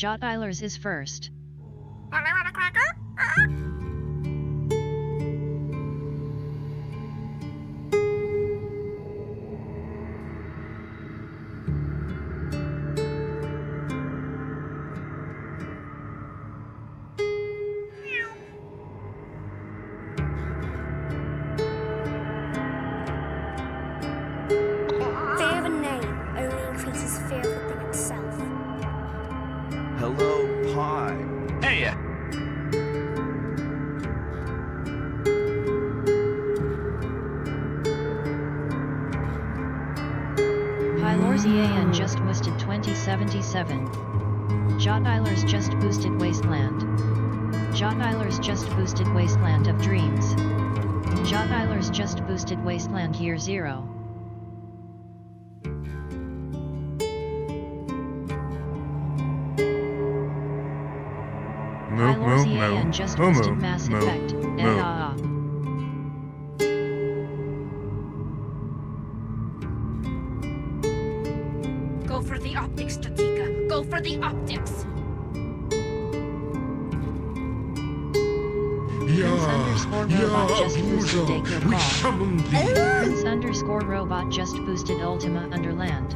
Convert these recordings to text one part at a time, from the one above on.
Jot Eilers is first. Hello, want a cracker? Fear of a name only increases fear of the thing itself. Hello, hi. Hey, Pylorzian just boosted 2077. Jot Eilers just boosted Wasteland. Jot Eilers just boosted Wasteland of Dreams. Jot Eilers just boosted Wasteland Year 0. Pylorzian just boosted Mass Effect. Go for the optics, Tatika. Go for the optics. Prince underscore robot just boosted Dacre We Ball. summon thee. Prince underscore robot just boosted Ultima Underland.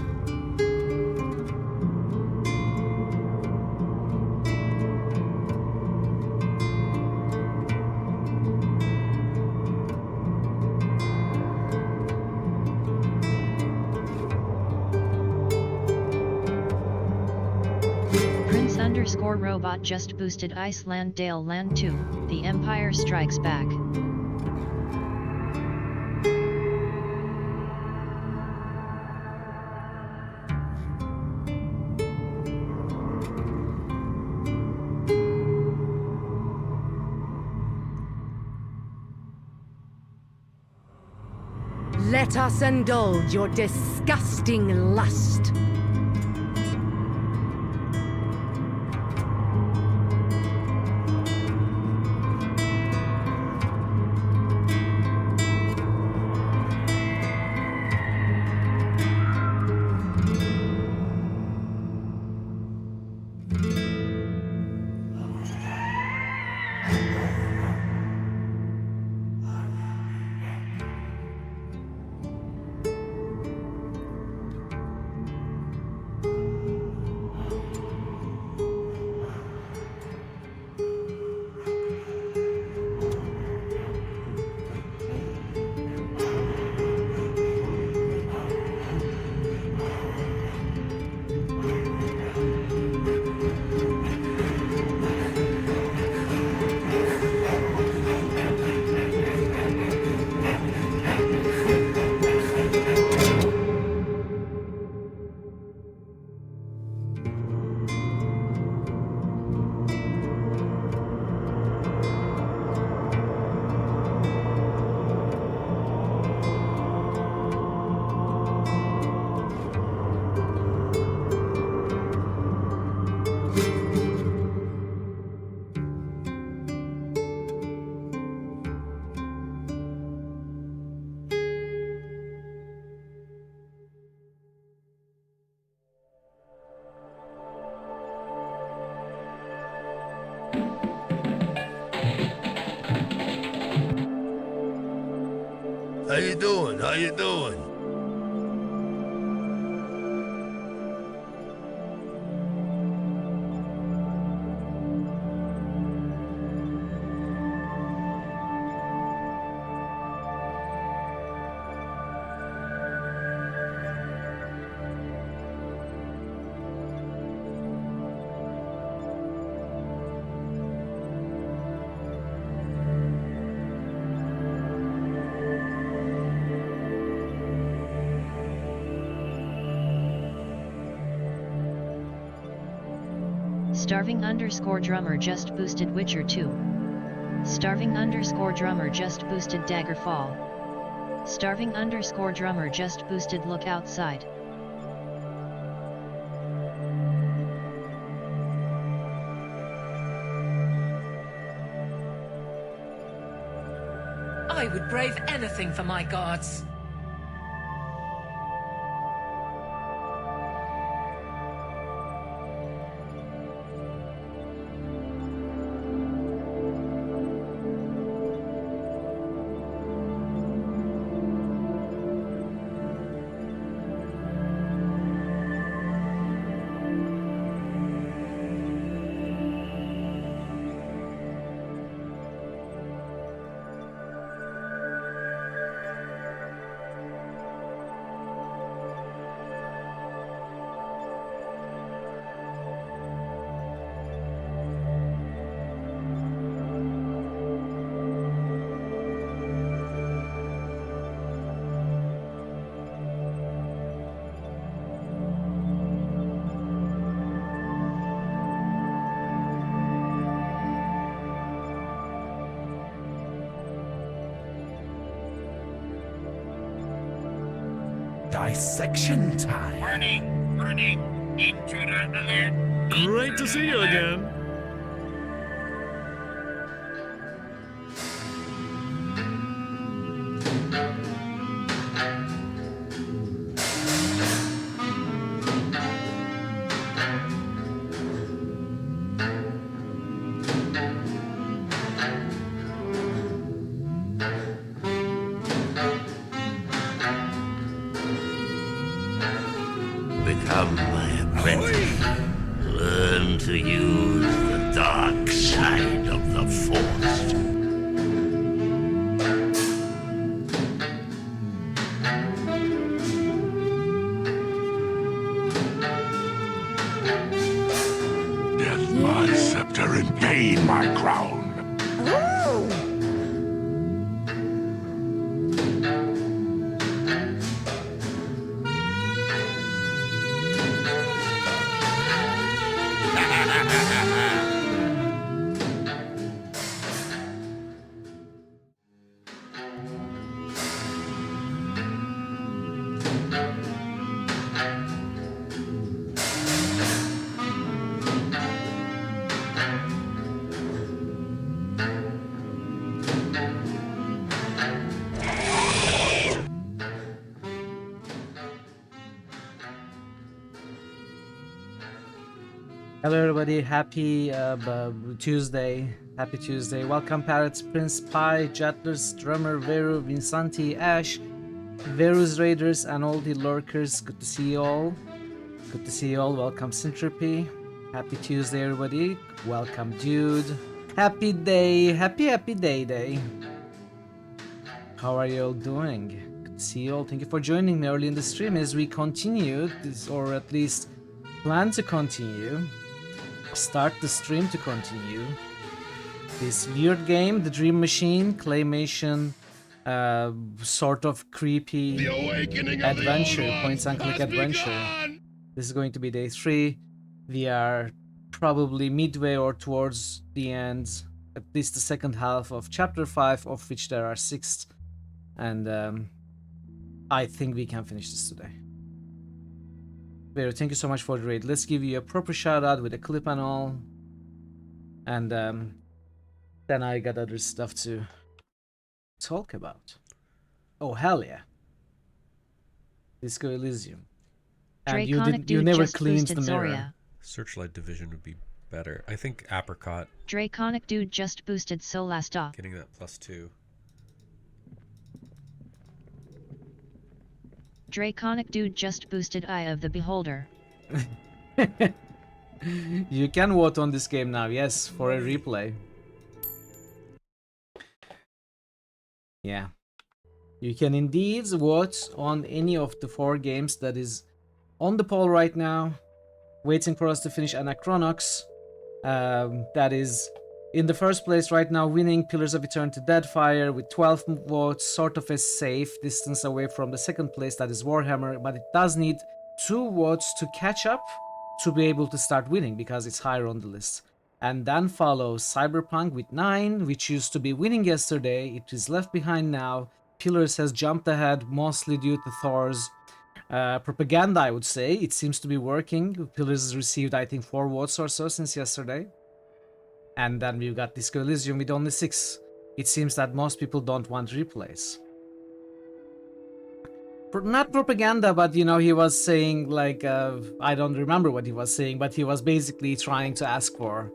Prince underscore robot just boosted Iceland Dale Land 2. The Empire Strikes Back. Let us indulge your disgusting lust. How you doing? How you doing? Starving underscore drummer just boosted Witcher 2. Starving underscore drummer just boosted Daggerfall. Starving underscore drummer just boosted Look Outside. I would brave anything for my gods. dissection time. Warning, intruder alert. Great to see you again. Become my apprentice. Learn to use the dark side of the Force. Death my scepter and gain my crown. Hello everybody, happy Tuesday. Happy Tuesday. Welcome Parrots, Prince Pi, Jatlers, Drummer, Veru, Vinsanti, Ash, Veru's Raiders, and all the lurkers. Good to see you all. Good to see you all. Welcome Syntropy. Happy Tuesday everybody. Welcome Dude. Happy day. Happy day. How are you all doing? Good to see you all. Thank you for joining me early in the stream as we continue this, or at least plan to continue. Start the stream to continue this weird game, the Dream Machine claymation, sort of creepy adventure, points and click adventure. This is going to be day 3. We are probably midway or towards the end, at least the second half of chapter 5, of which there are 6, and I think we can finish this today. Vero, thank you so much for the raid. Let's give you a proper shout out with a clip and all. And then I got other stuff to talk about. Oh, hell yeah. Disco Elysium. And you never cleaned the mirror. Zoria. Searchlight Division would be better. I think Apricot. Draconic Dude just boosted Solasta. Getting that +2. Draconic Dude just boosted Eye of the Beholder. You can vote on this game now, yes, for a replay. Yeah. You can indeed vote on any of the 4 games that is on the poll right now, waiting for us to finish Anachronox. That is in the first place right now, winning Pillars of Eternity Deadfire with 12 votes, sort of a safe distance away from the second place, that is Warhammer, but it does need 2 votes to catch up to be able to start winning because it's higher on the list. And then follows Cyberpunk with 9, which used to be winning yesterday. It is left behind now. Pillars has jumped ahead, mostly due to Thor's propaganda, I would say. It seems to be working. Pillars has received, I think, 4 votes or so since yesterday. And then we've got Disco Elysium with only 6. It seems that most people don't want replays. Not propaganda, but you know, he was saying like, I don't remember what he was saying, but he was basically trying to ask for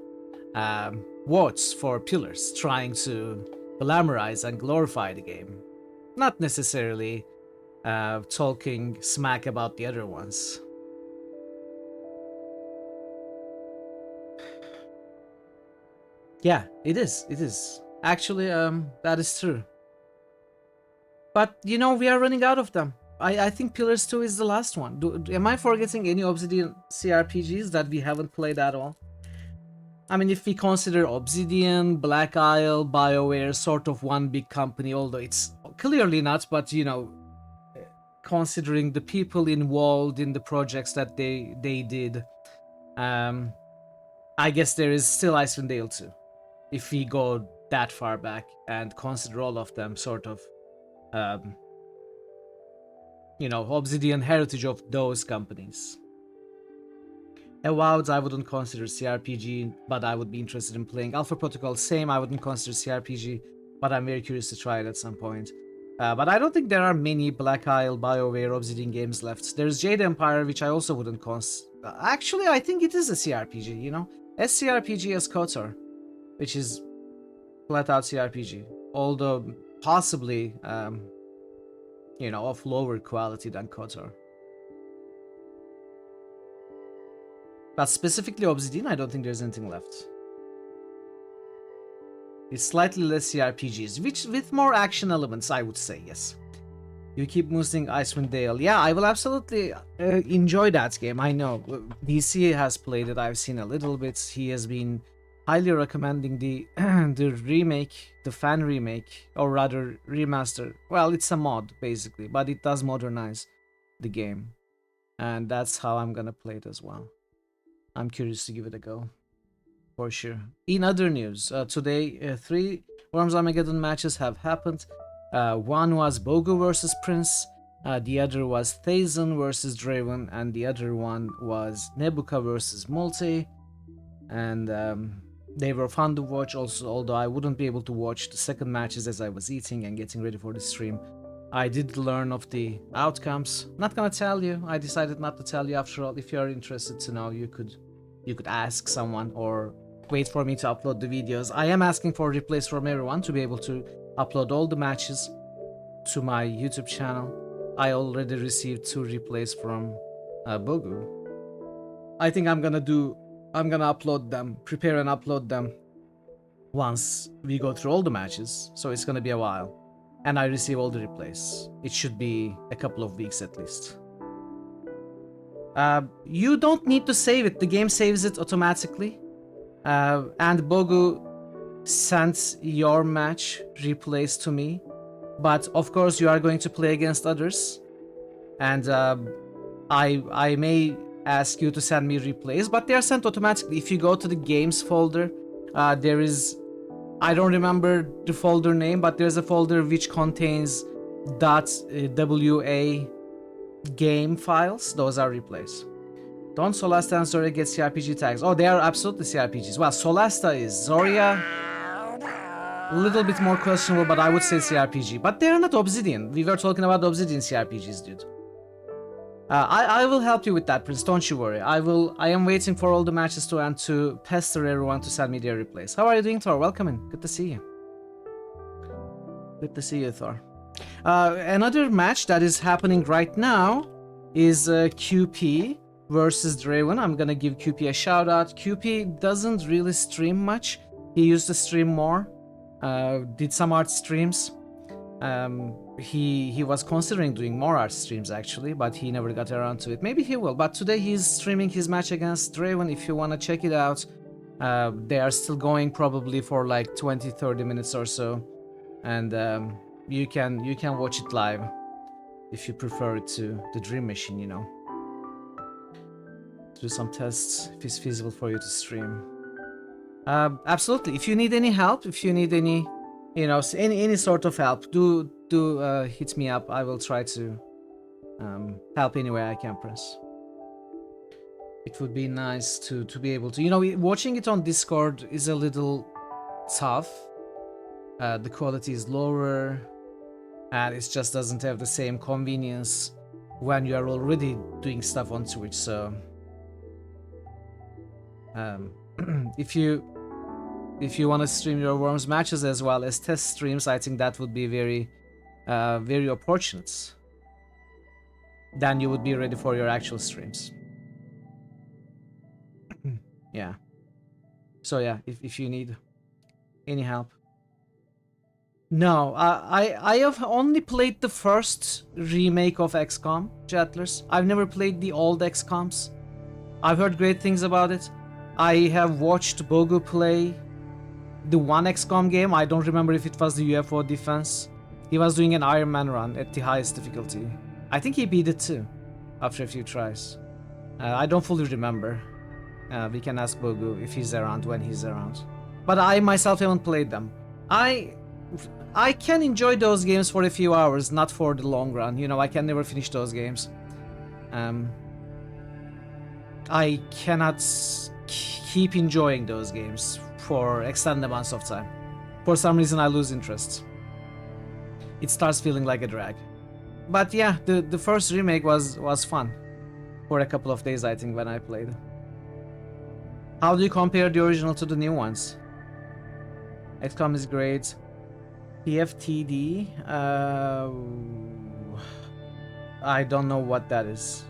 votes for Pillars, trying to glamorize and glorify the game. Not necessarily talking smack about the other ones. Yeah, it is. Actually, that is true. But, you know, we are running out of them. I think Pillars 2 is the last one. Am I forgetting any Obsidian CRPGs that we haven't played at all? I mean, if we consider Obsidian, Black Isle, BioWare, sort of one big company, although it's clearly not, but, you know, considering the people involved in the projects that they did, I guess there is still Icewind Dale 2. If we go that far back and consider all of them sort of, you know, Obsidian heritage of those companies. Avowed, I wouldn't consider CRPG, but I would be interested in playing. Alpha Protocol, same, I wouldn't consider CRPG, but I'm very curious to try it at some point. But I don't think there are many Black Isle, BioWare, Obsidian games left. There's Jade Empire, which I also wouldn't actually, I think it is a CRPG, you know? As CRPG as KOTOR, which is flat out CRPG. Although, possibly, you know, of lower quality than KOTOR. But specifically Obsidian, I don't think there's anything left. It's slightly less CRPGs, which with more action elements, I would say, yes. You keep boosting Icewind Dale. Yeah, I will absolutely enjoy that game, I know. DC has played it, I've seen a little bit. He has been highly recommending the the remake, the fan remake, or rather remaster. Well, it's a mod, basically, but it does modernize the game. And that's how I'm gonna play it as well. I'm curious to give it a go, for sure. In other news, today 3 Worms Armageddon matches have happened. One was Bogu versus Prince, the other was Thazen versus Draven, and the other one was Nebuka versus Multi. And they were fun to watch also, although I wouldn't be able to watch the second matches as I was eating and getting ready for the stream. I did learn of the outcomes. Not gonna tell you. I decided not to tell you after all. If you're interested to know, you could ask someone or wait for me to upload the videos. I am asking for replays from everyone to be able to upload all the matches to my YouTube channel. I already received 2 replays from Bogu. I think I'm gonna upload them, prepare and upload them once we go through all the matches. So it's gonna be a while. And I receive all the replays. It should be a couple of weeks at least. You don't need to save it. The game saves it automatically. And Bogu sent your match replays to me. But of course you are going to play against others. And I may ask you to send me replays, but they are sent automatically. If you go to the games folder, there is... I don't remember the folder name, but there's a folder which contains .wa game files. Those are replays. Don't Solasta and Zoria get CRPG tags? Oh, they are absolutely CRPGs. Well, Solasta is. Zoria, a little bit more questionable, but I would say CRPG. But they are not Obsidian. We were talking about Obsidian CRPGs, dude. I will help you with that, Prince. Don't you worry. I am waiting for all the matches to end to pester everyone to send me their replays. How are you doing, Thor? Welcome in. Good to see you. Good to see you, Thor. Another match that is happening right now is QP versus Draven. I'm gonna give QP a shout out. QP doesn't really stream much. He used to stream more. Did some art streams. He was considering doing more art streams actually, but he never got around to it. Maybe he will, but today he's streaming his match against Draven. If you want to check it out, they are still going probably for like 20-30 minutes or so, and you can watch it live if you prefer it to the Dream Machine, you know. Do some tests if it's feasible for you to stream. Absolutely. If you need any help, if you need any, you know, any sort of help, do hit me up. I will try to help any way I can, Prince. It would be nice to be able to, you know, watching it on Discord is a little tough. The quality is lower, and it just doesn't have the same convenience when you are already doing stuff on Twitch. So if you want to stream your Worms matches as well as test streams, I think that would be very opportune. Then you would be ready for your actual streams. Yeah. So yeah, if you need any help. No, I have only played the first remake of XCOM, Jettlers. I've never played the old XCOMs. I've heard great things about it. I have watched Bogu play the one XCOM game. I don't remember if it was the UFO Defense. He was doing an Iron Man run at the highest difficulty. I think he beat it too, after a few tries. I don't fully remember. We can ask Bogu if he's around, when he's around. But I myself haven't played them. I can enjoy those games for a few hours, not for the long run. You know, I can never finish those games. I cannot keep enjoying those games for extended amounts of time. For some reason, I lose interest. It starts feeling like a drag. But yeah, the first remake was fun for a couple of days, I think, when I played. How do you compare the original to the new ones? XCOM is great. TFTD, I don't know what that is.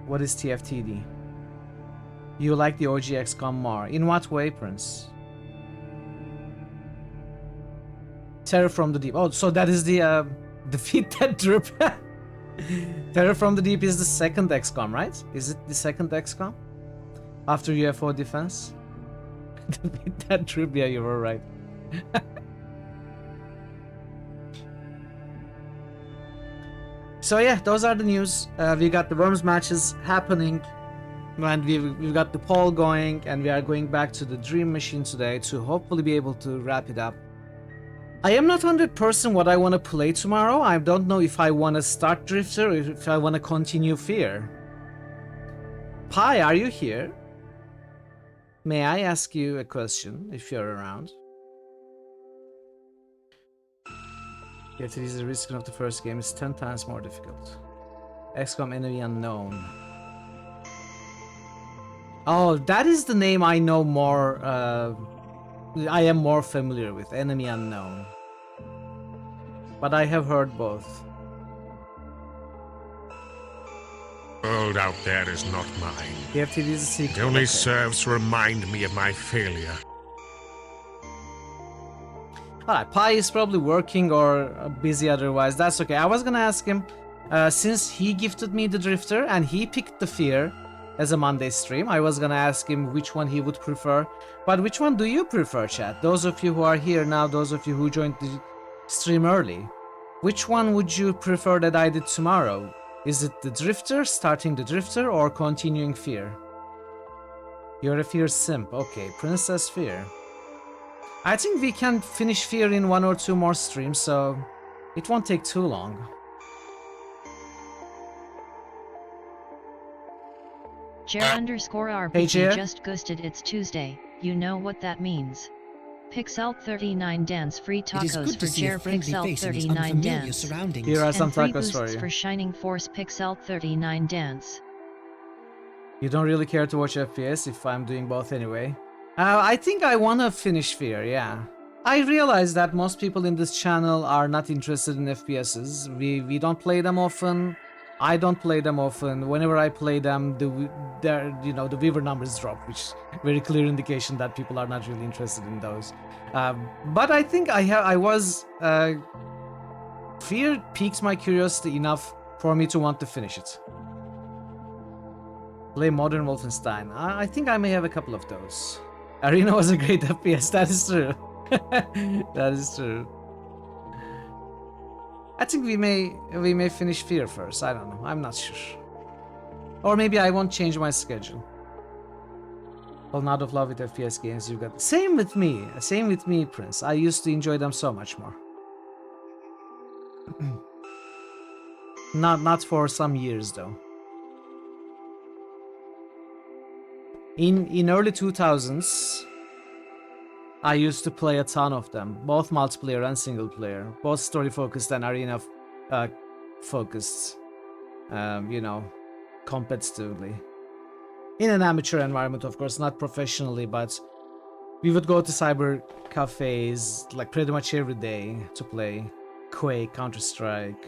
What is TFTD? You like the OG XCOM more. In what way, Prince? Terror from the Deep. Oh, so that is the Defeat That Drip. Terror from the Deep is the second XCOM, right? Is it the second XCOM? After UFO Defense? Defeat That Drip, yeah, you were right. So yeah, those are the news. We got the Worms matches happening, and we've got the poll going, and we are going back to the Dream Machine today to hopefully be able to wrap it up. I am not 100% what I want to play tomorrow. I don't know if I want to start Drifter or if I want to continue Fear. Pi, are you here? May I ask you a question if you're around? Yet it is the risk of the first game is 10 times more difficult. XCOM Enemy Unknown. Oh, that is the name I know more. I am more familiar with. Enemy Unknown. But I have heard both. The world out there is not mine. TFTD is a secret. It only okay. serves to remind me of my failure. Alright, Pi is probably working or busy otherwise. That's okay. I was gonna ask him, since he gifted me the Drifter and he picked the Fear as a Monday stream, I was gonna ask him which one he would prefer. But which one do you prefer, chat? Those of you who are here now, those of you who joined the stream early, which one would you prefer that I did tomorrow? Is it the Drifter, starting the Drifter, or continuing Fear? You're a Fear simp. Okay, Princess Fear. I think we can finish Fear in 1 or 2 more streams, so it won't take too long. Jer_RPG Hey, Jer. just ghosted. It's Tuesday. You know what that means. Pixel 39 dance free It is tacos good for to see a Jer friendly Pixel face in its 39 unfamiliar dance. surroundings. Here are some And free tacos for boosts you. for Shining Force Pixel 39 dance. You don't really care to watch FPS if I'm doing both anyway. I think I wanna finish Fear, yeah. I realize that most people in this channel are not interested in FPSs. We don't play them often. I don't play them often. Whenever I play them, the viewer numbers drop, which is very clear indication that people are not really interested in those. But I think Fear piqued my curiosity enough for me to want to finish it. Play Modern Wolfenstein. I think I may have a couple of those. Arena was a great FPS, that is true. That is true. I think we may finish Fear first. I don't know. I'm not sure. Or maybe I won't change my schedule. Fallen out of love with FPS games. You got same with me. Same with me, Prince. I used to enjoy them so much more. Not for some years though. In early 2000s, I used to play a ton of them, both multiplayer and single player, both story focused and arena focused, competitively. In an amateur environment, of course, not professionally, but we would go to cyber cafes like pretty much every day to play Quake, Counter-Strike.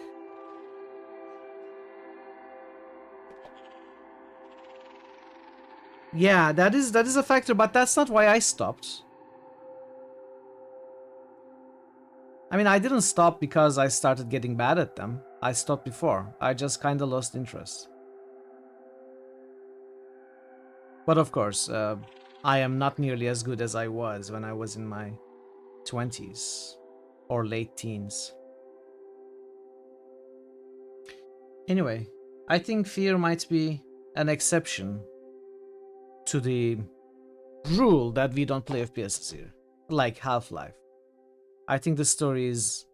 Yeah, that is a factor, but that's not why I stopped. I mean, I didn't stop because I started getting bad at them. I stopped before. I just kinda lost interest. But of course, I am not nearly as good as I was when I was in my 20s or late teens. Anyway, I think Fear might be an exception to the rule that we don't play FPSs here, like Half-Life. I think the story is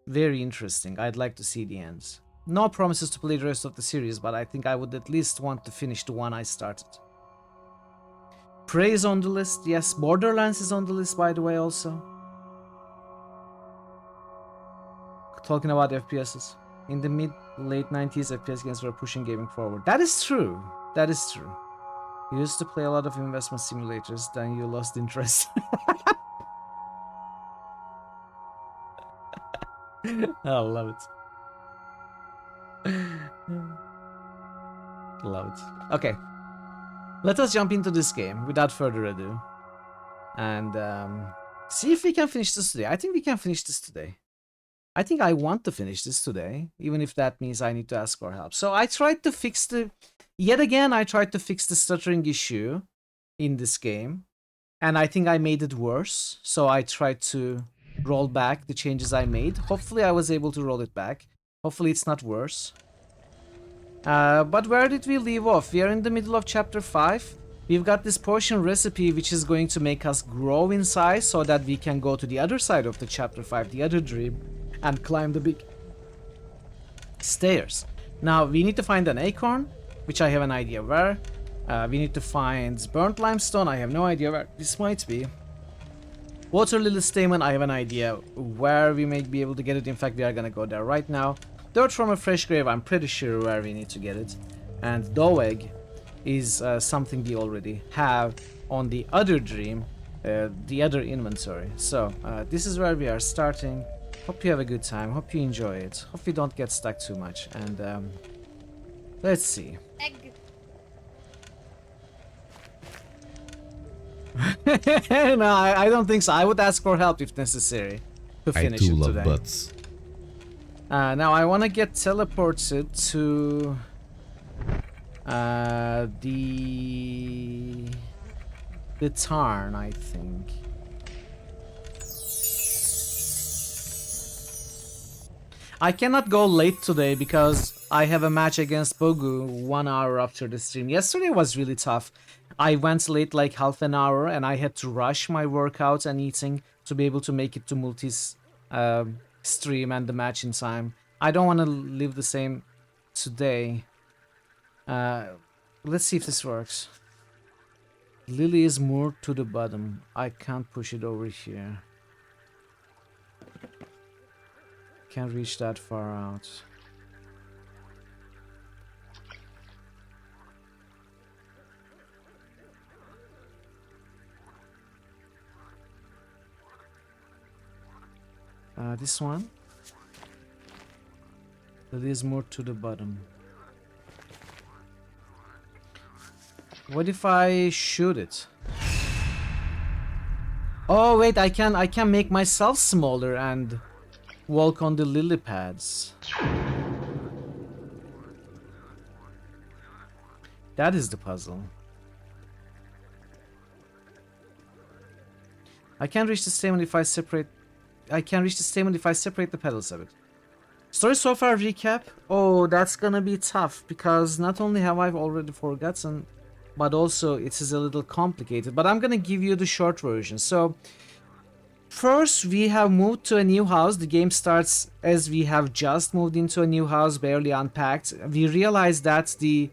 very interesting. I'd like to see the ends. No promises to play the rest of the series, but I think I would at least want to finish the one I started. Prey is on the list, yes. Borderlands is on the list, by the way, also. Talking about FPSs. In the mid-late 90s, FPS games were pushing gaming forward. That is true. That is true. You used to play a lot of investment simulators, then you lost interest. I love it. Love it. Okay. Let us jump into this game without further ado. And see if we can finish this today. I think we can finish this today. I think I want to finish this today, even if that means I need to ask for help. So I tried to fix yet again, I tried to fix the stuttering issue in this game. And I think I made it worse. So I tried to roll back the changes I made. Hopefully I was able to roll it back. Hopefully it's not worse. But where did we leave off? We are in the middle of chapter 5. We've got this potion recipe which is going to make us grow in size so that we can go to the other side of the chapter 5, the other dream, and climb the big stairs. Now we need to find an acorn, which I have an idea where. We need to find burnt limestone. I have no idea where this might be. Water lily stamen, I have an idea where we may be able to get it. In fact, we are gonna go there right now. Dirt from a fresh grave, I'm pretty sure where we need to get it. And dough egg is something we already have on the other dream, the other inventory. So this is where we are starting. Hope you have a good time. Hope you enjoy it. Hope you don't get stuck too much. And let's see. Egg. No, I don't think so. I would ask for help if necessary to finish it today. butts. Now I want to get teleported to the tarn, I think. I cannot go late today because I have a match against Bogu 1 hour after the stream. Yesterday was really tough. I went late like half an hour and I had to rush my workouts and eating to be able to make it to Multi's stream and the match in time. I don't want to live the same today. Let's see if this works. Lily is moored to the bottom. I can't push it over here. Can't reach that far out. This one. Lily is moored to the bottom. What if I shoot it? Oh wait, I can make myself smaller and walk on the lily pads. That is the puzzle. I can't reach the stamen if I separate. I can reach the stamen if I separate the petals of it. Story so far recap. Oh, that's gonna be tough because not only have I already forgotten, but also it is a little complicated. But I'm gonna give you the short version. So first we have moved to a new house. The game starts as we have just moved into a new house, barely unpacked. We realize that the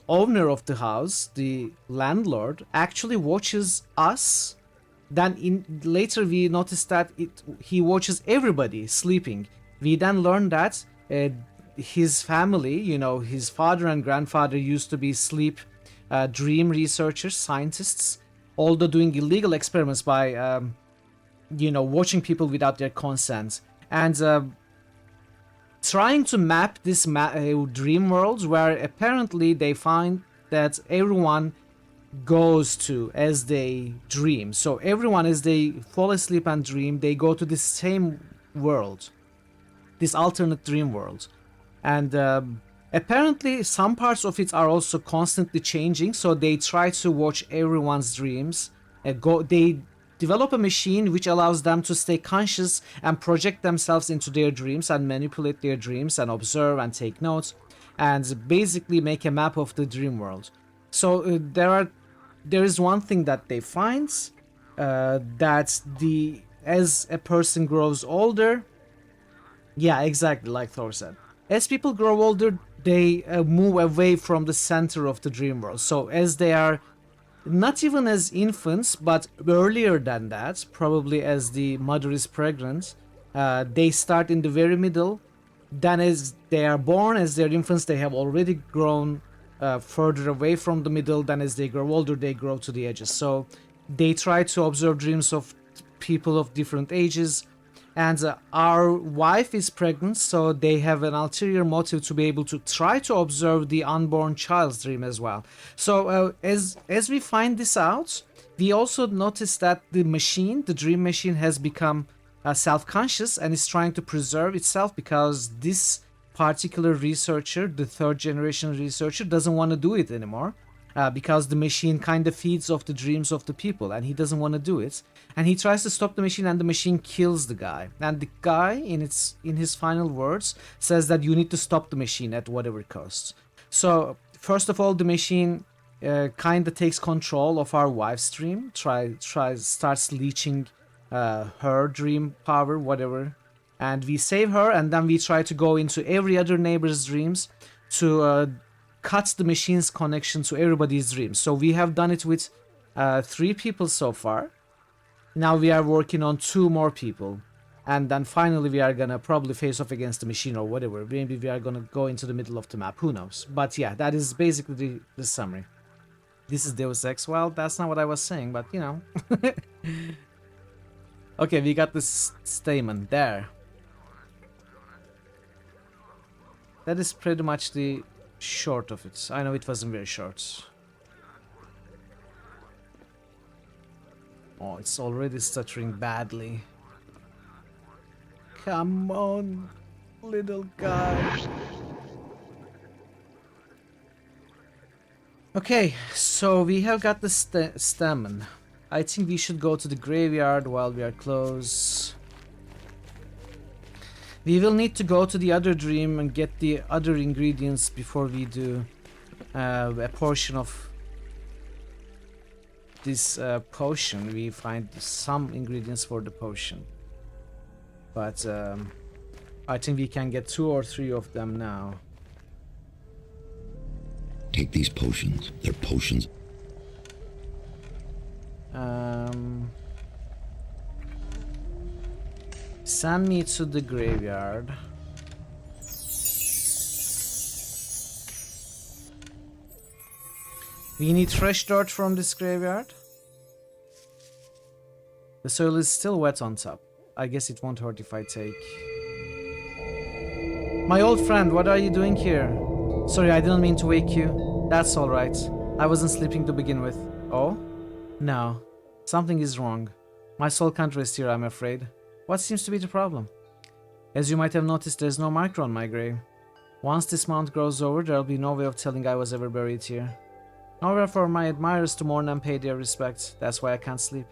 owner of the house, the landlord, actually watches us. Then later we notice that he watches everybody sleeping. We then learn that his family, you know, his father and grandfather used to be sleep dream researchers, scientists, although doing illegal experiments by, you know, watching people without their consent. And trying to map this dream world where apparently they find that everyone goes to as they dream. So everyone, as they fall asleep and dream, they go to the same world, this alternate dream world. And apparently some parts of it are also constantly changing, so they try to watch everyone's dreams. They develop a machine which allows them to stay conscious and project themselves into their dreams and manipulate their dreams and observe and take notes and basically make a map of the dream world. So there is one thing that they find, that as a person grows older, yeah, exactly like Thor said. As people grow older, they move away from the center of the dream world. So as they are not even as infants, but earlier than that, probably as the mother is pregnant, they start in the very middle. Then as they are born, as they're infants, they have already grown further away from the middle. Then as they grow older, they grow to the edges. So they try to observe dreams of people of different ages. And our wife is pregnant, so they have an ulterior motive to be able to try to observe the unborn child's dream as well. So as we find this out, we also notice that the machine, the dream machine, has become self-conscious and is trying to preserve itself because this particular researcher, the third generation researcher, doesn't want to do it anymore. Because the machine kind of feeds off the dreams of the people and he doesn't want to do it, and he tries to stop the machine and the machine kills the guy, and the guy in his final words says that you need to stop the machine at whatever cost. So first of all, the machine kind of takes control of our wife's dream, starts leeching her dream power, whatever, and we save her, and then we try to go into every other neighbor's dreams to cuts the machine's connection to everybody's dreams. So we have done it with 3 people so far. Now we are working on 2 more people. And then finally we are gonna probably face off against the machine or whatever. Maybe we are gonna go into the middle of the map, who knows. But yeah, that is basically the summary. This is Deus Ex. Well, that's not what I was saying, but you know. Okay, we got this stamen there. That is pretty much the short of it. I know it wasn't very short. Oh, it's already stuttering badly. Come on, little guy. Okay, so we have got the stamen. I think we should go to the graveyard while we are close. We will need to go to the other dream and get the other ingredients before we do a portion of this potion. We find some ingredients for the potion. But I think we can get 2 or 3 of them now. Take these potions. They're potions. Send me to the graveyard. We need fresh dirt from this graveyard. The soil is still wet on top. I guess it won't hurt if I take. My old friend, what are you doing here? Sorry, I didn't mean to wake you. That's alright. I wasn't sleeping to begin with. Oh? No. Something is wrong. My soul can't rest here, I'm afraid. What seems to be the problem? As you might have noticed, there's no marker on my grave. Once this mound grows over, there'll be no way of telling I was ever buried here. Nowhere for my admirers to mourn and pay their respects. That's why I can't sleep.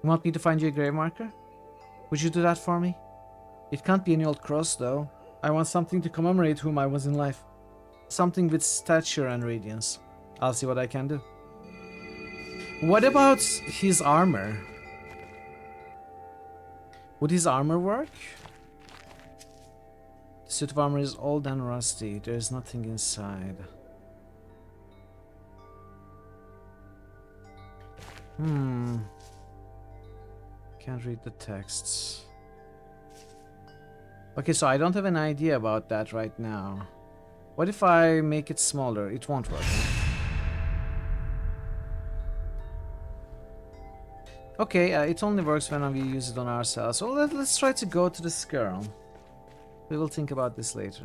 You want me to find you a grave marker? Would you do that for me? It can't be any old cross, though. I want something to commemorate whom I was in life. Something with stature and radiance. I'll see what I can do. What about his armor? Would his armor work? The suit of armor is old and rusty. There is nothing inside. Can't read the texts. Okay, so I don't have an idea about that right now. What if I make it smaller? It won't work. Okay, it only works when we use it on ourselves. So let's try to go to this girl. We will think about this later.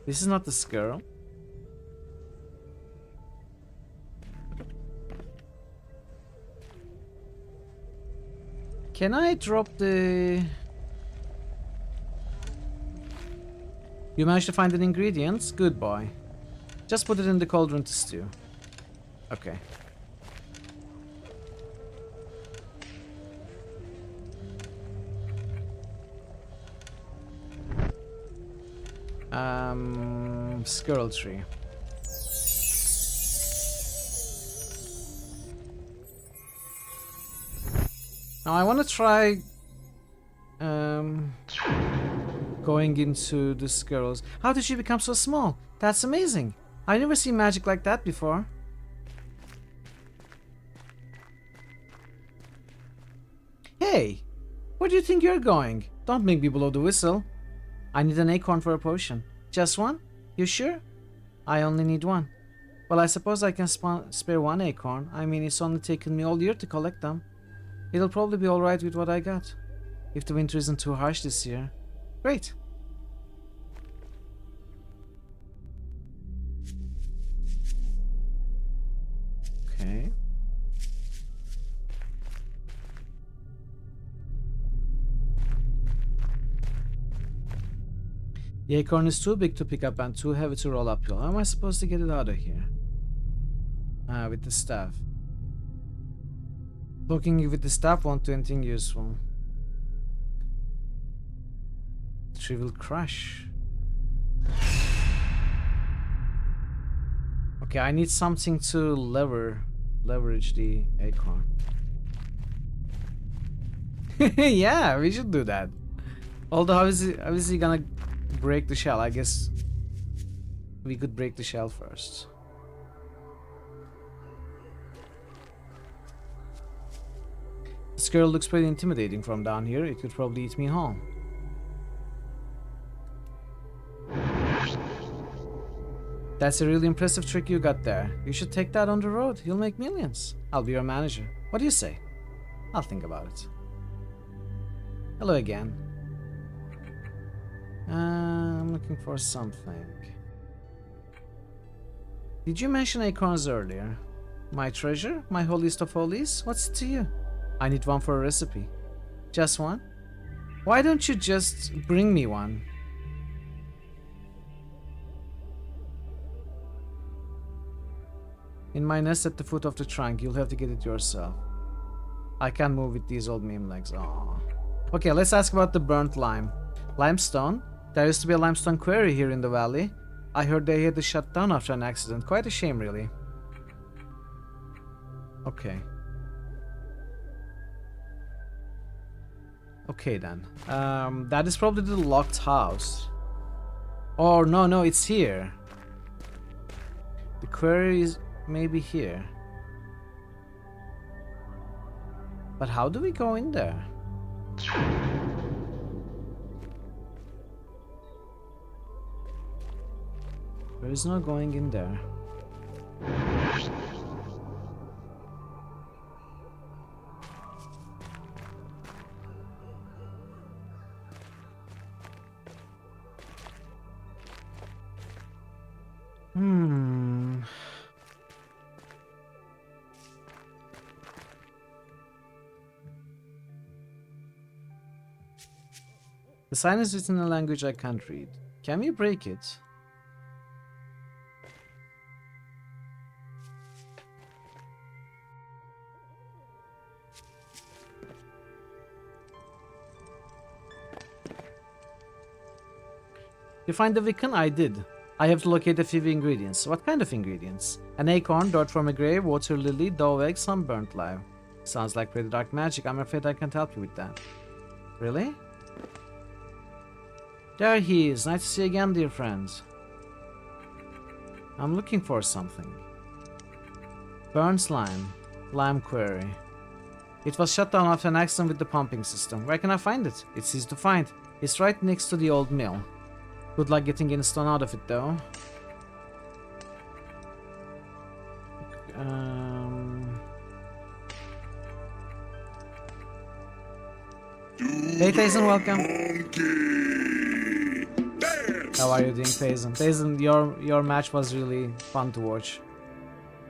This is not this girl. Can I drop the... You managed to find an ingredient? Good boy. Just put it in the cauldron to stew. Okay. Squirrel tree. Now I want to try going into the squirrels. How did she become so small? That's amazing. I've never seen magic like that before. Hey, where do you think you're going? Don't make me blow the whistle. I need an acorn for a potion. Just one? You sure? I only need one. Well, I suppose I can spare one acorn. I mean, it's only taken me all year to collect them. It'll probably be alright with what I got. If the winter isn't too harsh this year. Great. Okay. The acorn is too big to pick up and too heavy to roll uphill. How am I supposed to get it out of here? With the staff. Looking with the staff won't do anything useful. The tree will crash. Okay, I need something to leverage the acorn. Yeah, we should do that. Although how is he gonna break the shell? I guess we could break the shell first. The squirrel looks pretty intimidating from down here. It could probably eat me whole. That's a really impressive trick you got there. You should take that on the road. You'll make millions. I'll be your manager. What do you say? I'll think about it. Hello again. I'm looking for something. Did you mention acorns earlier? My treasure? My holiest of holies? What's it to you? I need one for a recipe. Just one? Why don't you just bring me one? In my nest at the foot of the trunk, you'll have to get it yourself. I can't move with these old meme legs. Aww. Okay, let's ask about the burnt lime. Limestone? There used to be a limestone quarry here in the valley. I heard they had to shut down after an accident. Quite a shame, really. Okay. Okay then. That is probably the locked house. Oh, no, it's here. The quarry is maybe here. But how do we go in there? There is no going in there. The sign is written in a language I can't read. Can we break it? You find the beacon? I did. I have to locate a few ingredients. What kind of ingredients? An acorn, dirt from a grave, water lily, dove egg, some burnt lime. Sounds like pretty dark magic. I'm afraid I can't help you with that. Really? There he is. Nice to see you again, dear friends. I'm looking for something. Burnt slime. Lime quarry. It was shut down after an accident with the pumping system. Where can I find it? It's easy to find. It's right next to the old mill. Good luck getting any stone out of it, though. Hey, Tayson, welcome. How are you doing, Tayson? Tayson, your match was really fun to watch.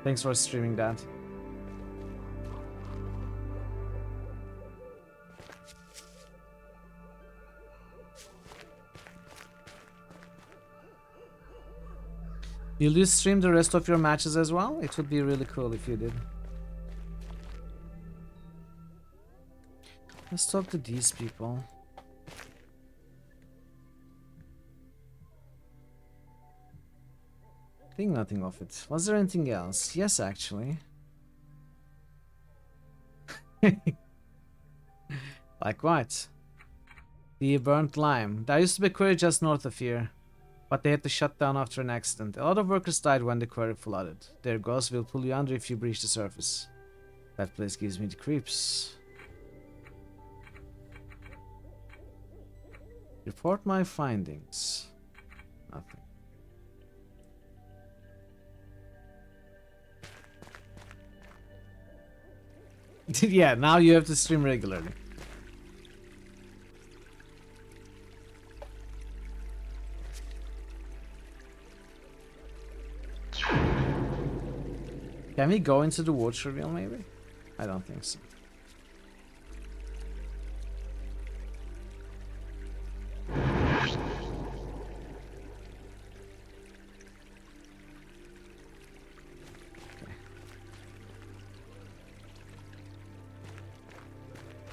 Thanks for streaming that. Will you stream the rest of your matches as well? It would be really cool if you did. Let's talk to these people. Think nothing of it. Was there anything else? Yes, actually. Like what? The burnt lime. There used to be a quarry just north of here, but they had to shut down after an accident. A lot of workers died when the quarry flooded. Their ghosts will pull you under if you breach the surface. That place gives me the creeps. Report my findings. Nothing. Yeah, now you have to stream regularly. Can we go into the watch reveal maybe? I don't think so.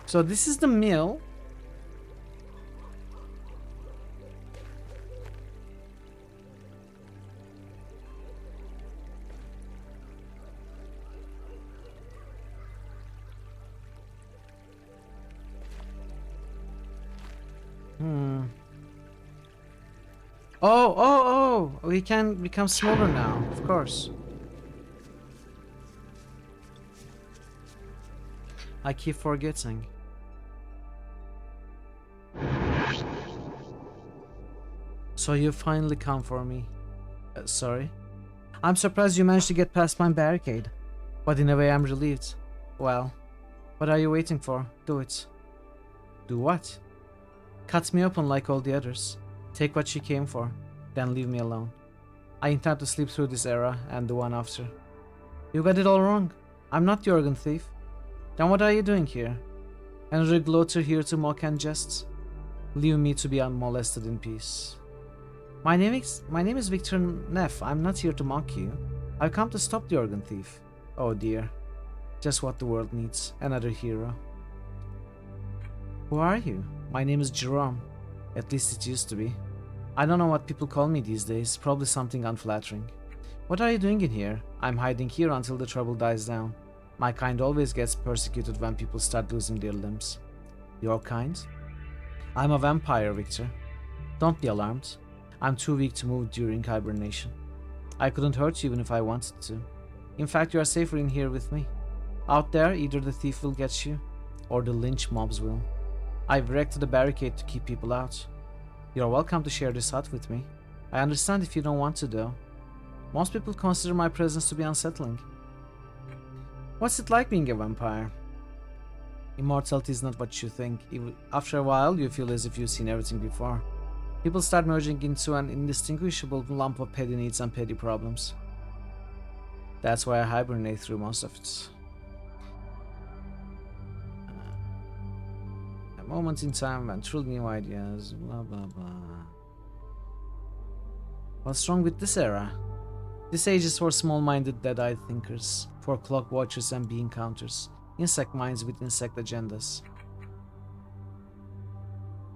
So this is the mill. Oh, we can become smaller now, of course. I keep forgetting. So you finally come for me. Sorry. I'm surprised you managed to get past my barricade. But in a way I'm relieved. Well, what are you waiting for? Do it. Do what? Cut me open like all the others. Take what she came for, then leave me alone. I intend to sleep through this era and the one after. You got it all wrong. I'm not the organ thief. Then what are you doing here? Another gloater here to mock and jest? Leave me to be unmolested in peace. My name is Victor Neff. I'm not here to mock you. I've come to stop the organ thief. Oh dear. Just what the world needs. Another hero. Who are you? My name is Jerome. At least it used to be. I don't know what people call me these days. Probably something unflattering. What are you doing in here? I'm hiding here until the trouble dies down. My kind always gets persecuted when people start losing their limbs. Your kind? I'm a vampire, Victor. Don't be alarmed. I'm too weak to move during hibernation. I couldn't hurt you even if I wanted to. In fact, you are safer in here with me. Out there, either the thief will get you, or the lynch mobs will. I've erected a barricade to keep people out. You're welcome to share this hut with me. I understand if you don't want to, though. Most people consider my presence to be unsettling. What's it like being a vampire? Immortality is not what you think. After a while, you feel as if you've seen everything before. People start merging into an indistinguishable lump of petty needs and petty problems. That's why I hibernate through most of it. A moment in time when truly new ideas, blah blah blah. What's wrong with this era? This age is for small-minded, dead-eyed thinkers, for clock watchers and bean counters, insect minds with insect agendas.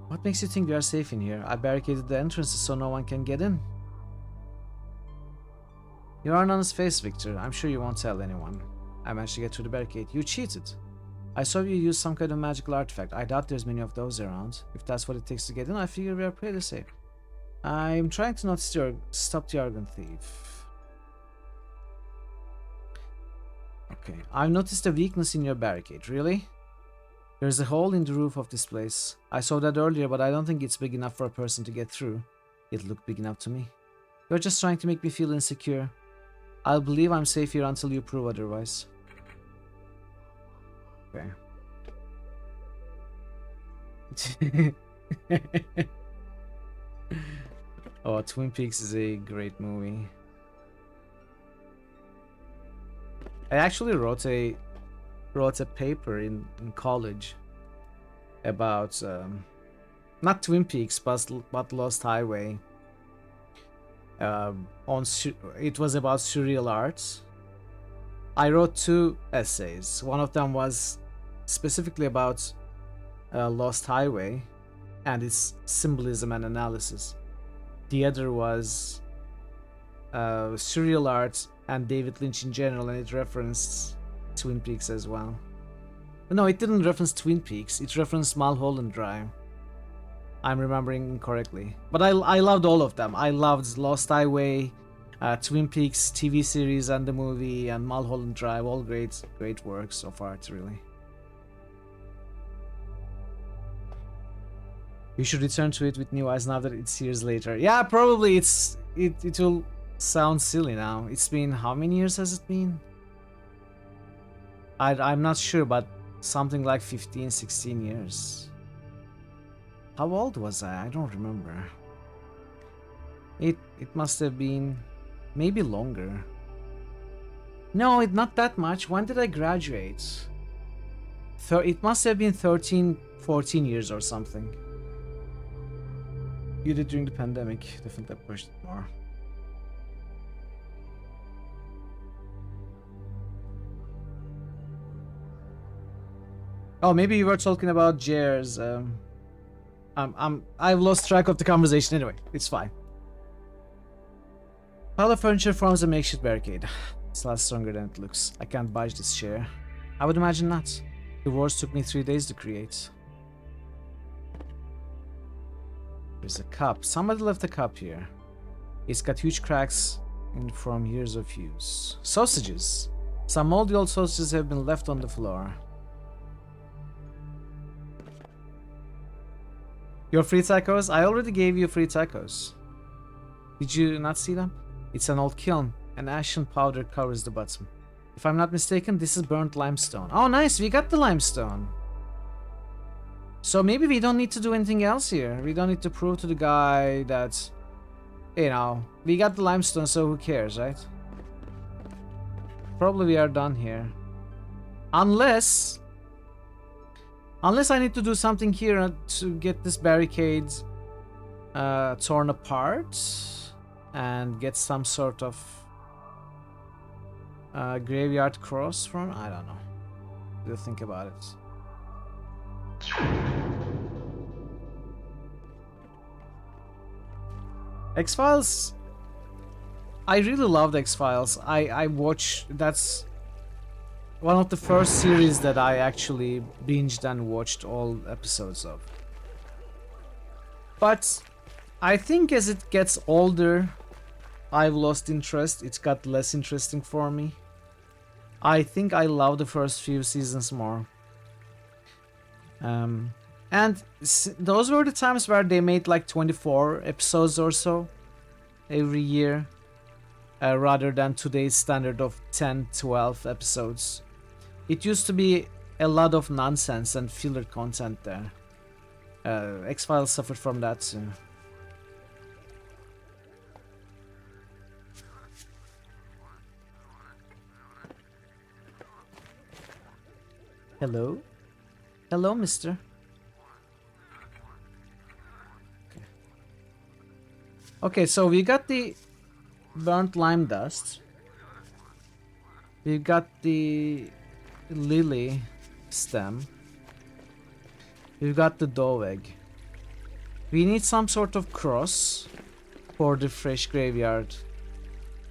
What makes you think we are safe in here? I barricaded the entrances so no one can get in. You are an honest face, Victor. I'm sure you won't tell anyone. I managed to get through the barricade. You cheated. I saw you use some kind of magical artifact. I doubt there's many of those around. If that's what it takes to get in, I figure we are pretty safe. I'm trying to not stop the organ thief. Okay, I've noticed a weakness in your barricade. Really? There's a hole in the roof of this place. I saw that earlier, but I don't think it's big enough for a person to get through. It looked big enough to me. You're just trying to make me feel insecure. I'll believe I'm safe here until you prove otherwise. Okay. Oh, Twin Peaks is a great movie. I actually wrote a paper in college about not Twin Peaks but Lost Highway. It was about surreal art. I wrote 2 essays. One of them was specifically about Lost Highway and its symbolism and analysis. The other was surreal art and David Lynch in general, and it referenced Twin Peaks as well. No, it didn't reference Twin Peaks. It referenced Mulholland Drive. I'm remembering correctly. But I loved all of them. I loved Lost Highway, Twin Peaks TV series and the movie, and Mulholland Drive. All great works of art, really. You should return to it with new eyes now that it's years later. Yeah, probably it will sound silly now. It's been, how many years has it been? I'm not sure, but something like 15, 16 years. How old was I? I don't remember. It must have been maybe longer. No, not that much. When did I graduate? It must have been 13, 14 years or something. You did during the pandemic. Definitely pushed it more. Oh, maybe you were talking about Jares. I've lost track of the conversation. Anyway, it's fine. Pile of furniture forms a makeshift barricade. It's a lot stronger than it looks. I can't budge this chair. I would imagine not. The wars took me 3 days to create. There's a cup. Somebody left a cup here. It's got huge cracks from years of use. Sausages. Some moldy old sausages have been left on the floor. Your free tacos? I already gave you free tacos. Did you not see them? It's an old kiln. An ashen powder covers the bottom. If I'm not mistaken, this is burnt limestone. Oh, nice. We got the limestone. So maybe we don't need to do anything else here. We don't need to prove to the guy that, you know, we got the limestone, so who cares, right? Probably we are done here. Unless I need to do something here to get this barricade torn apart and get some sort of graveyard cross from, I don't know. What do you think about it? X-Files, I really loved X-Files. I watched, that's one of the first series that I actually binged and watched all episodes of. But I think as it gets older, I've lost interest. It's got less interesting for me. I think I love the first few seasons more. And those were the times where they made like 24 episodes or so every year, rather than today's standard of 10, 12 episodes. It used to be a lot of nonsense and filler content there. X-Files suffered from that too. Hello? Hello, mister. Okay, so we got the burnt lime dust. We got the lily stem. We've got the dove egg. We need some sort of cross for the fresh graveyard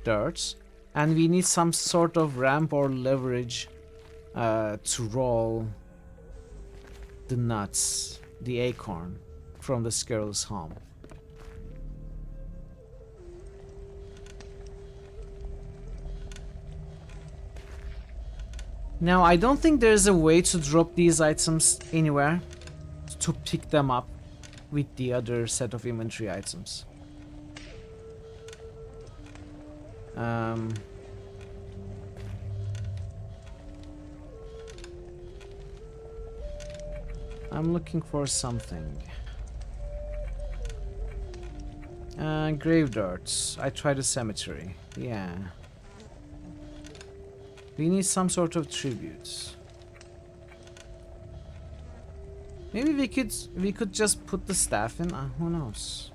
dirt. And we need some sort of ramp or leverage to roll the nuts, the acorn, from the squirrel's home. Now, I don't think there's a way to drop these items anywhere to pick them up with the other set of inventory items. I'm looking for something. Grave darts. I tried a cemetery. Yeah. We need some sort of tribute. Maybe we could just put the staff in. Who knows?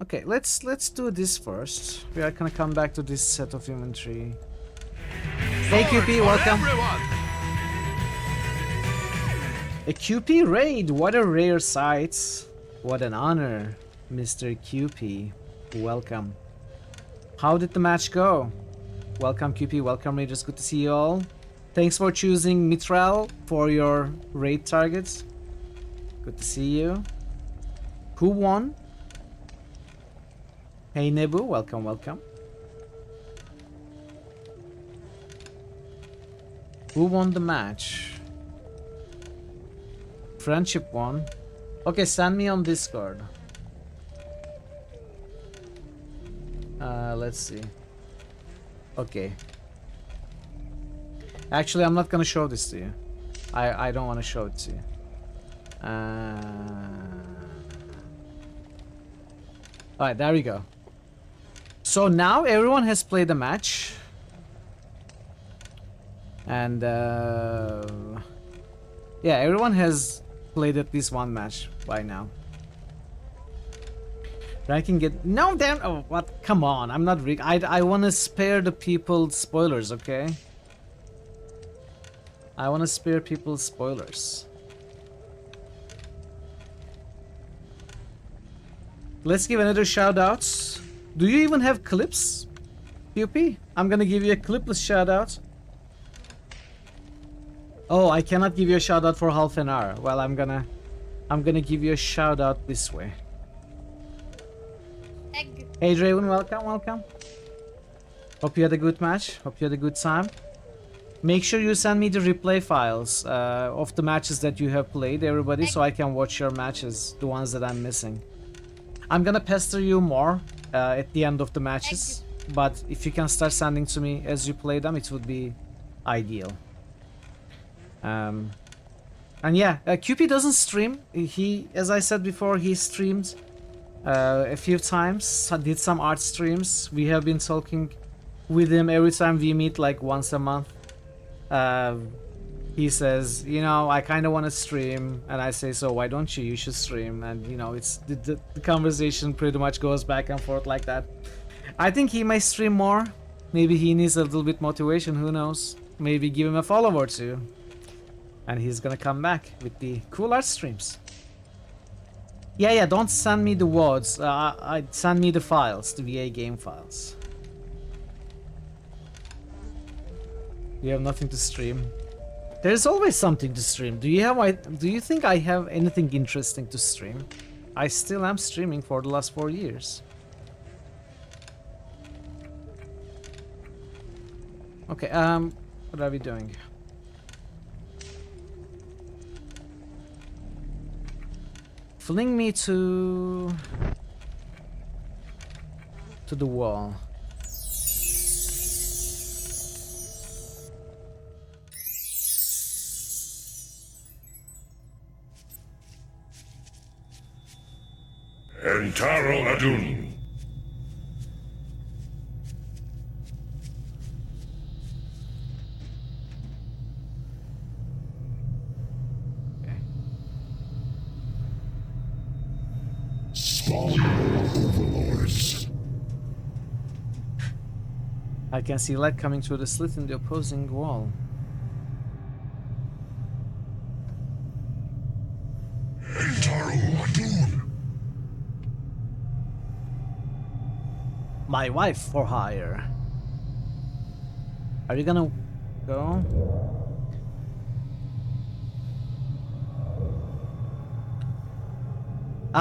Okay, let's do this first. We are gonna come back to this set of inventory. Hey QP, welcome. A QP raid, what a rare sight. What an honor, Mr. QP. Welcome. How did the match go? Welcome QP, welcome Rangers, good to see you all. Thanks for choosing Mitral for your raid targets. Good to see you. Who won? Hey Nebu, welcome, welcome. Who won the match? Friendship won. Okay, send me on Discord. Let's see. Okay. Actually, I'm not gonna show this to you. I don't want to show it to you. Alright, there we go. So now everyone has played the match. And yeah, everyone has played at least one match by now. Ranking get no damn. Oh, what? Come on, I'm not. I want to spare the people spoilers, okay? I want to spare people spoilers. Let's give another shout outs. Do you even have clips, PUP? I'm gonna give you a clipless shout out. Oh, I cannot give you a shout out for half an hour. Well, I'm gonna give you a shout out this way. Egg. Hey Draven, welcome, welcome. Hope you had a good match. Hope you had a good time. Make sure you send me the replay files of the matches that you have played, everybody, so I can watch your matches, the ones that I'm missing. I'm gonna pester you more at the end of the matches, but if you can start sending to me as you play them, it would be ideal. And yeah, QP doesn't stream. He, as I said before, he streamed a few times, did some art streams. We have been talking with him every time we meet, like once a month. He says, you know, I kind of want to stream, and I say, so why don't you? You should stream. And you know, it's the conversation pretty much goes back and forth like that. I think he may stream more. Maybe he needs a little bit motivation. Who knows? Maybe give him a follow or two, and he's gonna come back with the cool art streams. Yeah, don't send me the WODs. Send me the files, the VA game files. You have nothing to stream. There's always something to stream. Do you think I have anything interesting to stream? I still am streaming for the last 4 years. Okay, what are we doing? Fling me to the wall. Entaro Adun. Okay. Spawn overlords. I can see light coming through the slit in the opposing wall. Entaro Adun. My wife for hire. Are you gonna go?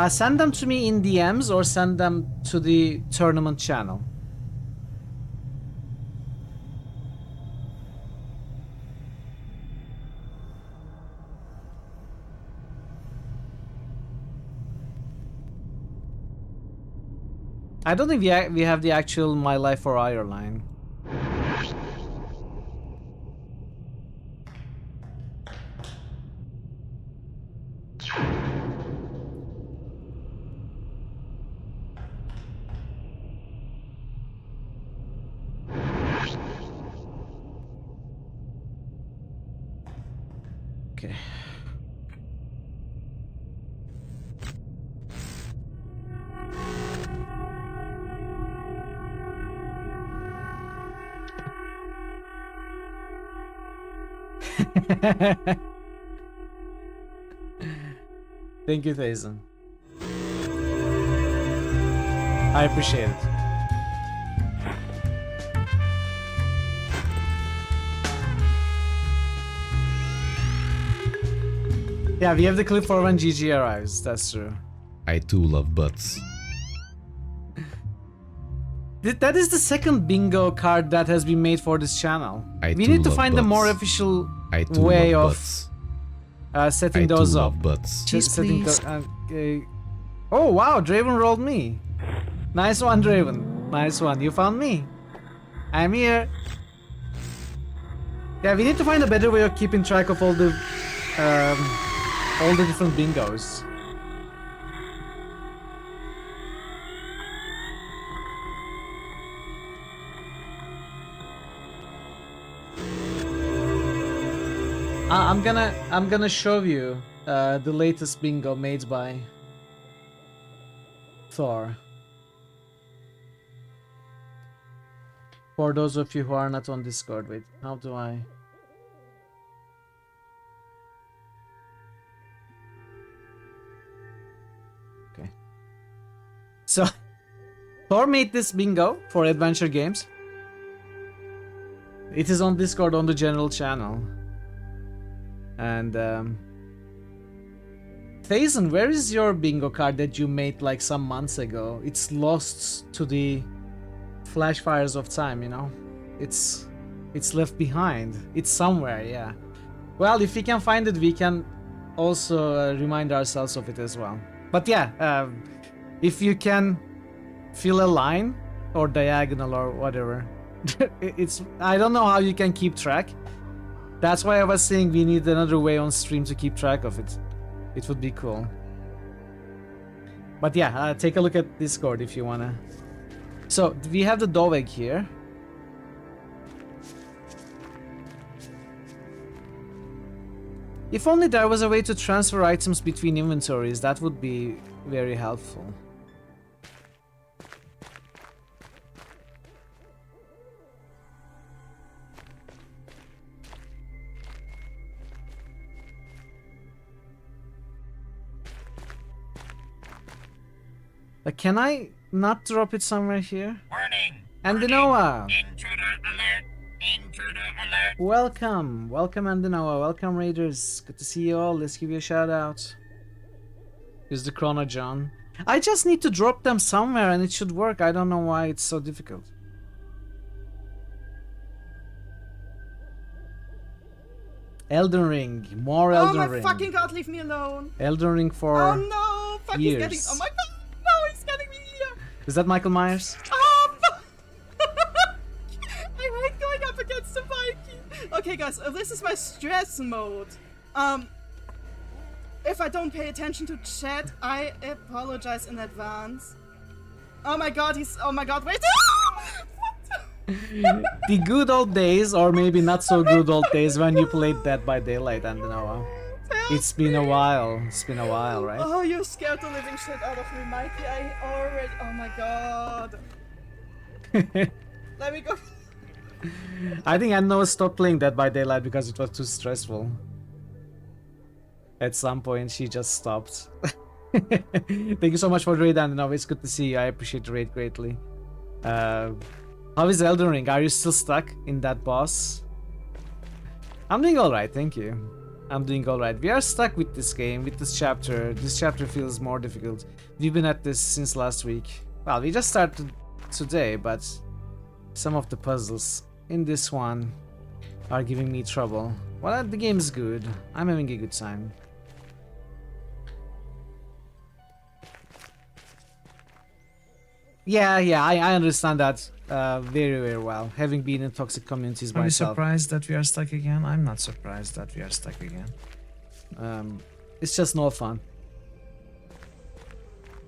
Send them to me in DMs or send them to the tournament channel. I don't think we have the actual My Life for Hire line. Okay. Thank you, Thason. I appreciate it. Yeah, we have the clip for when GG arrives. That's true. I too love butts. That is the second bingo card that has been made for this channel. I We too need to love find a more butts. official I too way love of butts. setting I too those up. love butts. Cheese, Setting please. oh wow, Draven rolled me. Nice one, Draven. Nice one. You found me. I'm here. Yeah, we need to find a better way of keeping track of all the different bingos. I'm gonna show you the latest bingo made by Thor. For those of you who are not on Discord, wait, how do I? Okay. So, Thor made this bingo for adventure games. It is on Discord on the general channel. And Thazen, where is your bingo card that you made like some months ago? It's lost to the flash fires of time, you know? It's left behind. It's somewhere, yeah. Well, if we can find it, we can also remind ourselves of it as well. But yeah, if you can fill a line or diagonal or whatever, I don't know how you can keep track. That's why I was saying we need another way on stream to keep track of it. It would be cool. But yeah, take a look at Discord if you wanna. So, we have the dough egg here. If only there was a way to transfer items between inventories, that would be very helpful. Can I not drop it somewhere here? Warning. Andinoa! Intruder alert. Intruder alert. Welcome! Welcome Andinoa, welcome Raiders. Good to see you all, let's give you a shout out. Here's the Chrono John. I just need to drop them somewhere and it should work. I don't know why it's so difficult. Elden Ring, more Elden Ring. Oh my fucking god, leave me alone. Elden Ring for Oh no, fuck, he's getting, years. oh my god, no, he's getting me here. Is that Michael Myers? Fuck. I hate going up against the Mikey. Okay guys, this is my stress mode. If I don't pay attention to chat, I apologize in advance. Oh my god, wait. The good old days, or maybe not so good old days when you played Dead by Daylight, Andinoa. It's been a while. It's been a while, right? Oh, you scared the living shit out of me, Mikey. I already, oh my god. Let me go. I think Andinoa stopped playing Dead by Daylight because it was too stressful. At some point, she just stopped. Thank you so much for the raid, Andinoa. It's good to see you. I appreciate the raid greatly. How is Elden Ring? Are you still stuck in that boss? I'm doing alright, thank you. I'm doing alright. We are stuck with this game, with this chapter. This chapter feels more difficult. We've been at this since last week. Well, we just started today, but some of the puzzles in this one are giving me trouble. Well, the game is good. I'm having a good time. Yeah, I understand that very, very well. Having been in toxic communities myself. Are you surprised that we are stuck again? I'm not surprised that we are stuck again. It's just no fun.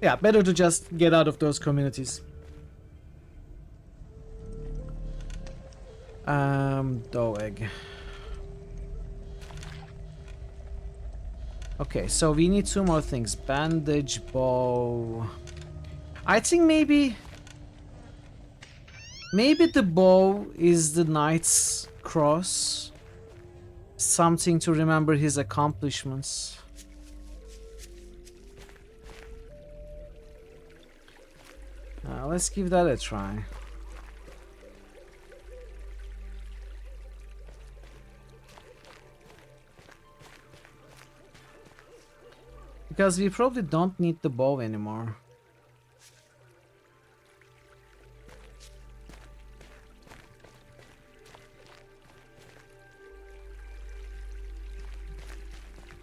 Yeah, better to just get out of those communities. Dough egg. Okay, so we need two more things. Bandage, bow. I think maybe the bow is the knight's cross. Something to remember his accomplishments. Let's give that a try. Because we probably don't need the bow anymore.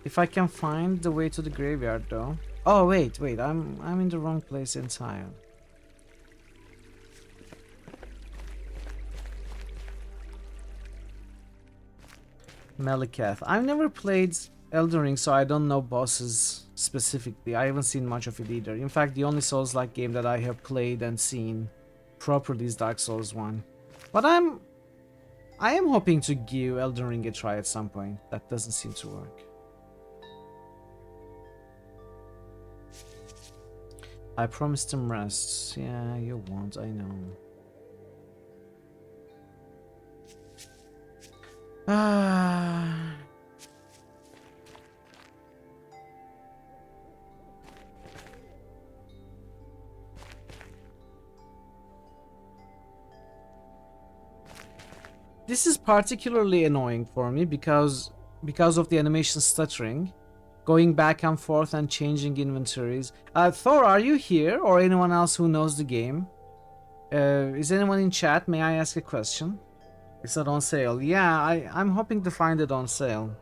If I can find the way to the graveyard though. Oh wait, I'm in the wrong place entirely. Malekath. I've never played Elden Ring, so I don't know bosses specifically. I haven't seen much of it either. In fact, the only Souls-like game that I have played and seen properly is Dark Souls 1. But I am hoping to give Elden Ring a try at some point. That doesn't seem to work. I promised him rest. Yeah, you won't, I know. Ah. This is particularly annoying for me because of the animation stuttering, going back and forth and changing inventories. Thor, are you here, or anyone else who knows the game? Is anyone in chat? May I ask a question? It's not on sale. Yeah, I'm hoping to find it on sale.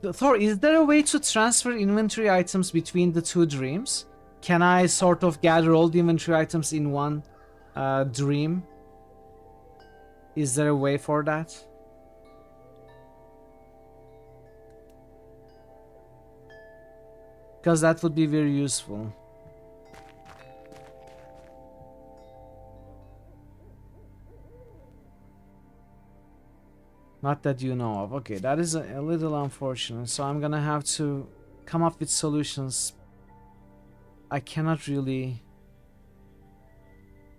Thor, is there a way to transfer inventory items between the two dreams? Can I sort of gather all the inventory items in one dream? Is there a way for that? Because that would be very useful. Not that you know of. Okay, that is a little unfortunate. So I'm gonna have to come up with solutions. I cannot really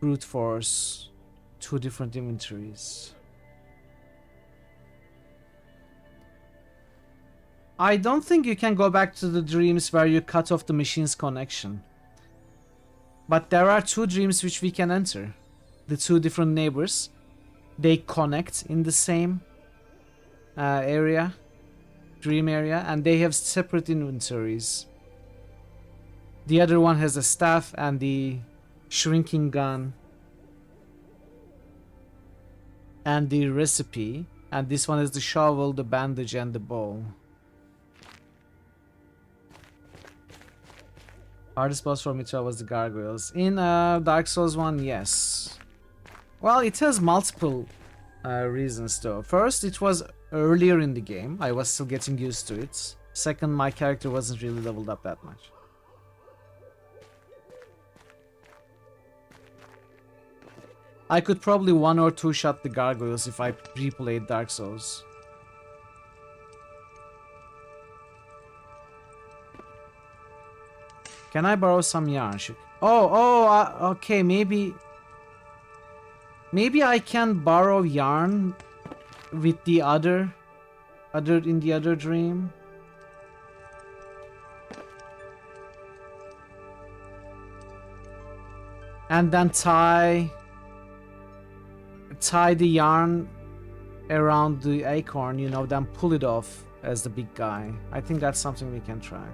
brute force two different inventories. I don't think you can go back to the dreams where you cut off the machine's connection. But there are two dreams which we can enter. The two different neighbors. They connect in the same area, dream area, and they have separate inventories. The other one has a staff and the shrinking gun and the recipe, and this one is the shovel, the bandage, and the bow. Hardest boss for me too was the gargoyles. In Dark Souls 1, yes. Well, it has multiple reasons though. First, it was earlier in the game. I was still getting used to it. Second, my character wasn't really leveled up that much. I could probably one or two shot the gargoyles if I replayed Dark Souls. Can I borrow some yarn? Okay, maybe I can borrow yarn with the other in the other dream. And then tie the yarn around the acorn, you know, then pull it off as the big guy. I think that's something we can try.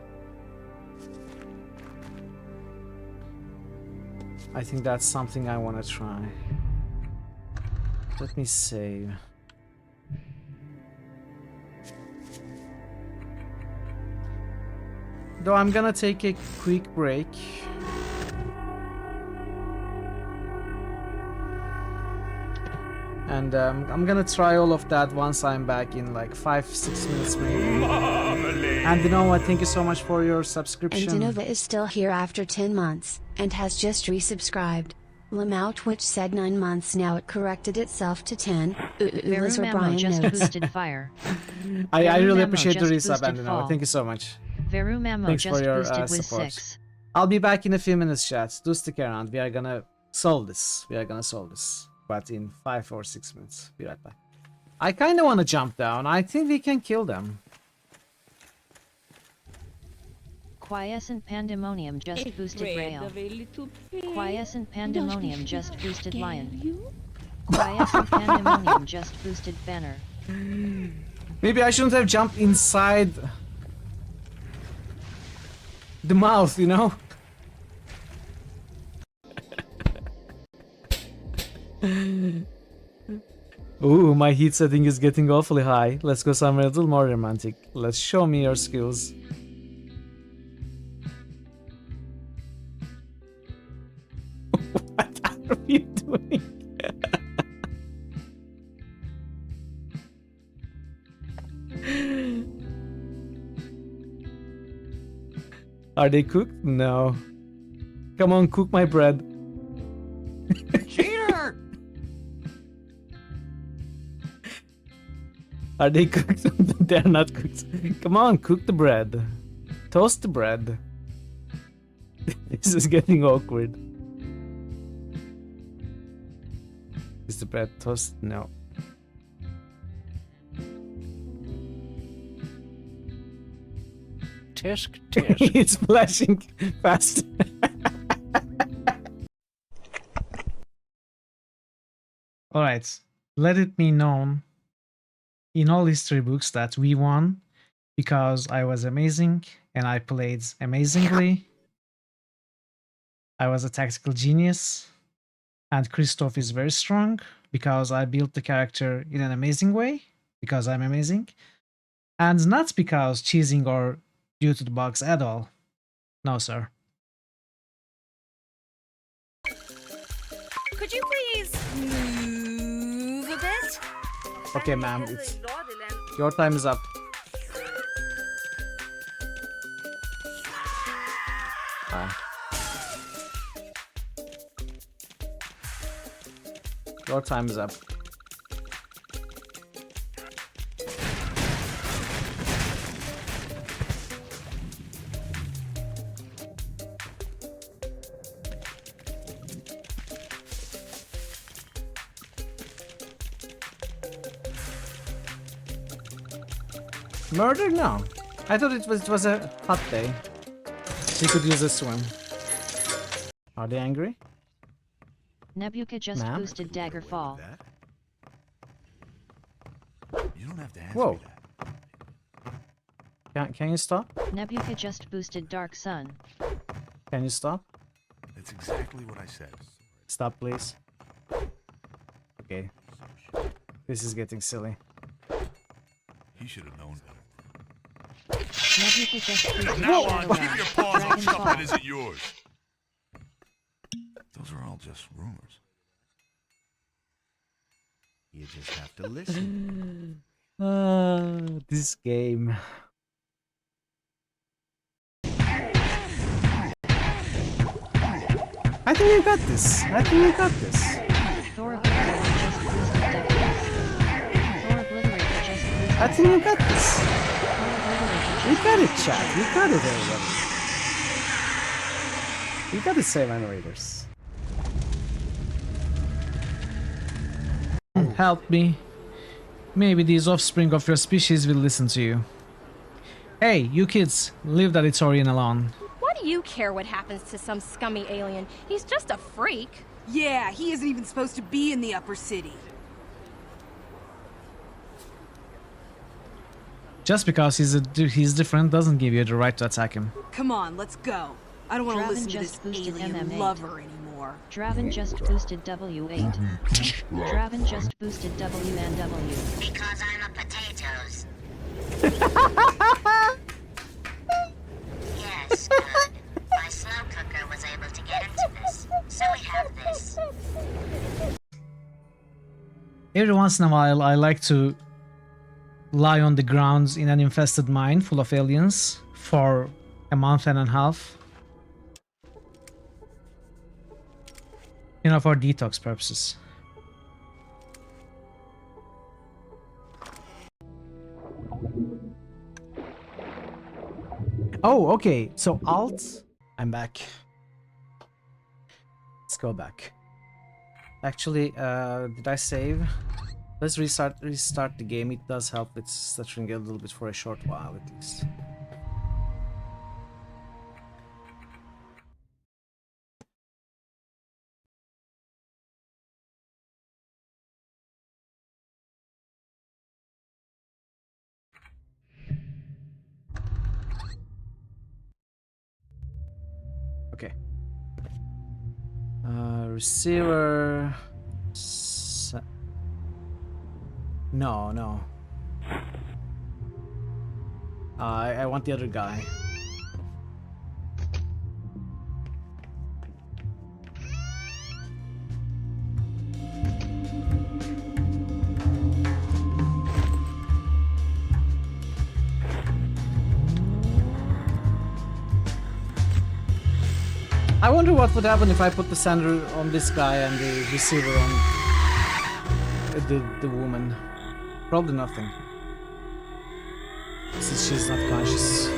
I think that's something I want to try. Let me save. Though I'm gonna take a quick break. And I'm gonna try all of that once I'm back in like 5-6 minutes maybe. And you know what, thank you so much for your subscription. And Denova is still here after 10 months, and has just resubscribed. Lamau Twitch said 9 months now, it corrected itself to 10. Veru Memo just boosted fire. I really appreciate the resub, and Denova, thank you so much. Veru Memo Thanks just for your boosted with support. 6. I'll be back in a few minutes, chat. Do stick around. We are gonna solve this. But in 5 or 6 minutes. Be right back. I kind of want to jump down. I think we can kill them. Quiescent Pandemonium just boosted Rail. Quiescent Pandemonium just boosted Lion. Quiescent Pandemonium just boosted Banner. Maybe I shouldn't have jumped inside the mouth, you know? Ooh, my heat setting is getting awfully high. Let's go somewhere a little more romantic. Let's show me your skills. What are you doing? Are they cooked? No. Come on, cook my bread. Cheater! Are they cooked? They're not cooked. Come on, cook the bread. Toast the bread. This is getting awkward. Is the bread toast? No. Tisk, tisk. It's flashing fast. Alright, let it be known in all history books that we won because I was amazing and I played amazingly. I was a tactical genius, and Christoph is very strong because I built the character in an amazing way because I'm amazing, and not because cheesing or due to the bugs at all. No, sir. Could you please move a bit? Okay, ma'am, it's your time is up. Your time is up. Murder? No. I thought it was a hot day. He could use a swim. Are they angry? Nebuka just boosted Daggerfall. You don't have to answer Whoa. me that. Can you stop? Nebuka just boosted Dark Sun. Can you stop? That's exactly what I said. Stop, please. Okay. This is getting silly. He should have known better. Nebuka just boosted From now on, Shadowrun. keep your paws on stuff Dragonfall. that isn't yours. Those are all just rumors. You just have to listen. This game. I think you got this. I think you got this. Thor Obliterator just boosted Decades. Thor Obliterator just boosted I think you got this. Thor Obliterator We got it, chat. We got it, everybody. We got it, save animators. Help me. Maybe these offspring of your species will listen to you. Hey, you kids, leave that Ithorian alone. Why do you care what happens to some scummy alien? He's just a freak. Yeah, he isn't even supposed to be in the upper city. Just because he's different doesn't give you the right to attack him. Come on, let's go. I don't want to Draven listen to just this boosted alien MM8. lover anymore. Draven just boosted W8. Draven just boosted W and W. Because I'm a potatoes. Yes, good. My slow cooker was able to get into this, so we have this. Every once in a while, I like to lie on the ground in an infested mine full of aliens for a month and a half. You know, for detox purposes. Oh, okay. So Alt, I'm back. Let's go back. Actually, did I save? Let's restart the game. It does help with stuttering a little bit for a short while at least. Okay. Receiver. No. I want the other guy. I wonder what would happen if I put the sender on this guy and the receiver on the woman. Probably nothing. Since she's not conscious.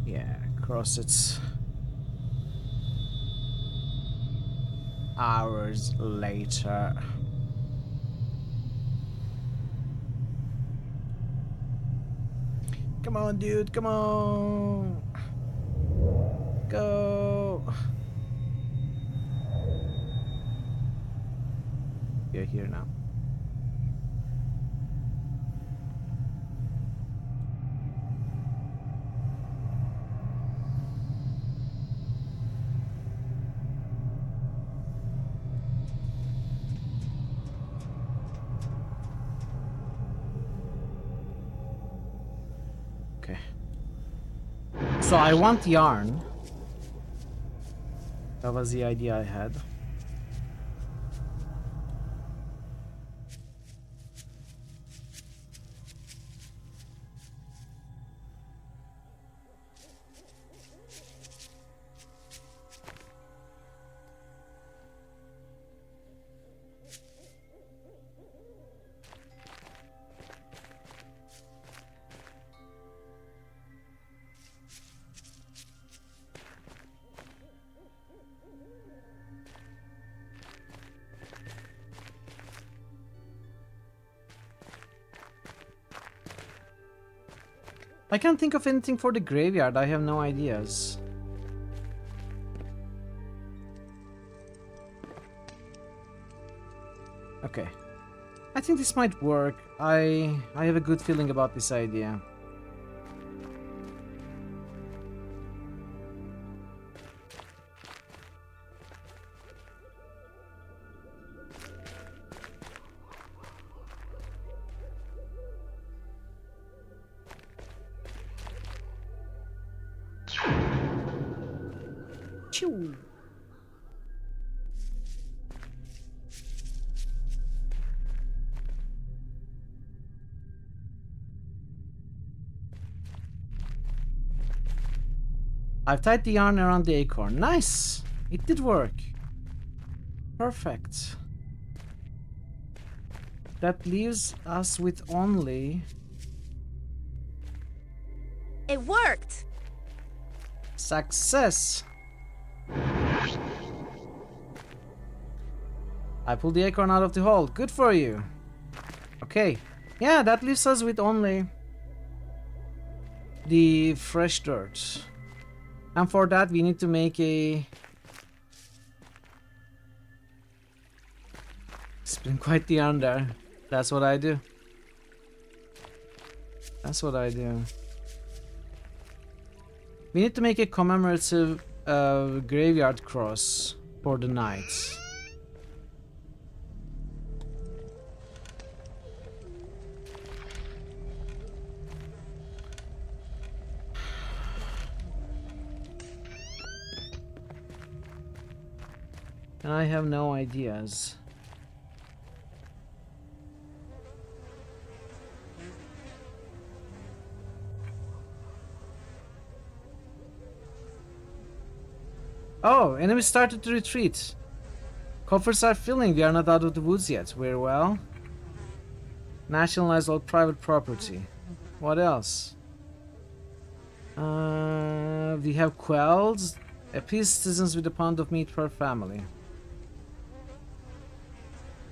Yeah, cross it. Hours later. Come on, dude, come on. Go. You're here now. Okay. So I want yarn. That was the idea I had. I can't think of anything for the graveyard. I have no ideas. Okay. I think this might work. I have a good feeling about this idea. Choo. I've tied the yarn around the acorn. Nice! It did work. Perfect. That leaves us with only... It worked! Success! I pulled the acorn out of the hole. Good for you. Okay. Yeah, that leaves us with only the fresh dirt. And for that we need to make a... Spin quite the yarn there. That's what I do. That's what I do. We need to make a commemorative graveyard cross for the knights. And I have no ideas. Oh, enemies started to retreat. Coffers are filling. We are not out of the woods yet. Very well. Nationalize all private property. What else? We have quelled. Appease citizens with a pound of meat per family.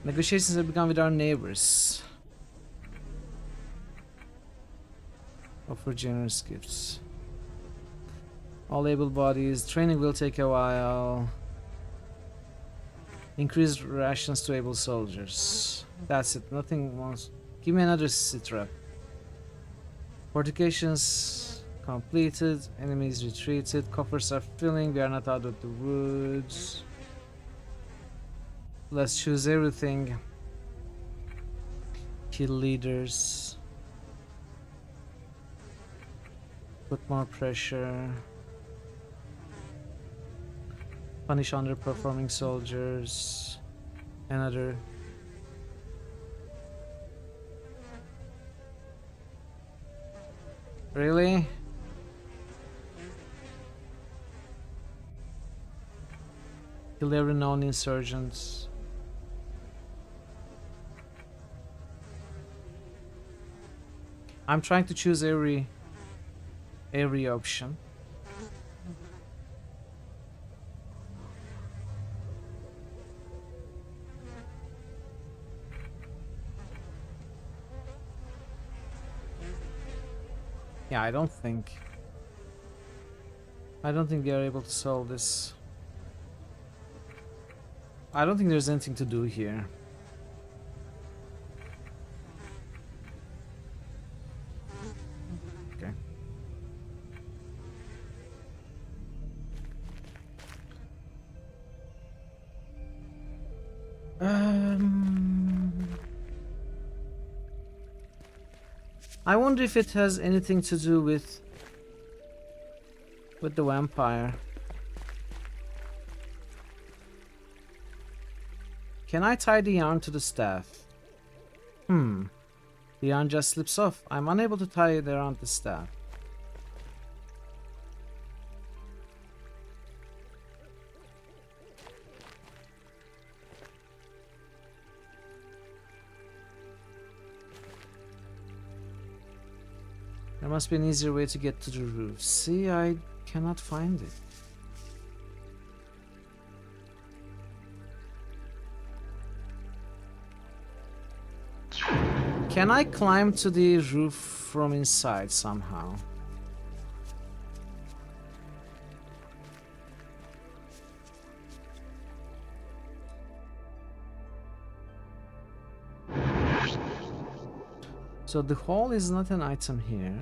Negotiations have begun with our neighbors. Offer generous gifts. All able bodies. Training will take a while. Increased rations to able soldiers. That's it. Nothing wants. Give me another sit rep. Fortifications completed. Enemies retreated. Coffers are filling. We are not out of the woods. Let's choose everything. Kill leaders. Put more pressure. Punish underperforming soldiers. Another. Really? Kill every known insurgents. I'm trying to choose every option. Yeah, I don't think they are able to solve this. I don't think there's anything to do here. Okay. I wonder if it has anything to do with the vampire. Can I tie the yarn to the staff? The yarn just slips off. I'm unable to tie it around the staff. There must be an easier way to get to the roof. See, I cannot find it. Can I climb to the roof from inside somehow? So the hall is not an item here.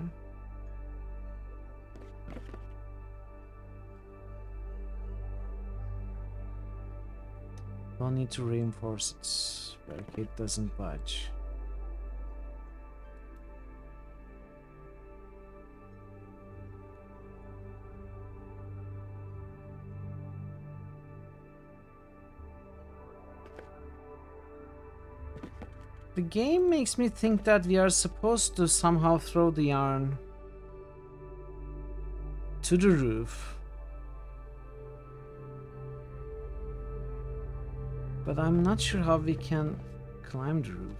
Don't need to reinforce it. Barricade doesn't budge. The game makes me think that we are supposed to somehow throw the yarn to the roof. But I'm not sure how we can climb the roof.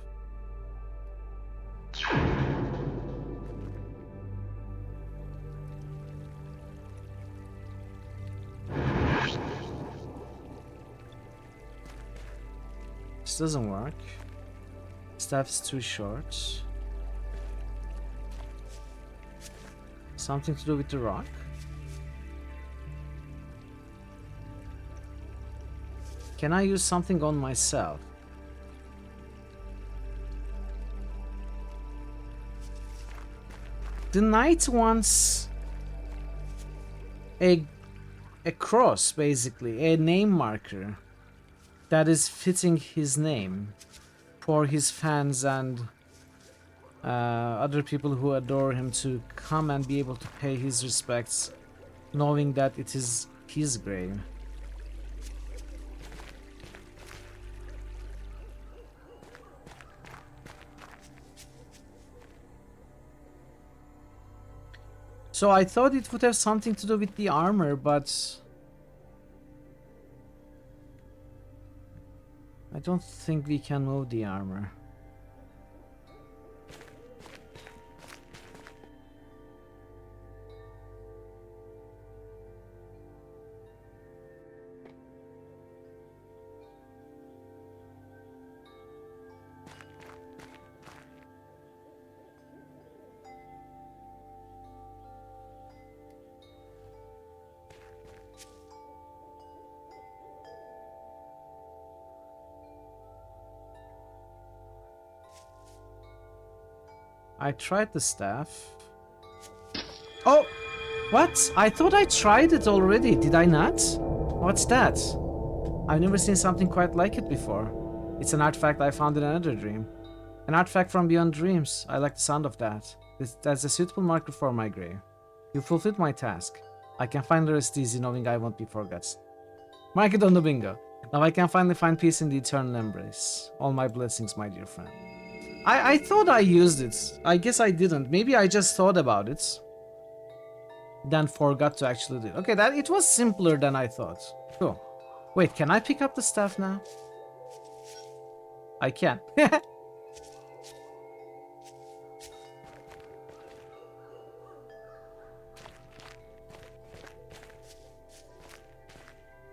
This doesn't work. Staff is too short. Something to do with the rock? Can I use something on myself? The knight wants a cross, basically, a name marker that is fitting his name for his fans and other people who adore him to come and be able to pay his respects, knowing that it is his grave. So I thought it would have something to do with the armor, but I don't think we can move the armor. I tried the staff. Oh! What? I thought I tried it already. Did I not? What's that? I've never seen something quite like it before. It's an artifact I found in another dream. An artifact from beyond dreams. I like the sound of that. That's a suitable marker for my grave. You fulfilled my task. I can finally rest easy knowing I won't be forgotten. Mark it on the bingo. Now I can finally find peace in the eternal embrace. All my blessings, my dear friend. I thought I used it. I guess I didn't. Maybe I just thought about it. Then forgot to actually do it. Okay, it was simpler than I thought. Cool. Wait, can I pick up the stuff now? I can.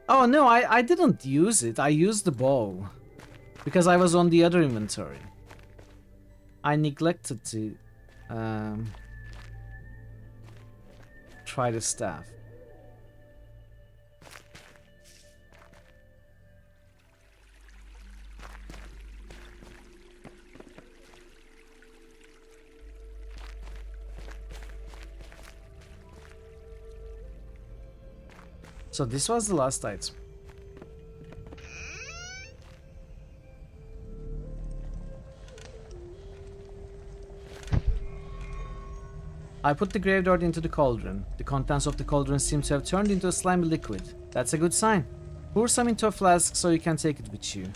Oh no, I didn't use it. I used the bow. Because I was on the other inventory. I neglected to try the staff. So this was the last item. I put the graveyard into the cauldron. The contents of the cauldron seem to have turned into a slimy liquid. That's a good sign. Pour some into a flask so you can take it with you.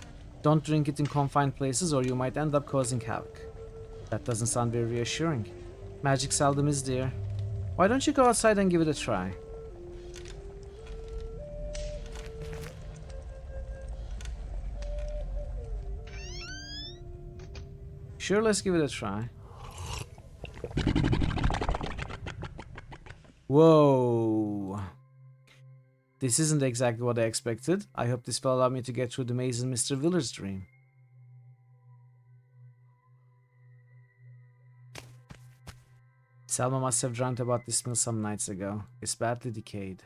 Don't drink it in confined places or you might end up causing havoc. That doesn't sound very reassuring. Magic seldom is there. Why don't you go outside and give it a try? Sure, let's give it a try. Whoa. This isn't exactly what I expected. I hope this will allow me to get through the maze in Mr. Willer's dream. Selma must have dreamt about this mill some nights ago. It's badly decayed.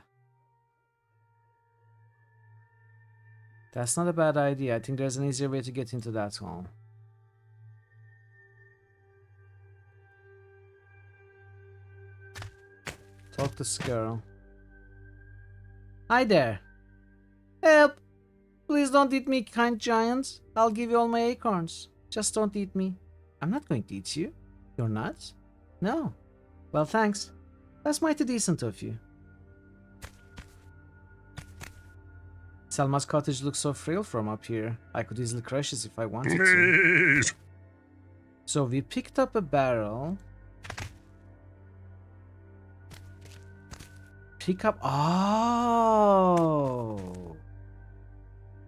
That's not a bad idea. I think there's an easier way to get into that hall. Talk to this girl. Hi there. Help! Please don't eat me, kind giant. I'll give you all my acorns. Just don't eat me. I'm not going to eat you. You're not? No. Well, thanks. That's mighty decent of you. Selma's cottage looks so frail from up here. I could easily crush it if I wanted to. So we picked up a barrel. Pick up. Oh.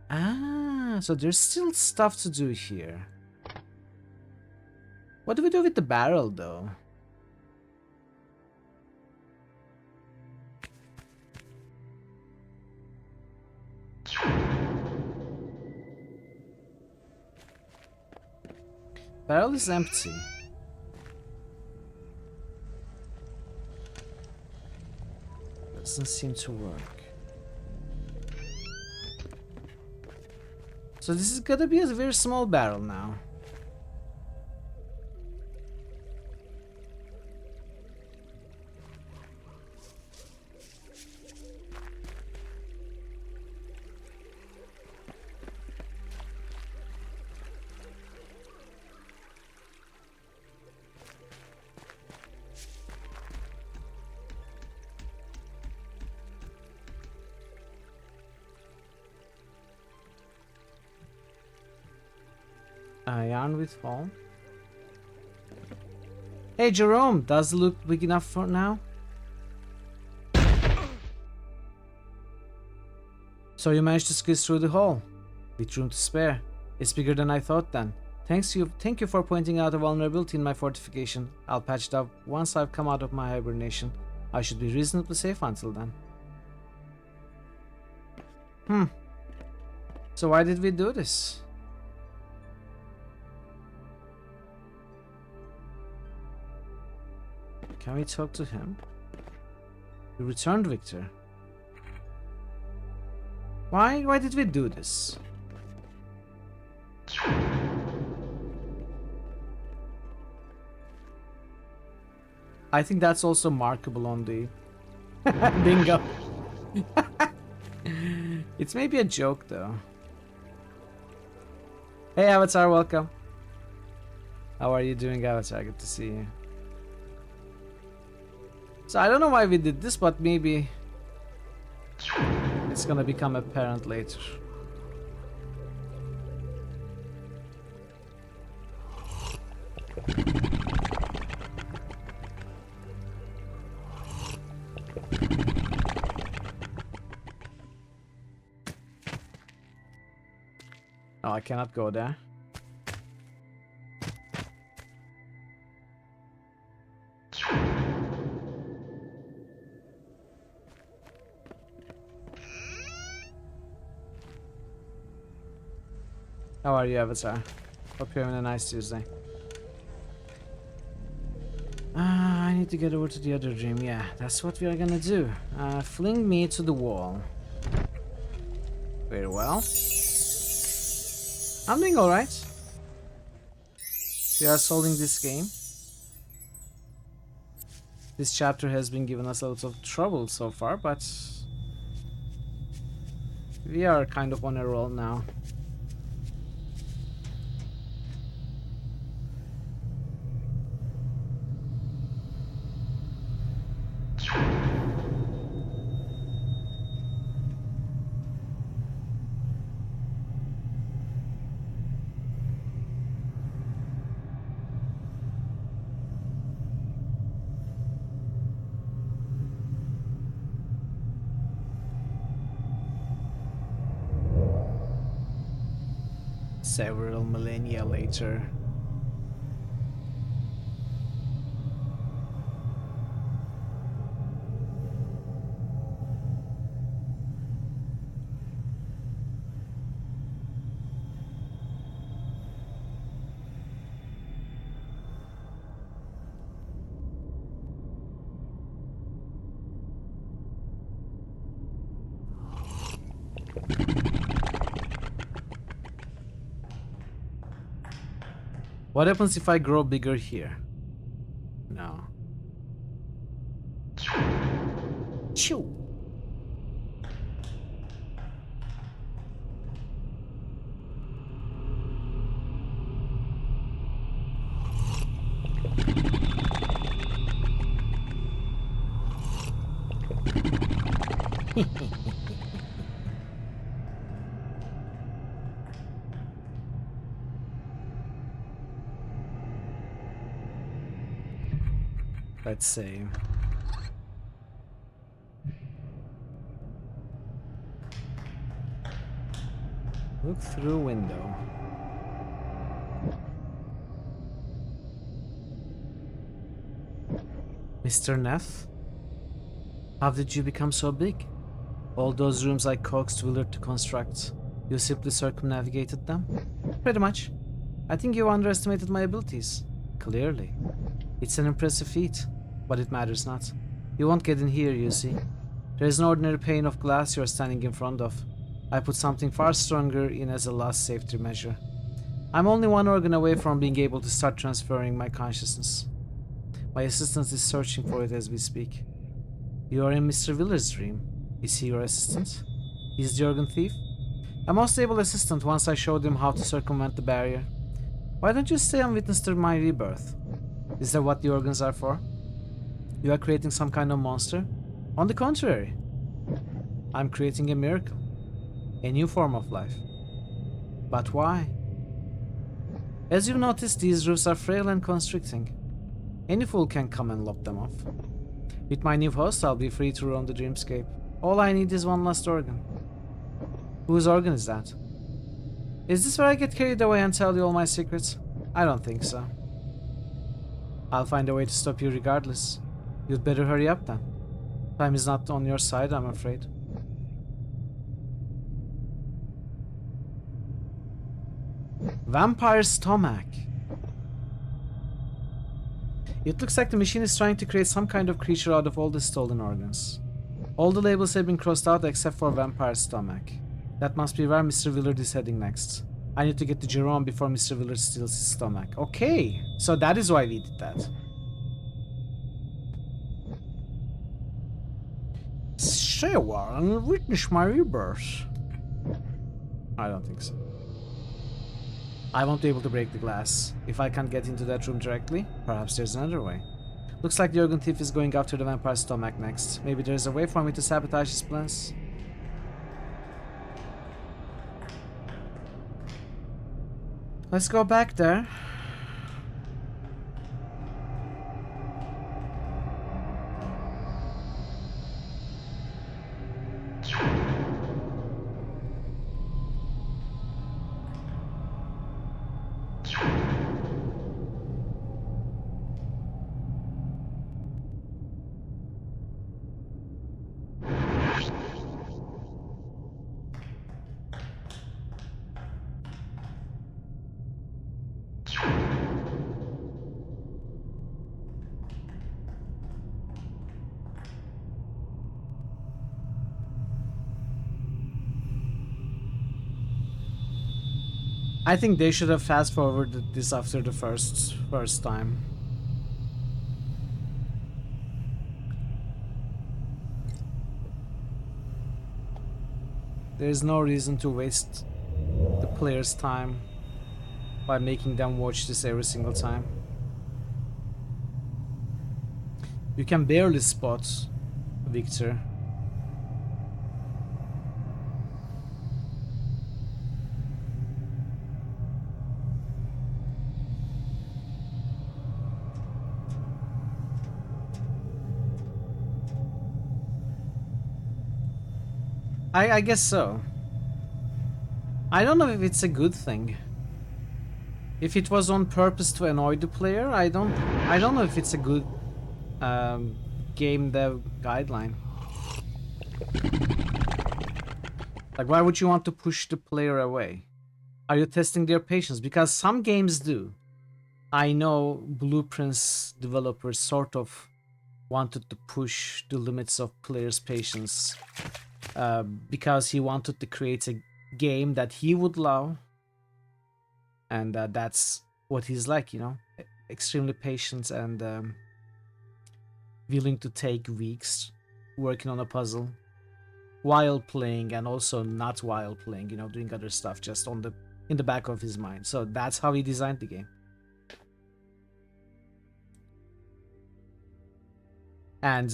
Ah, so there's still stuff to do here. What do we do with the barrel, though? Barrel is empty. Doesn't seem to work. So this is gonna be a very small barrel now. Yarn with fall. Hey Jerome, does it look big enough for now? So you managed to squeeze through the hole. With room to spare. It's bigger than I thought then. Thank you for pointing out a vulnerability in my fortification. I'll patch it up once I've come out of my hibernation. I should be reasonably safe until then. So why did we do this? Can we talk to him? We returned Victor. Why did we do this? I think that's also markable on the bingo. It's maybe a joke though. Hey Avatar, welcome. How are you doing, Avatar? Good to see you. So I don't know why we did this, but maybe it's gonna become apparent later. Oh, I cannot go there. How are you, Avatar? Hope you're having a nice Tuesday. I need to get over to the other dream. Yeah, that's what we are gonna do. Fling me to the wall. Very well. I'm doing alright. We are solving this game. This chapter has been giving us a lot of trouble so far, but we are kind of on a roll now. Several millennia later. What happens if I grow bigger here? No. Chew. Let's see. Look through window. Mr. Neff? How did you become so big? All those rooms I coaxed Willard to construct, you simply circumnavigated them? Pretty much. I think you underestimated my abilities. Clearly. It's an impressive feat, but it matters not. You won't get in here, you see. There is an ordinary pane of glass you are standing in front of. I put something far stronger in as a last safety measure. I'm only one organ away from being able to start transferring my consciousness. My assistant is searching for it as we speak. You are in Mr. Willard's dream. Is he your assistant? He's the organ thief? A most able assistant once I showed him how to circumvent the barrier. Why don't you stay and witness my rebirth? Is that what the organs are for? You are creating some kind of monster? On the contrary, I'm creating a miracle. A new form of life. But why? As you've noticed, these roofs are frail and constricting. Any fool can come and lop them off. With my new host, I'll be free to roam the dreamscape. All I need is one last organ. Whose organ is that? Is this where I get carried away and tell you all my secrets? I don't think so. I'll find a way to stop you regardless. You'd better hurry up then. Time is not on your side, I'm afraid. Vampire stomach. It looks like the machine is trying to create some kind of creature out of all the stolen organs. All the labels have been crossed out except for vampire stomach. That must be where Mr. Willard is heading next. I need to get to Jerome before Mr. Willard steals his stomach. Okay, so that is why we did that. stay a while and witness my rebirth. I don't think so. I won't be able to break the glass. If I can't get into that room directly, perhaps there's another way. Looks like the organ thief is going after the vampire's stomach next. Maybe there's a way for me to sabotage his plans? Let's go back there. I think they should have fast forwarded this after the first time. There's no reason to waste the player's time by making them watch this every single time. You can barely spot Victor. I guess so. I don't know if it's a good thing. If it was on purpose to annoy the player, I don't know if it's a good game dev guideline. Like, why would you want to push the player away? Are you testing their patience? Because some games do. I know Blueprint's developers sort of wanted to push the limits of players' patience. Because he wanted to create a game that he would love, and that's what he's like, you know, extremely patient and willing to take weeks working on a puzzle while playing, and also not while playing, you know, doing other stuff just in the back of his mind. So that's how he designed the game. And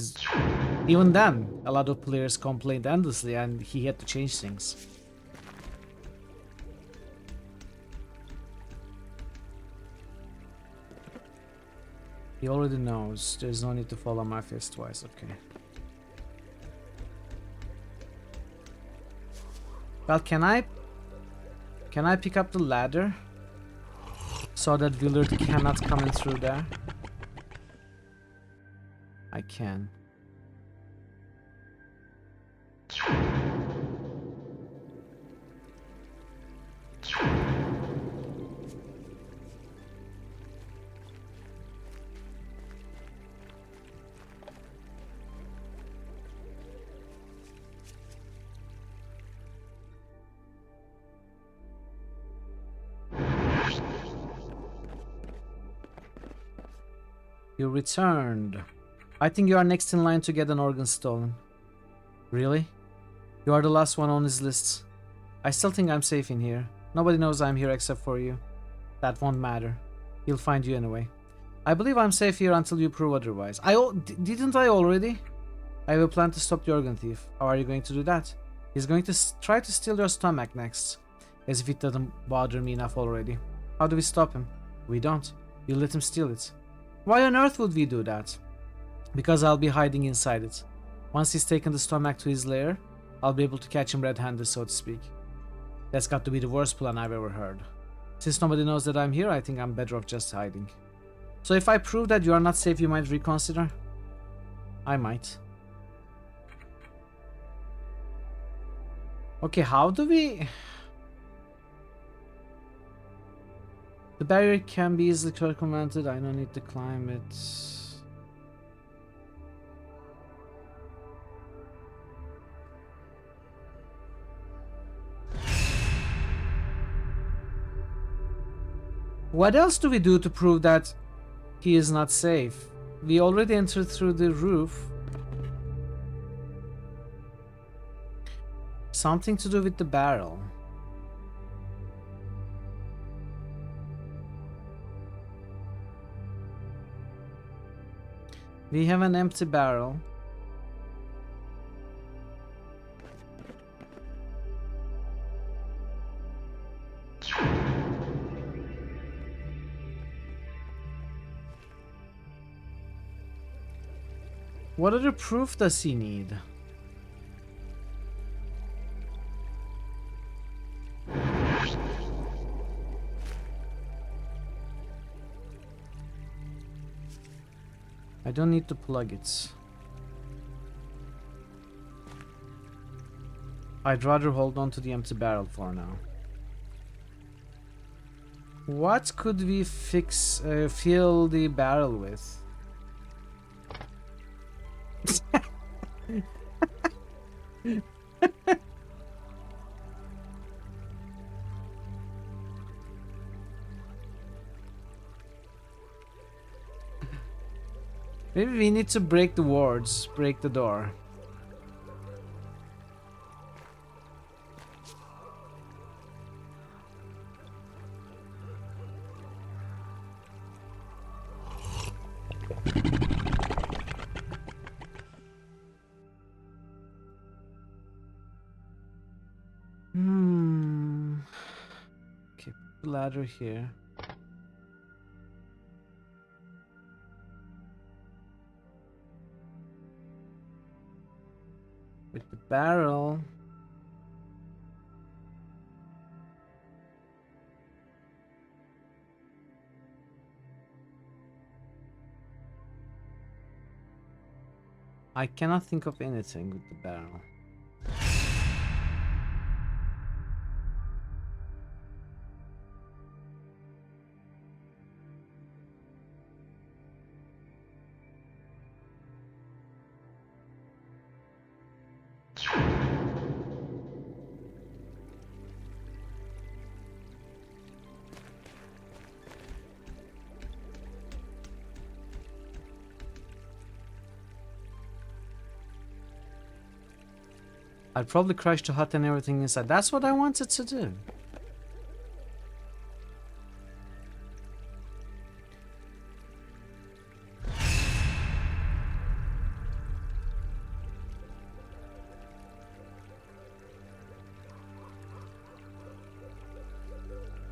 even then, a lot of players complained endlessly, and he had to change things. He already knows. There's no need to follow my face twice. Okay. Well, can I pick up the ladder so that Willard cannot come in through there? I can. You returned. I think you are next in line to get an organ stolen. Really? You are the last one on his list. I still think I'm safe in here. Nobody knows I'm here except for you. That won't matter. He'll find you anyway. I believe I'm safe here until you prove otherwise. Didn't I already? I have a plan to stop the organ thief. How are you going to do that? He's going to try to steal your stomach next. As if it doesn't bother me enough already. How do we stop him? We don't. You let him steal it. Why on earth would we do that? Because I'll be hiding inside it. Once he's taken the stomach to his lair, I'll be able to catch him red-handed, so to speak. That's got to be the worst plan I've ever heard. Since nobody knows that I'm here, I think I'm better off just hiding. So if I prove that you are not safe, you might reconsider? I might. Okay, how do we... The barrier can be easily circumvented. I don't need to climb it. What else do we do to prove that he is not safe? We already entered through the roof. something to do with the barrel. We have an empty barrel. What other proof does he need? I don't need to plug it. I'd rather hold on to the empty barrel for now. What could we fill the barrel with? Maybe we need to break the wards, break the door. Okay, put the ladder here. With the barrel. I cannot think of anything with the barrel. I'd probably crash the hut and everything inside. That's what I wanted to do.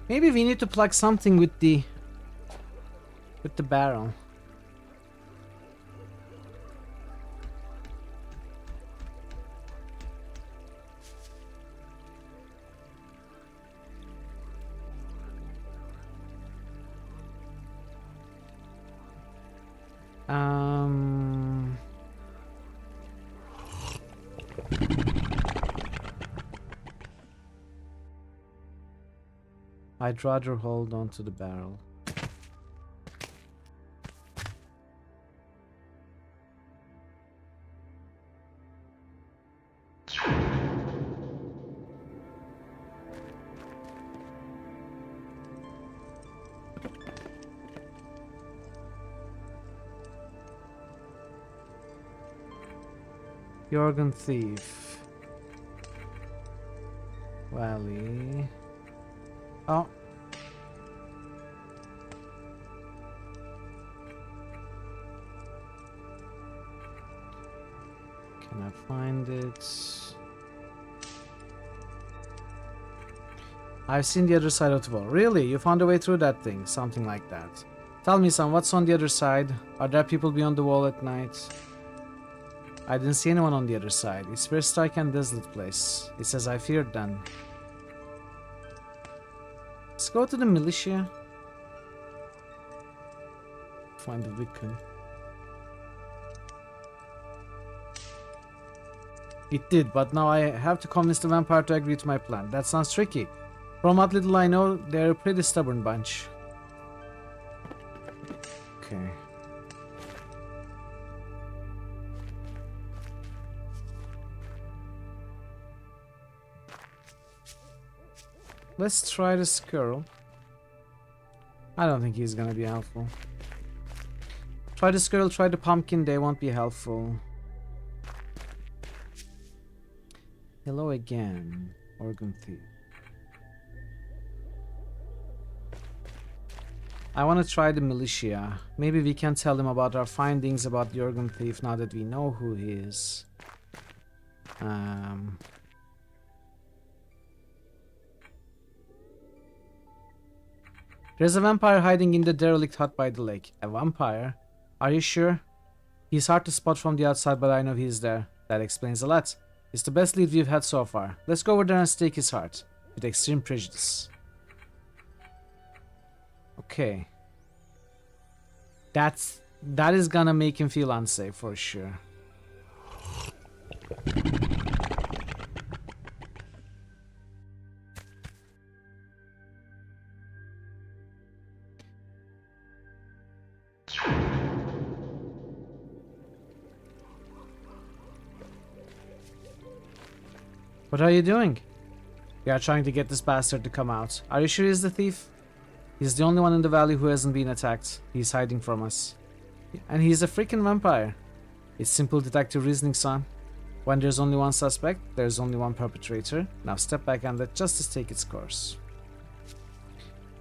Maybe we need to plug something with the barrel. I'd rather hold on to the barrel. Jorgen Thief. Valley. Oh. Can I find it? I've seen the other side of the wall. Really? You found a way through that thing? Something like that. Tell me, son, what's on the other side? Are there people beyond the wall at night? I didn't see anyone on the other side. It's a very stark and desolate place. It's as I feared then. Let's go to the militia. Find the beacon. It did, but now I have to convince the vampire to agree to my plan. That sounds tricky. From what little I know, they're a pretty stubborn bunch. Okay. Let's try the squirrel. I don't think he's gonna be helpful. Try the squirrel, try the pumpkin, they won't be helpful. Hello again, organ thief. I want to try the militia. Maybe we can tell them about our findings about the organ thief now that we know who he is. There's a vampire hiding in the derelict hut by the lake. A vampire? Are you sure? He's hard to spot from the outside, but I know he's there. That explains a lot. It's the best lead we've had so far. Let's go over there and stake his heart. With extreme prejudice. Okay. That is gonna make him feel unsafe for sure. What are you doing? We are trying to get this bastard to come out. Are you sure he's the thief? He's the only one in the valley who hasn't been attacked. He's hiding from us. And he's a freaking vampire. It's simple detective reasoning, son. When there's only one suspect, there's only one perpetrator. Now step back and let justice take its course.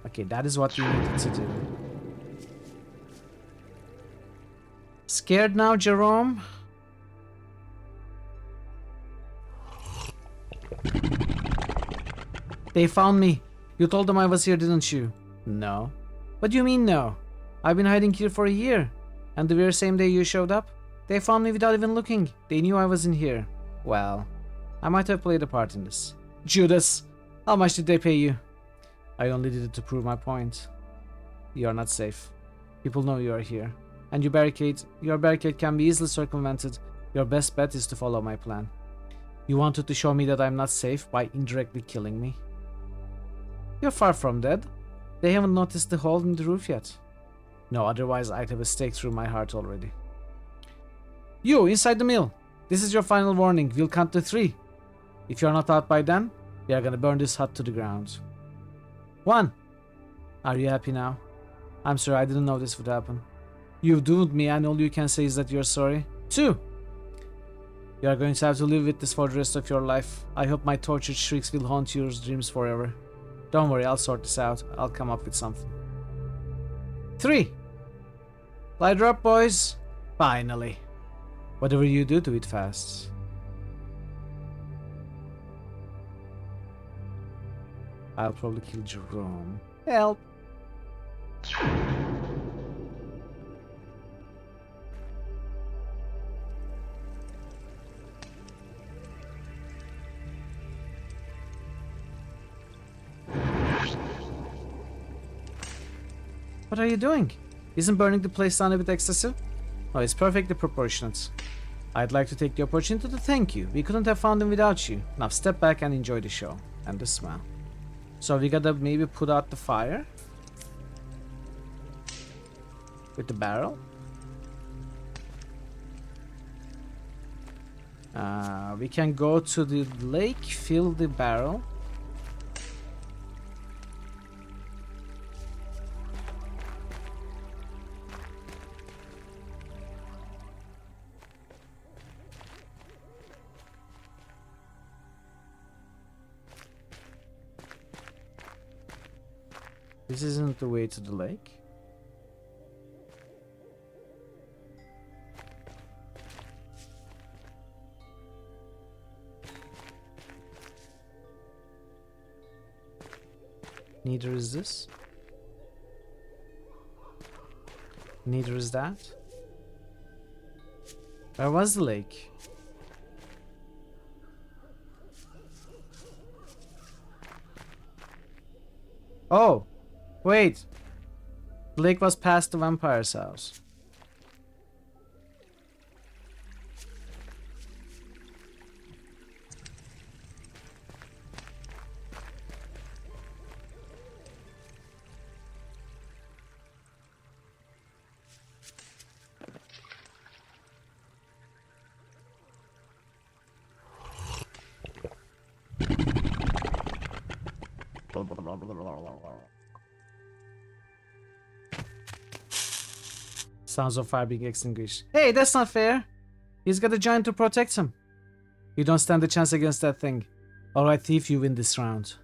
Okay, that is what we needed to do. Scared now, Jerome? They found me. You told them I was here, didn't you? No. What do you mean no? I've been hiding here for a year. And the very same day you showed up, they found me without even looking. They knew I was in here. Well, I might have played a part in this. Judas, how much did they pay you? I only did it to prove my point. You are not safe. People know you are here. And your barricade can be easily circumvented. Your best bet is to follow my plan. You wanted to show me that I'm not safe by indirectly killing me. You're far from dead. They haven't noticed the hole in the roof yet. No, otherwise I'd have a stake through my heart already. You, inside the mill. This is your final warning. We'll count to 3. If you're not out by then, we are gonna burn this hut to the ground. 1. Are you happy now? I'm sorry, I didn't know this would happen. You've doomed me and all you can say is that you're sorry. 2. You are going to have to live with this for the rest of your life. I hope my tortured shrieks will haunt your dreams forever. Don't worry, I'll sort this out. I'll come up with something. 3. Light her up, boys. Finally. Whatever you do, do it fast. I'll probably kill Jerome. Help. What are you doing? Isn't burning the place down a bit excessive? No, it's perfectly proportionate. I'd like to take the opportunity to thank you. We couldn't have found him without you. Now step back and enjoy the show. And the smell. So we gotta maybe put out the fire. With the barrel. We can go to the lake, fill the barrel. This isn't the way to the lake. Neither is this. Neither is that. Where was the lake? Oh! Wait! The lake was past the vampire's house. Sounds of fire being extinguished. Hey, that's not fair. He's got a giant to protect him. You don't stand a chance against that thing. Alright, Thief, you win this round.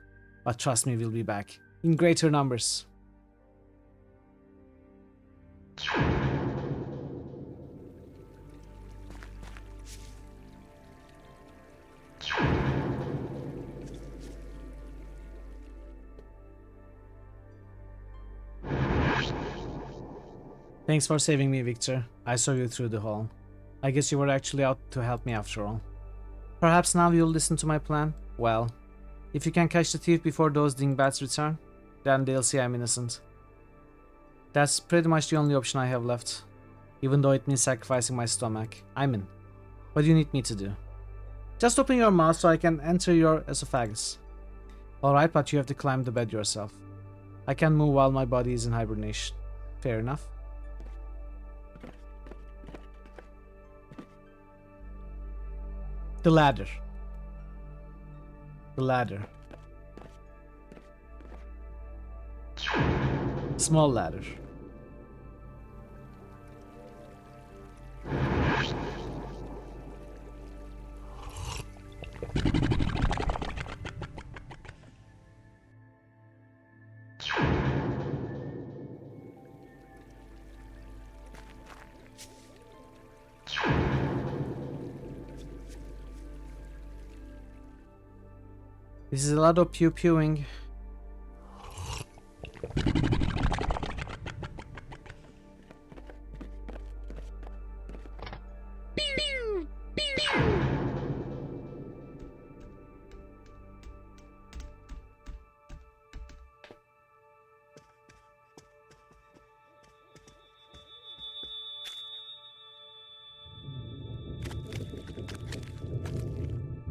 But trust me, we'll be back. In greater numbers. Thanks for saving me, Victor. I saw you through the hall. I guess you were actually out to help me after all. Perhaps now you'll listen to my plan? Well, if you can catch the thief before those dingbats return, then they'll say I'm innocent. That's pretty much the only option I have left. Even though it means sacrificing my stomach. I'm in. What do you need me to do? Just open your mouth so I can enter your esophagus. Alright, but you have to climb the bed yourself. I can move while my body is in hibernation. Fair enough. The ladder. The ladder. Small ladder. This is a lot of pew-pewing.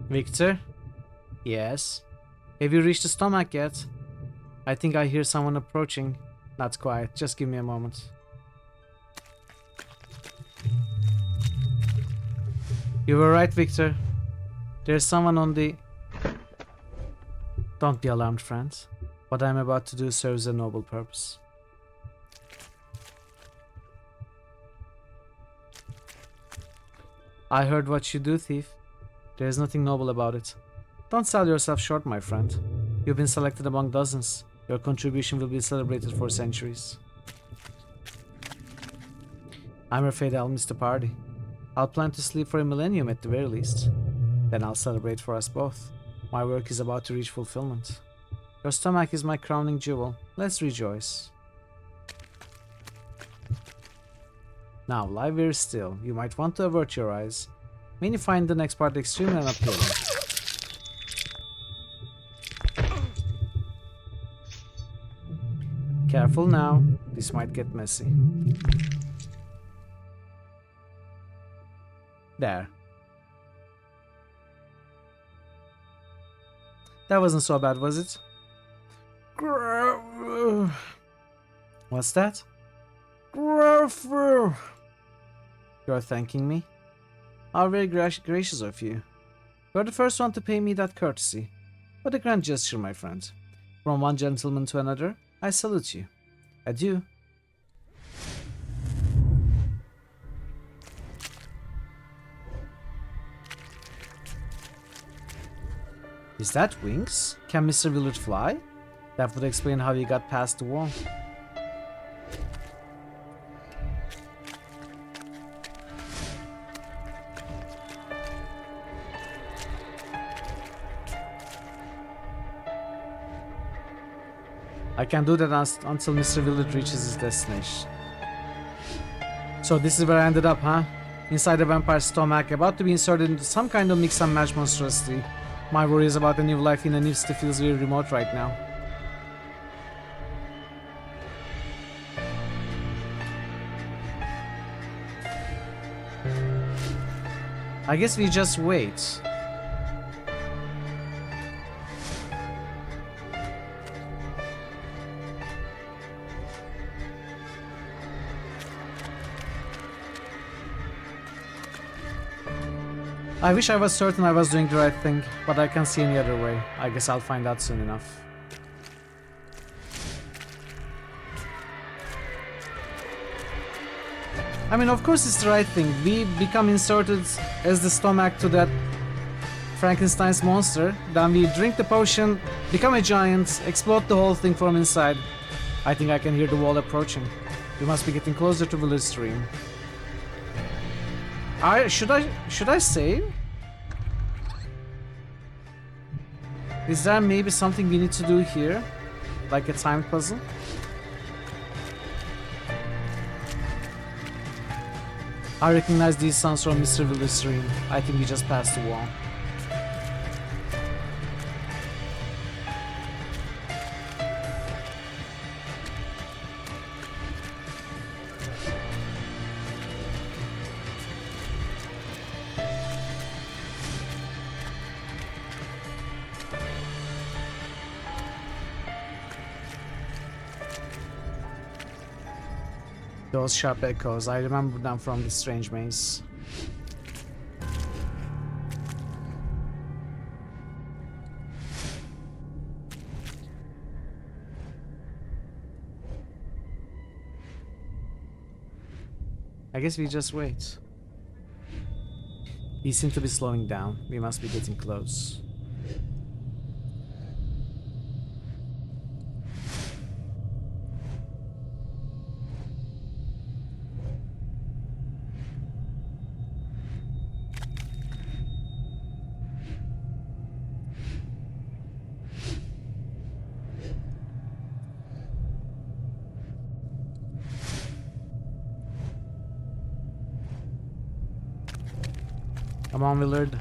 Victor? Yes? Have you reached the stomach yet? I think I hear someone approaching. Not quite. Just give me a moment. You were right, Victor. There's someone on the... Don't be alarmed, friends. What I'm about to do serves a noble purpose. I heard what you do, thief. There's nothing noble about it. Don't sell yourself short, my friend. You've been selected among dozens. Your contribution will be celebrated for centuries. I'm afraid I'll miss the party. I'll plan to sleep for a millennium at the very least. Then I'll celebrate for us both. My work is about to reach fulfillment. Your stomach is my crowning jewel. Let's rejoice. Now, lie very still. You might want to avert your eyes. Many find the next part extremely unappealing. Careful now, this might get messy. There. That wasn't so bad, was it? What's that? You're thanking me? How very gracious of you. You're the first one to pay me that courtesy. What a grand gesture, my friend. From one gentleman to another, I salute you. Adieu. Is that wings? Can Mr. Willard fly? That would explain how he got past the wall. I can do that until Mr. Willard reaches his destination. So this is where I ended up, huh? Inside a vampire's stomach, about to be inserted into some kind of mix and match monstrosity. My worries about a new life in a new city feels very remote right now. I guess we just wait. I wish I was certain I was doing the right thing, but I can't see any other way. I guess I'll find out soon enough. I mean, of course it's the right thing. We become inserted as the stomach to that Frankenstein's monster. Then we drink the potion, become a giant, explode the whole thing from inside. I think I can hear the wall approaching. We must be getting closer to village stream. Should I save? Is there maybe something we need to do here? Like a timed puzzle? I recognize these sounds from Mr. Village Stream. I think we just passed the wall. Those sharp echoes, I remember them from the strange maze. I guess we just wait. We seem to be slowing down. We must be getting close. Come on, Willard.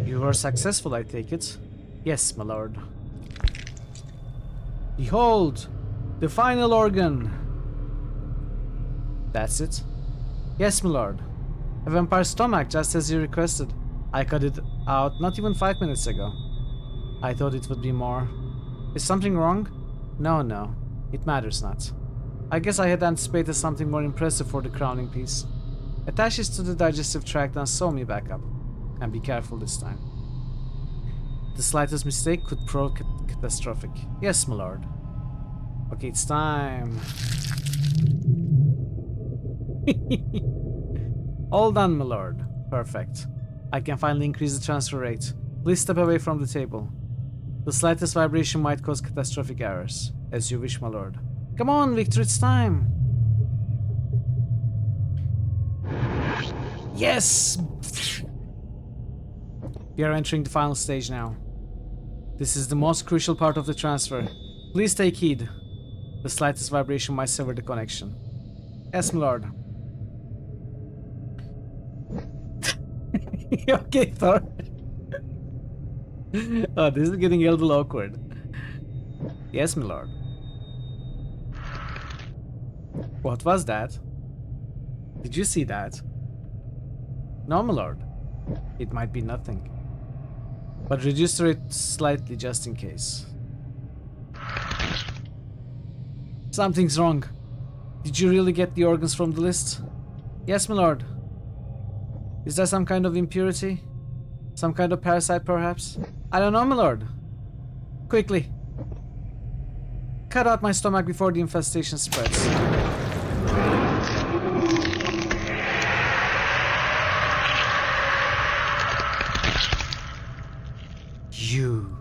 You were successful, I take it. Yes, my lord. Behold, the final organ. That's it. Yes, my lord. A vampire stomach, just as you requested. I cut it out not even 5 minutes ago. I thought it would be more. Is something wrong? No. It matters not. I guess I had anticipated something more impressive for the crowning piece. Attach this to the digestive tract and sew me back up. And be careful this time. The slightest mistake could prove catastrophic. Yes, my lord. Okay, it's time. All done, my lord. Perfect. I can finally increase the transfer rate. Please step away from the table. The slightest vibration might cause catastrophic errors. As you wish, my lord. Come on, Victor, it's time. Yes! We are entering the final stage now. This is the most crucial part of the transfer. Please take heed. The slightest vibration might sever the connection. Yes, my lord. Okay, Thor. Oh, this is getting a little awkward. Yes, my lord. What was that? Did you see that? No, my lord. It might be nothing. But reduce the rate slightly just in case. Something's wrong. Did you really get the organs from the list? Yes, my lord. Is there some kind of impurity? Some kind of parasite, perhaps? I don't know, my lord. Quickly. Cut out my stomach before the infestation spreads. You.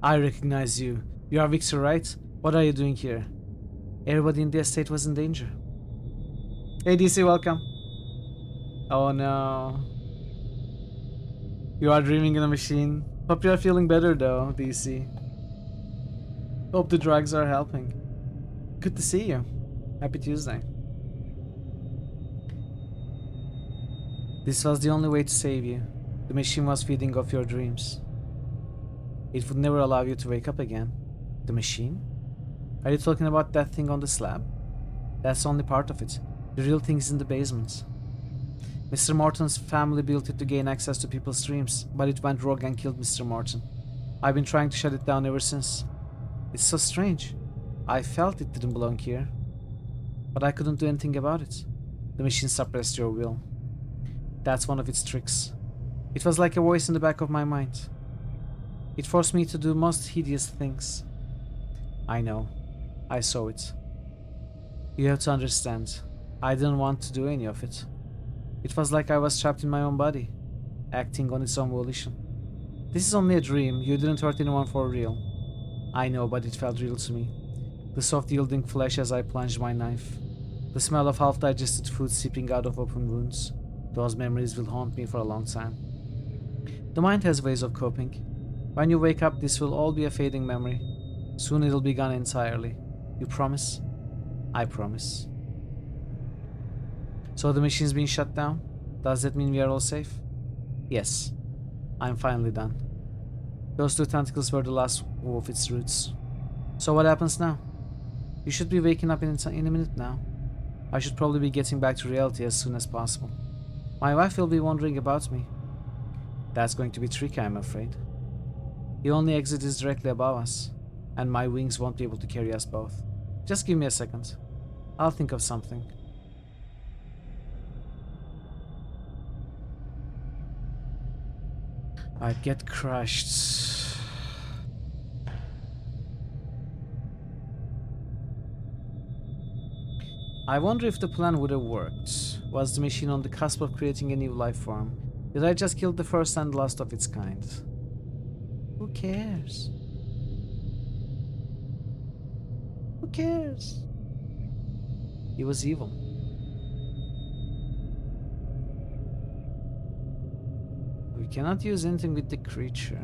I recognize you. You are Victor, right? What are you doing here? Everybody in the estate was in danger. Hey, DC, welcome. Oh no. You are dreaming in a machine. Hope you are feeling better though, DC. Hope the drugs are helping. Good to see you. Happy Tuesday. This was the only way to save you. The machine was feeding off your dreams. It would never allow you to wake up again. The machine? Are you talking about that thing on the slab? That's only part of it. The real thing is in the basement. Mr. Morton's family built it to gain access to people's dreams, but it went rogue and killed Mr. Morton. I've been trying to shut it down ever since. It's so strange. I felt it didn't belong here, but I couldn't do anything about it. The machine suppressed your will. That's one of its tricks. It was like a voice in the back of my mind. It forced me to do most hideous things. I know. I saw it. You have to understand. I didn't want to do any of it. It was like I was trapped in my own body, acting on its own volition. This is only a dream. You didn't hurt anyone for real. I know, but it felt real to me. The soft yielding flesh as I plunged my knife. The smell of half-digested food seeping out of open wounds. Those memories will haunt me for a long time. The mind has ways of coping. When you wake up, this will all be a fading memory. Soon it'll be gone entirely. You promise? I promise. So the machine's been shut down? Does that mean we are all safe? Yes. I'm finally done. Those two tentacles were the last of its roots. So what happens now? You should be waking up in a minute now. I should probably be getting back to reality as soon as possible. My wife will be wondering about me. That's going to be tricky, I'm afraid. The only exit is directly above us, and my wings won't be able to carry us both. Just give me a second. I'll think of something. I'd get crushed. I wonder if the plan would have worked. Was the machine on the cusp of creating a new life form? Did I just kill the first and last of its kind? Who cares? Who cares? He was evil. We cannot use anything with the creature.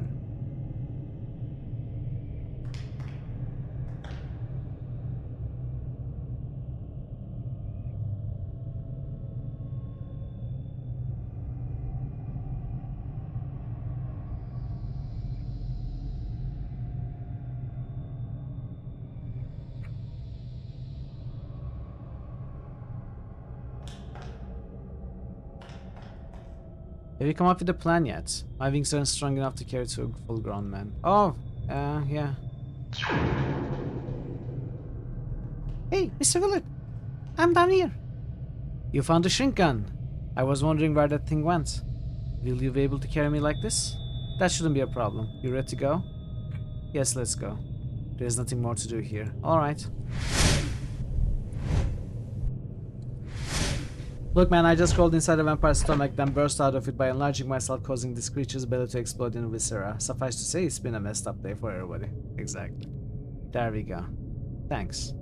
Have you come up with a plan yet? My wings aren't strong enough to carry two full-grown men. Oh, yeah. Hey, Mr. Willard. I'm down here. You found the shrink gun. I was wondering where that thing went. Will you be able to carry me like this? That shouldn't be a problem. You ready to go? Yes, let's go. There's nothing more to do here. Alright. Look man, I just crawled inside a vampire's stomach, then burst out of it by enlarging myself, causing this creature's belly to explode in viscera. Suffice to say, it's been a messed up day for everybody. Exactly. There we go. Thanks.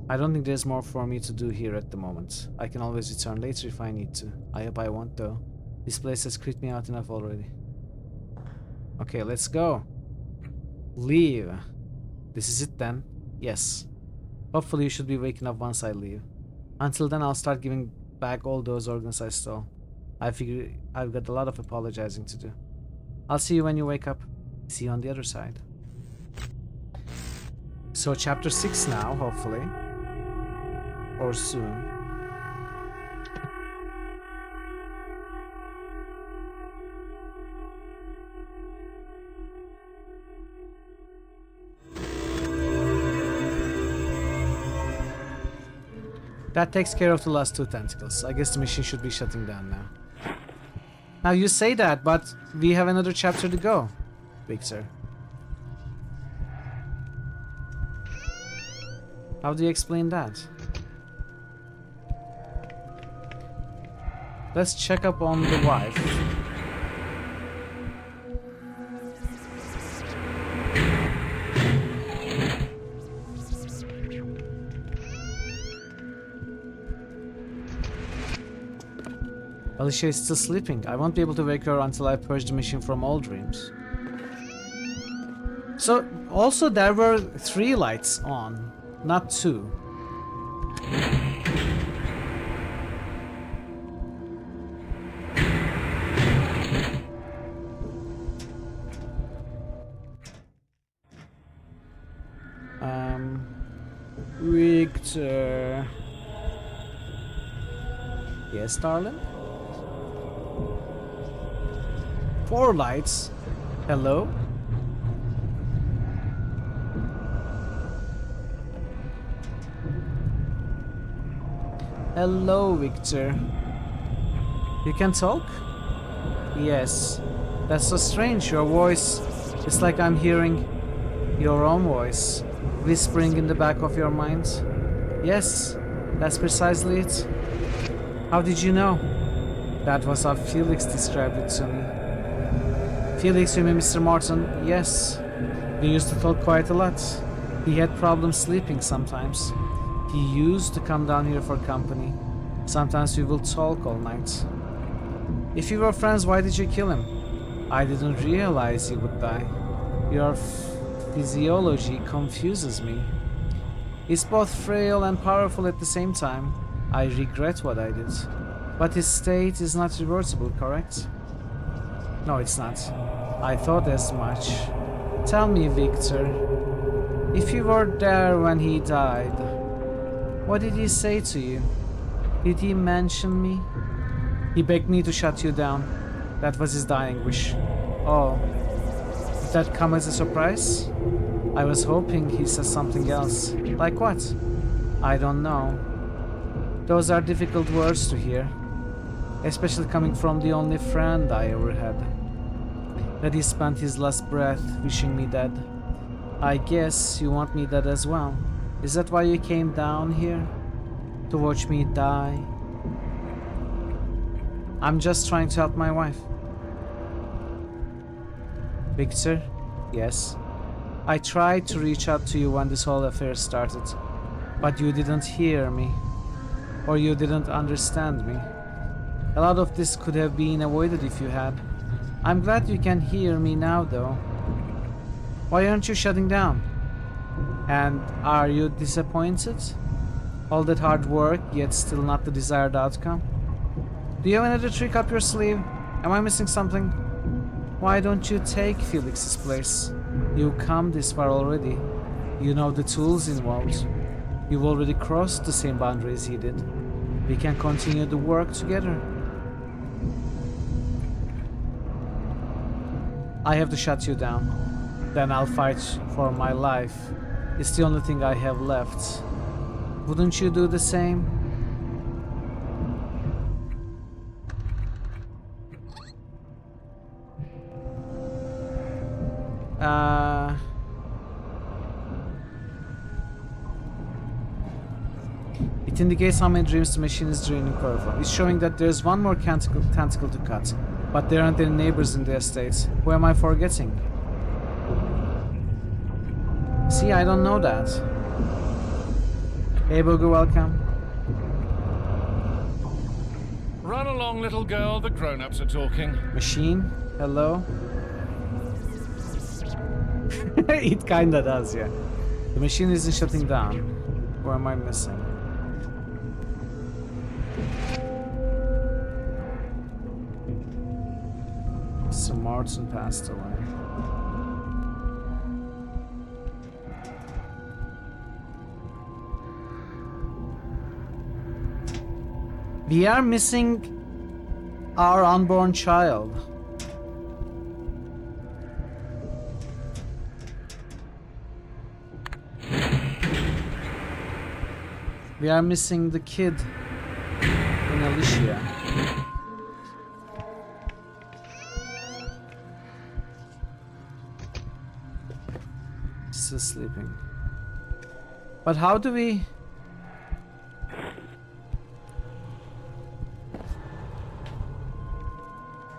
I don't think there's more for me to do here at the moment. I can always return later if I need to. I hope I won't though. This place has creeped me out enough already. Okay, let's go. Leave. This is it then? Yes. Hopefully you should be waking up once I leave. Until then I'll start giving back all those organs I stole. I figure I've got a lot of apologizing to do. I'll see you when you wake up. See you on the other side. So chapter 6 now, hopefully. Or soon. That takes care of the last two tentacles. I guess the machine should be shutting down now. Now you say that, but we have another chapter to go, big sir. How do you explain that? Let's check up on the wife. Alicia is still sleeping. I won't be able to wake her until I purge the machine from all dreams. So, also there were 3 lights on, not 2. Victor. Yes, darling? 4 lights. Hello? Hello, Victor. You can talk? Yes. That's so strange. Your voice is like I'm hearing your own voice whispering in the back of your mind. Yes, that's precisely it. How did you know? That was how Felix described it to me. Felix, you mean Mr. Martin? Yes. We used to talk quite a lot. He had problems sleeping sometimes. He used to come down here for company. Sometimes we will talk all night. If you were friends, why did you kill him? I didn't realize he would die. Your physiology confuses me. He's both frail and powerful at the same time. I regret what I did. But his state is not reversible, correct? No, it's not. I thought as much. Tell me, Victor, if you were there when he died, what did he say to you? Did he mention me? He begged me to shut you down. That was his dying wish. Oh, did that come as a surprise? I was hoping he said something else. Like what? I don't know. Those are difficult words to hear. Especially coming from the only friend I ever had. That he spent his last breath wishing me dead. I guess you want me dead as well. Is that why you came down here? To watch me die? I'm just trying to help my wife. Victor? Yes. I tried to reach out to you when this whole affair started, but you didn't hear me, or you didn't understand me. A lot of this could have been avoided if you had. I'm glad you can hear me now, though. Why aren't you shutting down? And are you disappointed? All that hard work, yet still not the desired outcome? Do you have another trick up your sleeve? Am I missing something? Why don't you take Felix's place? You've come this far already. You know the tools involved. You've already crossed the same boundaries he did. We can continue the work together. I have to shut you down. Then I'll fight for my life. It's the only thing I have left. Wouldn't you do the same? It indicates how many dreams the machine is draining power from. It's showing that there's one more tentacle to cut, but there aren't any neighbors in the estate. Who am I forgetting? See, I don't know that. Hey, Booger, welcome. Run along, little girl. The grown-ups are talking. Machine, hello. It kinda does, yeah. The machine isn't shutting down. Or am I missing? So Martin passed away. We are missing our unborn child. We are missing the kid in Alicia. Still sleeping. But how do we...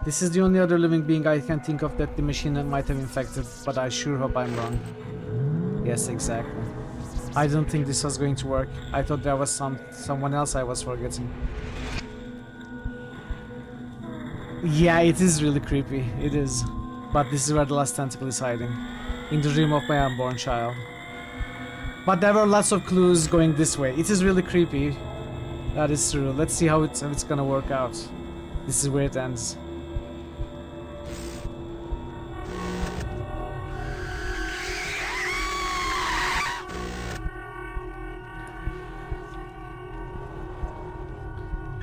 This is the only other living being I can think of that the machine might have infected, but I sure hope I'm wrong. Yes, exactly. I don't think this was going to work. I thought there was someone else I was forgetting. Yeah, it is really creepy. It is. But this is where the last tentacle is hiding. In the dream of my unborn child. But there were lots of clues going this way. It is really creepy. That is true. Let's see how it's gonna work out. This is where it ends.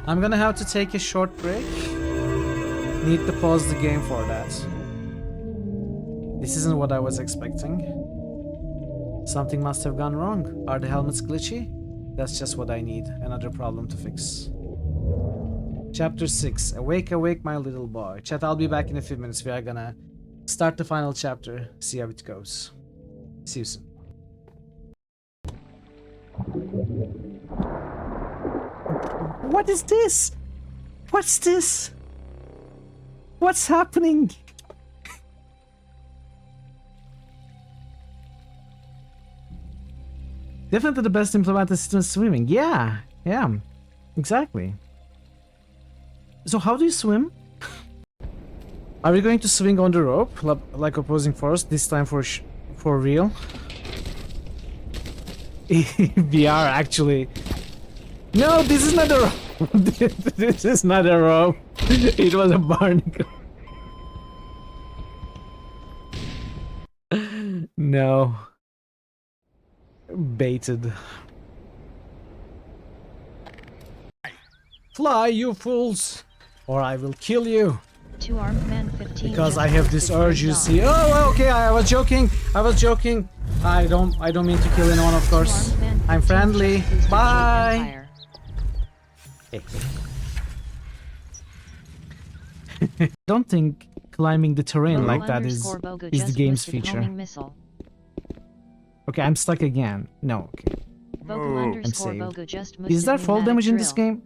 I'm gonna have to take a short break. Need to pause the game for that. This isn't what I was expecting. Something must have gone wrong. Are the helmets glitchy? That's just what I need. Another problem to fix. Chapter 6. Awake, awake, my little boy. Chat, I'll be back in a few minutes. We are gonna start the final chapter. See how it goes. See you soon. What is this? What's this? What's happening? Definitely the best implemented system is swimming. Yeah, exactly. So how do you swim? Are we going to swing on the rope like opposing force this time for real? VR actually. No, this is not a rope. This is not a rope. It was a barnacle. No. Baited. Fly, you fools, or I will kill you. Two armed men 15 Because I have this urge, you see. Oh, okay, I was joking. I was joking. I don't mean to kill anyone, of course. I'm friendly. Bye. I don't think climbing the terrain like that is the game's feature. Okay, I'm stuck again. No, okay. I'm saved. Is there fall damage in this game?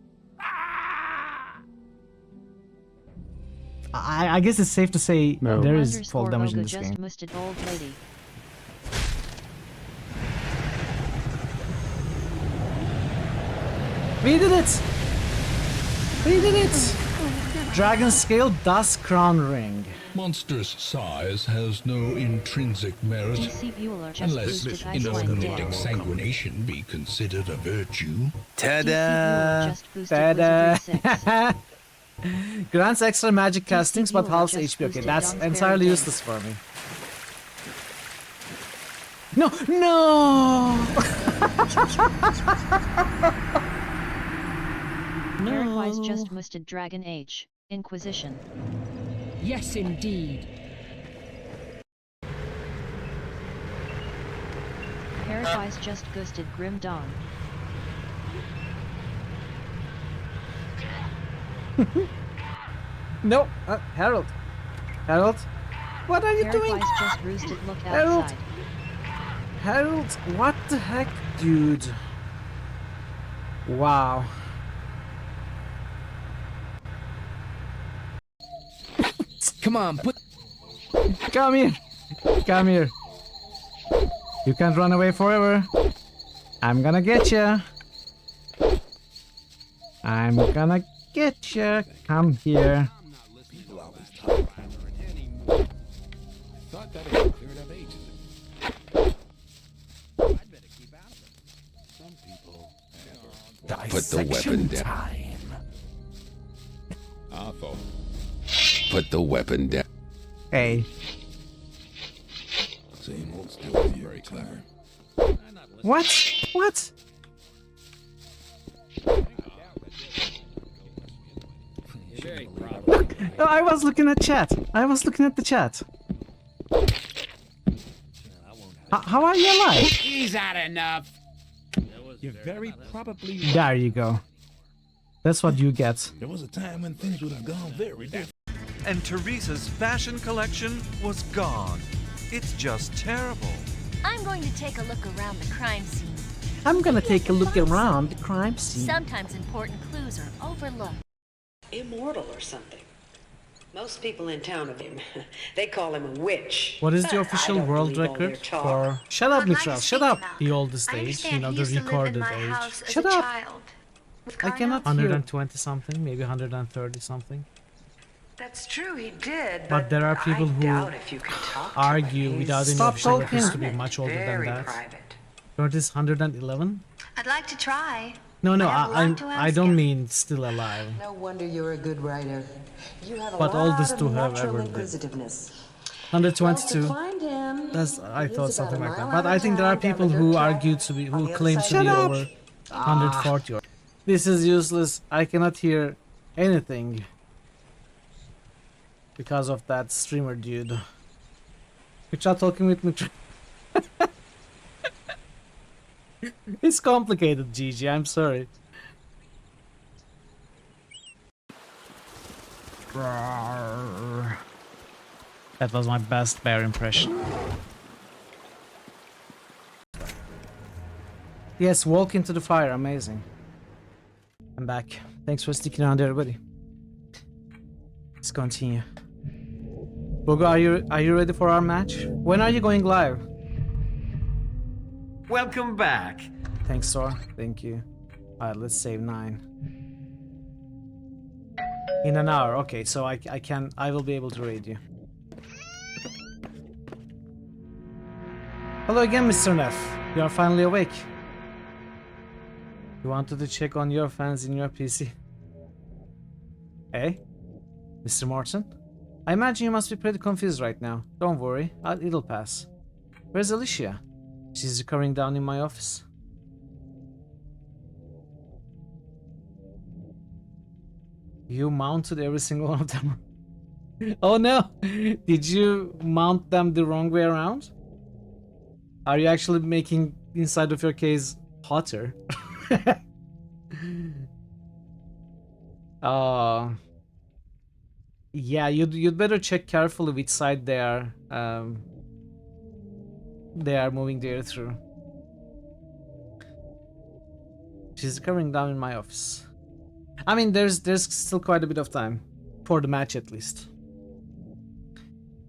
I guess it's safe to say there is fall damage in this game. We did it! We did it! Dragon Scale Dust Crown Ring. Monstrous size has no intrinsic merit, unless inordinate exsanguination be considered a virtue. Ta-da! Ta-da! Grants extra magic castings but halves HP. Okay, that's entirely useless for me. No! No! Heracles just musted Dragon Age. Inquisition. Yes, indeed. Heracles just ghosted Grim Dawn. No, Harold. Harold, what are you doing? Heracles just roosted. Look Harold. outside. Harold, what the heck, dude? Wow. Come on, Come here. Come here. You can't run away forever. I'm gonna get ya. I'm gonna get ya. Come here. Put the weapon down. Put the weapon down. Hey. Same old story. Very clever. What? What? Look, oh, I was looking at chat. I was looking at the chat. How are you alive? He's had enough. You're very probably right. There you go. That's what you get. There was a time when things would have gone very different. And Teresa's fashion collection was gone. It's just terrible. I'm going to take a look around the crime scene. I'm gonna take a look around the crime scene. Sometimes important clues are overlooked. Immortal or something. Most people in town of him. They call him a witch. What is the official world record for... Shut up, Mitchell. Shut up. The oldest age, you know, the recorded age. Shut up. I cannot 120 something, maybe 130 something. That's true, he did. But there are people who argue without any official records to be much older than that. What is 111? I'd like to try. No, I don't mean still alive. No wonder you're a good writer. You have but oldest to have ever lived. 122. That's I thought something like that. But I think there are people who argue to be who claim to be over 140. This is useless. I cannot hear anything because of that streamer dude. You're talking with me. It's complicated, Gigi. I'm sorry. That was my best bear impression. Yes, walk into the fire. Amazing. I'm back. Thanks for sticking around, everybody. Let's continue. Bogo, are you ready for our match? When are you going live? Welcome back. Thanks, Sor. Thank you. Alright, let's save 9. In an hour. Okay, so I will be able to raid you. Hello again, Mr. Neff. You are finally awake. You wanted to check on your fans in your PC. Hey? Mr. Morton? I imagine you must be pretty confused right now. Don't worry, it'll pass. Where's Alicia? She's recovering down in my office. You mounted every single one of them. Oh no! Did you mount them the wrong way around? Are you actually making inside of your case hotter? Yeah, you'd better check carefully which side they are moving the air through. She's coming down in my office. I mean, there's still quite a bit of time for the match at least.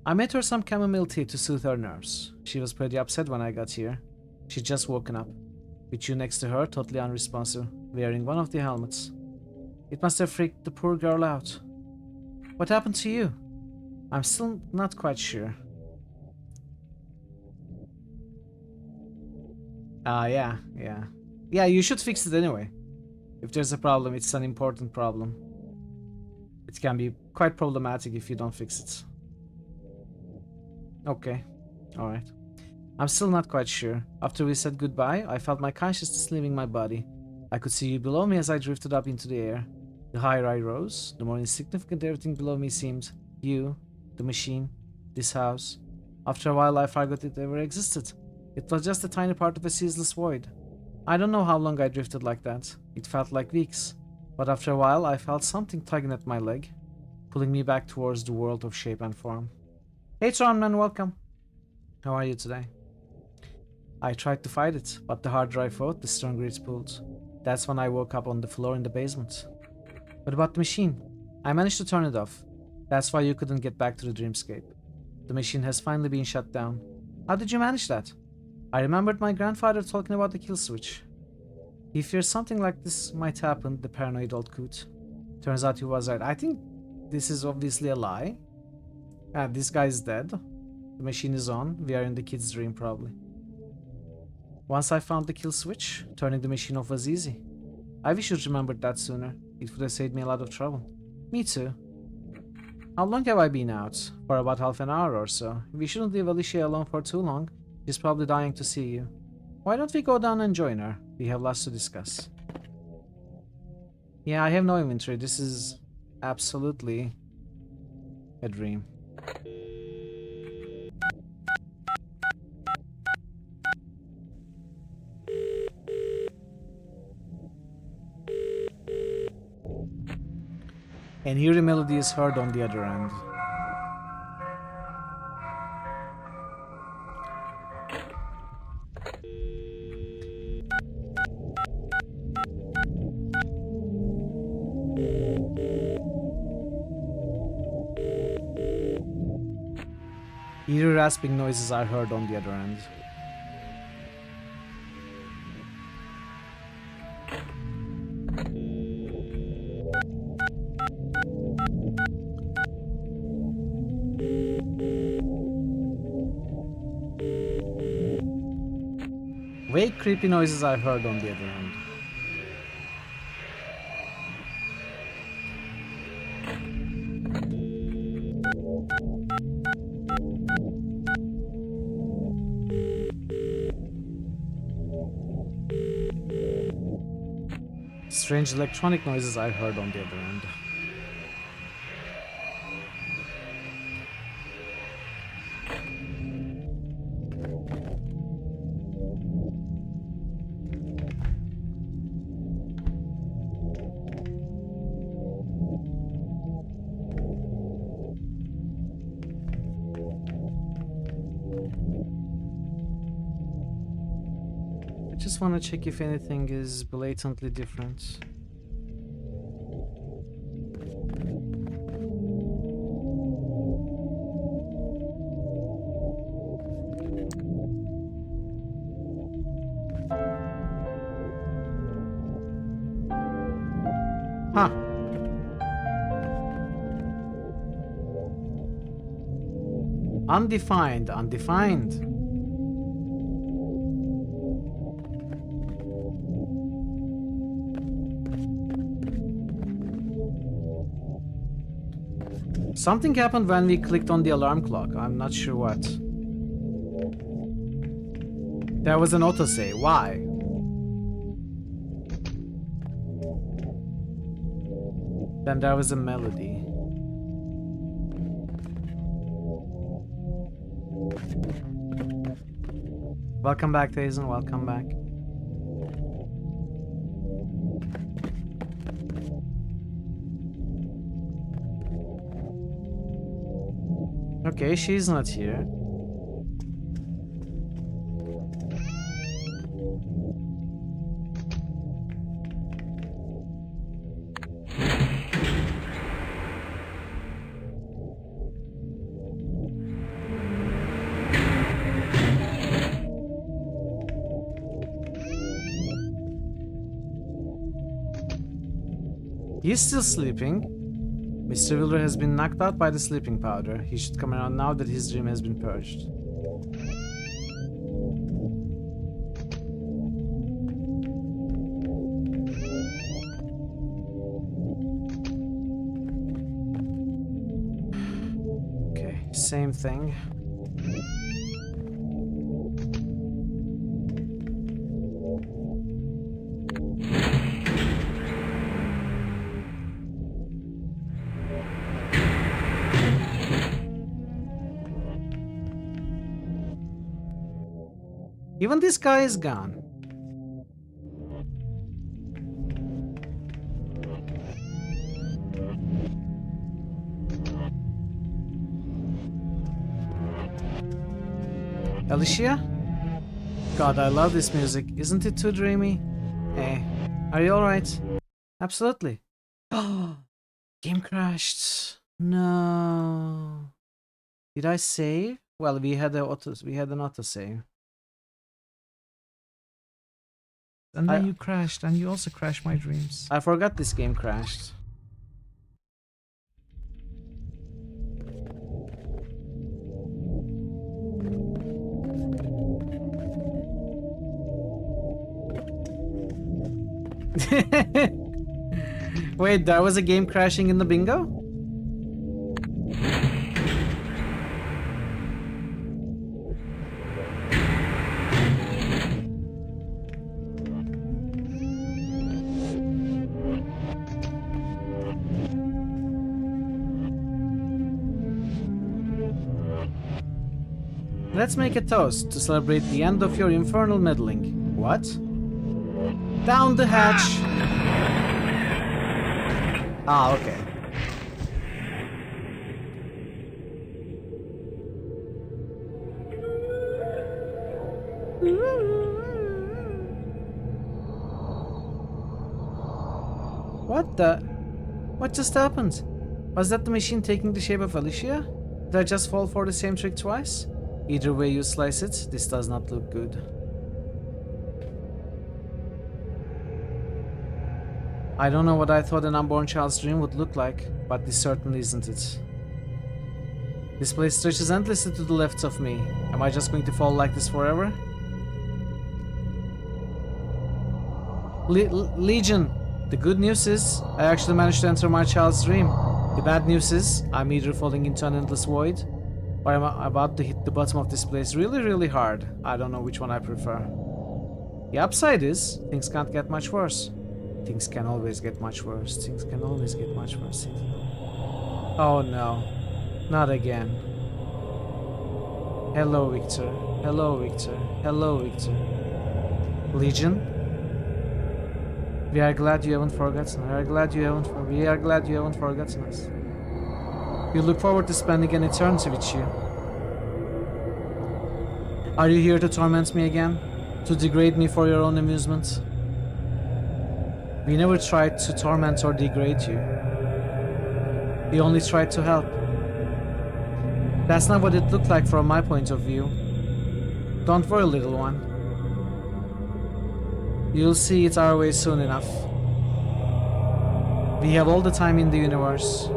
I made her some chamomile tea to soothe her nerves. She was pretty upset when I got here. She'd just woken up, with you next to her, totally unresponsive, wearing one of the helmets. It must have freaked the poor girl out. What happened to you? I'm still not quite sure. Yeah. Yeah, you should fix it anyway. If there's a problem, it's an important problem. It can be quite problematic if you don't fix it. Okay, alright. I'm still not quite sure. After we said goodbye, I felt my consciousness leaving my body. I could see you below me as I drifted up into the air. The higher I rose, the more insignificant everything below me seemed. You, the machine, this house. After a while I forgot it ever existed. It was just a tiny part of a ceaseless void. I don't know how long I drifted like that. It felt like weeks. But after a while I felt something tugging at my leg, pulling me back towards the world of shape and form. Hey Tronman, welcome. How are you today? I tried to fight it, but the harder I fought, the stronger it pulled. That's when I woke up on the floor in the basement. What about the machine? I managed to turn it off. That's why you couldn't get back to the dreamscape. The machine has finally been shut down. How did you manage that? I remembered my grandfather talking about the kill switch. He fears something like this might happen, the paranoid old coot. Turns out he was right. I think this is obviously a lie. This guy is dead. The machine is on. We are in the kid's dream probably. Once I found the kill switch, turning the machine off was easy. I wish you'd remembered that sooner. It would have saved me a lot of trouble. Me too. How long have I been out? For about half an hour or so. We shouldn't leave Alicia alone for too long. She's probably dying to see you. Why don't we go down and join her? We have lots to discuss. Yeah, I have no inventory. This is absolutely a dream. And here the melody is heard on the other end. Eerie rasping noises are heard on the other end. Vague creepy noises are heard on the other end. Strange electronic noises are heard on the other end. just want to check if anything is blatantly different. Huh. Undefined, undefined. Something happened when we clicked on the alarm clock. I'm not sure what. There was an autosave. Why? Then there was a melody. Welcome back, Tazen. Welcome back. Okay, she's not here. He's still sleeping. Mr. Wheeler has been knocked out by the sleeping powder. He should come around now that his dream has been purged. Okay, same thing. Even this guy is gone. Alicia? God, I love this music. Isn't it too dreamy? Hey, are you alright? Absolutely. Oh, game crashed. No. Did I save? Well, we had an autosave. And then you crashed, and you also crashed my dreams. I forgot this game crashed. Wait, there was a game crashing in the bingo? Let's make a toast to celebrate the end of your infernal meddling. What? Down the hatch! Ah, okay. What the? What just happened? Was that the machine taking the shape of Alicia? Did I just fall for the same trick twice? Either way you slice it, this does not look good. I don't know what I thought an unborn child's dream would look like, but this certainly isn't it. This place stretches endlessly to the left of me. Am I just going to fall like this forever? Legion, the good news is, I actually managed to enter my child's dream. The bad news is, I'm either falling into an endless void, or I'm about to hit the bottom of this place really, really hard. I don't know which one I prefer. The upside is, things can't get much worse. Things can always get much worse. Things can always get much worse. Oh no. Not again. Hello, Victor. Hello, Victor. Hello, Victor. Legion? We are glad you haven't forgotten. We are glad you haven't forgotten us. We look forward to spending an eternity with you. Are you here to torment me again? To degrade me for your own amusement? We never tried to torment or degrade you. We only tried to help. That's not what it looked like from my point of view. Don't worry, little one. You'll see it our way soon enough. We have all the time in the universe.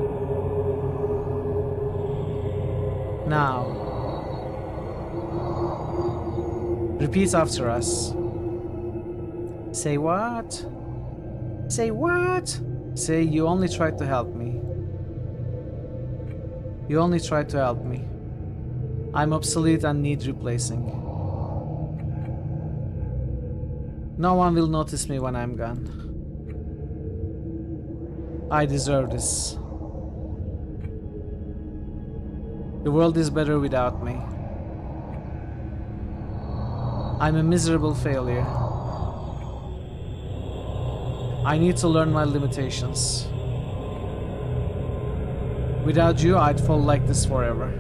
Now, repeat after us. Say what? Say what? Say you only tried to help me. You only tried to help me. I'm obsolete and need replacing. No one will notice me when I'm gone. I deserve this. The world is better without me. I'm a miserable failure. I need to learn my limitations. Without you, I'd fall like this forever.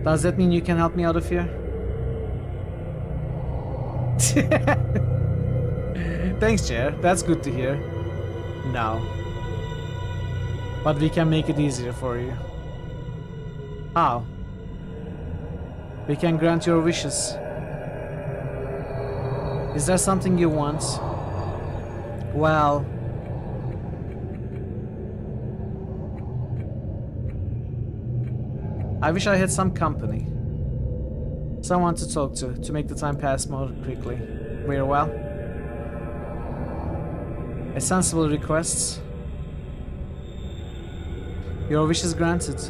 Does that mean you can help me out of here? Thanks, Chair. That's good to hear. No. But we can make it easier for you. How? We can grant your wishes. Is there something you want? Well... I wish I had some company. Someone to talk to make the time pass more quickly. Very well. A sensible request. Your wish is granted.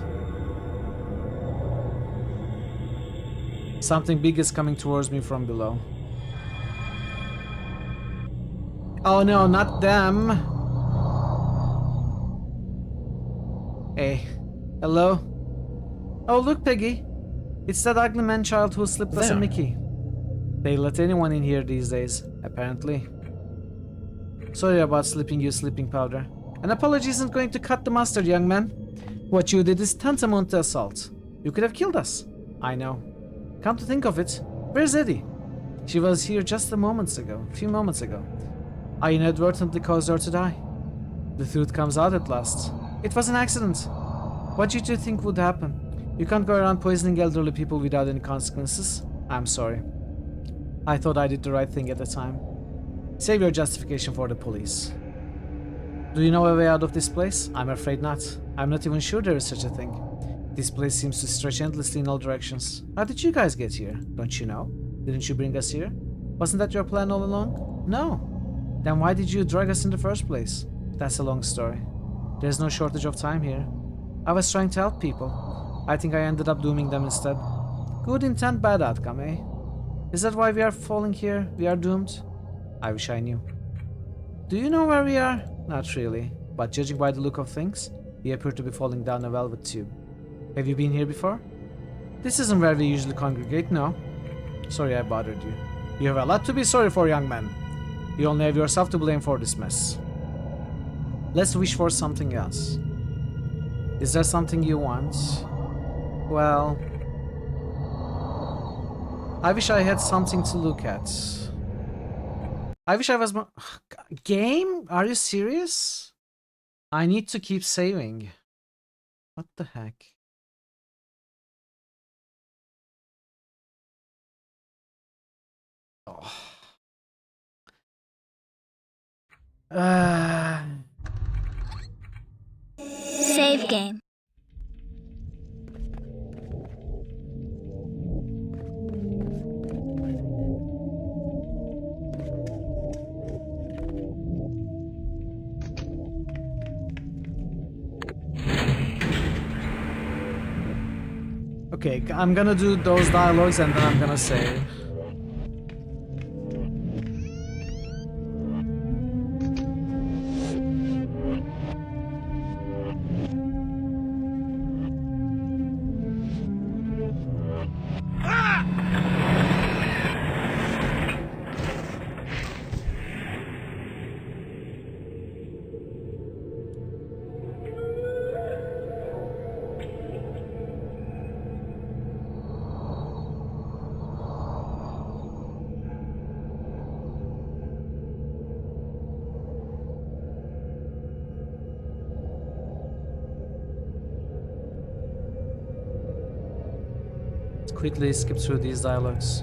Something big is coming towards me from below. Oh no, not them. Hey. Hello? Oh look, Peggy. It's that ugly man-child who slipped us a Mickey. They let anyone in here these days, apparently. Sorry about slipping you sleeping powder. An apology isn't going to cut the mustard, young man. What you did is tantamount to assault. You could have killed us. I know. Come to think of it, where's Eddie? She was here just a few moments ago. I inadvertently caused her to die. The truth comes out at last. It was an accident. What did you think would happen? You can't go around poisoning elderly people without any consequences. I'm sorry. I thought I did the right thing at the time. Save your justification for the police. Do you know a way out of this place? I'm afraid not. I'm not even sure there is such a thing. This place seems to stretch endlessly in all directions. How did you guys get here? Don't you know? Didn't you bring us here? Wasn't that your plan all along? No. Then why did you drag us in the first place? That's a long story. There's no shortage of time here. I was trying to help people. I think I ended up dooming them instead. Good intent, bad outcome, eh? Is that why we are falling here? We are doomed? I wish I knew. Do you know where we are? Not really. But judging by the look of things, we appear to be falling down a velvet tube. Have you been here before? This isn't where we usually congregate, no. Sorry I bothered you. You have a lot to be sorry for, young man. You only have yourself to blame for this mess. Let's wish for something else. Is there something you want? Well... I wish I had something to look at. I wish I was more... Game? Are you serious? I need to keep saving. What the heck? Oh. Save game. Okay, I'm gonna do those dialogues and then I'm gonna save. quickly skip through these dialogues.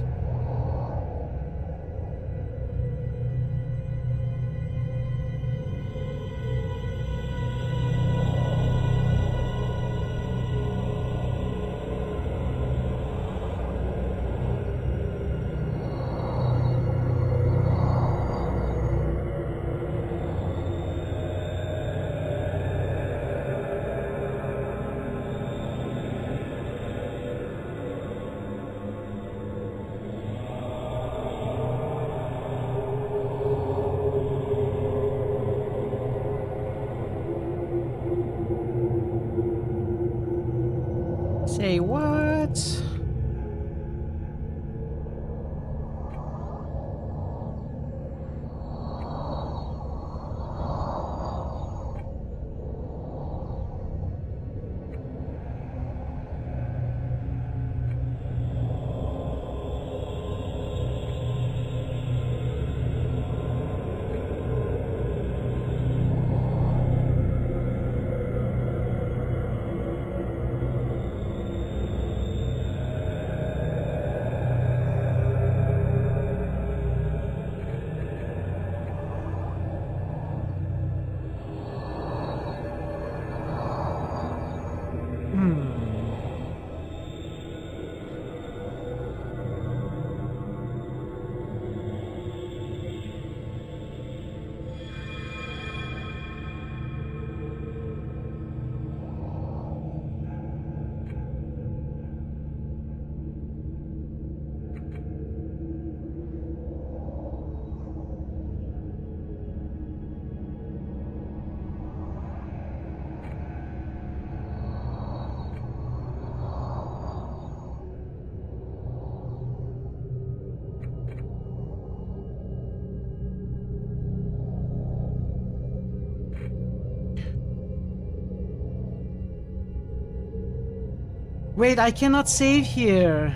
Say what? Wait, I cannot save here.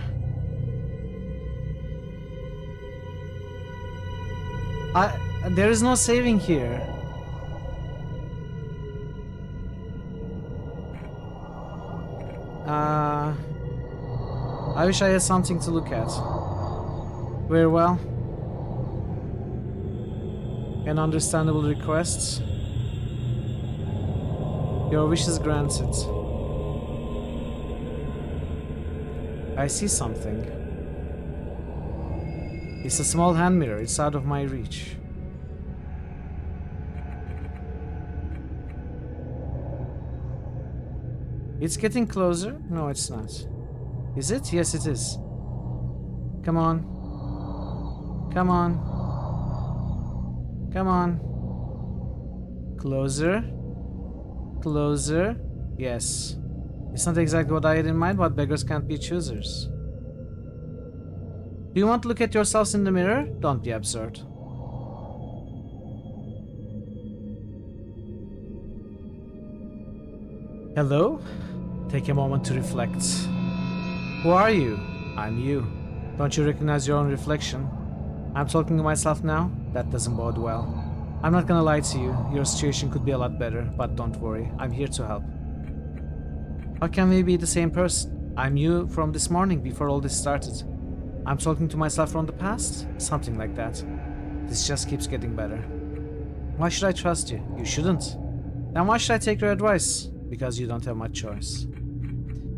There is no saving here. I wish I had something to look at. Very well. An understandable request. Your wish is granted. I see something. It's a small hand mirror. It's out of my reach. It's getting closer? No, it's not. Is it? Yes, it is. Come on. Come on. Come on. Closer. Closer. Yes. It's not exactly what I had in mind, but beggars can't be choosers. Do you want to look at yourselves in the mirror? Don't be absurd. Hello? Take a moment to reflect. Who are you? I'm you. Don't you recognize your own reflection? I'm talking to myself now? That doesn't bode well. I'm not gonna lie to you. Your situation could be a lot better, but don't worry. I'm here to help. How can we be the same person? I'm you from this morning before all this started. I'm talking to myself from the past? Something like that. This just keeps getting better. Why should I trust you? You shouldn't. Then why should I take your advice? Because you don't have much choice.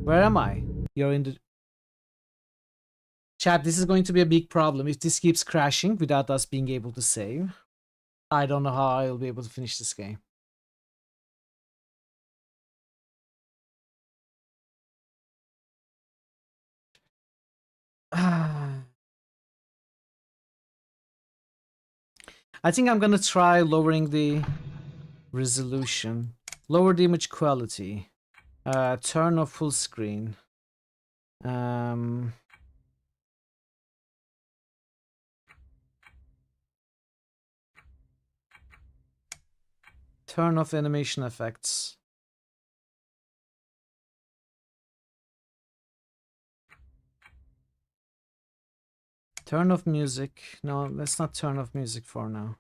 Where am I? You're in the... Chat, this is going to be a big problem. If this keeps crashing without us being able to save, I don't know how I'll be able to finish this game. I think I'm gonna try lowering the resolution. Lower the image quality. Turn off full screen. Turn off animation effects. Turn off music. No, let's not turn off music for now.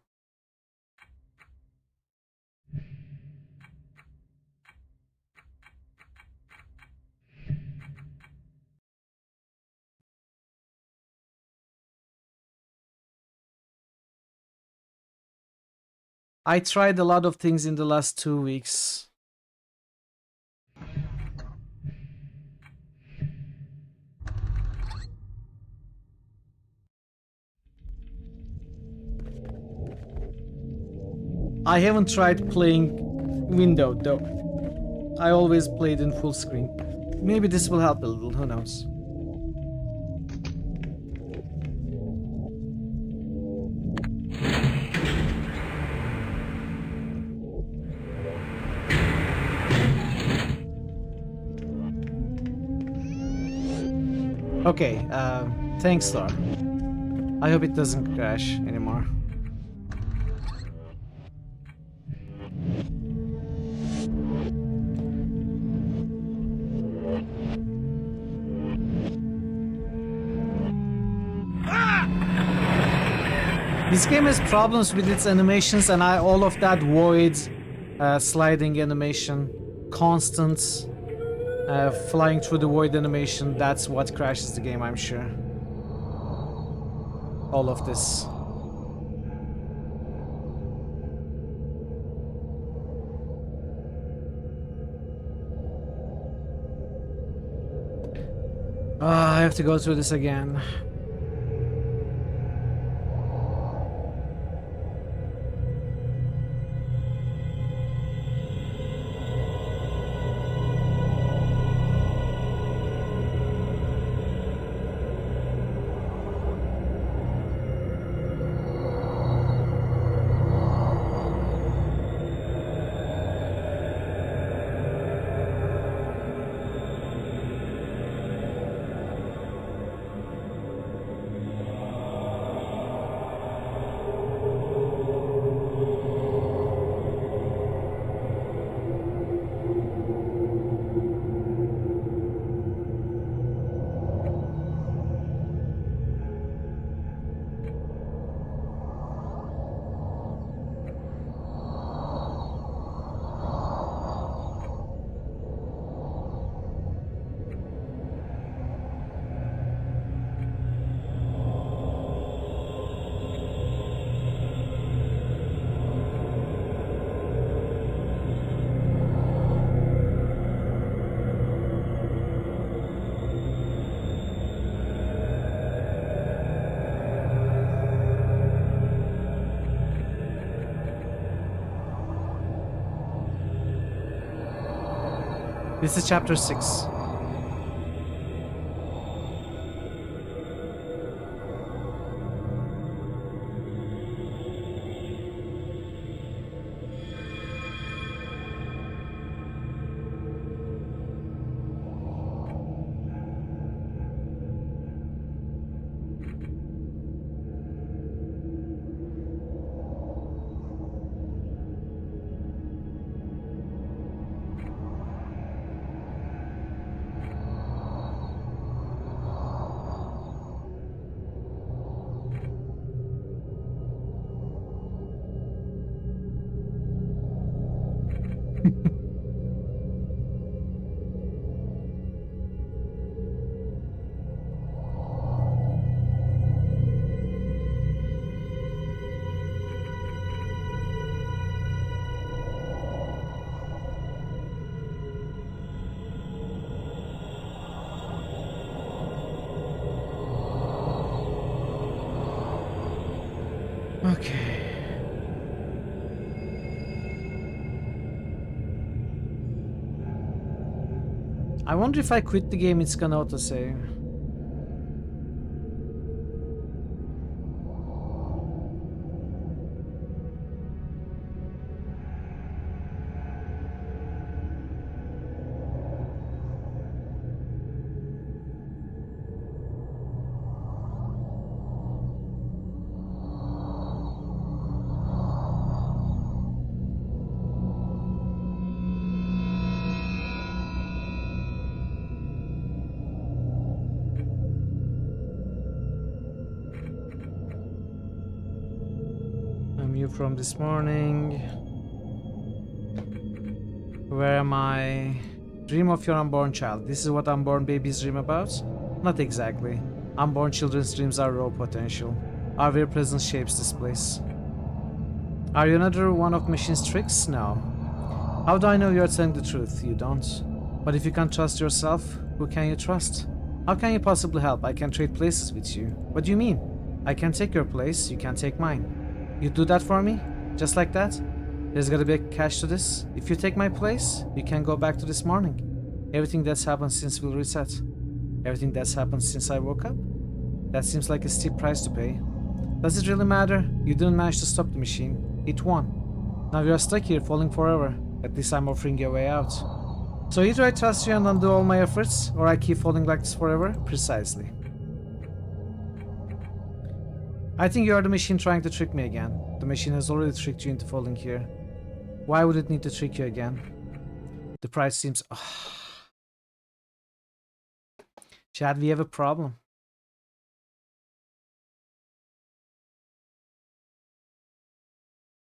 I tried a lot of things in the last 2 weeks. I haven't tried playing windowed though. I always played in full screen. Maybe this will help a little, who knows. Okay, thanks, Thor. I hope it doesn't crash anymore. This game has problems with its animations, and all of that void sliding animation, constant flying through the void animation, that's what crashes the game, I'm sure. All of this. I have to go through this again. This is chapter 6. Okay. I wonder if I quit the game, it's gonna autosave. From this morning. Where am I? Dream of your unborn child. This is what unborn babies dream about? Not exactly. Unborn children's dreams are raw potential. Our very presence shapes this place. Are you another one of machine's tricks? No. How do I know you're telling the truth? You don't. But if you can't trust yourself, who can you trust? How can you possibly help? I can trade places with you. What do you mean? I can take your place, you can take mine. You do that for me? Just like that? There's gotta be a catch to this. If you take my place, you can go back to this morning. Everything that's happened since will reset. Everything that's happened since I woke up? That seems like a steep price to pay. Does it really matter? You didn't manage to stop the machine. It won. Now you are stuck here falling forever. At least I'm offering you a way out. So either I trust you and undo all my efforts, or I keep falling like this forever? Precisely. I think you are the machine trying to trick me again. The machine has already tricked you into falling here. Why would it need to trick you again? The price seems... Chad, we have a problem.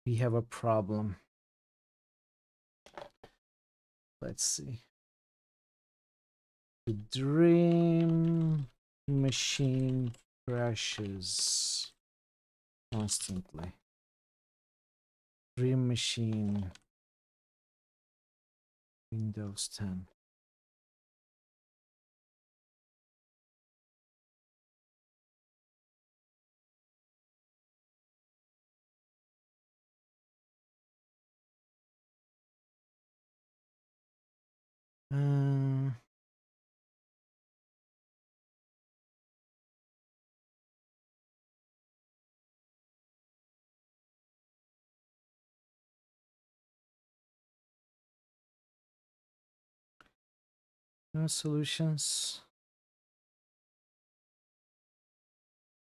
We have a problem. Let's see. The dream machine crashes constantly. Dream machine. Windows 10. No solutions.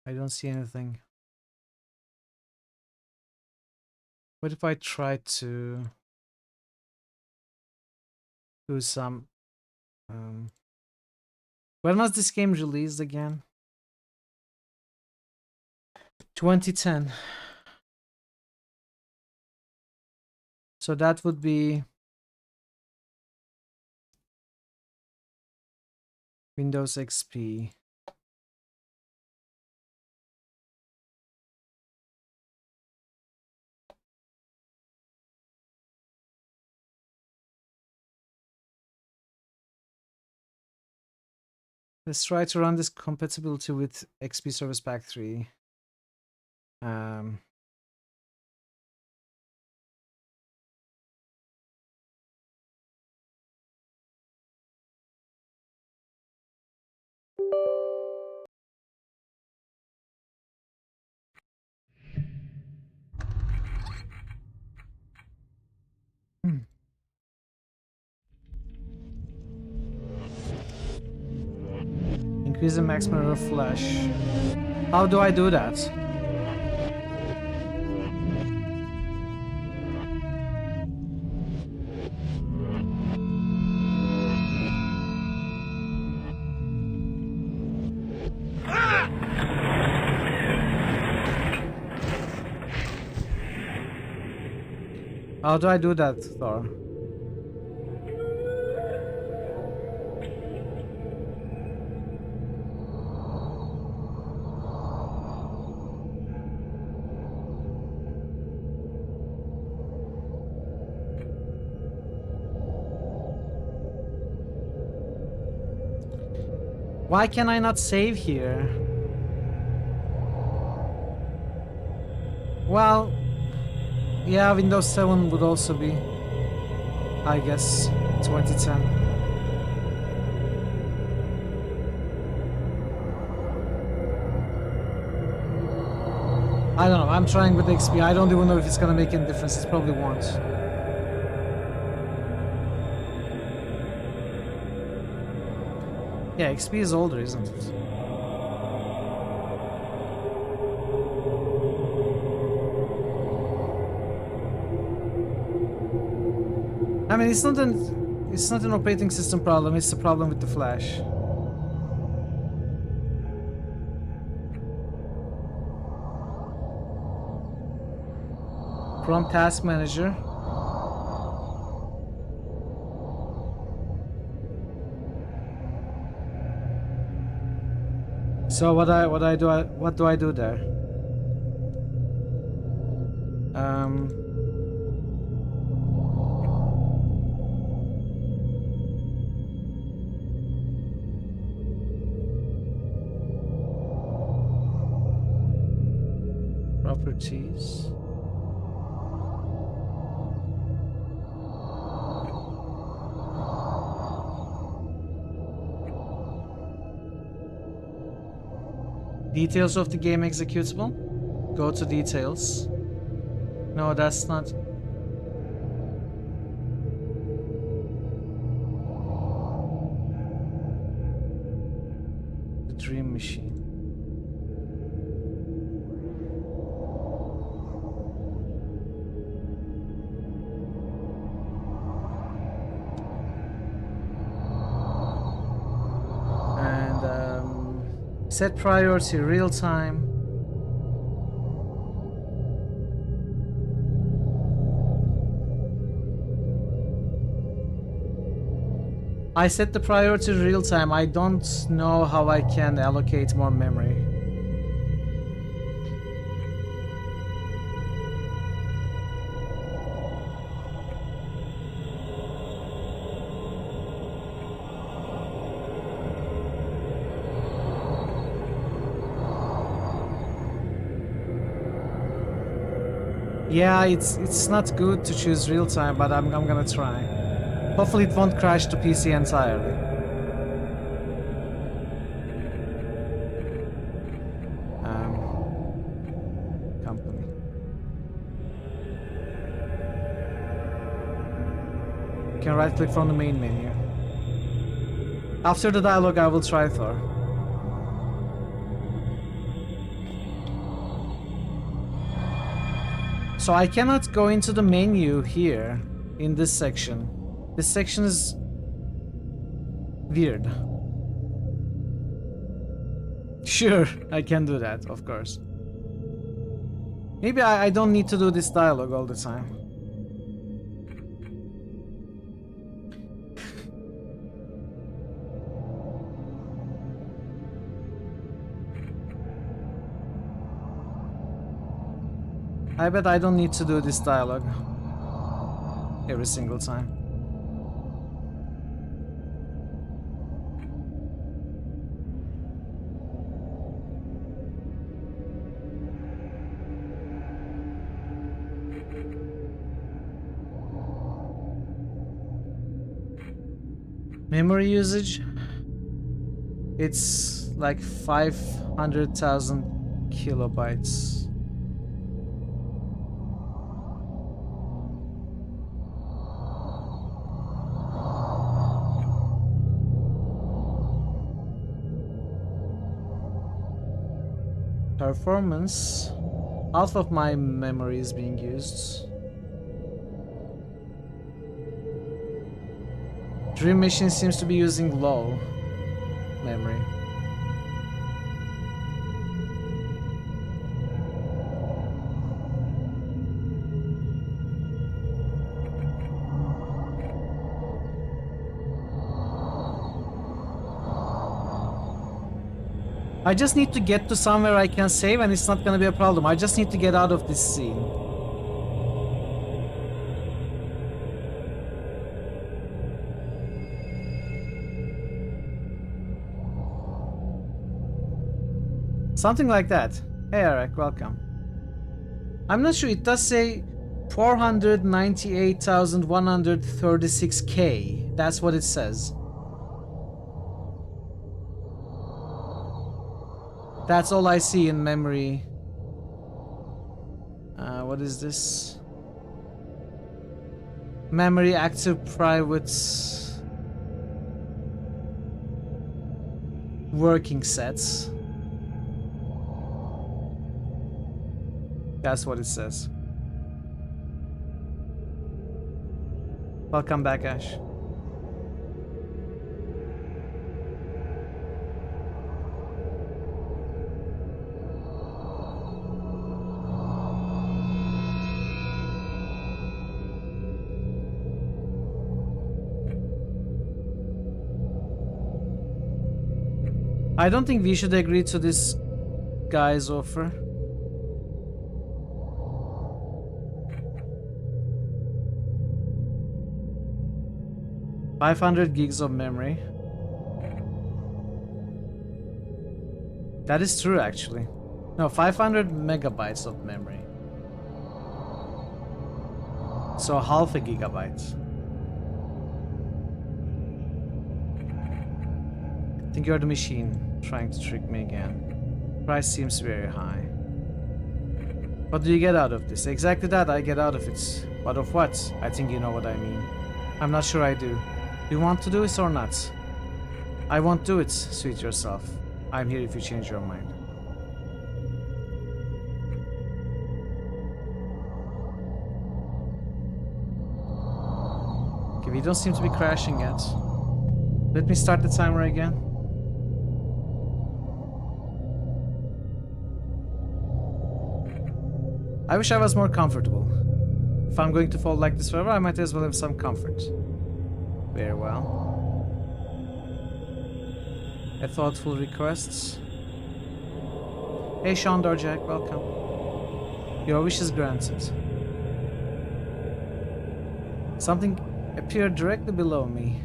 I don't see anything. What if I try to do some... when was this game released again? 2010. So that would be Windows XP. Let's try to run this compatibility with XP Service Pack 3. Increase the maximum of flash. How do I do that? How do I do that, Thor? Why can I not save here? Well, yeah, Windows 7 would also be, I guess, 2010. I don't know, I'm trying with XP. I don't even know if it's gonna make any difference. It probably won't. Yeah, XP is older, isn't it? I mean, it's not an operating system problem. It's a problem with the flash. From Task Manager. So what do I do there? Properties. Details of the game executable. Go to details. No, that's not. The Dream Machine. Set priority real time. I set the priority real time. I don't know how I can allocate more memory. Yeah, it's not good to choose real time, but I'm gonna try. Hopefully it won't crash the PC entirely. Company. You can right click from the main menu. After the dialogue I will try Thor. So I cannot go into the menu here in this section. This section is weird. Sure, I can do that, of course. Maybe I don't need to do this dialogue all the time. I bet I don't need to do this dialogue every single time. Memory usage, it's like 500,000 kilobytes. Performance, half of my memory is being used. Dream Machine seems to be using low memory. I just need to get to somewhere I can save and it's not gonna be a problem. I just need to get out of this scene. Something like that. Hey Eric, welcome. I'm not sure, it does say 498,136K. That's what it says. That's all I see in memory. What is this? Memory active private working sets. That's what it says. Welcome back, Ash. I don't think we should agree to this guy's offer. 500 gigs of memory. That is true, actually. No, 500 megabytes of memory. So half a gigabyte. I think you're the machine trying to trick me again. Price seems very high. What do you get out of this? Exactly that I get out of it. But of what? I think you know what I mean. I'm not sure I do. Do you want to do it or not? I won't do it, suit yourself. I'm here if you change your mind. Okay, we don't seem to be crashing yet. Let me start the timer again. I wish I was more comfortable. If I'm going to fall like this forever, I might as well have some comfort. Very well. A thoughtful request. Hey Sean Dorjak, welcome. Your wish is granted. Something appeared directly below me.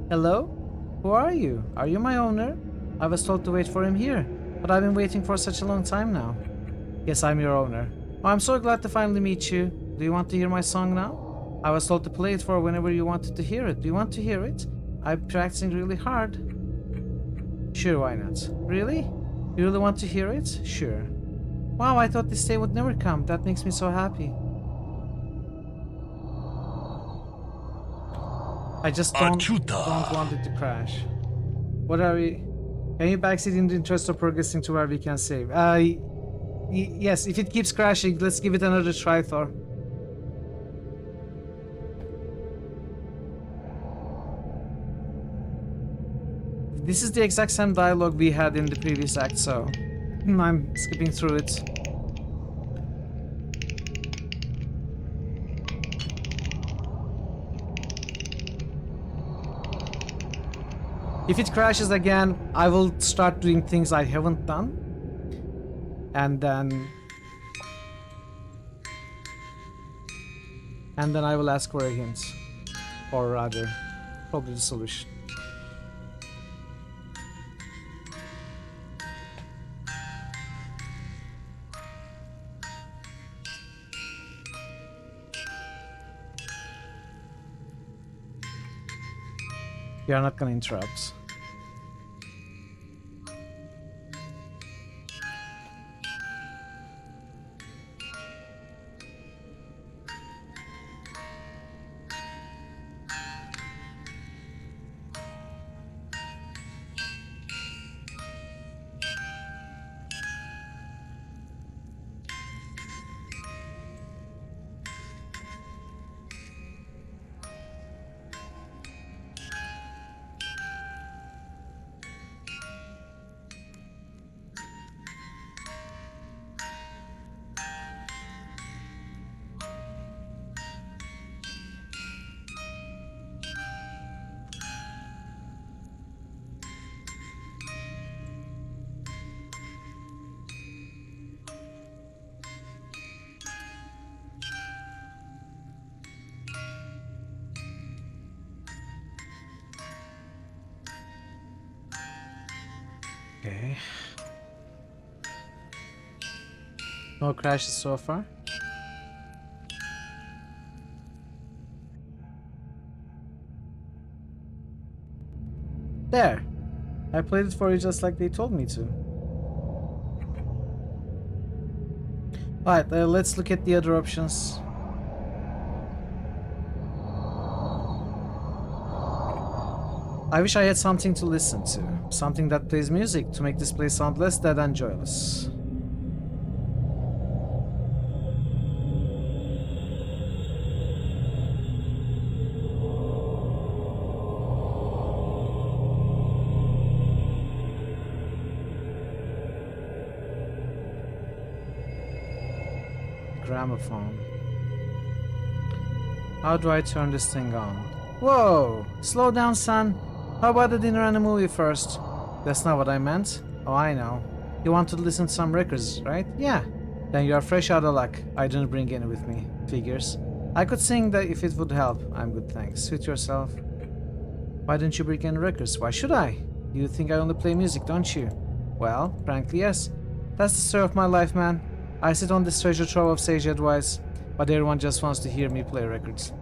Hello? Who are you? Are you my owner? I was told to wait for him here, but I've been waiting for such a long time now. Yes, I'm your owner. Oh, I'm so glad to finally meet you. Do you want to hear my song now? I was told to play it for whenever you wanted to hear it. Do you want to hear it? I'm practicing really hard. Sure, why not? Really? You really want to hear it? Sure. Wow, I thought this day would never come. That makes me so happy. I just don't want it to crash. What are we? Can you backseat in the interest of progressing to where we can save? Yes, if it keeps crashing, let's give it another try, Thor. This is the exact same dialogue we had in the previous act, so I'm skipping through it. If it crashes again, I will start doing things I haven't done. And then I will ask for a hint. Or rather, probably the solution. We are not gonna interrupt. Okay. No crashes so far. There! I played it for you just like they told me to. Alright, let's look at the other options. I wish I had something to listen to. Something that plays music to make this place sound less dead and joyless. Gramophone. How do I turn this thing on? Whoa! Slow down, son. How about the dinner and a movie first? That's not what I meant. Oh, I know. You want to listen to some records, right? Yeah. Then you are fresh out of luck. I didn't bring any with me. Figures. I could sing that if it would help. I'm good, thanks. Suit yourself. Why didn't you bring any records? Why should I? You think I only play music, don't you? Well, frankly, yes. That's the story of my life, man. I sit on this treasure trove of sage advice, but everyone just wants to hear me play records.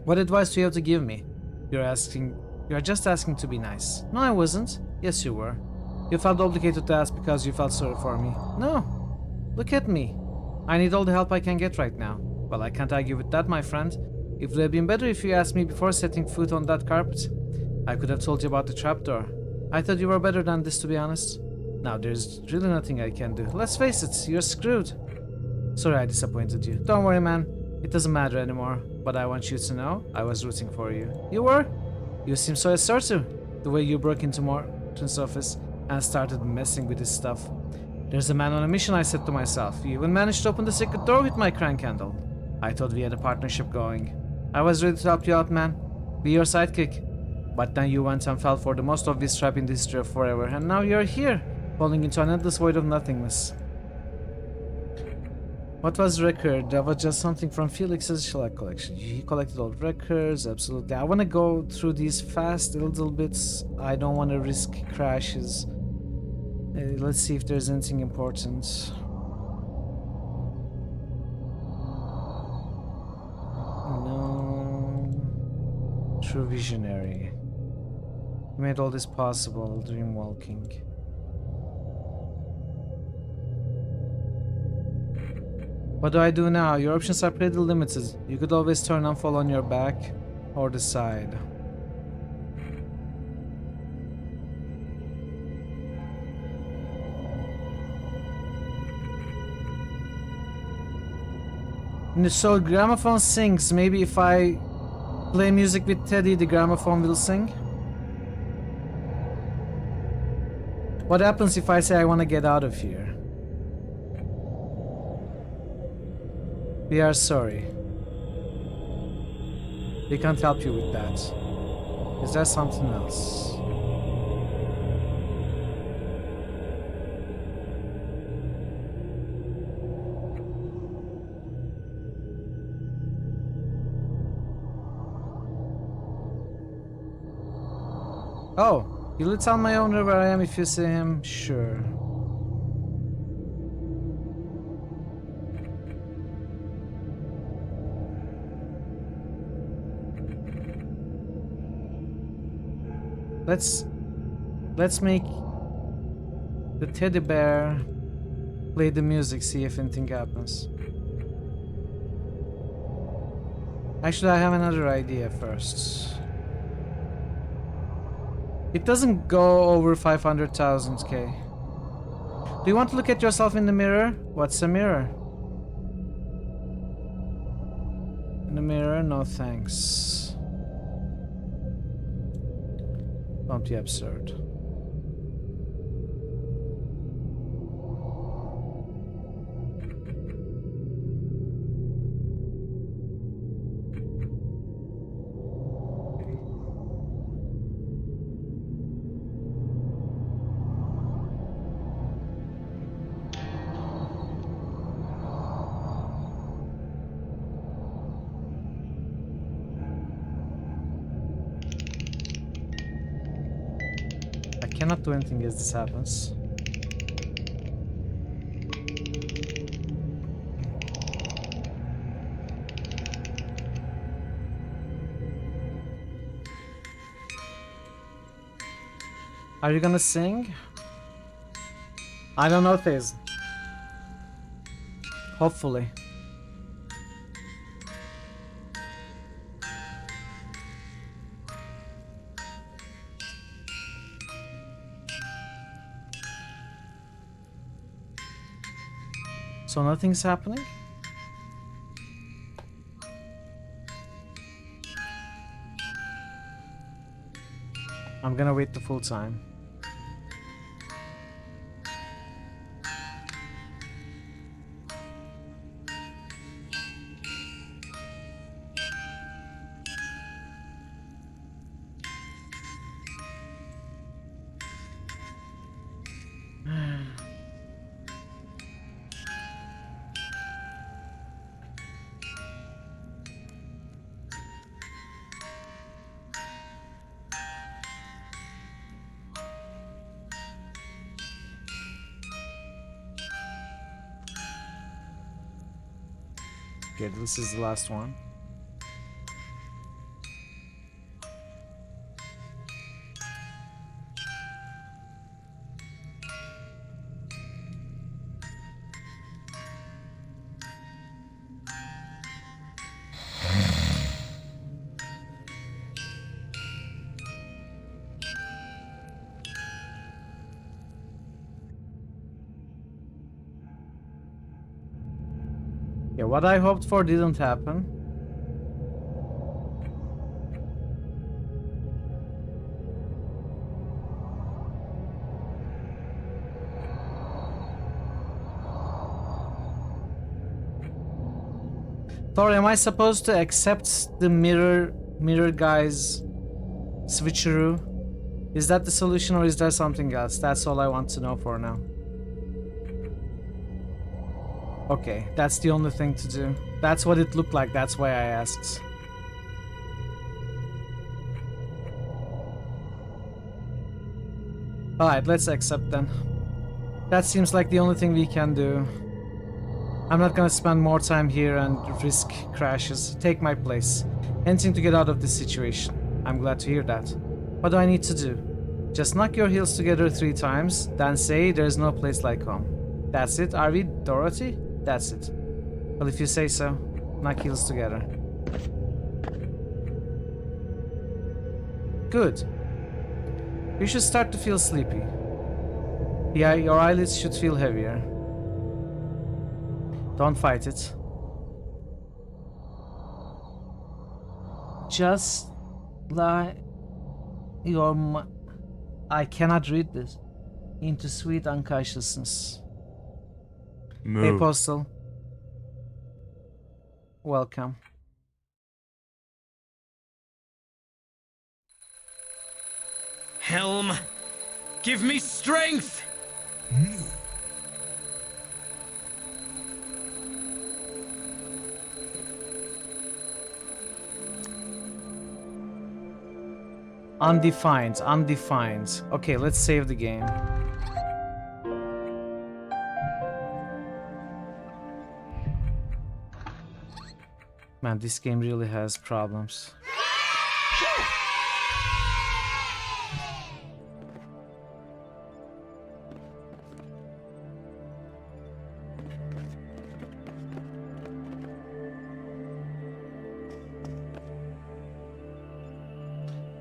What advice do you have to give me? You're just asking to be nice. No, I wasn't. Yes, you were. You felt obligated to ask because you felt sorry for me. No. Look at me. I need all the help I can get right now. Well, I can't argue with that, my friend. It would have been better if you asked me before setting foot on that carpet. I could have told you about the trapdoor. I thought you were better than this, to be honest. Now, there's really nothing I can do. Let's face it, you're screwed. Sorry I disappointed you. Don't worry, man. It doesn't matter anymore. But I want you to know, I was rooting for you. You were? You seem so assertive. The way you broke into Morton's office and started messing with his stuff. There's a man on a mission, I said to myself. You even managed to open the secret door with my crank handle. I thought we had a partnership going. I was ready to help you out, man. Be your sidekick. But then you went and fell for the most obvious trap in the history of forever, and now you're here, falling into an endless void of nothingness. What was the record? That was just something from Felix's shellac collection. He collected old records, absolutely. I want to go through these fast little bits. I don't want to risk crashes. Let's see if there's anything important. No. True visionary. You made all this possible, dream walking. What do I do now? Your options are pretty limited. You could always turn and fall on your back, or the side. So gramophone sings. Maybe if I play music with Teddy, the gramophone will sing? What happens if I say I want to get out of here? We are sorry. We can't help you with that. Is there something else? Oh, you'll tell my owner where I am if you see him? Sure. Let's make the teddy bear play the music, see if anything happens. Actually, I have another idea first. It doesn't go over 500,000k. Do you want to look at yourself in the mirror? What's a mirror? In the mirror? No thanks. Don't be absurd. I cannot do anything as this happens. Are you gonna sing? I don't know, Thiz. Hopefully. So nothing's happening? I'm gonna wait the full time. Okay, this is the last one. Yeah, what I hoped for didn't happen. Thor, am I supposed to accept the mirror guy's switcheroo? Is that the solution or is there something else? That's all I want to know for now. Okay, that's the only thing to do. That's what it looked like, that's why I asked. Alright, let's accept then. That seems like the only thing we can do. I'm not gonna spend more time here and risk crashes. Take my place. Anything to get out of this situation. I'm glad to hear that. What do I need to do? Just knock your heels together 3 times, then say there's no place like home. That's it? Are we Dorothy? That's it. Well, if you say so. Knock heels together. Good. You should start to feel sleepy. Yeah, your eyelids should feel heavier. Don't fight it. Just lie your I cannot read this. Into sweet unconsciousness. Move. Hey, Postal. Welcome. Helm, give me strength! Undefined, undefined. Okay, let's save the game. Man, this game really has problems.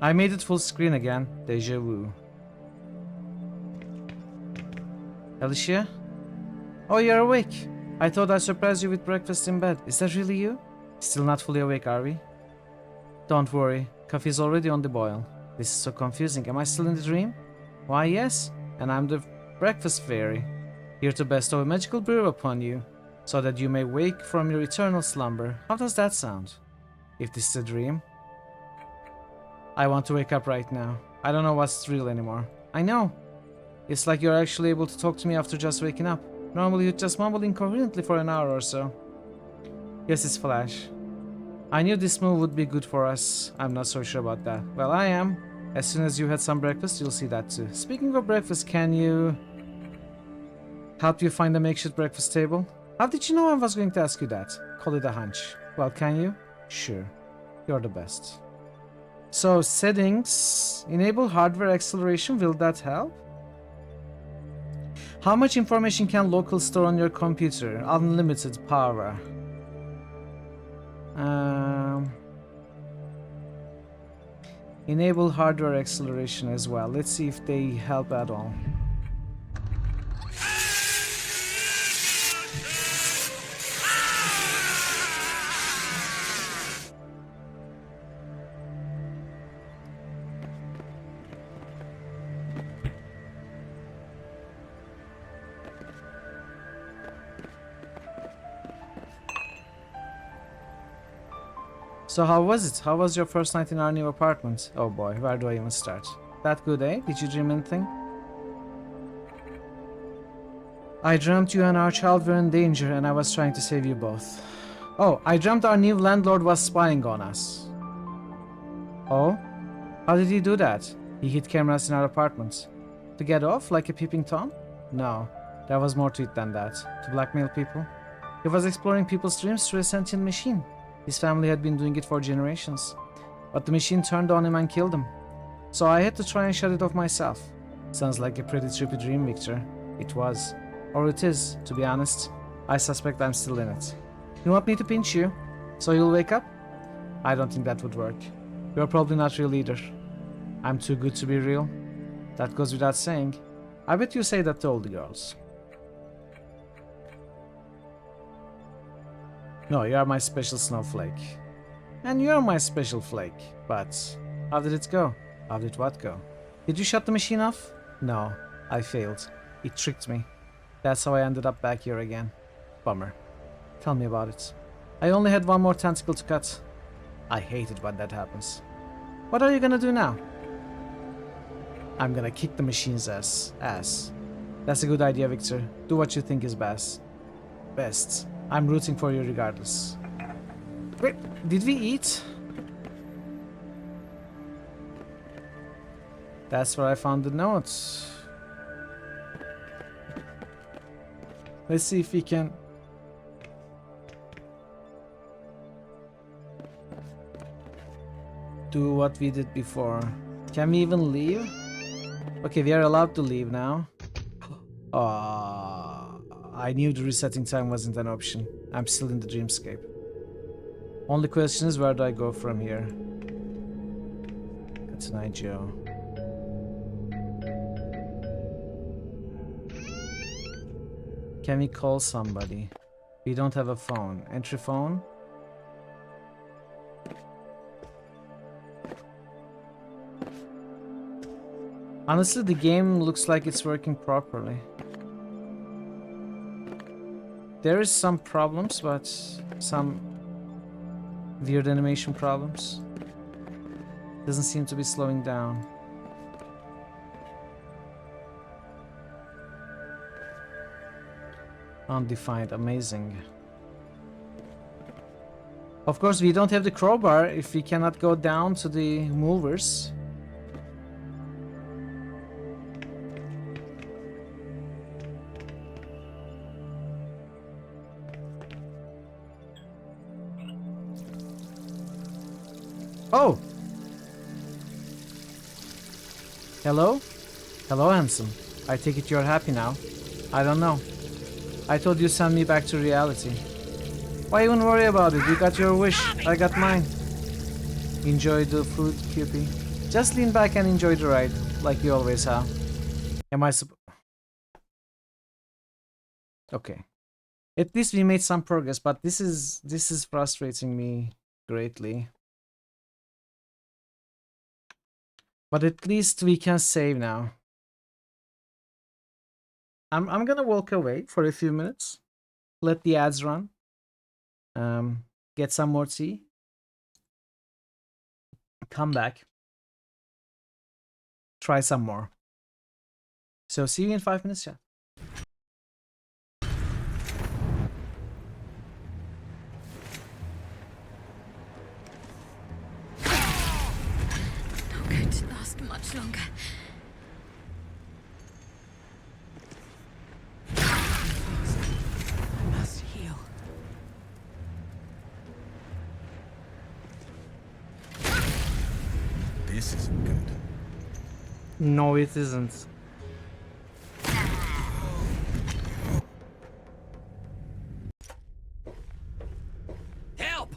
I made it full screen again. Deja vu. Alicia? Oh, you're awake. I thought I surprised you with breakfast in bed. Is that really you? Still not fully awake, are we? Don't worry. Coffee's already on the boil. This is so confusing. Am I still in the dream? Why, yes. And I'm the breakfast fairy. Here to bestow a magical brew upon you, so that you may wake from your eternal slumber. How does that sound? If this is a dream, I want to wake up right now. I don't know what's real anymore. I know. It's like you're actually able to talk to me after just waking up. Normally you'd just mumble incoherently for an hour or so. Yes, it's Flash. I knew this move would be good for us. I'm not so sure about that. Well, I am. As soon as you had some breakfast, you'll see that too. Speaking of breakfast, can you help you find a makeshift breakfast table? How did you know I was going to ask you that? Call it a hunch. Well, can you? Sure. You're the best. So, settings. Enable hardware acceleration. Will that help? How much information can local store on your computer? Unlimited power. Enable hardware acceleration as well. Let's see if they help at all. So how was it? How was your first night in our new apartment? Oh boy, where do I even start? That good, eh? Did you dream anything? I dreamt you and our child were in danger and I was trying to save you both. Oh, I dreamt our new landlord was spying on us. Oh? How did he do that? He hid cameras in our apartment. To get off, like a peeping Tom? No, there was more to it than that. To blackmail people? He was exploring people's dreams through a sentient machine. His family had been doing it for generations. But the machine turned on him and killed him. So I had to try and shut it off myself. Sounds like a pretty trippy dream, Victor. It was. Or it is, to be honest. I suspect I'm still in it. You want me to pinch you? So you'll wake up? I don't think that would work. You're probably not real either. I'm too good to be real. That goes without saying. I bet you say that to all the girls. No, you are my special snowflake. And you're my special flake. But how did it go? How did what go? Did you shut the machine off? No, I failed. It tricked me. That's how I ended up back here again. Bummer. Tell me about it. I only had one more tentacle to cut. I hate it when that happens. What are you gonna do now? I'm gonna kick the machine's ass. That's a good idea, Victor. Do what you think is best. I'm rooting for you regardless. Wait, did we eat? That's where I found the notes. Let's see if we can... do what we did before. Can we even leave? Okay, we are allowed to leave now. I knew the resetting time wasn't an option. I'm still in the dreamscape. Only question is, where do I go from here? Good night, Joe. Can we call somebody? We don't have a phone. Entry phone? Honestly, the game looks like it's working properly. There is some problems, but some weird animation problems. Doesn't seem to be slowing down. Undefined, amazing. Of course, we don't have the crowbar if we cannot go down to the movers. Oh! Hello? Hello, handsome. I take it you're happy now. I don't know. I told you send me back to reality. Why even worry about it? You got your wish, I got mine. Enjoy the food, Cupid. Just lean back and enjoy the ride, like you always have. Am I Okay. At least we made some progress, but this is frustrating me greatly. But at least we can save now. I'm gonna walk away for a few minutes. Let the ads run. Get some more tea. Come back. Try some more. So see you in 5 minutes, chat. Not going to last much longer. I must heal. This isn't good. No, it isn't. Help!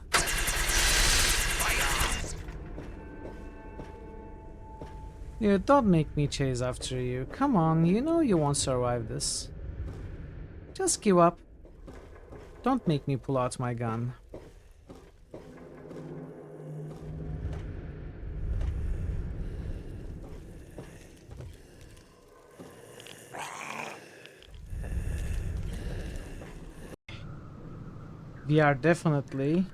You don't make me chase after you. Come on, you know you won't survive this. Just give up. Don't make me pull out my gun. We are definitely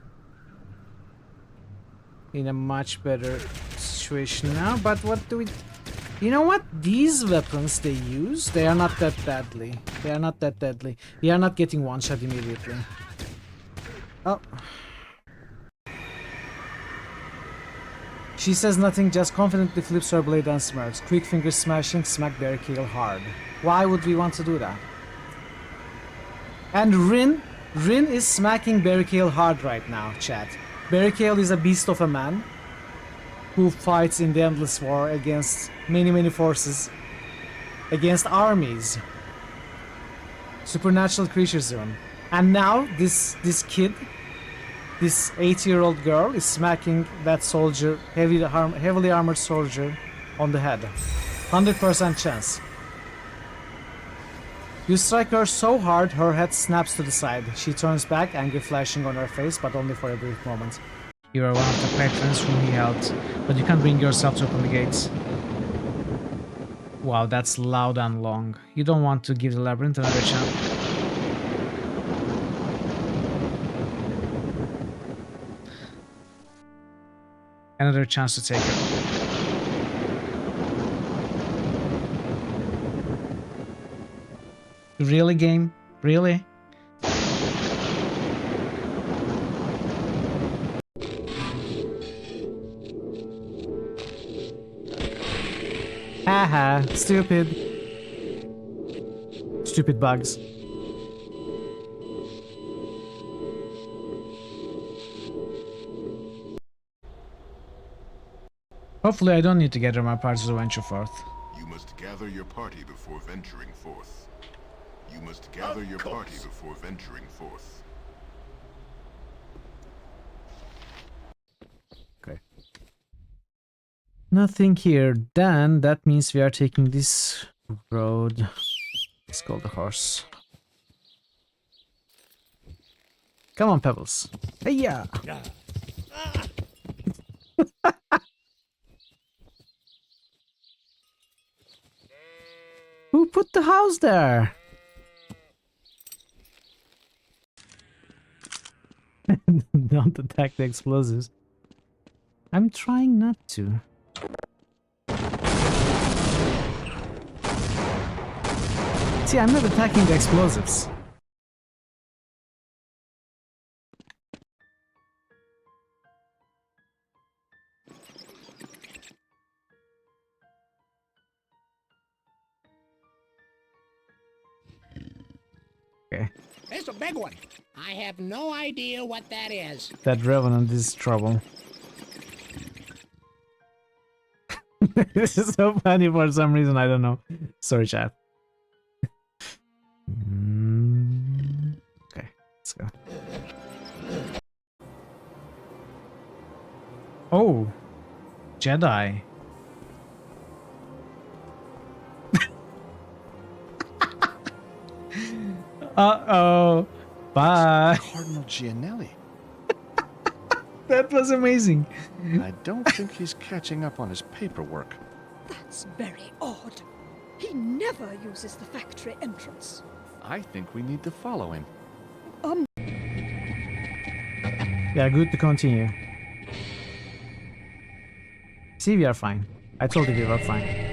in a much better situation now, but what do we... You know what? These weapons they use, they are not that deadly. They are not that deadly. We are not getting one shot immediately. Oh. She says nothing, just confidently flips her blade and smirks. Quick finger smashing, smack barricade hard. Why would we want to do that? And Rin Rin is smacking Barricale hard right now, chat. Barricale is a beast of a man who fights in the endless war against many forces, against armies, supernatural creatures even. And now this kid, this 8-year-old girl, is smacking that soldier, heavily armored soldier, on the head. 100% chance. You strike her so hard, her head snaps to the side. She turns back, anger flashing on her face, but only for a brief moment. You are one of the patrons whom he helped, but you can't bring yourself to open the gates. Wow, that's loud and long. You don't want to give the labyrinth another chance. Another chance to take it. Really, game? Really? Haha, stupid. Stupid bugs. Hopefully I don't need to gather my parties to venture forth. You must gather your party before venturing forth. You must gather your party before venturing forth. Okay. Nothing here. Then that means we are taking this road. Let's call the horse. Come on, Pebbles. Hey, yeah. Who put the house there? Don't attack the explosives. I'm trying not to. See, I'm not attacking the explosives. Okay. It's a big one. I have no idea what that is. That revenant is trouble. This is so funny for some reason, I don't know. Sorry, chat. Okay, let's go. Oh, Jedi. Uh-oh. Bye. Cardinal Gianelli. That was amazing. I don't think he's catching up on his paperwork. That's very odd. He never uses the factory entrance. I think we need to follow him. Yeah, good to continue. See, we are fine. I told you we were fine.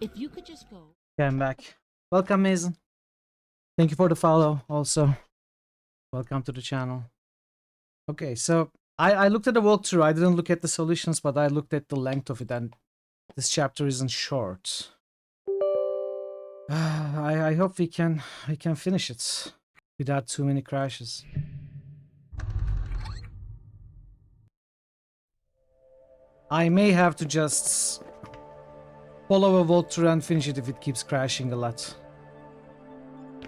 If you could just go. Okay, I'm back. Welcome, Mason. Thank you for the follow also. Welcome to the channel. Okay, so I looked at the walkthrough. I didn't look at the solutions, but I looked at the length of it, and this chapter isn't short. I hope we can finish it without too many crashes. I may have to just follow a walkthrough and finish it if it keeps crashing a lot.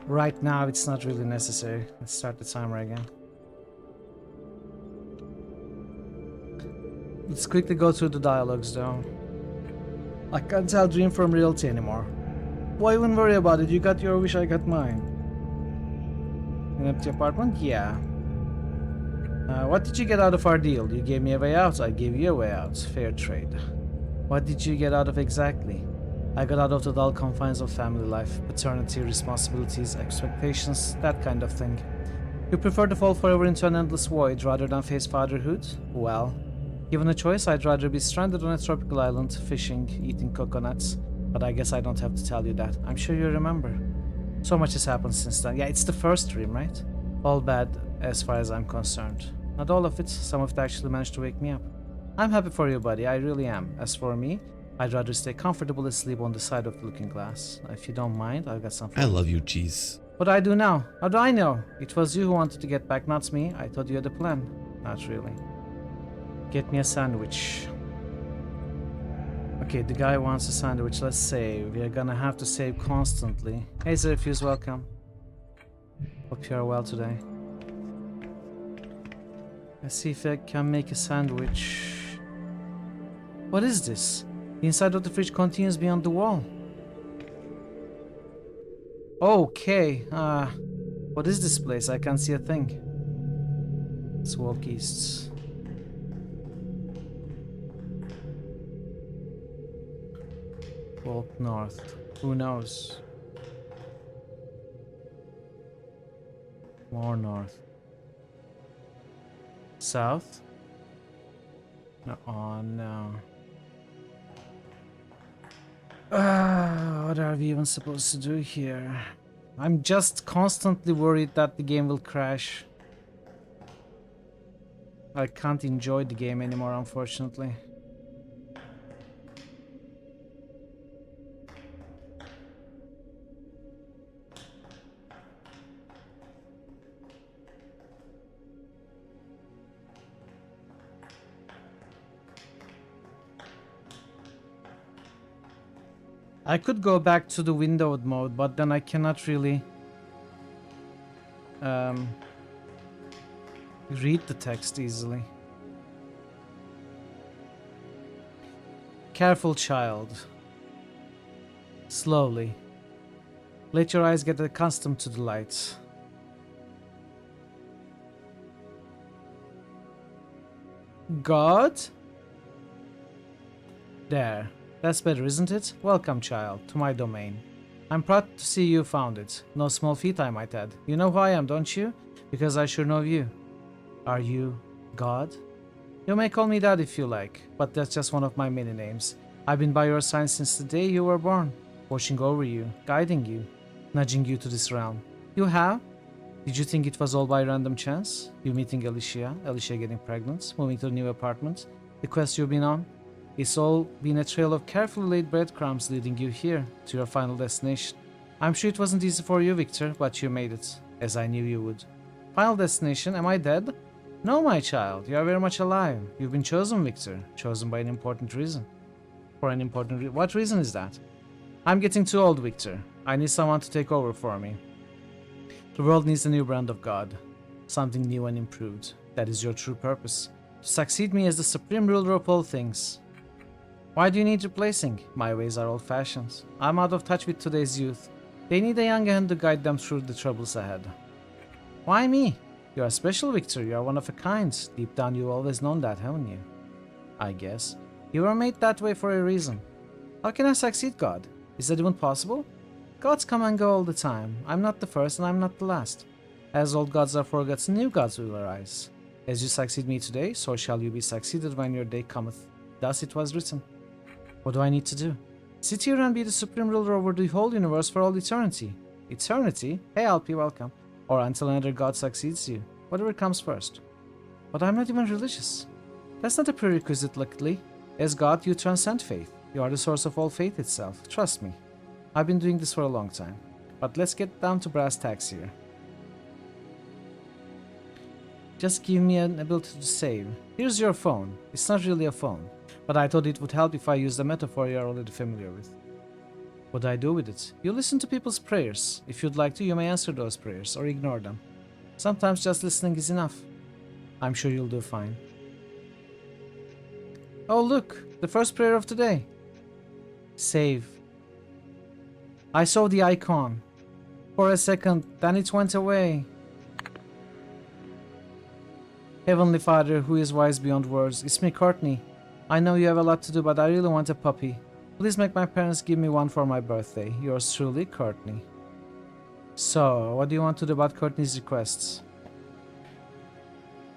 Right now, it's not really necessary. Let's start the timer again. Let's quickly go through the dialogues though. I can't tell dream from reality anymore. Why even worry about it? You got your wish, I got mine. An empty apartment? Yeah. What did you get out of our deal? You gave me a way out, I gave you a way out. Fair trade. What did you get out of exactly? I got out of the dull confines of family life, paternity, responsibilities, expectations, that kind of thing. You prefer to fall forever into an endless void rather than face fatherhood? Well, given a choice, I'd rather be stranded on a tropical island, fishing, eating coconuts. But I guess I don't have to tell you that. I'm sure you remember. So much has happened since then. Yeah, it's the first dream, right? All bad as far as I'm concerned. Not all of it, some of it actually managed to wake me up. I'm happy for you, buddy, I really am. As for me, I'd rather stay comfortable asleep on the side of the looking glass. If you don't mind, I've got some I love you, cheese. What do I do now? How do I know? It was you who wanted to get back, not me. I thought you had a plan. Not really. Get me a sandwich. Okay, the guy wants a sandwich. Let's save. We are gonna have to save constantly. Hey, Zerfuse, welcome. Hope you are well today. Let's see if I can make a sandwich. What is this? The inside of the fridge continues beyond the wall. Okay. What is this place? I can't see a thing. Let's walk east. Walk north. Who knows? More north. South? No, oh no. What are we even supposed to do here? I'm just constantly worried that the game will crash. I can't enjoy the game anymore, unfortunately. I could go back to the windowed mode, but then I cannot really read the text easily. Careful, child. Slowly. Let your eyes get accustomed to the light. God? There. That's better, isn't it? Welcome, child, to my domain. I'm proud to see you found it. No small feat, I might add. You know who I am, don't you? Because I sure know you. Are you God? You may call me that if you like, but that's just one of my many names. I've been by your side since the day you were born, watching over you, guiding you, nudging you to this realm. You have? Did you think it was all by random chance? You meeting Alicia, Alicia getting pregnant, moving to a new apartment, the quest you've been on? It's all been a trail of carefully laid breadcrumbs leading you here, to your final destination. I'm sure it wasn't easy for you, Victor, but you made it, as I knew you would. Final destination? Am I dead? No, my child, you are very much alive. You've been chosen, Victor, chosen by an important reason. For an important reason? What reason is that? I'm getting too old, Victor. I need someone to take over for me. The world needs a new brand of God, something new and improved. That is your true purpose, to succeed me as the supreme ruler of all things. Why do you need replacing? My ways are old-fashioned. I'm out of touch with today's youth. They need a young hand to guide them through the troubles ahead. Why me? You are special, Victor. You are one of a kind. Deep down you've always known that, haven't you? I guess. You were made that way for a reason. How can I succeed, God? Is that even possible? Gods come and go all the time. I'm not the first and I'm not the last. As old gods are forgotten, new gods will arise. As you succeed me today, so shall you be succeeded when your day cometh. Thus it was written. What do I need to do? Sit here and be the supreme ruler over the whole universe for all eternity. Eternity? Hey Alpi, welcome. Or until another god succeeds you. Whatever comes first. But I'm not even religious. That's not a prerequisite, luckily. As God, you transcend faith. You are the source of all faith itself. Trust me. I've been doing this for a long time. But let's get down to brass tacks here. Just give me an ability to save. Here's your phone. It's not really a phone. But I thought it would help if I used a metaphor you're already familiar with. What do I do with it? You listen to people's prayers. If you'd like to, you may answer those prayers or ignore them. Sometimes just listening is enough. I'm sure you'll do fine. Oh look, the first prayer of today. Save. I saw the icon. For a second, then it went away. Heavenly Father, who is wise beyond words, it's me, Courtney. I know you have a lot to do, but I really want a puppy. Please make my parents give me one for my birthday. Yours truly, Courtney. So, what do you want to do about Courtney's requests?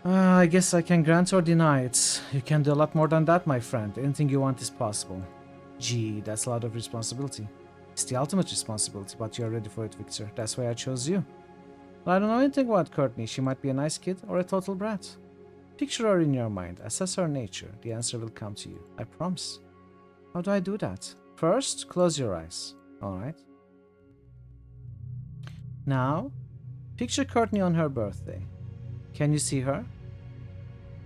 I guess I can grant or deny it. You can do a lot more than that, my friend. Anything you want is possible. Gee, that's a lot of responsibility. It's the ultimate responsibility, but you're ready for it, Victor. That's why I chose you. But I don't know anything about Courtney. She might be a nice kid or a total brat. Picture her in your mind. Assess her nature. The answer will come to you. I promise. How do I do that? First, close your eyes. Alright. Now, picture Courtney on her birthday. Can you see her?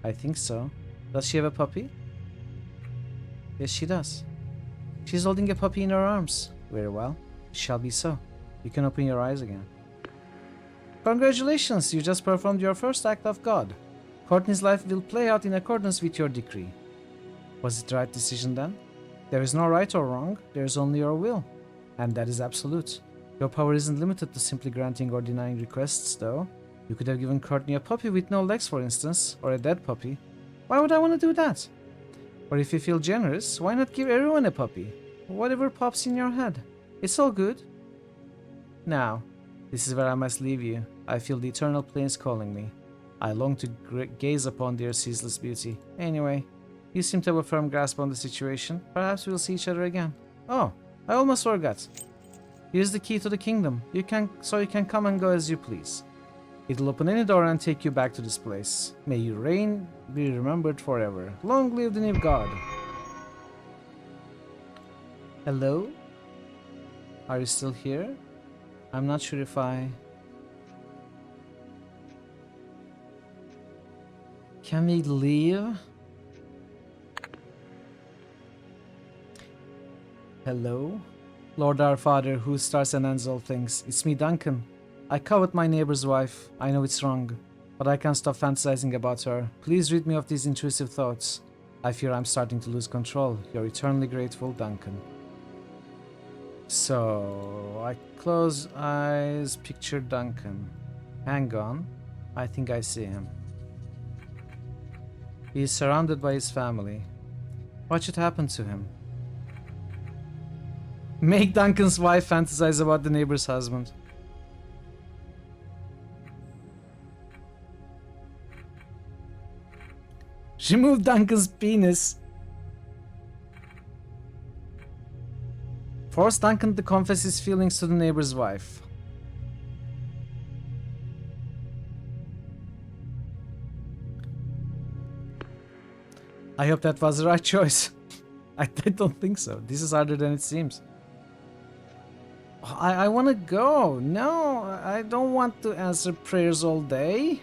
I think so. Does she have a puppy? Yes, she does. She's holding a puppy in her arms. Very well. It shall be so. You can open your eyes again. Congratulations, you just performed your first act of God. Courtney's life will play out in accordance with your decree. Was it the right decision then? There is no right or wrong, there is only your will. And that is absolute. Your power isn't limited to simply granting or denying requests, though. You could have given Courtney a puppy with no legs, for instance, or a dead puppy. Why would I want to do that? Or if you feel generous, why not give everyone a puppy? Whatever pops in your head. It's all good. Now, this is where I must leave you. I feel the eternal plains calling me. I long to gaze upon their ceaseless beauty. Anyway, you seem to have a firm grasp on the situation. Perhaps we'll see each other again. Oh, I almost forgot. Here's the key to the kingdom. You can come and go as you please. It'll open any door and take you back to this place. May your reign be remembered forever. Long live the new god. Hello? Are you still here? I'm not sure if I... Can we leave? Hello? Lord our Father, who starts and ends all things. It's me, Duncan. I covet my neighbor's wife. I know it's wrong, but I can't stop fantasizing about her. Please rid me of these intrusive thoughts. I fear I'm starting to lose control. Your eternally grateful, Duncan. So, I close eyes, picture Duncan. Hang on. I think I see him. He is surrounded by his family. What should happen to him? Make Duncan's wife fantasize about the neighbor's husband. Remove Duncan's penis. Force Duncan to confess his feelings to the neighbor's wife. I hope that was the right choice. I don't think so. This is harder than it seems. I want to go. No, I don't want to answer prayers all day.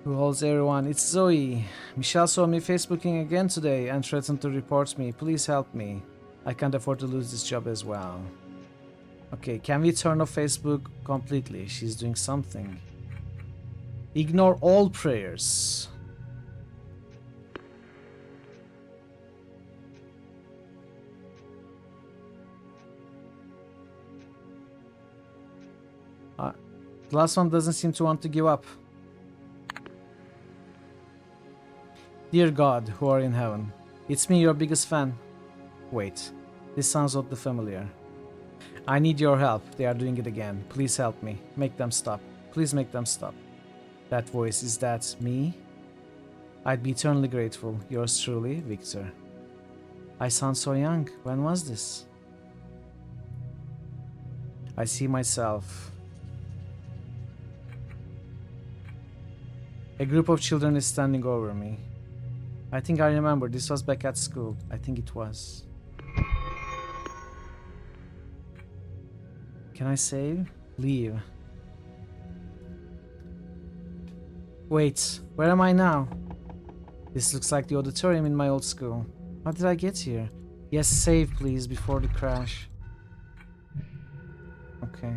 Who holds everyone? It's Zoe. Michelle saw me Facebooking again today and threatened to report me. Please help me. I can't afford to lose this job as well. Okay, can we turn off Facebook completely? She's doing something. Ignore all prayers. The last one doesn't seem to want to give up. Dear God, who are in heaven, it's me, your biggest fan. Wait, this sounds oddly familiar. I need your help. They are doing it again. Please help me. Make them stop. Please make them stop. That voice, is that me? I'd be eternally grateful. Yours truly, Victor. I sound so young. When was this? I see myself. A group of children is standing over me. I think I remember. This was back at school. I think it was. Can I save? Leave. Wait, where am I now? This looks like the auditorium in my old school. How did I get here? Yes, save please before the crash. Okay.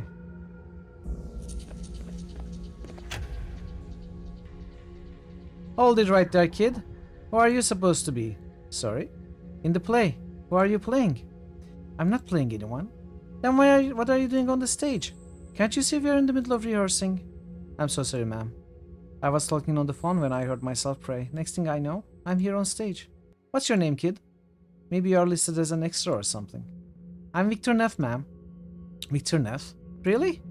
Hold it right there, kid. Who are you supposed to be? Sorry? In the play. Who are you playing? I'm not playing anyone. Then what are you doing on the stage? Can't you see we're in the middle of rehearsing? I'm so sorry, ma'am. I was talking on the phone when I heard myself pray. Next thing I know, I'm here on stage. What's your name, kid? Maybe you're listed as an extra or something. I'm Victor Neff, ma'am. Victor Neff? Really?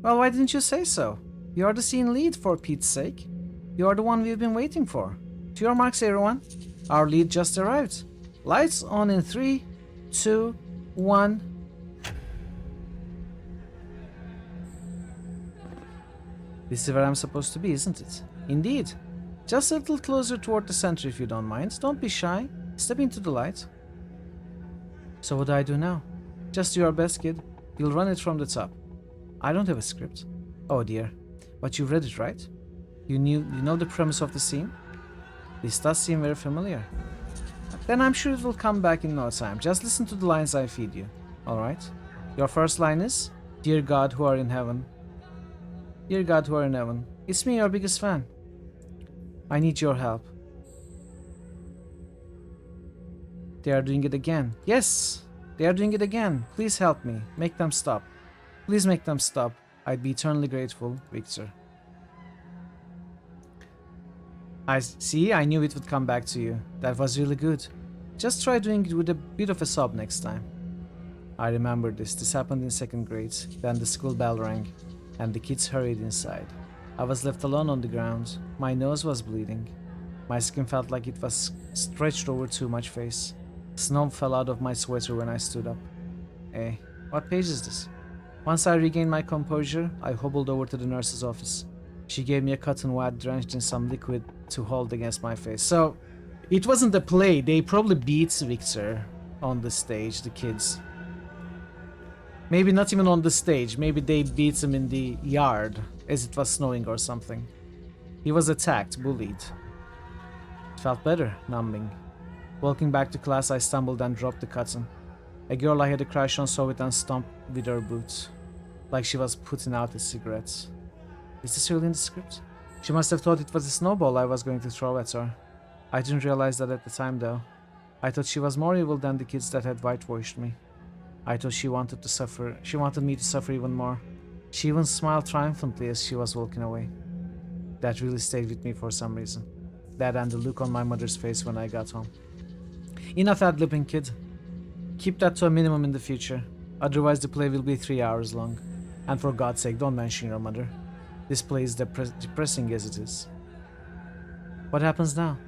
Well, why didn't you say so? You're the scene lead, for Pete's sake. You're the one we've been waiting for. To your marks, everyone. Our lead just arrived. Lights on in 3, 2, 1. This is where I'm supposed to be, isn't it? Indeed. Just a little closer toward the center if you don't mind. Don't be shy. Step into the light. So what do I do now? Just do your best, kid. You'll run it from the top. I don't have a script. Oh dear. But you read it, right? You know the premise of the scene? This does seem very familiar. Then I'm sure it will come back in no time. Just listen to the lines I feed you. Alright? Your first line is, Dear God who are in heaven. Dear God who are in heaven. It's me, your biggest fan. I need your help. They are doing it again. Yes! They are doing it again. Please help me. Make them stop. Please make them stop. I'd be eternally grateful, Victor. I knew it would come back to you. That was really good. Just try doing it with a bit of a sob next time. I remember this. This happened in 2nd grade. Then the school bell rang, and the kids hurried inside. I was left alone on the ground. My nose was bleeding. My skin felt like it was stretched over too much face. Snow fell out of my sweater when I stood up. Eh, what page is this? Once I regained my composure, I hobbled over to the nurse's office. She gave me a cotton wad drenched in some liquid to hold against my face. So, it wasn't a play. They probably beat Victor on the stage, the kids. Maybe not even on the stage. Maybe they beat him in the yard as it was snowing or something. He was attacked, bullied. It felt better, numbing. Walking back to class, I stumbled and dropped the cotton. A girl I had a crush on saw it and stomped with her boot, like she was putting out a cigarette. Is this really in the script? She must have thought it was a snowball I was going to throw at her. I didn't realize that at the time, though. I thought she was more evil than the kids that had whitewashed me. I thought she wanted to suffer. She wanted me to suffer even more. She even smiled triumphantly as she was walking away. That really stayed with me for some reason. That and the look on my mother's face when I got home. Enough ad-libbing, kid. Keep that to a minimum in the future. Otherwise the play will be 3 hours long. And for God's sake, don't mention your mother. This play is depressing as it is. What happens now?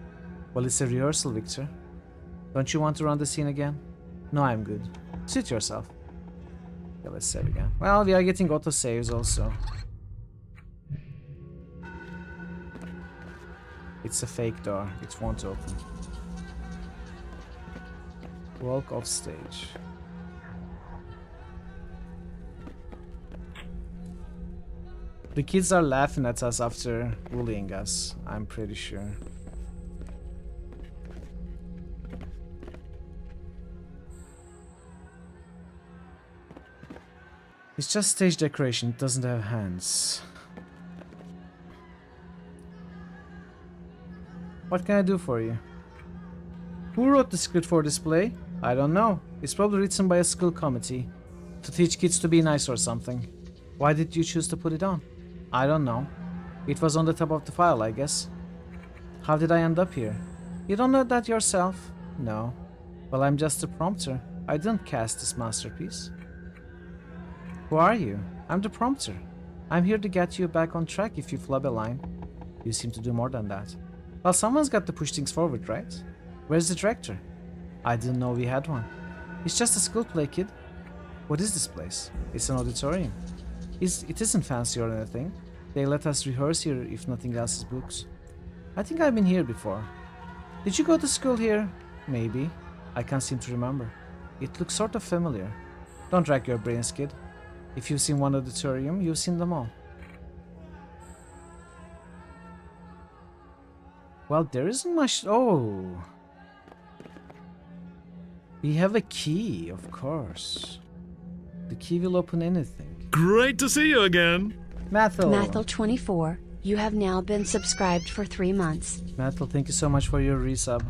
Well, it's a rehearsal, Victor. Don't you want to run the scene again? No, I'm good. Suit yourself. Okay, let's save again. Well, we are getting auto-saves also. It's a fake door. It won't open. Walk off stage. The kids are laughing at us after bullying us, I'm pretty sure. It's just stage decoration, it doesn't have hands. What can I do for you? Who wrote the script for this play? I don't know. It's probably written by a school committee to teach kids to be nice or something. Why did you choose to put it on? I don't know. It was on the top of the file, I guess. How did I end up here? You don't know that yourself? No. Well, I'm just a prompter. I didn't cast this masterpiece. Who are you? I'm the prompter. I'm here to get you back on track if you flub a line. You seem to do more than that. Well, someone's got to push things forward, right? Where's the director? I didn't know we had one. It's just a school play, kid. What is this place? It's an auditorium. It isn't fancy or anything. They let us rehearse here if nothing else is booked. I think I've been here before. Did you go to school here? Maybe. I can't seem to remember. It looks sort of familiar. Don't rack your brains, kid. If you've seen one auditorium, you've seen them all. Well, there isn't much... Oh! We have a key, of course. The key will open anything. Great to see you again! Mathel 24, you have now been subscribed for 3 months. Mathel, thank you so much for your resub.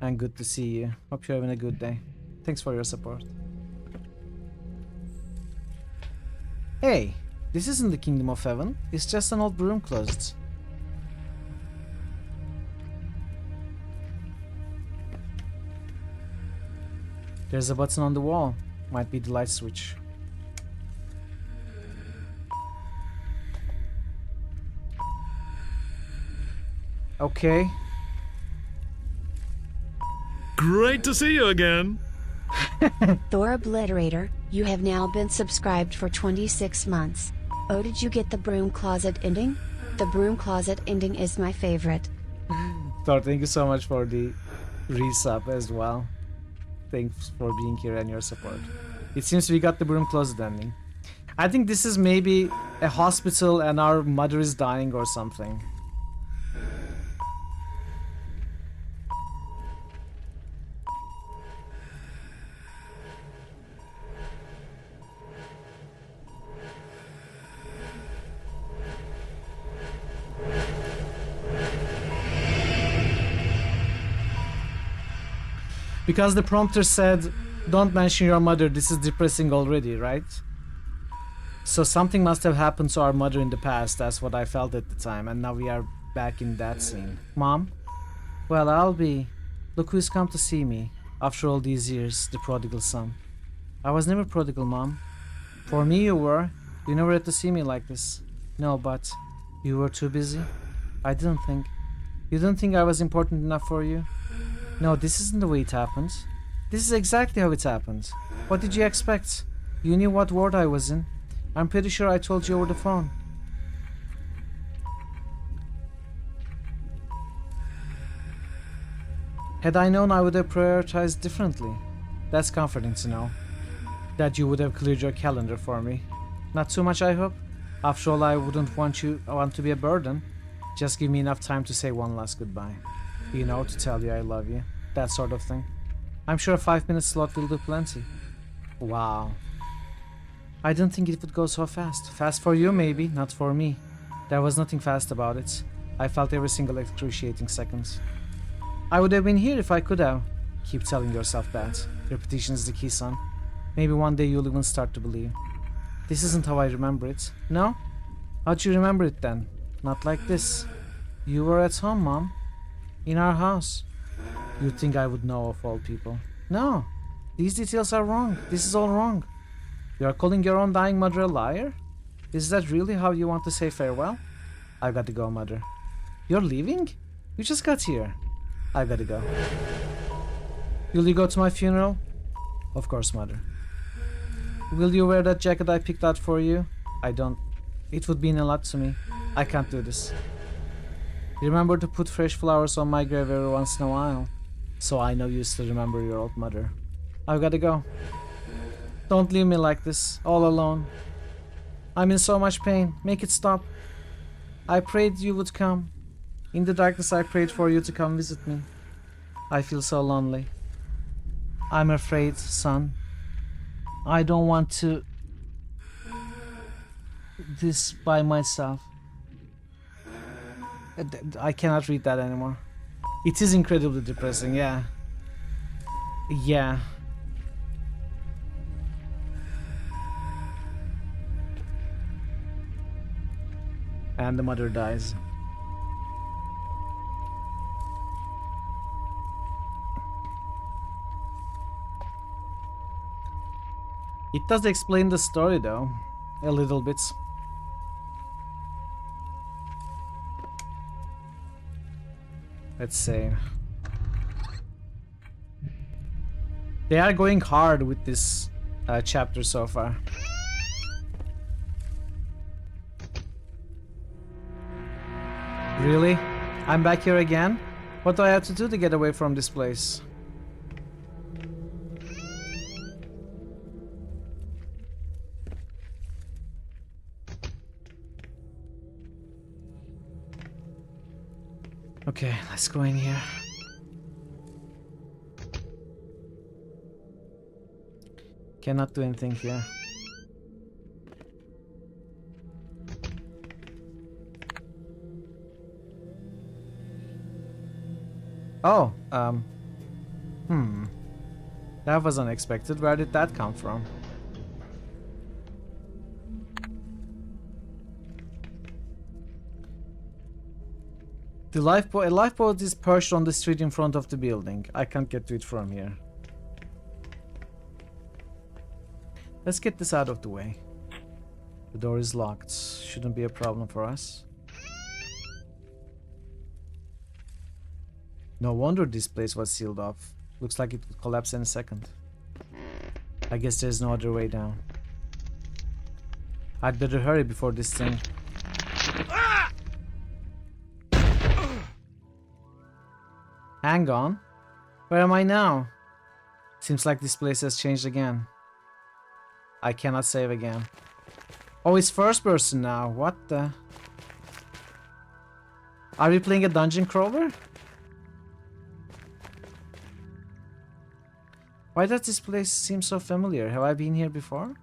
And good to see you. Hope you're having a good day. Thanks for your support. Hey, this isn't the Kingdom of Heaven. It's just an old broom closet. There's a button on the wall. Might be the light switch. Okay. Great to see you again. Thor Obliterator, you have now been subscribed for 26 months. Oh, did you get the broom closet ending? The broom closet ending is my favorite. Thor, thank you so much for the resub as well. Thanks for being here and your support. It seems we got the broom closet ending. I think this is maybe a hospital and our mother is dying or something. Because the prompter said, don't mention your mother, this is depressing already, right? So something must have happened to our mother in the past, that's what I felt at the time, and now we are back in that scene. Mom? Well, I'll be... Look who's come to see me, after all these years, the prodigal son. I was never prodigal, Mom. For me you were. You never had to see me like this. No, but... You were too busy? I didn't think. You didn't think I was important enough for you? No, this isn't the way it happened. This is exactly how it happened. What did you expect? You knew what ward I was in. I'm pretty sure I told you over the phone. Had I known, I would have prioritized differently. That's comforting to know. That you would have cleared your calendar for me. Not too much, I hope. After all, I wouldn't want to be a burden. Just give me enough time to say one last goodbye. You know, to tell you I love you. That sort of thing. I'm sure a 5-minute slot will do plenty. Wow. I didn't think it would go so fast. Fast for you, maybe, not for me. There was nothing fast about it. I felt every single excruciating second. I would have been here if I could have. Keep telling yourself that. Repetition is the key, son. Maybe one day you'll even start to believe. This isn't how I remember it. No? How'd you remember it then? Not like this. You were at home, Mom. In our house. You'd think I would know of all people. No. These details are wrong. This is all wrong. You are calling your own dying mother a liar? Is that really how you want to say farewell? I've got to go, Mother. You're leaving? You just got here. I've got to go. Will you go to my funeral? Of course, Mother. Will you wear that jacket I picked out for you? I don't. It would mean a lot to me. I can't do this. Remember to put fresh flowers on my grave every once in a while. So I know you still remember your old mother. I've got to go. Don't leave me like this, all alone. I'm in so much pain. Make it stop. I prayed you would come. In the darkness I prayed for you to come visit me. I feel so lonely. I'm afraid, son. I don't want to... this by myself. I cannot read that anymore. It is incredibly depressing, yeah. Yeah. And the mother dies. It does explain the story though, a little bit. Let's see. They are going hard with this chapter so far. Really? I'm back here again? What do I have to do to get away from this place? Okay, let's go in here. Cannot do anything here. Oh, that was unexpected. Where did that come from? A lifeboat is perched on the street in front of the building. I can't get to it from here. Let's get this out of the way. The door is locked. Shouldn't be a problem for us. No wonder this place was sealed off. Looks like it could collapse in a second. I guess there's no other way down. I'd better hurry before this thing... Hang on. Where am I now? Seems like this place has changed again. I cannot save again. Oh, it's first person now. What the? Are we playing a dungeon crawler? Why does this place seem so familiar? Have I been here before?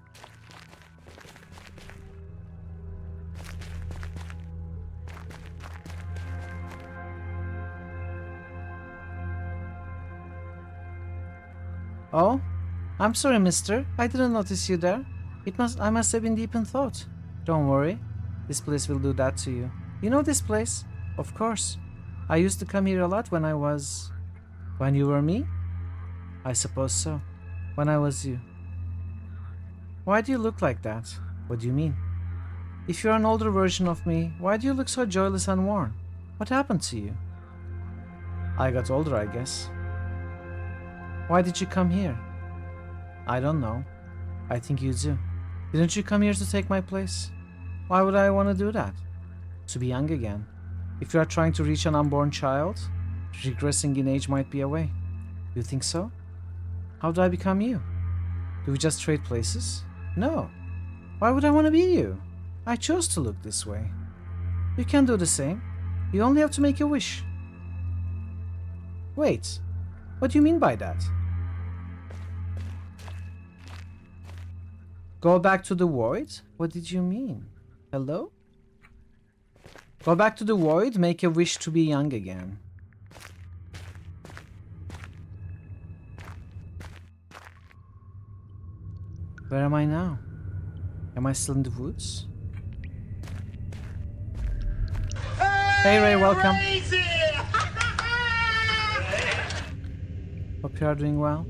Oh, I'm sorry, mister. I didn't notice you there. I must have been deep in thought. Don't worry. This place will do that to you. You know this place? Of course. I used to come here a lot when When you were me? I suppose so. When I was you. Why do you look like that? What do you mean? If you're an older version of me, why do you look so joyless and worn? What happened to you? I got older, I guess. Why did you come here? I don't know. I think you do. Didn't you come here to take my place? Why would I want to do that? To be young again. If you are trying to reach an unborn child, regressing in age might be a way. You think so? How do I become you? Do we just trade places? No. Why would I want to be you? I chose to look this way. You can do the same. You only have to make a wish. Wait. What do you mean by that? Go back to the void? What did you mean? Hello? Go back to the void, make a wish to be young again. Where am I now? Am I still in the woods? Hey Ray, welcome. Hope you are doing well.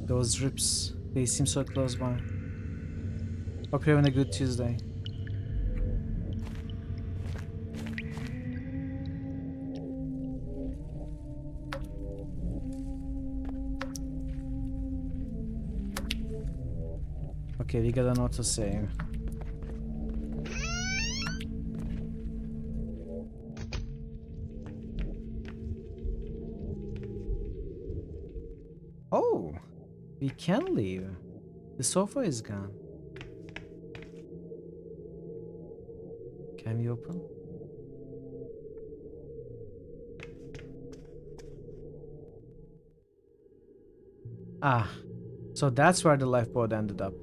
Those drips, they seem so close by. Hope you're having a good Tuesday. Okay, we got an autosave. Oh, we can leave. The sofa is gone. Can we open? Ah, so that's where the lifeboat ended up.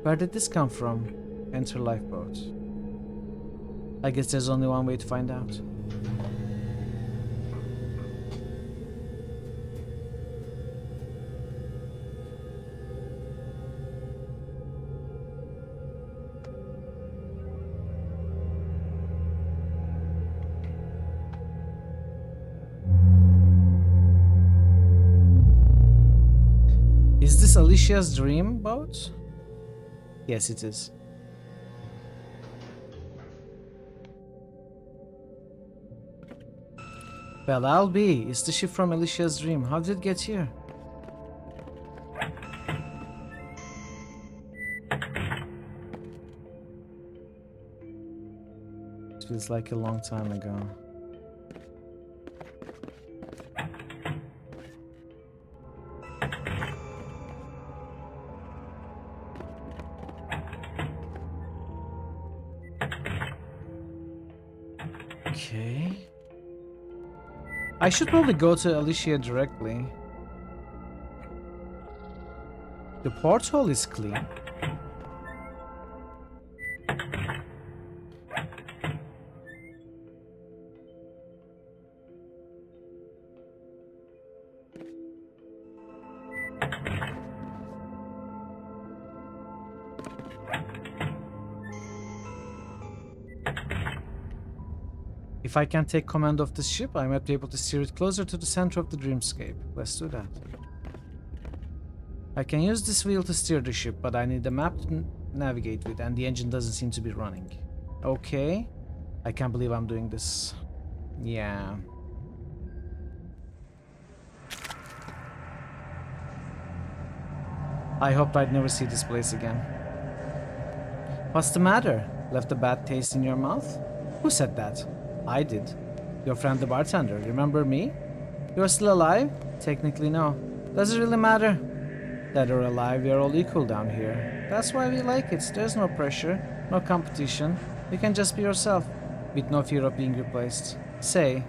Where did this come from? Enter lifeboat. I guess there's only one way to find out. Is this Alicia's dream boat? Yes, it is. Well, I'll be. It's the ship from Alicia's dream. How did it get here? It feels like a long time ago. Okay. I should probably go to Alicia directly. The porthole is clean. If I can take command of this ship, I might be able to steer it closer to the center of the dreamscape. Let's do that. I can use this wheel to steer the ship, but I need a map to navigate with, and the engine doesn't seem to be running. Okay. I can't believe I'm doing this. Yeah. I hoped I'd never see this place again. What's the matter? Left a bad taste in your mouth? Who said that? I did. Your friend the bartender. Remember me? You're still alive? Technically, no. Does it really matter? Dead or alive, we are all equal down here. That's why we like it. There's no pressure, no competition. You can just be yourself, with no fear of being replaced. Say,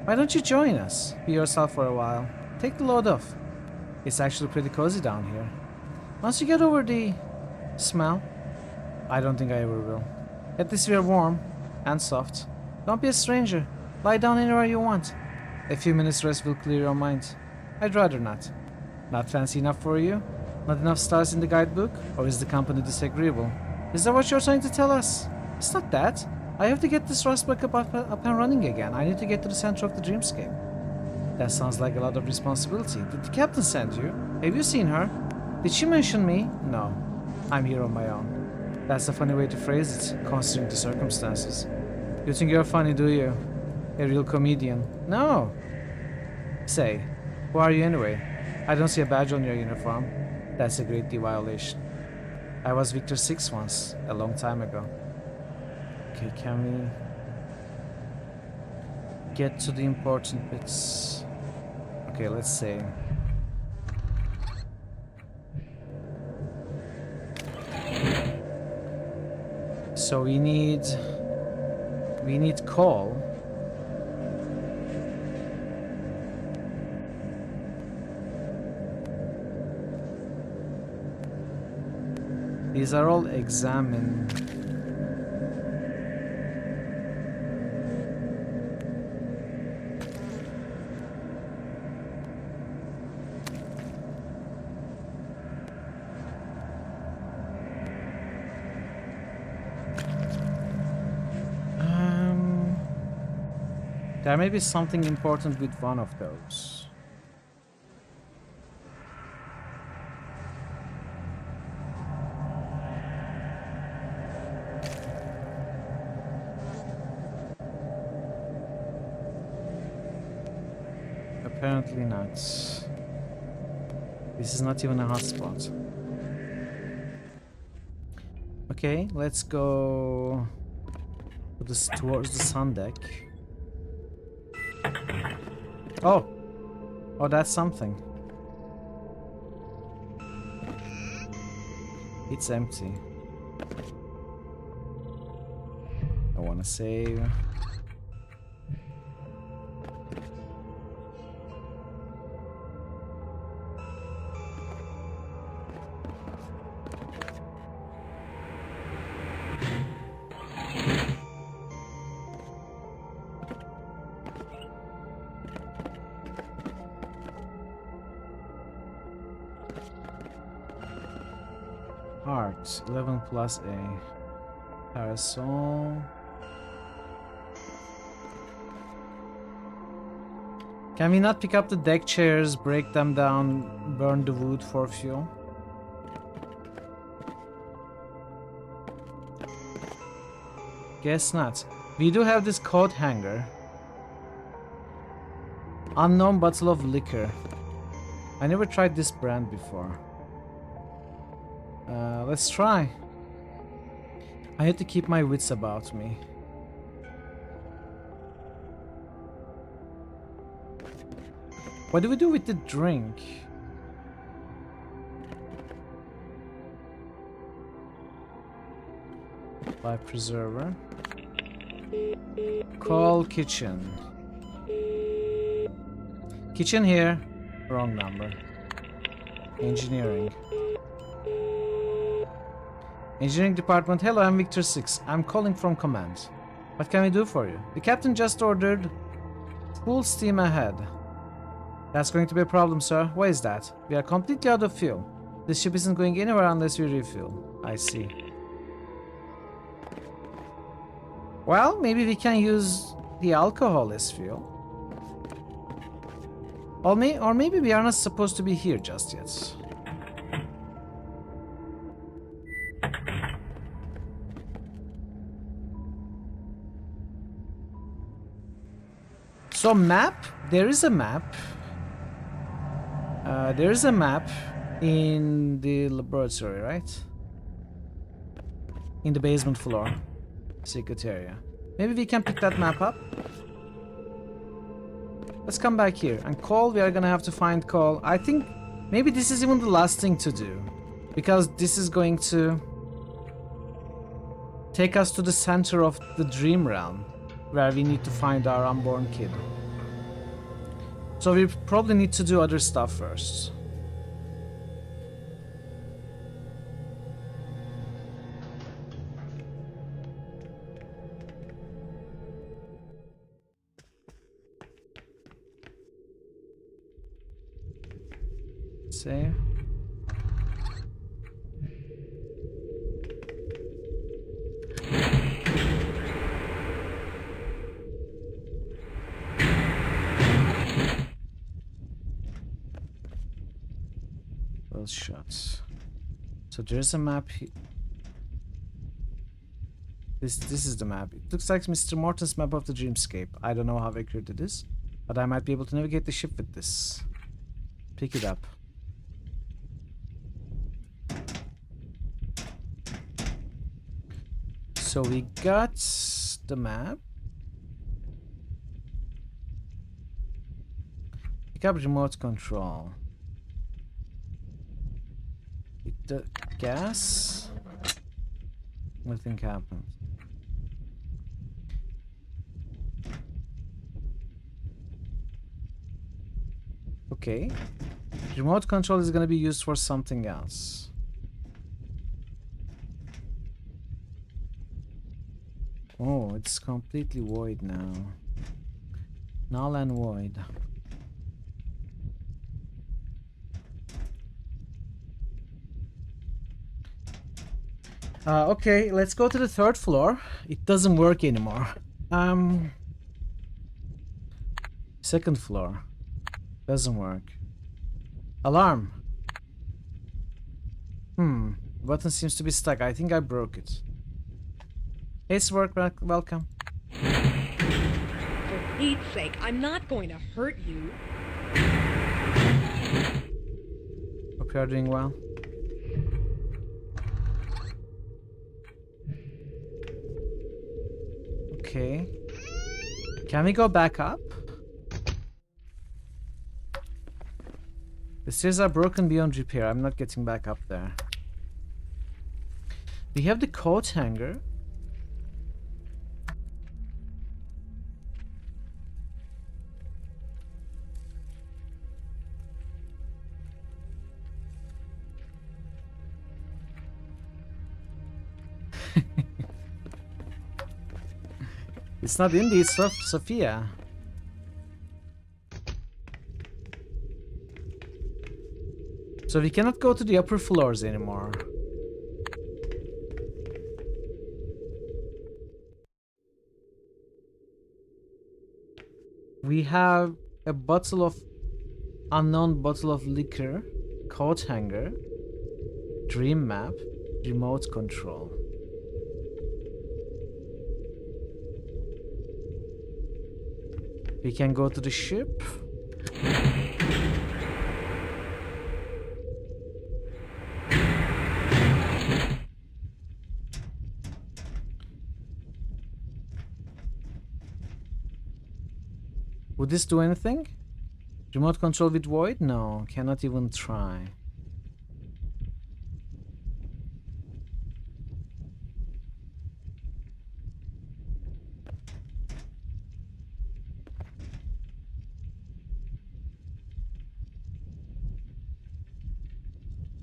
why don't you join us? Be yourself for a while. Take the load off. It's actually pretty cozy down here. Once you get over the smell, I don't think I ever will. At least we're warm and soft. Don't be a stranger. Lie down anywhere you want. A few minutes rest will clear your mind. I'd rather not. Not fancy enough for you? Not enough stars in the guidebook? Or is the company disagreeable? Is that what you're trying to tell us? It's not that. I have to get this Rustback up and running again. I need to get to the center of the dreamscape. That sounds like a lot of responsibility. Did the captain send you? Have you seen her? Did she mention me? No. I'm here on my own. That's a funny way to phrase it, considering the circumstances. You think you're funny, do you? A real comedian? No. Say, who are you anyway? I don't see a badge on your uniform. That's a great violation. I was Victor 6 once, a long time ago. Okay, can we get to the important bits? Okay, let's say. So we need coal. These are all examine. There may be something important with one of those. Apparently not. This is not even a hotspot. Okay, let's go to towards the sun deck. Oh! Oh, that's something. It's empty. I wanna save. Art 11 plus A. Parasol. Can we not pick up the deck chairs, break them down, burn the wood for fuel? Guess not. We do have this coat hanger. Unknown bottle of liquor. I never tried this brand before. Let's try. I had to keep my wits about me. What do we do with the drink? Buy preserver. Call kitchen. Kitchen here. Wrong number. Engineering. Engineering department. Hello, I'm Victor 6. I'm calling from command. What can we do for you? The captain just ordered full steam ahead. That's going to be a problem, sir. Why is that? We are completely out of fuel. This ship isn't going anywhere unless we refuel. I see. Well, maybe we can use the alcohol as fuel. Or maybe we are not supposed to be here just yet. So map? There is a map. There is a map in the laboratory, right? In the basement floor. Secret area. Maybe we can pick that map up. Let's come back here. And Cole, we are gonna have to find Cole. I think maybe this is even the last thing to do. Because this is going to take us to the center of the dream realm, where we need to find our unborn kid. So we probably need to do other stuff first. Save. Those shots. So there's a map here. This is the map. It looks like Mr. Morton's map of the dreamscape. I don't know how accurate it is, but I might be able to navigate the ship with this. Pick it up. So we got the map. Pick up remote control. Hit the gas. Nothing happens. Okay. Remote control is going to be used for something else. Oh, it's completely void now. Null and void. Okay, let's go to the third floor. It doesn't work anymore. Second floor. Doesn't work. Alarm. Button seems to be stuck. I think I broke it. It's work. Welcome. For Pete's sake, I'm not going to hurt you. Hope you are doing well. Okay. Can we go back up? The stairs are broken beyond repair. I'm not getting back up there. We have the coat hanger. It's not Indy, it's Sophia. So we cannot go to the upper floors anymore. We have a bottle of unknown bottle of liquor, coat hanger, dream map, remote control. We can go to the ship. Would this do anything? Remote control with void? No, cannot even try.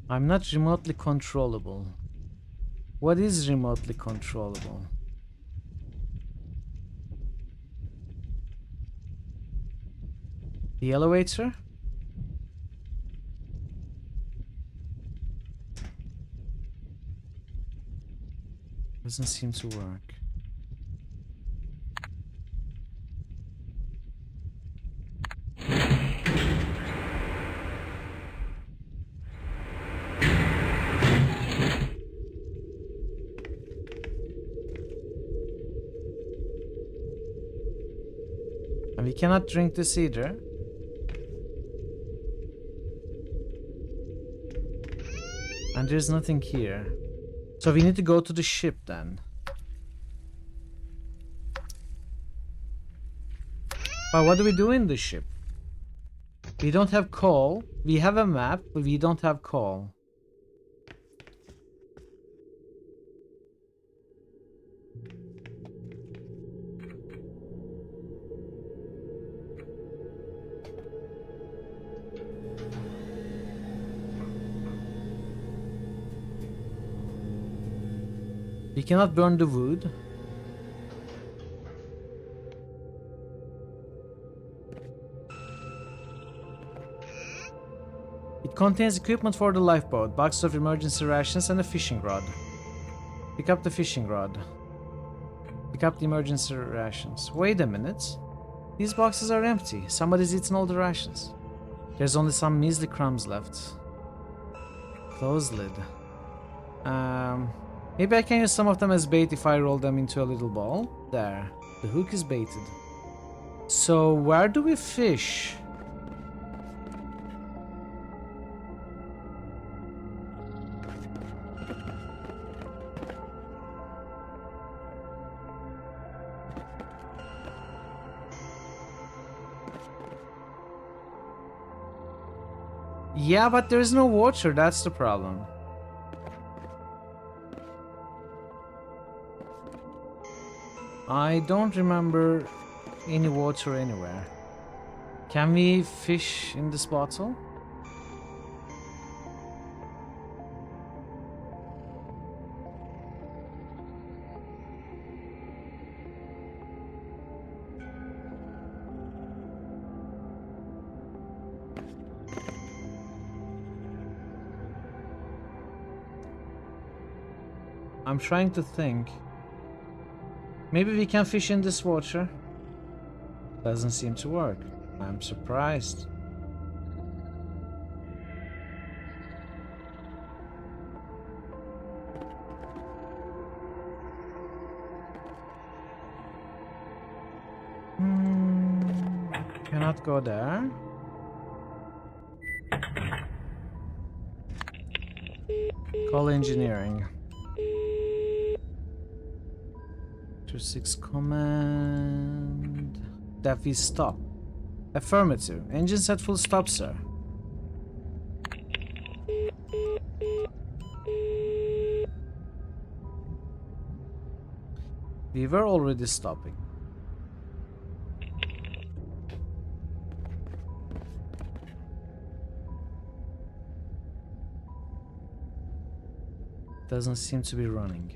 I'm not remotely controllable. What is remotely controllable? The elevator? Doesn't seem to work. And we cannot drink this either. And there's nothing here. So we need to go to the ship then. But what do we do in the ship? We don't have coal. We have a map, but we don't have coal. We cannot burn the wood. It contains equipment for the lifeboat, box of emergency rations, and a fishing rod. Pick up the fishing rod. Pick up the emergency rations. Wait a minute. These boxes are empty. Somebody's eaten all the rations. There's only some measly crumbs left. Closed lid. Maybe I can use some of them as bait if I roll them into a little ball. There. The hook is baited. So where do we fish? Yeah, but there's no water, that's the problem. I don't remember any water anywhere. Can we fish in this bottle? I'm trying to think. Maybe we can fish in this water. Doesn't seem to work. I'm surprised. Cannot go there. Call engineering. 6 command that we stop. Affirmative. Engine set full stop, sir. We were already stopping. Doesn't seem to be running.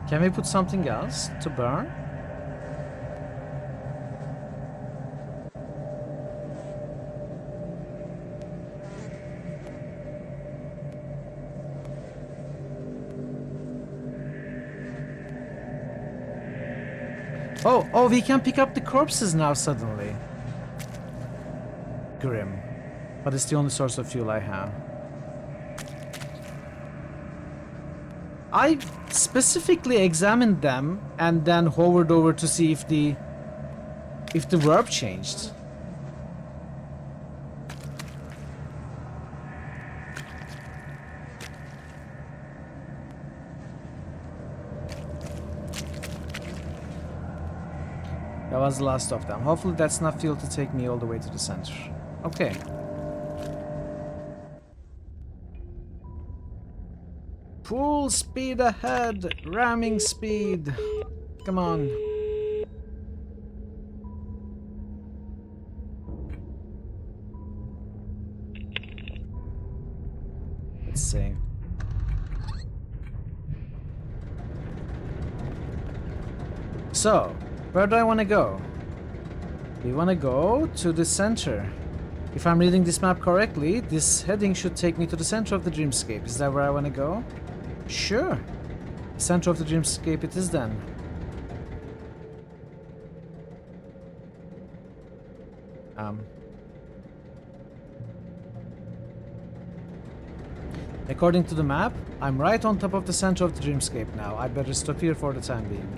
Can we put something else to burn? Oh, we can pick up the corpses now suddenly. Grim. But it's the only source of fuel I have. I specifically examined them and then hovered over to see if the verb changed. That was the last of them. Hopefully that's enough fuel to take me all the way to the center. Okay. Full speed ahead! Ramming speed! Come on. Let's see. So, where do I want to go? We want to go to the center. If I'm reading this map correctly, this heading should take me to the center of the dreamscape. Is that where I want to go? Sure. Center of the dreamscape it is then. According to the map, I'm right on top of the center of the dreamscape now. I better stop here for the time being.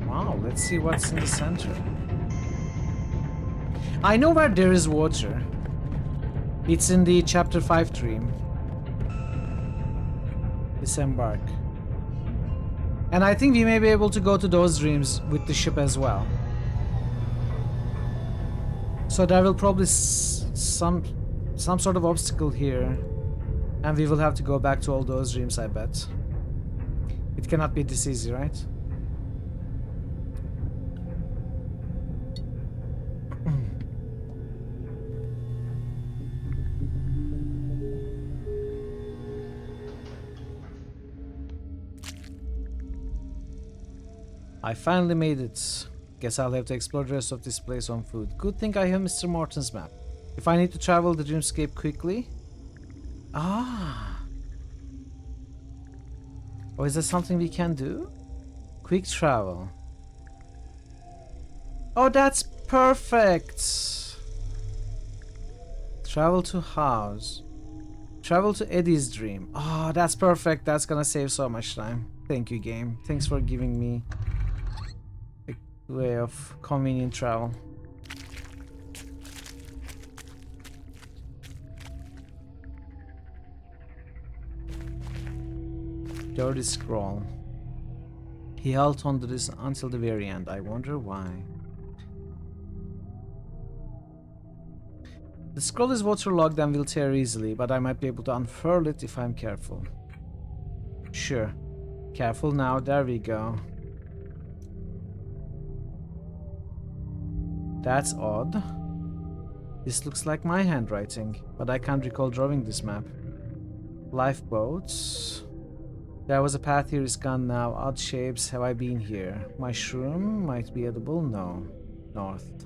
Wow, let's see what's in the center. I know where there is water. It's in the chapter 5 dream. Disembark. And I think we may be able to go to those dreams with the ship as well. So there will probably some sort of obstacle here. And we will have to go back to all those dreams, I bet. It cannot be this easy, right? I finally made it. Guess I'll have to explore the rest of this place on foot. Good thing I have Mr. Morton's map. If I need to travel the dreamscape quickly... Ah! Oh, is that something we can do? Quick travel. Oh, that's perfect! Travel to house. Travel to Eddie's dream. Oh, that's perfect. That's gonna save so much time. Thank you, game. Thanks for giving me a way of convenient travel. Dirty scroll. He held on to this until the very end. I wonder why. The scroll is waterlogged and will tear easily, but I might be able to unfurl it if I'm careful. Sure. Careful now. There we go. That's odd. This looks like my handwriting, but I can't recall drawing this map. Lifeboats. There was a path here, is gone now. Odd shapes. Have I been here? My shroom might be edible. No. North.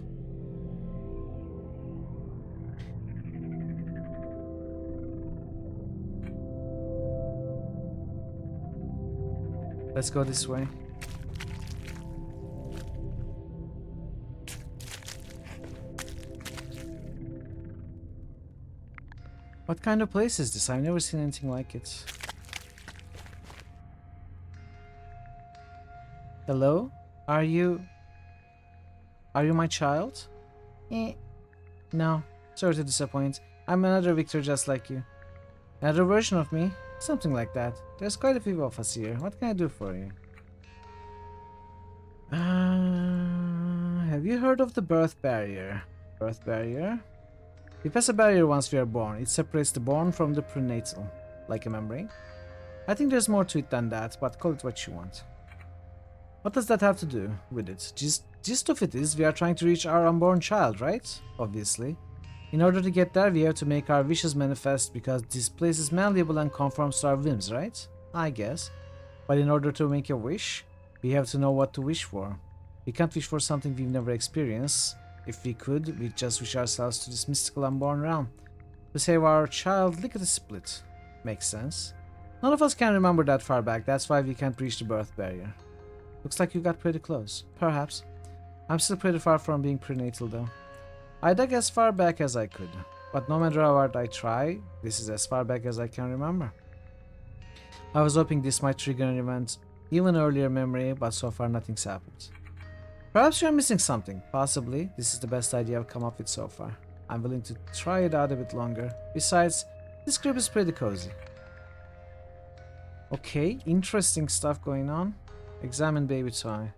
Let's go this way. What kind of place is this? I've never seen anything like it. Hello? Are you my child? No. Sorry to disappoint. I'm another Victor just like you. Another version of me? Something like that. There's quite a few of us here. What can I do for you? Have you heard of the birth barrier? Birth barrier? We pass a barrier once we are born. It separates the born from the prenatal, like a membrane. I think there's more to it than that, but call it what you want. What does that have to do with it? Gist of it is we are trying to reach our unborn child, right? Obviously. In order to get there, we have to make our wishes manifest because this place is malleable and conforms to our whims, right? I guess. But in order to make a wish, we have to know what to wish for. We can't wish for something we've never experienced. If we could, we'd just wish ourselves to this mystical unborn realm. To save our child, look at the split. Makes sense. None of us can remember that far back, that's why we can't reach the birth barrier. Looks like you got pretty close. Perhaps. I'm still pretty far from being prenatal though. I dug as far back as I could, but no matter how hard I try, this is as far back as I can remember. I was hoping this might trigger an event, even earlier memory, but so far nothing's happened. Perhaps you're missing something. Possibly. This is the best idea I've come up with so far. I'm willing to try it out a bit longer. Besides, this crib is pretty cozy. Okay, interesting stuff going on. Examine baby toy.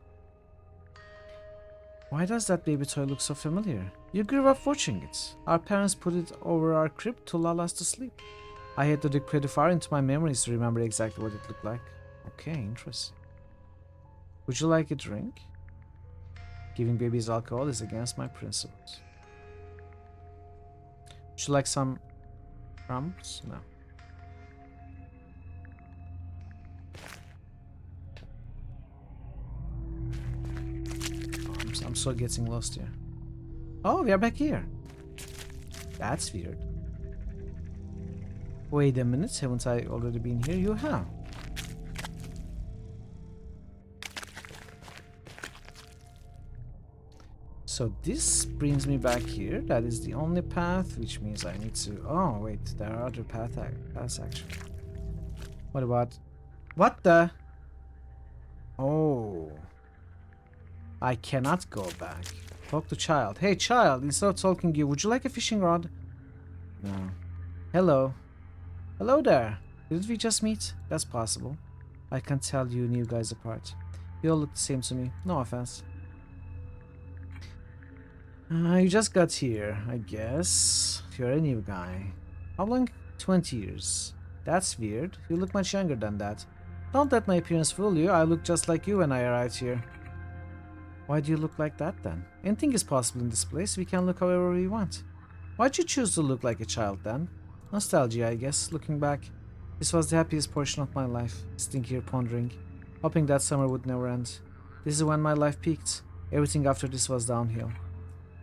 Why does that baby toy look so familiar? You grew up watching it. Our parents put it over our crib to lull us to sleep. I had to dig pretty far into my memories to remember exactly what it looked like. Okay, interesting. Would you like a drink? Giving babies alcohol is against my principles. Would you like some crumbs? No. I'm so getting lost here. Oh, we are back here. That's weird. Wait a minute, haven't I already been here? You have. So this brings me back here. That is the only path, which means I need to... Oh, wait, there are other paths actually. What about... What the... Oh... I cannot go back. Talk to child. Hey child, instead of talking to you, would you like a fishing rod? now. Hello. Hello there. Did we just meet? That's possible. I can't tell you new guys apart. You all look the same to me. No offense. You just got here, I guess. You're a new guy. How long? 20 years. That's weird. You look much younger than that. Don't let my appearance fool you. I look just like you when I arrived here. Why do you look like that then? Anything is possible in this place. We can look however we want. Why'd you choose to look like a child then? Nostalgia, I guess, looking back. This was the happiest portion of my life. Sitting here pondering, hoping that summer would never end. This is when my life peaked. Everything after this was downhill.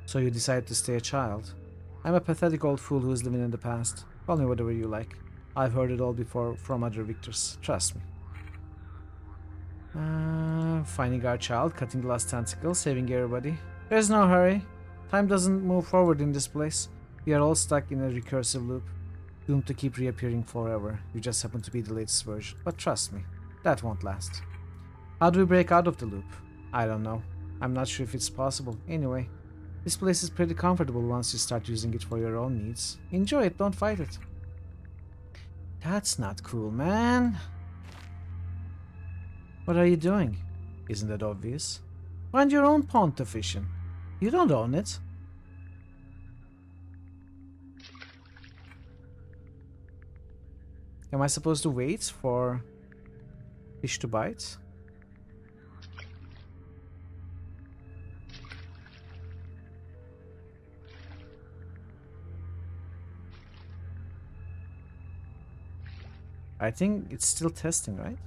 So you decided to stay a child. I'm a pathetic old fool who is living in the past. Call me whatever you like. I've heard it all before from other victors. Trust me. Finding our child, cutting the last tentacle, saving everybody. There's no hurry. Time doesn't move forward in this place. We are all stuck in a recursive loop, doomed to keep reappearing forever. You just happen to be the latest version. But trust me, that won't last. How do we break out of the loop? I don't know. I'm not sure if it's possible. Anyway, this place is pretty comfortable once you start using it for your own needs. Enjoy it, don't fight it. That's not cool, man. What are you doing? Isn't that obvious? Find your own pond to fish in. You don't own it. Am I supposed to wait for fish to bite? I think it's still testing, right?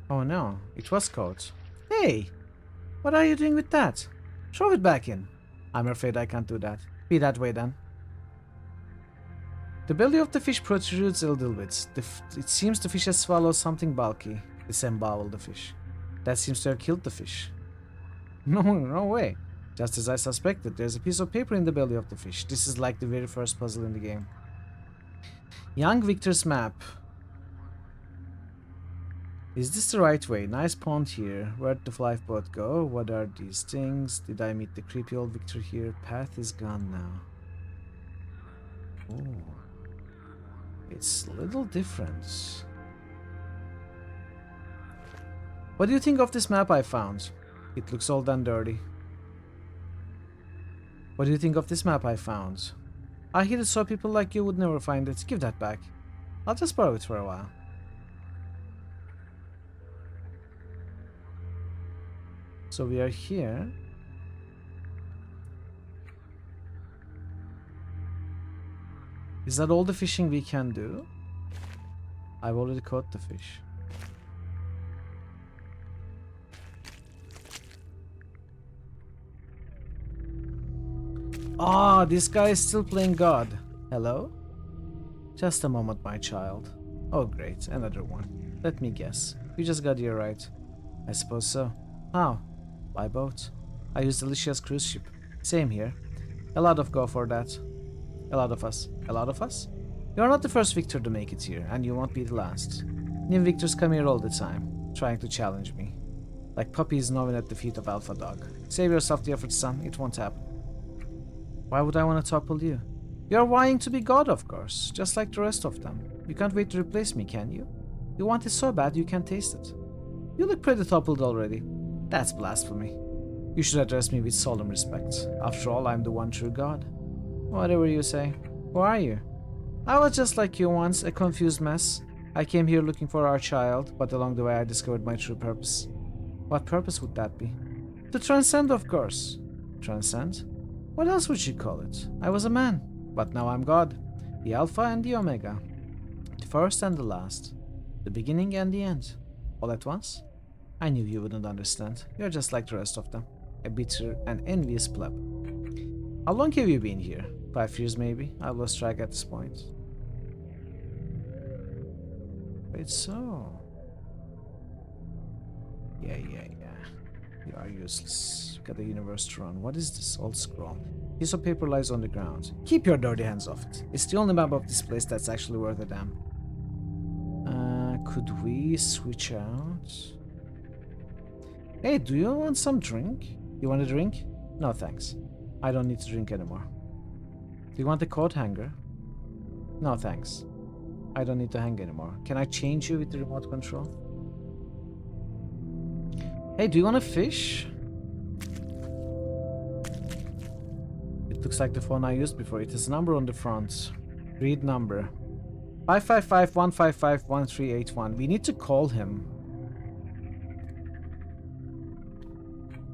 Oh no, it was caught. Hey! What are you doing with that? Throw it back in. I'm afraid I can't do that. Be that way then. The belly of the fish protrudes a little bit. It seems the fish has swallowed something bulky. Disemboweled the fish. That seems to have killed the fish. No way. Just as I suspected, there's a piece of paper in the belly of the fish. This is like the very first puzzle in the game. Young Victor's map. Is this the right way? Nice pond here. Where'd the lifeboat go? What are these things? Did I meet the creepy old Victor here? Path is gone now. Oh. It's a little different. What do you think of this map I found? It looks old and dirty. What do you think of this map I found? I hear it so people like you would never find it. Give that back. I'll just borrow it for a while. So we are here. Is that all the fishing we can do? I've already caught the fish. Ah, this guy is still playing God. Hello? Just a moment, my child. Oh great, another one. Let me guess. You just got here, right? I suppose so. How? By boat. I used Alicia's cruise ship. Same here. A lot of go for that. A lot of us. A lot of us? You're not the first Victor to make it here, and you won't be the last. New Victors come here all the time, trying to challenge me. Like puppies gnawing at the feet of Alpha Dog. Save yourself the effort, son. It won't happen. Why would I want to topple you? You're vying to be God, of course, just like the rest of them. You can't wait to replace me, can you? You want it so bad you can't taste it. You look pretty toppled already. That's blasphemy. You should address me with solemn respect. After all, I'm the one true God. Whatever you say. Who are you? I was just like you once, a confused mess. I came here looking for our child, but along the way I discovered my true purpose. What purpose would that be? To transcend, of course. Transcend? What else would you call it? I was a man, but now I'm God. The Alpha and the Omega. The first and the last. The beginning and the end. All at once? I knew you wouldn't understand. You're just like the rest of them. A bitter and envious pleb. How long have you been here? 5 years maybe? I've lost track at this point. Wait, so... Yeah. You are useless. Got the universe to run. What is this? Old scroll. Piece of paper lies on the ground. Keep your dirty hands off it. It's the only map of this place that's actually worth a damn. Could we switch out? Hey, do you want some drink? You want a drink? No, thanks. I don't need to drink anymore. Do you want the coat hanger? No, thanks. I don't need to hang anymore. Can I change you with the remote control? Hey, do you want to fish? It looks like the phone I used before. It has a number on the front. Read number. 555-155-1381. We need to call him.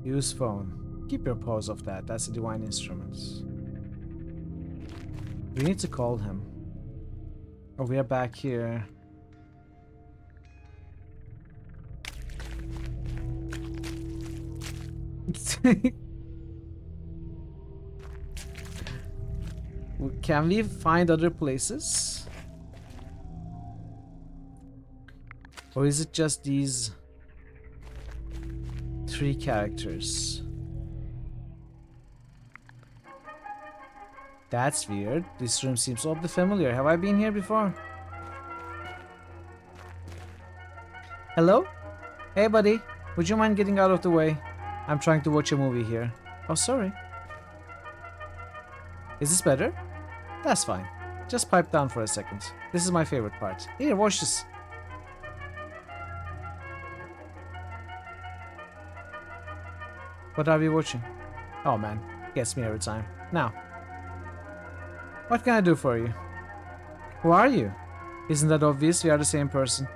Use phone. Keep your paws off that. That's a divine instrument. We need to call him. Oh, we are back here. Can we find other places? Or is it just these 3 characters? That's weird. This room seems oddly familiar. Have I been here before? Hello? Hey buddy, would you mind getting out of the way? I'm trying to watch a movie here. Oh, sorry. Is this better? That's fine. Just pipe down for a second. This is my favorite part. Here, watch this. What are we watching? Oh man, gets me every time. Now, what can I do for you? Who are you? Isn't that obvious? We are the same person.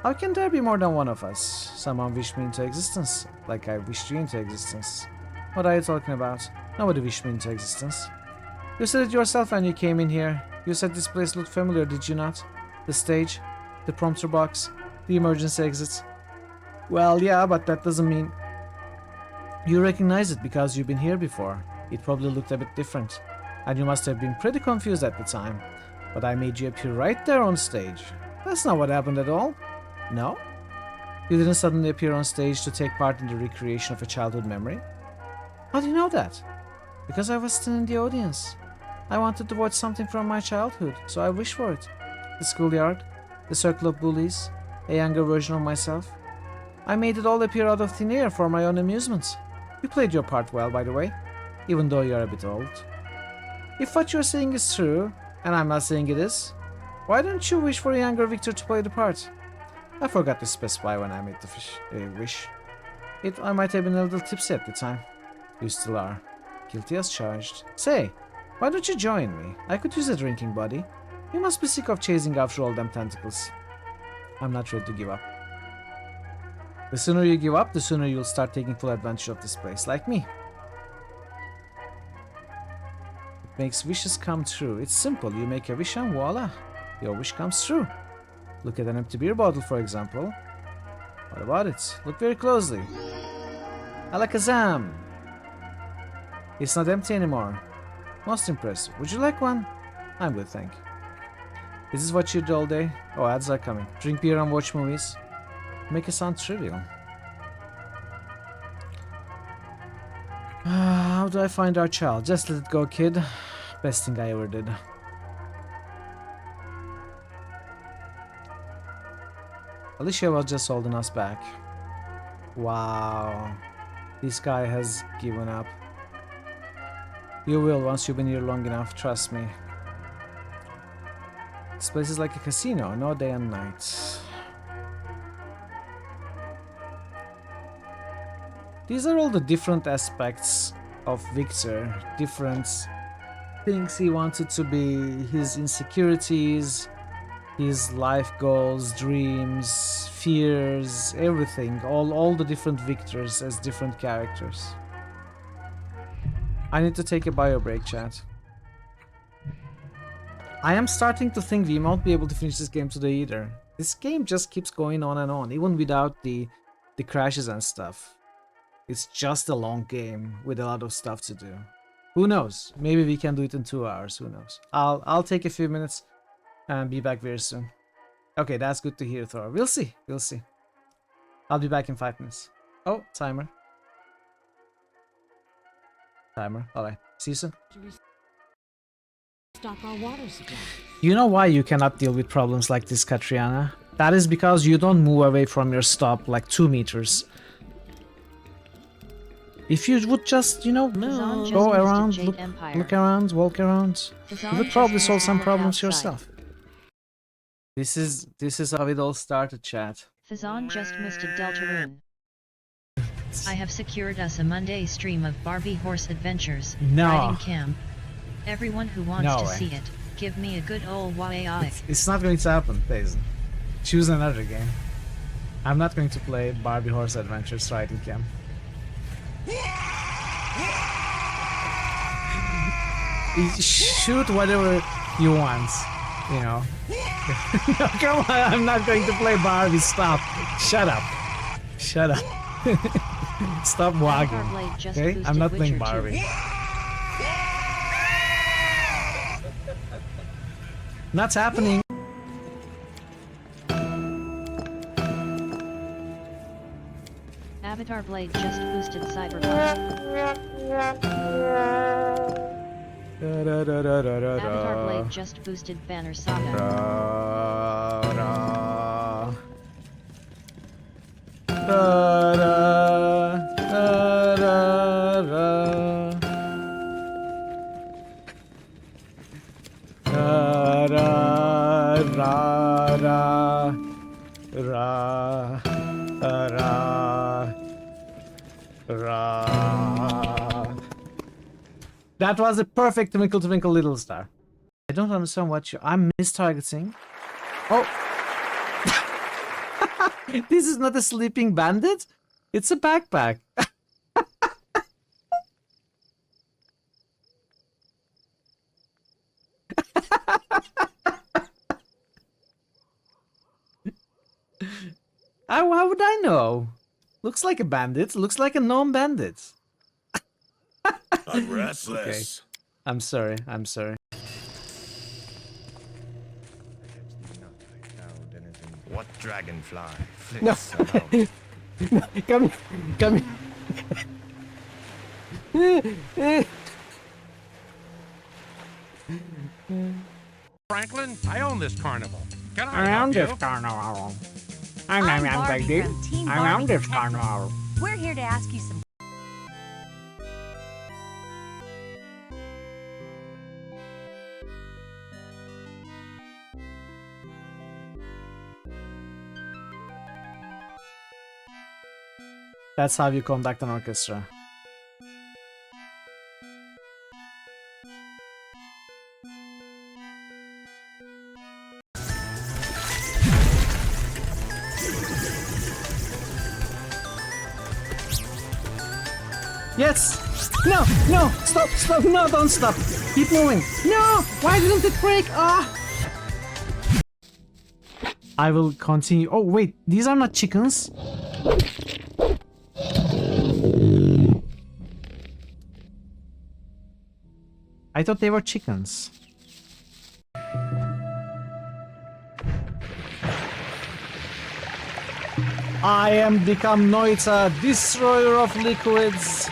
How can there be more than one of us? Someone wished me into existence, like I wished you into existence. What are you talking about? Nobody wished me into existence. You said it yourself when you came in here. You said this place looked familiar, did you not? The stage, the prompter box, the emergency exit. Well, yeah, but that doesn't mean... You recognize it because you've been here before. It probably looked a bit different. And you must have been pretty confused at the time. But I made you appear right there on stage. That's not what happened at all. No? You didn't suddenly appear on stage to take part in the recreation of a childhood memory? How do you know that? Because I was still in the audience. I wanted to watch something from my childhood, so I wished for it. The schoolyard, the circle of bullies, a younger version of myself. I made it all appear out of thin air for my own amusement. You played your part well, by the way, even though you're a bit old. If what you're saying is true, and I'm not saying it is, why don't you wish for a younger Victor to play the part? I forgot to specify when I made the wish. I might have been a little tipsy at the time. You still are. Guilty as charged. Say, why don't you join me? I could use a drinking buddy. You must be sick of chasing after all them tentacles. I'm not ready to give up. The sooner you give up, the sooner you'll start taking full advantage of this place, like me. It makes wishes come true. It's simple. You make a wish and voila, your wish comes true. Look at an empty beer bottle, for example. What about it? Look very closely. Alakazam! It's not empty anymore. Most impressive. Would you like one? I'm good, thank you. Is this what you do all day? Oh, ads are coming. Drink beer and watch movies. Make it sound trivial. How do I find our child? Just let it go, kid. Best thing I ever did. Alicia was just holding us back. Wow. This guy has given up. You will once you've been here long enough, trust me. This place is like a casino, no day and night. These are all the different aspects of Victor, different things he wanted to be, his insecurities, his life goals, dreams, fears, everything, all the different Victors as different characters. I need to take a bio break, chat. I am starting to think we won't be able to finish this game today either. This game just keeps going on and on, even without the crashes and stuff. It's just a long game with a lot of stuff to do. Who knows? Maybe we can do it in 2 hours, who knows? I'll take a few minutes and be back very soon. Okay, that's good to hear, Thor. We'll see. We'll see. I'll be back in 5 minutes. Oh, timer. Timer. Alright. See you soon. Stock our water supply. You know why you cannot deal with problems like this, Katriana? That is because you don't move away from your stop like 2 meters. If you would just, you know, Fazan go just around, boosted look, Jade Empire. look around, walk around, Fazan you would just probably solve some look problems outside. yourself. This is how it all started, chat. Fazan just boosted Deltarune. I have secured us a Monday stream of Barbie horse adventures, No. riding camp. Everyone who wants No to way. see it, give me a good old YAI. It's not going to happen, Payson. Choose another game. I'm not going to play Barbie Horse Adventures Riding Camp. Shoot whatever you want, you know. No, come on, I'm not going to play Barbie. Stop. Shut up. Shut up. Stop wagging. Okay? I'm not playing Barbie. Not happening. Avatar Blade just boosted Cyberpunk. Avatar Blade just boosted Banner That was a perfect Twinkle Twinkle Little Star. I don't understand what I'm mistargeting. Oh! This is not a sleeping bandit? It's a backpack. How would I know? Looks like a bandit. Looks like a non-bandit. I'm restless. Okay. I'm sorry. I'm sorry. What dragonfly? No. No, come here. Franklin, I own this carnival. Can I Around help this you? carnival. I'm Barbie baby. from Team Around Barbie this Detective. carnival. We're here to ask you some. That's how you conduct an orchestra. Yes! No! No! Stop! Stop! No! Don't stop! Keep moving! No! Why didn't it break? Ah! I will continue. Oh wait, these are not chickens. I thought they were chickens. I am become Noita, destroyer of liquids.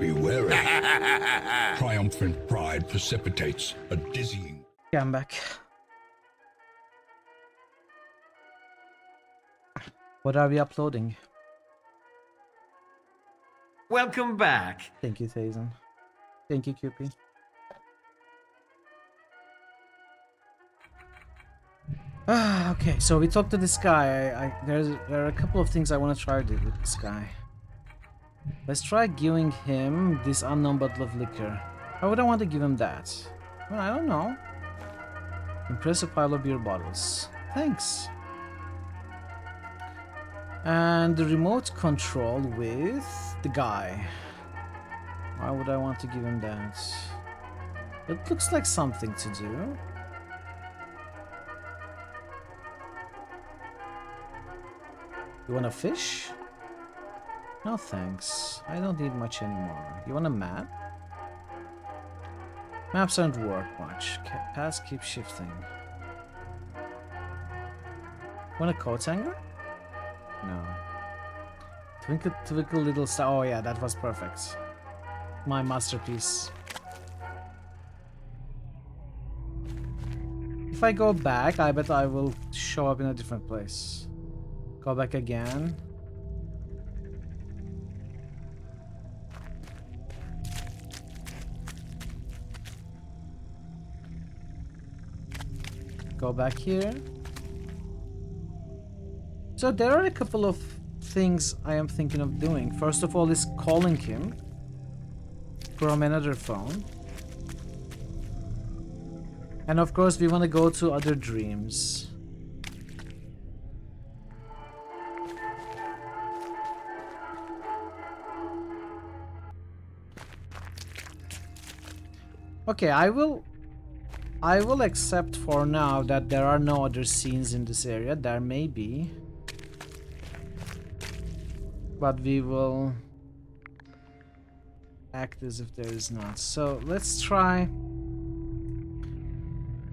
Be wary. Triumphant pride precipitates a dizzying. Yeah, I'm back. What are we uploading? Welcome back. Thank you, Thazen. Thank you, QP. Okay, so we talked to this guy. There are a couple of things I want to try with this guy. Let's try giving him this unknown bottle of liquor. Why would I want to give him that? Well, I don't know. Impressive pile of beer bottles. Thanks. And the remote control with the guy. Why would I want to give him that? It looks like something to do. You want a fish? No thanks. I don't need much anymore. You want a map? Maps don't work much. Paths keep shifting. Want a coat hanger? No. Twinkle twinkle little star. Oh yeah, that was perfect. my masterpiece. If I go back, I bet I will show up in a different place. Go back again. Go back here. So there are a couple of things I am thinking of doing. First of all is calling him from another phone. And of course we want to go to other dreams. Okay, I will accept for now that there are no other scenes in this area. There may be. But we will act as if there is not. So let's try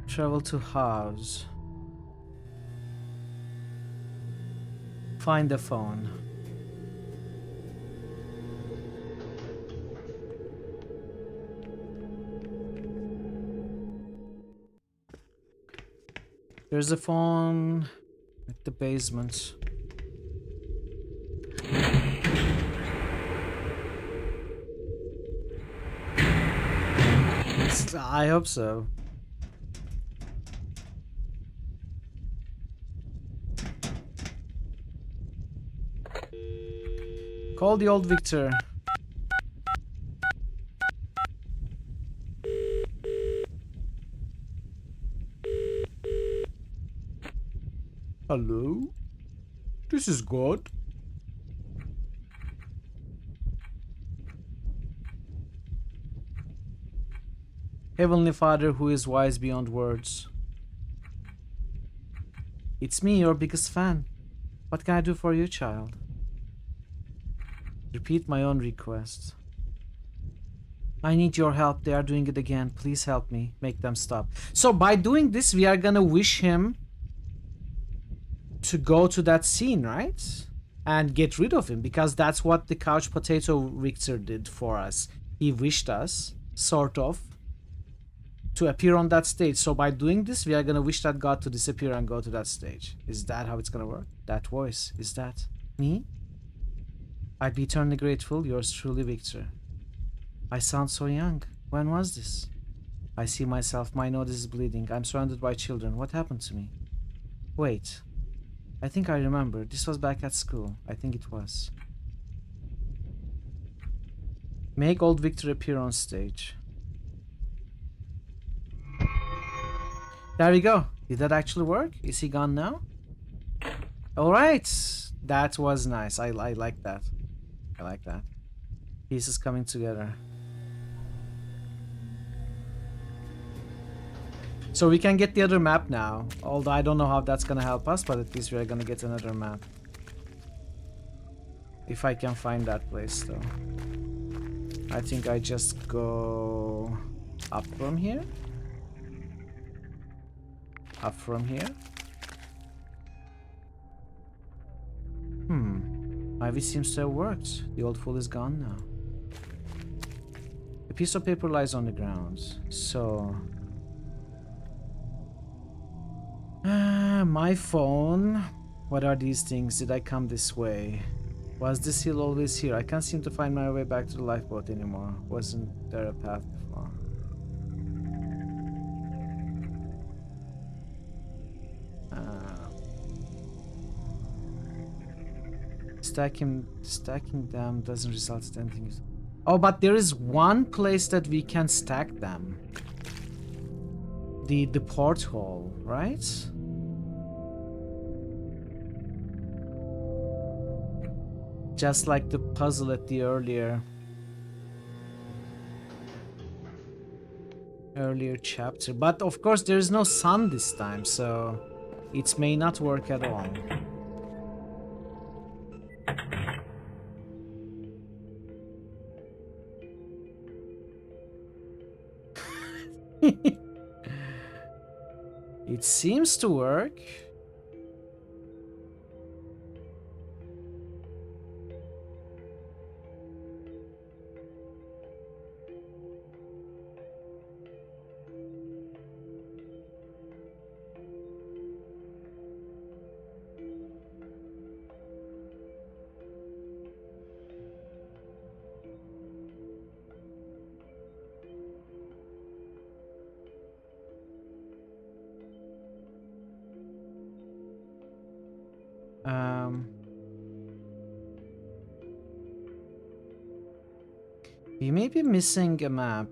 travel to house. Find the phone. There's a phone at the basement. I hope so. Call the old Victor. Hello? This is God. Heavenly Father who is wise beyond words. It's me, your biggest fan. What can I do for you, child? Repeat my own request. I need your help. They are doing it again. Please help me. Make them stop. So by doing this, we are gonna wish him to go to that scene, right? And get rid of him, because that's what the couch potato Victor did for us. He wished us, sort of, to appear on that stage. So by doing this, we are gonna wish that God to disappear and go to that stage. Is that how it's gonna work? That voice, is that me? I'd be eternally grateful. Yours truly, Victor. I sound so young. When was this? I see myself. My nose is bleeding. I'm surrounded by children. What happened to me? Wait. I think I remember. This was back at school. I think it was. Make old Victor appear on stage. There we go. Did that actually work? Is he gone now? Alright. That was nice. I like that. I like that. Pieces coming together. So we can get the other map now. Although I don't know how that's gonna help us, but at least we are gonna get another map. If I can find that place though. I think I just go up from here. Up from here. Ivy seems to have worked. The old fool is gone now. A piece of paper lies on the ground. So... my phone. What are these things? Did I come this way? Was this hill always here? I can't seem to find my way back to the lifeboat anymore. Wasn't there a path before? Stacking them doesn't result in anything. Oh, but there is one place that we can stack them. The porthole, right? Just like the puzzle at the earlier chapter. But of course there is no sun this time, so it may not work at all. It seems to work. We may be missing a map.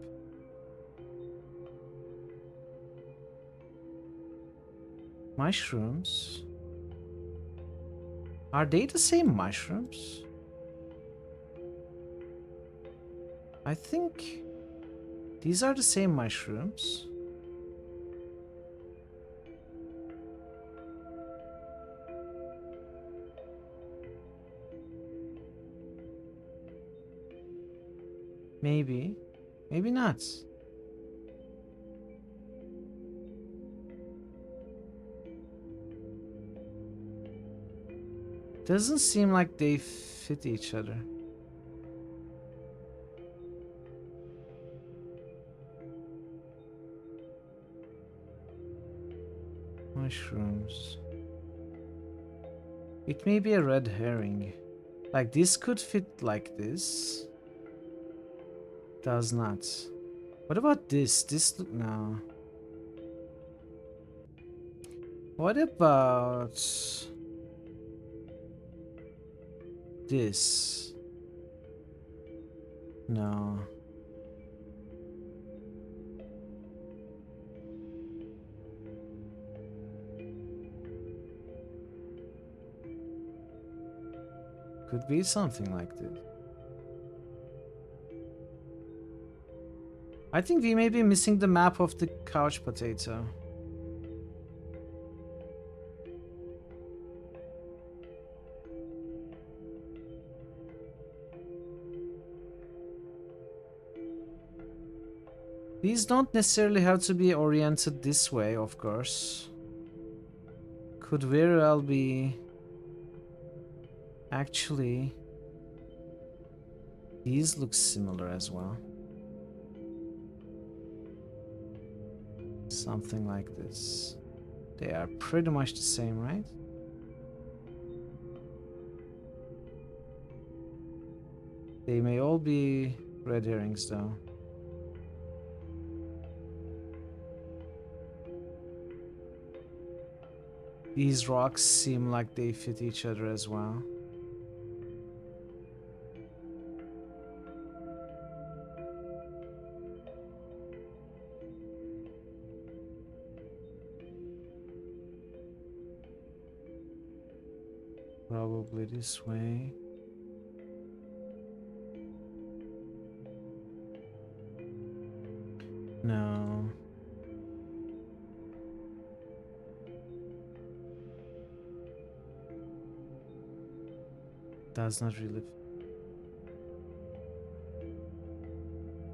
Mushrooms? Are they the same mushrooms? I think these are the same mushrooms. Maybe. Maybe not. Doesn't seem like they fit each other. Mushrooms. It may be a red herring. Like this could fit like this. Does not. What about this? This no. What about this? No. Could be something like this. I think we may be missing the map of the couch potato. These don't necessarily have to be oriented this way, of course. Could very well be... Actually, these look similar as well. Something like this. They are pretty much the same, right? They may all be red herrings though. These rocks seem like they fit each other as well. Probably this way. No. Does not really.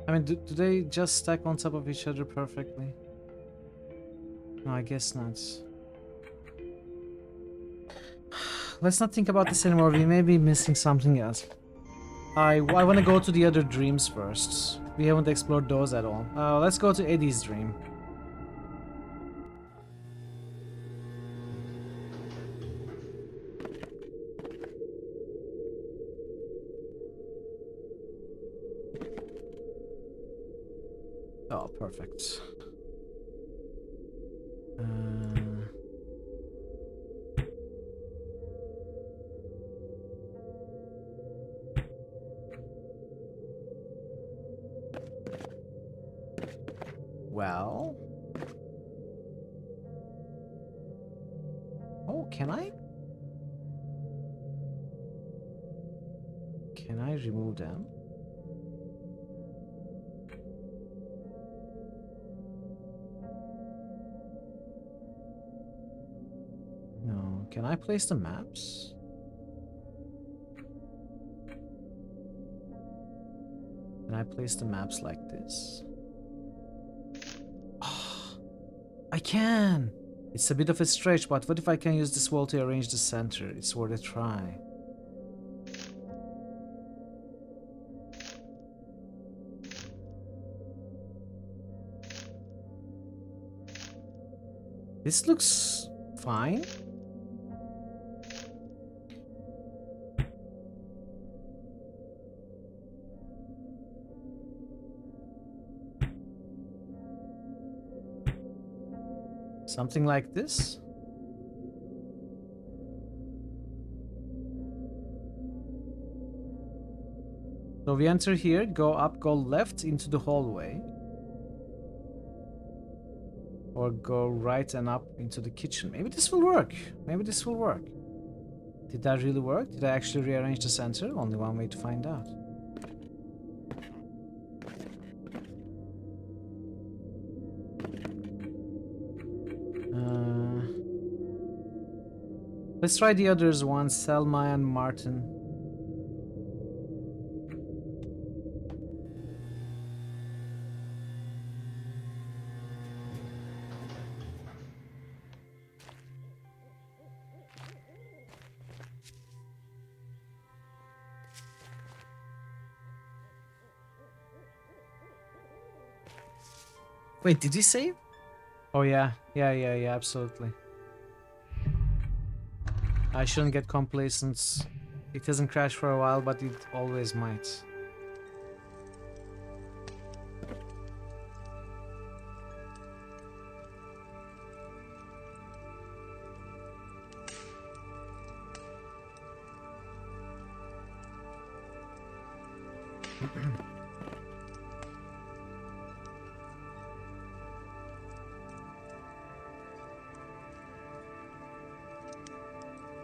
I mean, do they just stack on top of each other perfectly? No, I guess not. Let's not think about this anymore. We may be missing something else. I want to go to the other dreams first. We haven't explored those at all. Let's go to Eddie's dream. Oh, perfect. Well... Oh, can I? Can I remove them? No. Can I place the maps? Can I place the maps like this? I can! It's a bit of a stretch, but what if I can use this wall to arrange the center? It's worth a try. This looks fine. Something like this. So we enter here, go up, go left into the hallway. Or go right and up into the kitchen. Maybe this will work. Maybe this will work. Did that really work? Did I actually rearrange the center? Only one way to find out. Let's try the others once, Selma and Martin. Wait, did he save? Oh yeah, absolutely. I shouldn't get complacent. It hasn't crashed for a while, but it always might.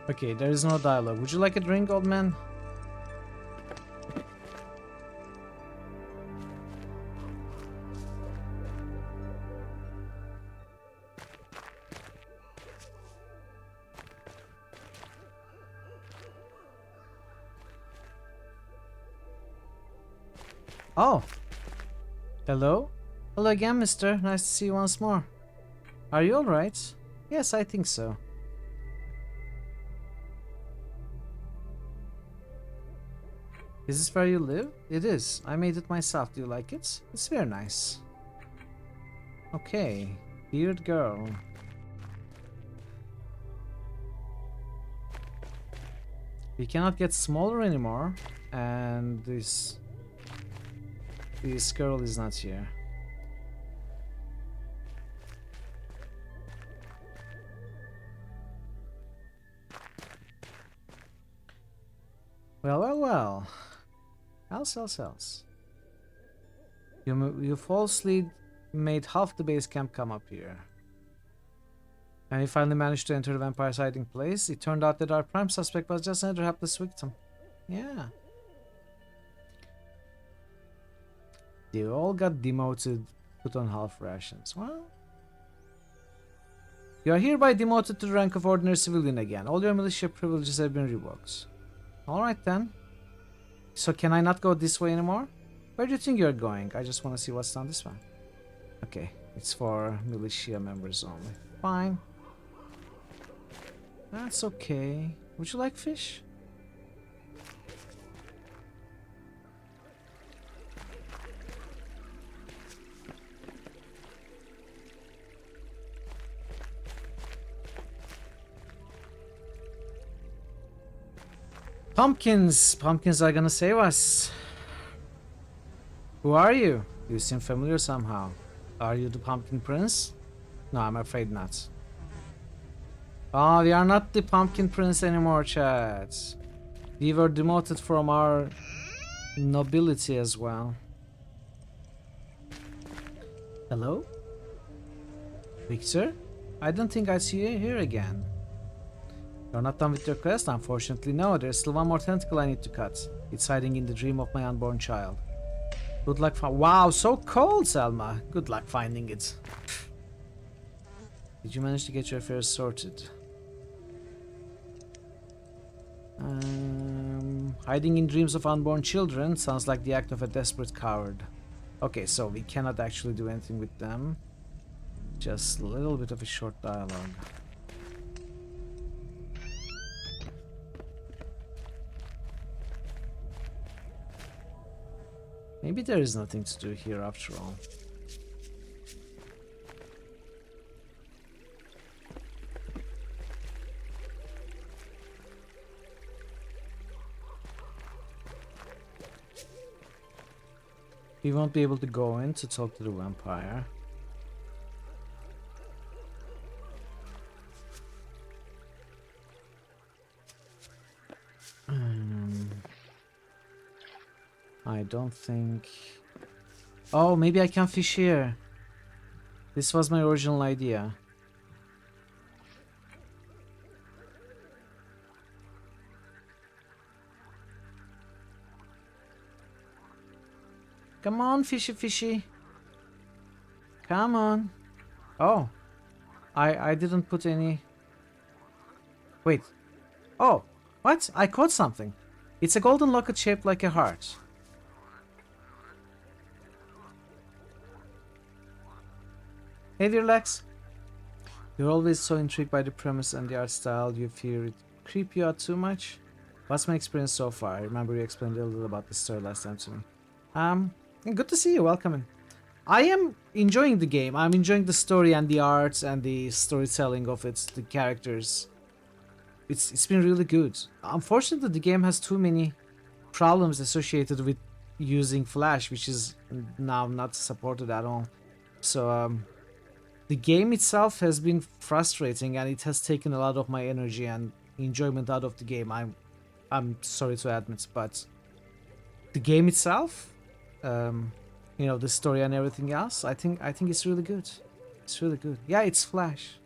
Okay, there is no dialogue. Would you like a drink, old man? Oh! Hello? Hello again, mister. Nice to see you once more. Are you alright? Yes, I think so. Is this where you live? It is. I made it myself. Do you like it? It's very nice. Okay. Beard girl. We cannot get smaller anymore. And this girl is not here. Well. Else. You falsely made half the base camp come up here. And we finally managed to enter the vampire's hiding place. It turned out that our prime suspect was just another hapless victim. Yeah. They all got demoted, put on half rations. Well, you are hereby demoted to the rank of ordinary civilian again. All your militia privileges have been revoked. Alright then. So can I not go this way anymore? Where do you think you're going? I just want to see what's down this way. Okay, it's for militia members only. Fine. That's okay. Would you like fish? Pumpkins! Pumpkins are gonna save us. Who are you? You seem familiar somehow. Are you the Pumpkin Prince? No, I'm afraid not. Oh, we are not the Pumpkin Prince anymore, chat. We were demoted from our nobility as well. Hello? Victor? I don't think I see you here again. You're not done with your quest? Unfortunately, no. There's still one more tentacle I need to cut. It's hiding in the dream of my unborn child. Good luck wow, so cold, Selma. Good luck finding it. Did you manage to get your affairs sorted? Hiding in dreams of unborn children sounds like the act of a desperate coward. Okay, so we cannot actually do anything with them. Just a little bit of a short dialogue. Maybe there is nothing to do here after all. We won't be able to go in to talk to the vampire. I don't think... Oh, maybe I can fish here. This was my original idea. Come on, fishy fishy. Come on. Oh. I didn't put any... Wait. Oh. What? I caught something. It's a golden locket shaped like a heart. Hey there, Lex. You're always so intrigued by the premise and the art style. You fear it creep you out too much? What's my experience so far? I remember you explained a little about the story last time to me. Good to see you. Welcome in. I am enjoying the game. I'm enjoying the story and the art and the storytelling of it, the characters. It's been really good. Unfortunately, the game has too many problems associated with using Flash, which is now not supported at all. So, the game itself has been frustrating and it has taken a lot of my energy and enjoyment out of the game. I'm sorry to admit, but the game itself, you know, the story and everything else, I think it's really good. It's really good. Yeah, it's Flash.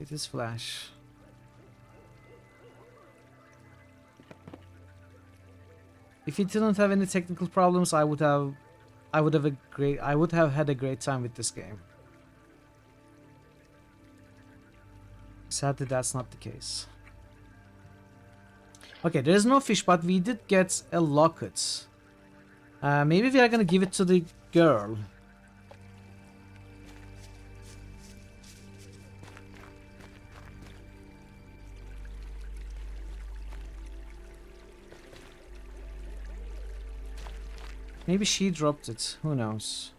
It is Flash. If it didn't have any technical problems, I would have had a great time with this game. Sadly, that's not the case. Okay, there is no fish, but we did get a locket. Maybe we are gonna give it to the girl. Maybe she dropped it. Who knows?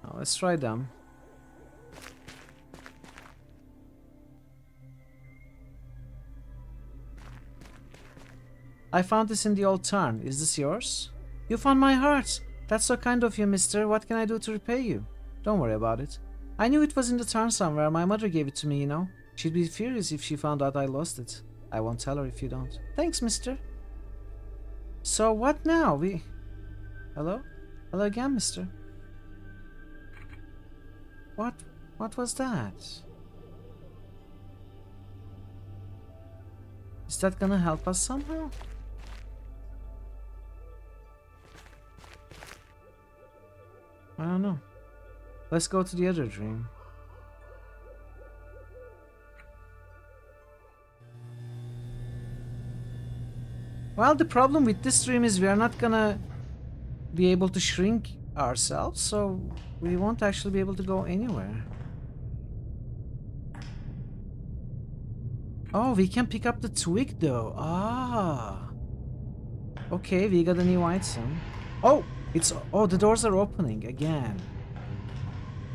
Oh, let's try them. I found this in the old tarn. Is this yours? You found my heart. That's so kind of you, mister. What can I do to repay you? Don't worry about it. I knew it was in the tarn somewhere. My mother gave it to me, you know. She'd be furious if she found out I lost it. I won't tell her if you don't. Thanks, mister. So what now? Hello? Hello again, mister. What was that? Is that gonna help us somehow? I don't know. Let's go to the other dream. Well, the problem with this dream is we are not gonna be able to shrink ourselves, so we won't actually be able to go anywhere. Oh, we can pick up the twig though. Ah. Okay, we got a new item. Oh, the doors are opening again.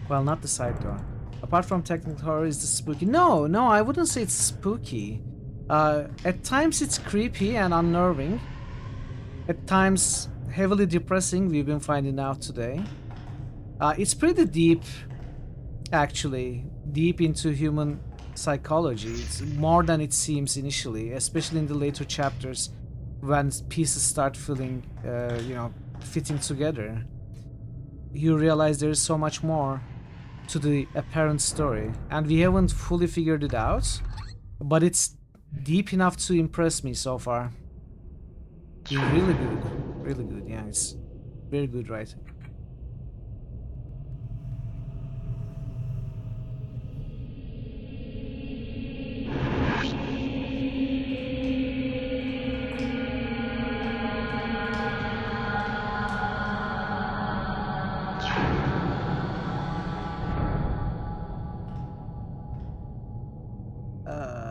Well, not the side door. Apart from technical horror, is this spooky? No, I wouldn't say it's spooky. At times it's creepy and unnerving. At times heavily depressing, we've been finding out today. It's pretty deep, actually. Deep into human psychology. It's more than it seems initially, especially in the later chapters when pieces start feeling, fitting together. You realize there is so much more to the apparent story, and we haven't fully figured it out, but it's deep enough to impress me so far. Really good. Yeah, it's very good writing.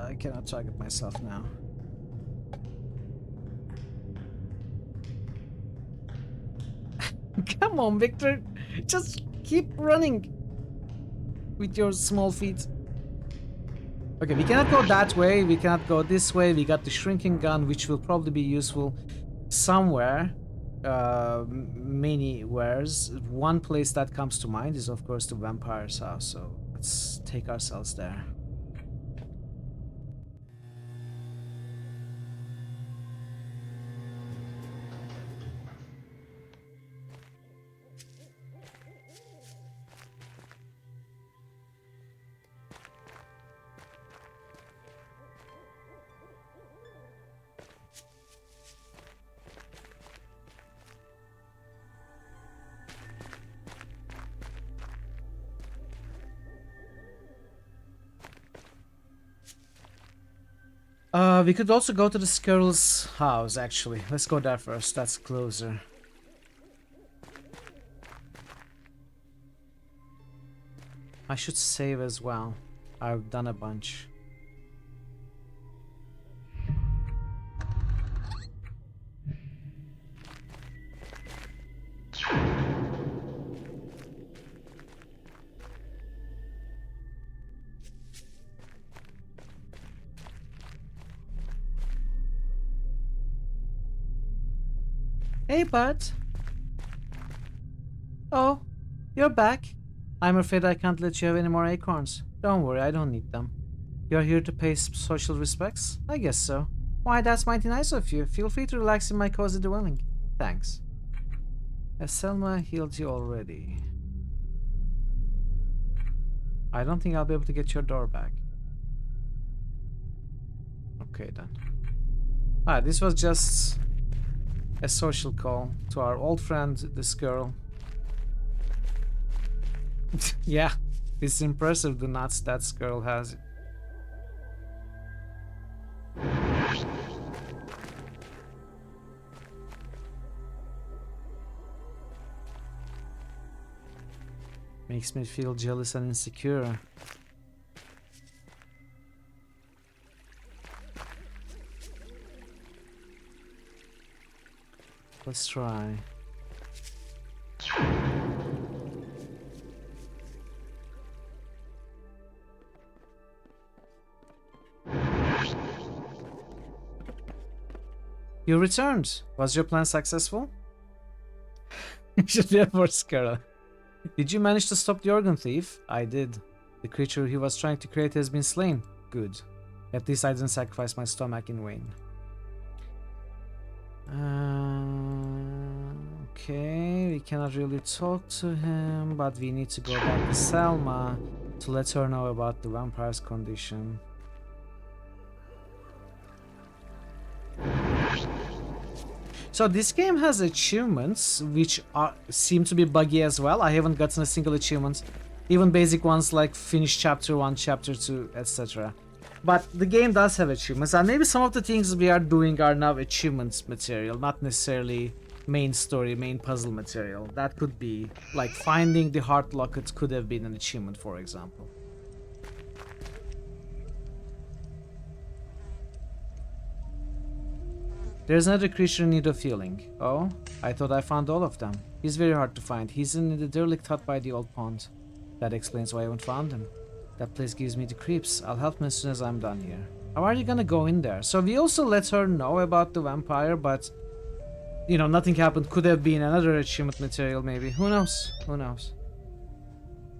I cannot target myself now. Come on, Victor. Just keep running with your small feet. Okay, we cannot go that way. We cannot go this way. We got the shrinking gun, which will probably be useful somewhere. Many wheres. One place that comes to mind is, of course, the vampire's house. So let's take ourselves there. We could also go to the squirrel's house, actually. Let's go there first. That's closer. I should save as well. I've done a bunch. Hey, bud. Oh, you're back. I'm afraid I can't let you have any more acorns. Don't worry, I don't need them. You're here to pay social respects? I guess so. Why, that's mighty nice of you. Feel free to relax in my cozy dwelling. Thanks. Has Selma healed you already? I don't think I'll be able to get your door back. Okay, then. This was just a social call to our old friend, this girl. Yeah, it's impressive the nuts that girl has. Makes me feel jealous and insecure. Let's try. You returned. Was your plan successful? You should be a force girl. Did you manage to stop the organ thief? I did. The creature he was trying to create has been slain. Good. At least I didn't sacrifice my stomach in vain. Okay, we cannot really talk to him, but we need to go back to Selma to let her know about the vampire's condition. So this game has achievements which seem to be buggy as well. I haven't gotten a single achievement, even basic ones like finish chapter 1, chapter 2, etc. But the game does have achievements, and maybe some of the things we are doing are now achievements material, not necessarily main story, main puzzle material. That could be, like finding the heart locket could have been an achievement, for example. There's another creature in need of healing. Oh, I thought I found all of them. He's very hard to find. He's in the derelict hut by the old pond. That explains why I haven't found him. That place gives me the creeps. I'll help him as soon as I'm done here. How are you gonna go in there? So we also let her know about the vampire, but you know, nothing happened. Could have been another achievement material, maybe. Who knows? Who knows?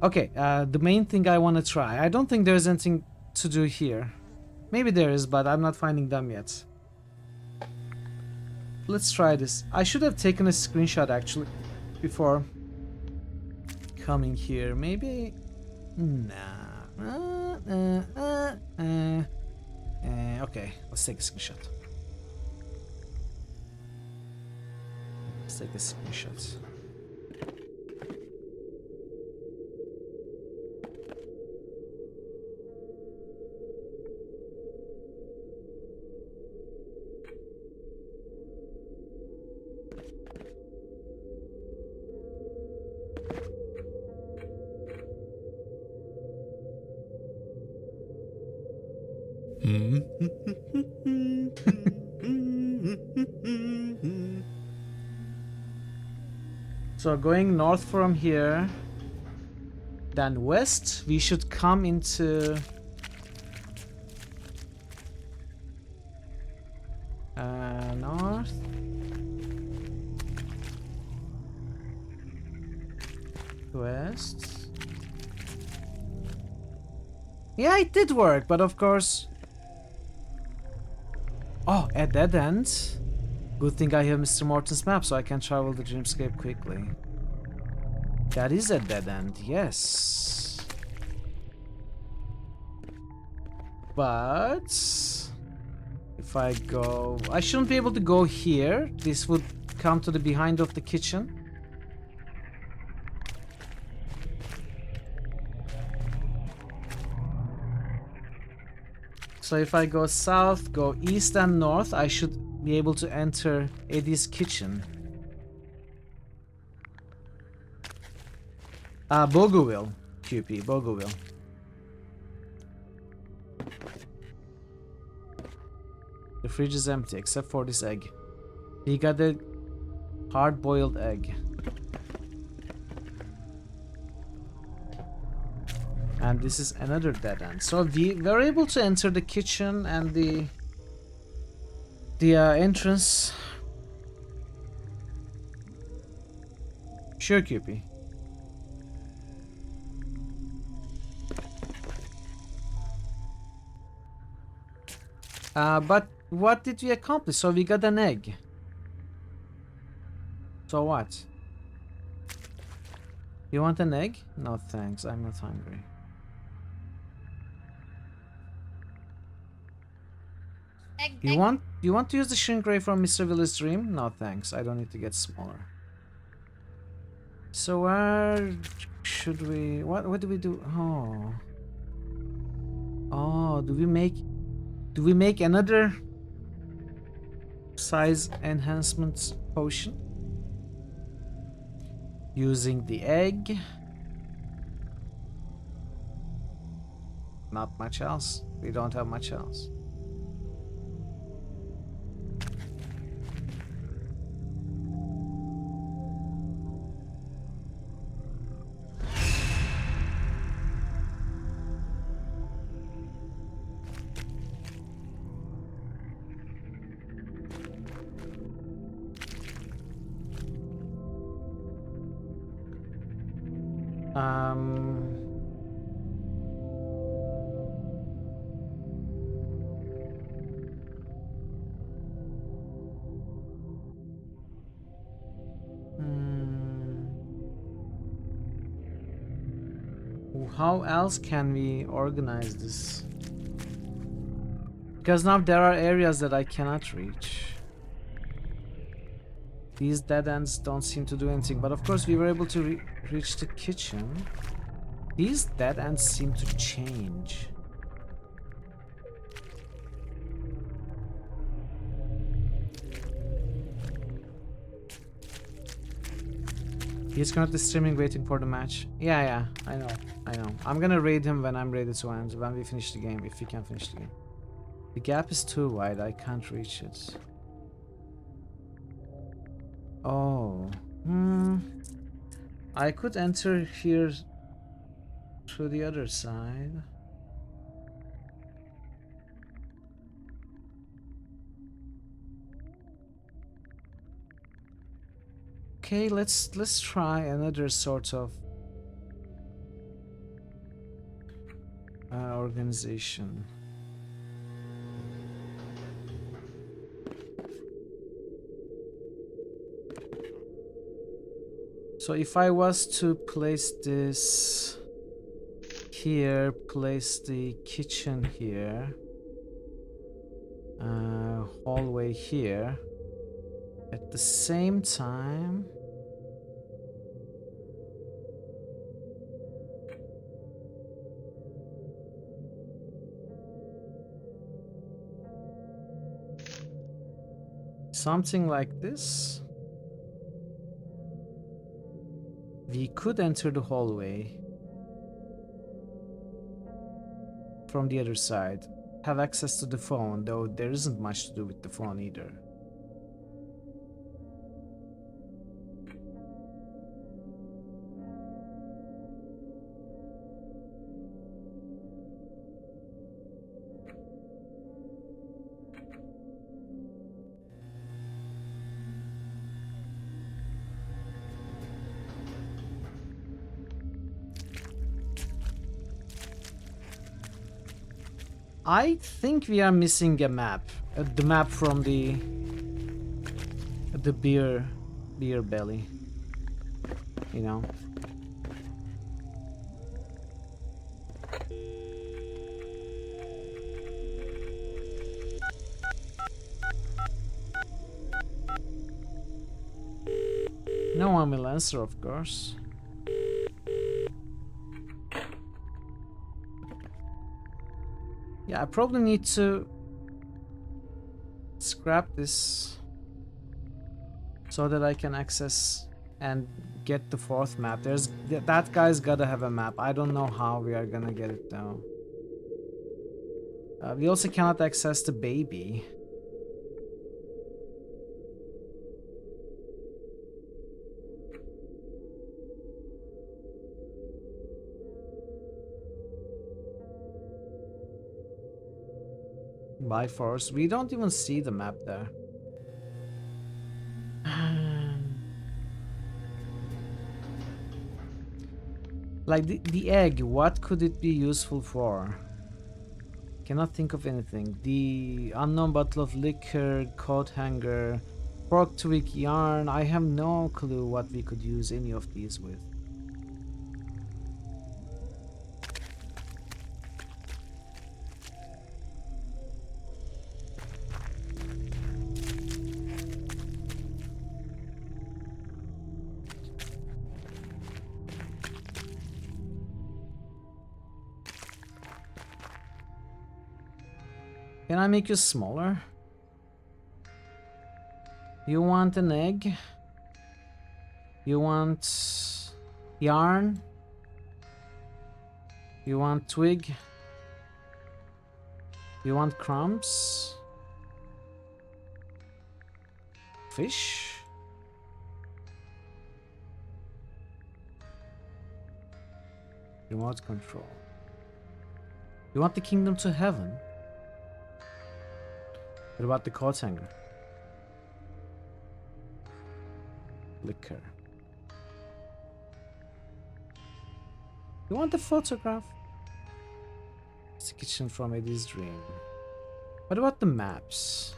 Okay, the main thing I want to try. I don't think there's anything to do here. Maybe there is, but I'm not finding them yet. Let's try this. I should have taken a screenshot actually before coming here. Maybe. Nah. Okay, let's take a screenshot. Let's take a screenshot. So going north from here, then west, we should come into north, west. Yeah, it did work, but of course. Oh, a dead end. Good thing I have Mr. Morton's map so I can travel the dreamscape quickly. That is a dead end, yes. But if I go, I shouldn't be able to go here. This would come to the behind of the kitchen. So if I go south, go east and north, I should be able to enter Eddie's kitchen. Boguville, QP, Boguville. The fridge is empty except for this egg. We got a hard-boiled egg. And this is another dead end. So we were able to enter the kitchen and the entrance. Sure, QP. But what did we accomplish? So we got an egg. So what? You want an egg? No thanks, I'm not hungry. You want to use the shrink ray from Mr. Willis' dream? No thanks, I don't need to get smaller. So where should we... What do we do? Oh, do we make another size enhancement potion? Using the egg. Not much else. We don't have much else. How else can we organize this? Because now there are areas that I cannot reach. These dead ends don't seem to do anything, but of course we were able to reach the kitchen. These dead ends seem to change. He's currently streaming waiting for the match. Yeah, I know. I'm gonna raid him when I'm ready to end, when we finish the game, if we can finish the game. The gap is too wide, I can't reach it. Oh. I could enter here through the other side. Okay, let's try another sort of organization. So if I was to place this here, place the kitchen here, hallway here, at the same time something like this. We could enter the hallway from the other side, have access to the phone, though there isn't much to do with the phone either. I think we are missing a map. The map from the beer belly. You know. No one will answer, of course. Yeah, I probably need to scrap this so that I can access and get the 4th map. That guy's gotta have a map. I don't know how we are gonna get it though. We also cannot access the baby. By force. We don't even see the map there. Like the egg, what could it be useful for? Cannot think of anything. The unknown bottle of liquor, coat hanger, pork twig yarn. I have no clue what we could use any of these with. Can I make you smaller? You want an egg? You want yarn? You want twig? You want crumbs? Fish? Remote control. You want the kingdom to heaven? What about the coat hanger? Liquor. You want the photograph? It's the kitchen from Eddie's dream. What about the maps?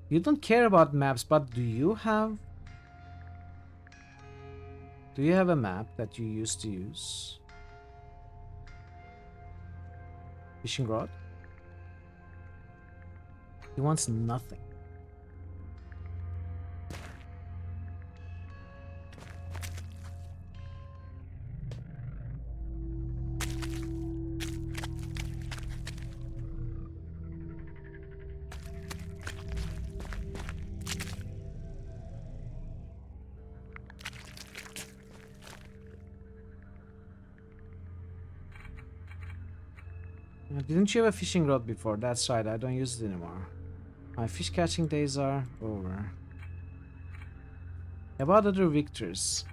You don't care about maps, but do you have a map that you used to use? Fishing rod? He wants nothing. Didn't you have a fishing rod before? That's right, I don't use it anymore. My fish catching days are over. About other Victors.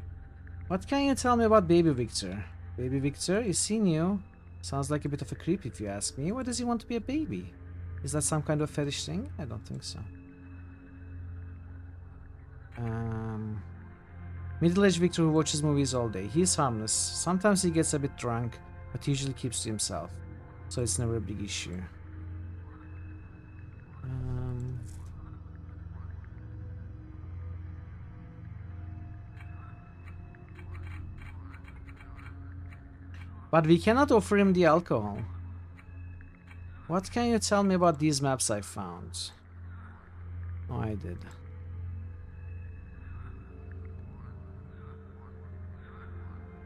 What can you tell me about Baby Victor? Baby Victor, is he new? Sounds like a bit of a creep if you ask me. Why does he want to be a baby? Is that some kind of fetish thing? I don't think so. Middle-aged Victor who watches movies all day. He's harmless. Sometimes he gets a bit drunk, but usually keeps to himself. So it's never a big issue. But we cannot offer him the alcohol. What can you tell me about these maps I found? Oh, I did.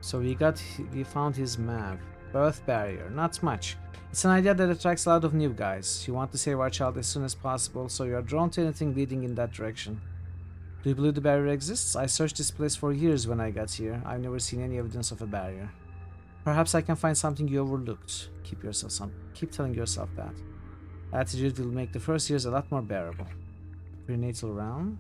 So we found his map. Birth barrier. Not much. It's an idea that attracts a lot of new guys. You want to save our child as soon as possible, so you are drawn to anything leading in that direction. Do you believe the barrier exists? I searched this place for years when I got here. I've never seen any evidence of a barrier. Perhaps I can find something you overlooked. Keep telling yourself that. Attitude will make the first years a lot more bearable. Prenatal realm.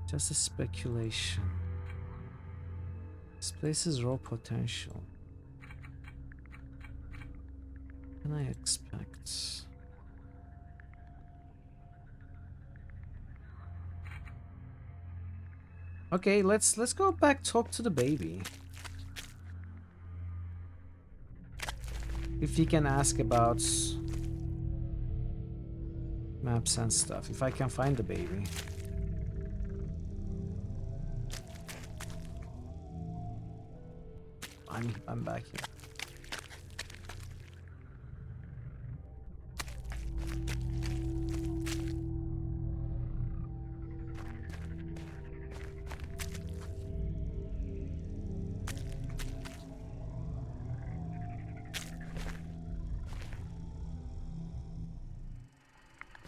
Just a speculation. This place is raw potential. What can I expect? Okay, let's go back, talk to the baby. If he can ask about maps and stuff, if I can find the baby. I'm back here.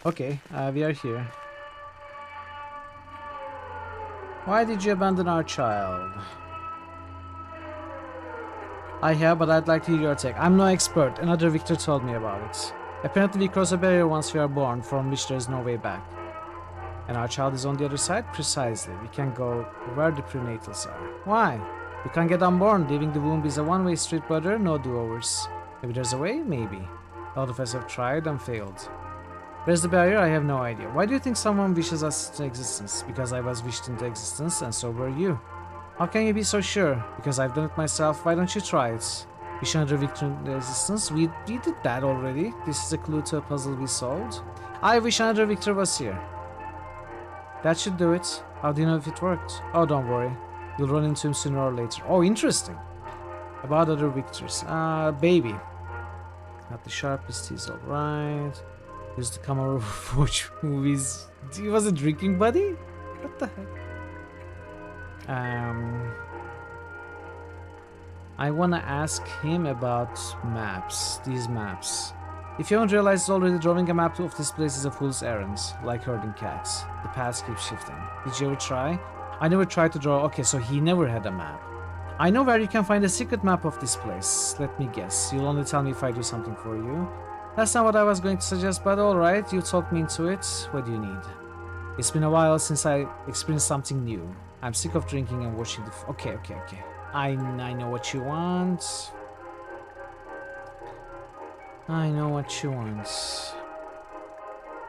Okay, we are here. Why did you abandon our child? I have, but I'd like to hear your take. I'm no expert. Another Victor told me about it. Apparently we cross a barrier once we are born, from which there is no way back. And our child is on the other side? Precisely. We can go where the prenatals are. Why? We can't get unborn. Leaving the womb is a one-way street, brother. No do-overs. Maybe there's a way? Maybe. A lot of us have tried and failed. Where's the barrier? I have no idea. Why do you think someone wishes us into existence? Because I was wished into existence, and so were you. How can you be so sure? Because I've done it myself. Why don't you try it? Wish another victor into existence? We did that already. This is a clue to a puzzle we solved. I wish another victor was here. That should do it. How do you know if it worked? Oh, don't worry. You'll run into him sooner or later. Oh, interesting. About other victors. Baby. Not the sharpest, he's alright. Used to come over to watch movies. He was a drinking buddy? What the heck? I wanna ask him about maps. These maps. If you haven't realized already, drawing a map of this place is a fool's errand. Like herding cats. The paths keep shifting. Did you ever try? I never tried to draw. Okay, so he never had a map. I know where you can find a secret map of this place. Let me guess. You'll only tell me if I do something for you. That's not what I was going to suggest, but alright, you talked me into it. What do you need? It's been a while since I experienced something new. I'm sick of drinking and watching the... Okay. I know what you want. I know what you want.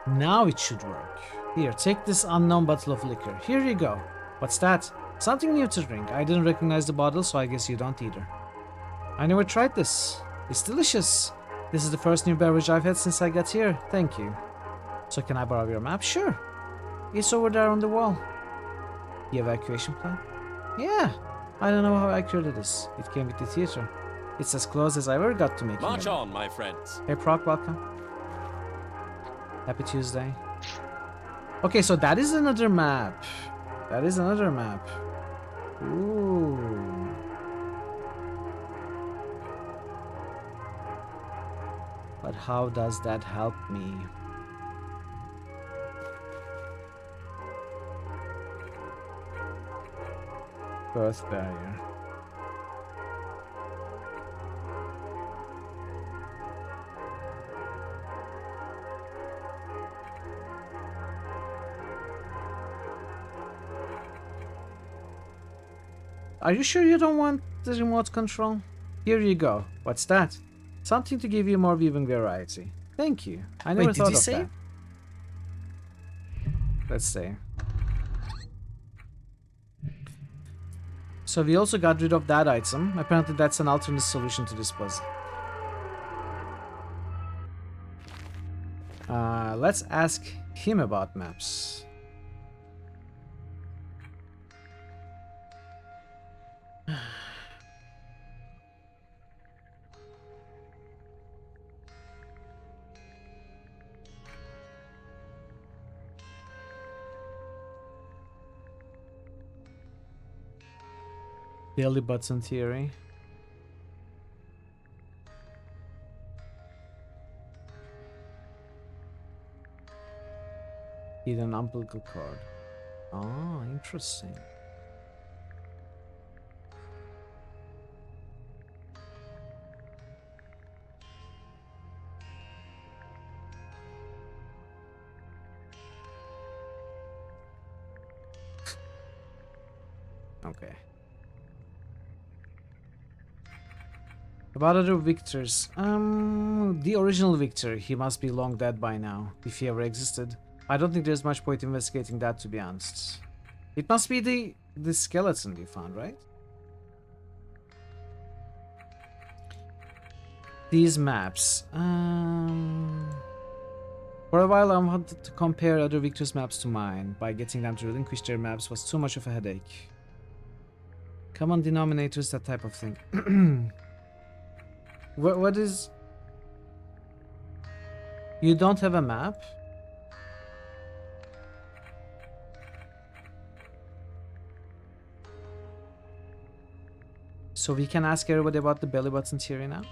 Now it should work. Here, take this unknown bottle of liquor. Here you go. What's that? Something new to drink. I didn't recognize the bottle, so I guess you don't either. I never tried this. It's delicious. This is the first new beverage I've had since I got here. Thank you. So can I borrow your map? Sure. It's over there on the wall. The evacuation plan? Yeah. I don't know how accurate it is. It came with the theater. It's as close as I ever got to making it. March on, my friends. Hey, Proc, welcome. Happy Tuesday. Okay, so that is another map. That is another map. Ooh. But how does that help me? Birth barrier. Are you sure you don't want the remote control? Here you go. What's that? Something to give you more viewing variety. Thank you. I never thought of that. Let's see. So we also got rid of that item. Apparently that's an alternate solution to this puzzle. Let's ask him about maps. Belly button theory. Hidden umbilical cord. Oh, interesting. Okay. About other victors. The original victor. He must be long dead by now, if he ever existed. I don't think there's much point investigating that, to be honest. It must be the skeleton we found, right? These maps. For a while I wanted to compare other victors' maps to mine. By getting them to relinquish their maps was too much of a headache. Common denominators, that type of thing. What is... You don't have a map? So we can ask everybody about the belly button theory now?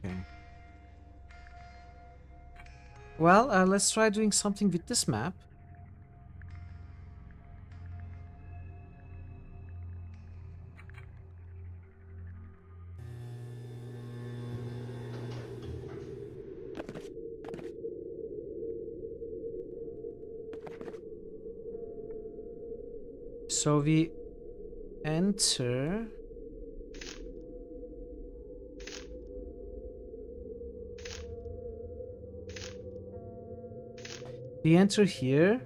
Okay. Well, let's try doing something with this map. So we enter. We enter here.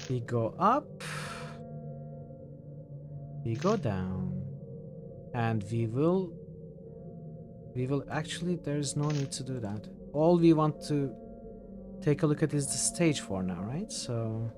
We go up. We go down. And we will actually, there's no need to do that. All we want to take a look at is the stage for now, right? So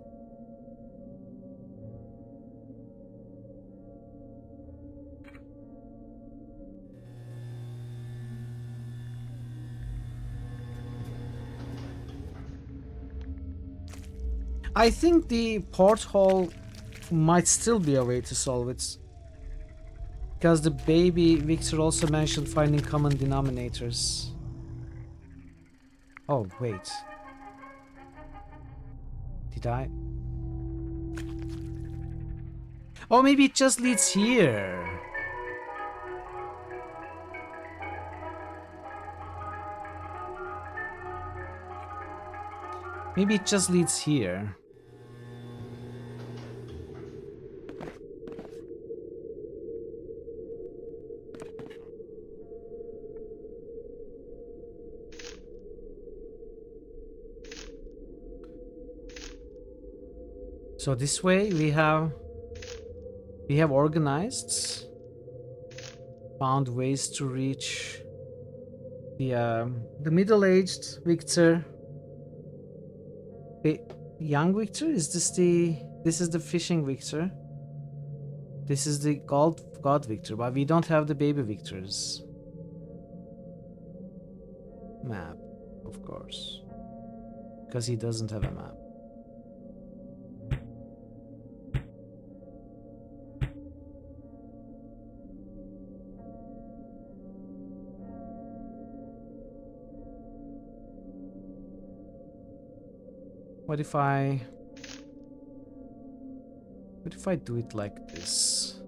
I think the porthole might still be a way to solve it. Because the baby Victor also mentioned finding common denominators. Oh, wait. Did I? Oh, maybe it just leads here. Maybe it just leads here. So this way we have organized, found ways to reach the middle-aged Victor. The young Victor, is this is the fishing Victor. This is the God Victor, but we don't have the baby Victor's map, of course, because he doesn't have a map. What if I do it like this?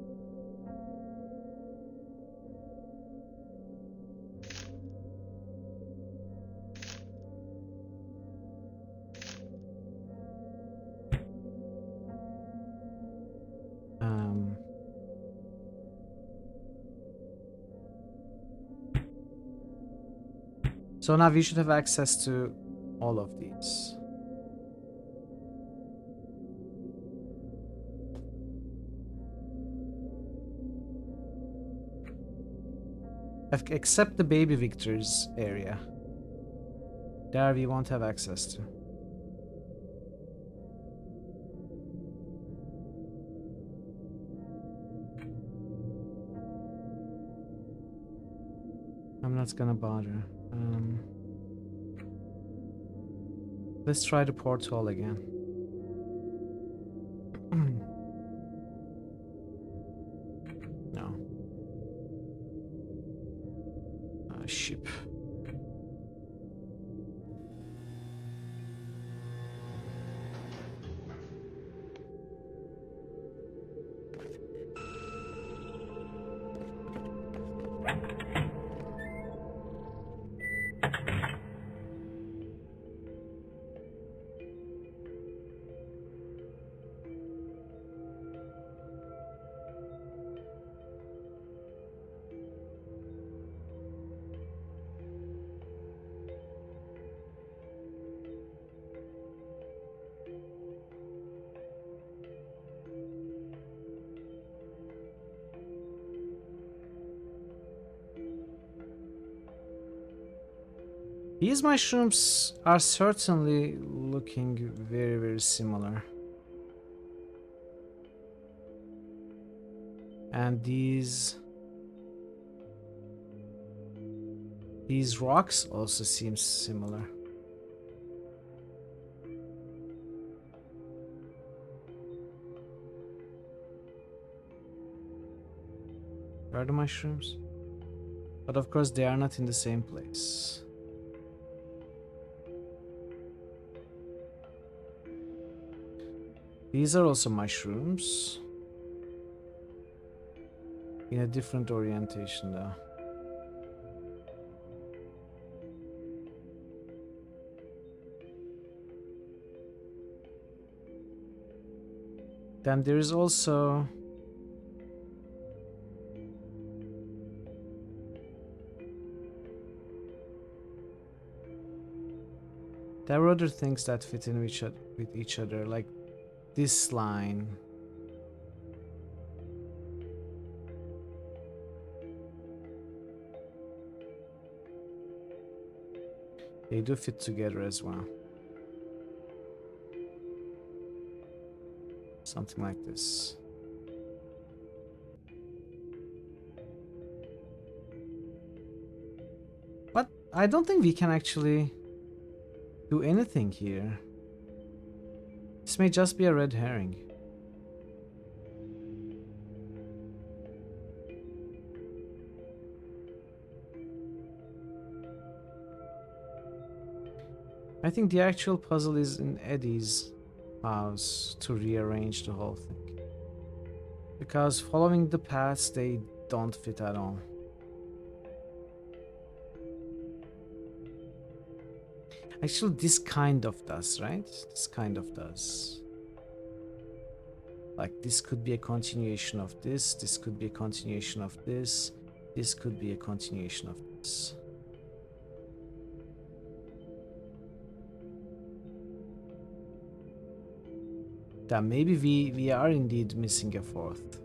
So now we should have access to all of these. Except the baby Victor's area. There we won't have access to. I'm not gonna bother. Let's try the portal again. No. Ship. These mushrooms are certainly looking very, very similar. And these rocks also seem similar. Where are the mushrooms? But of course they are not in the same place. These are also mushrooms. In a different orientation though. Then there is also there are other things that fit in with each other, like this line. They do fit together as well. Something like this. But I don't think we can actually do anything here. This may just be a red herring. I think the actual puzzle is in Eddie's house to rearrange the whole thing. Because following the paths, they don't fit at all. Actually, this kind of does, right? This kind of does. Like, this could be a continuation of this, this could be a continuation of this, this could be a continuation of this. That maybe we are indeed missing a fourth.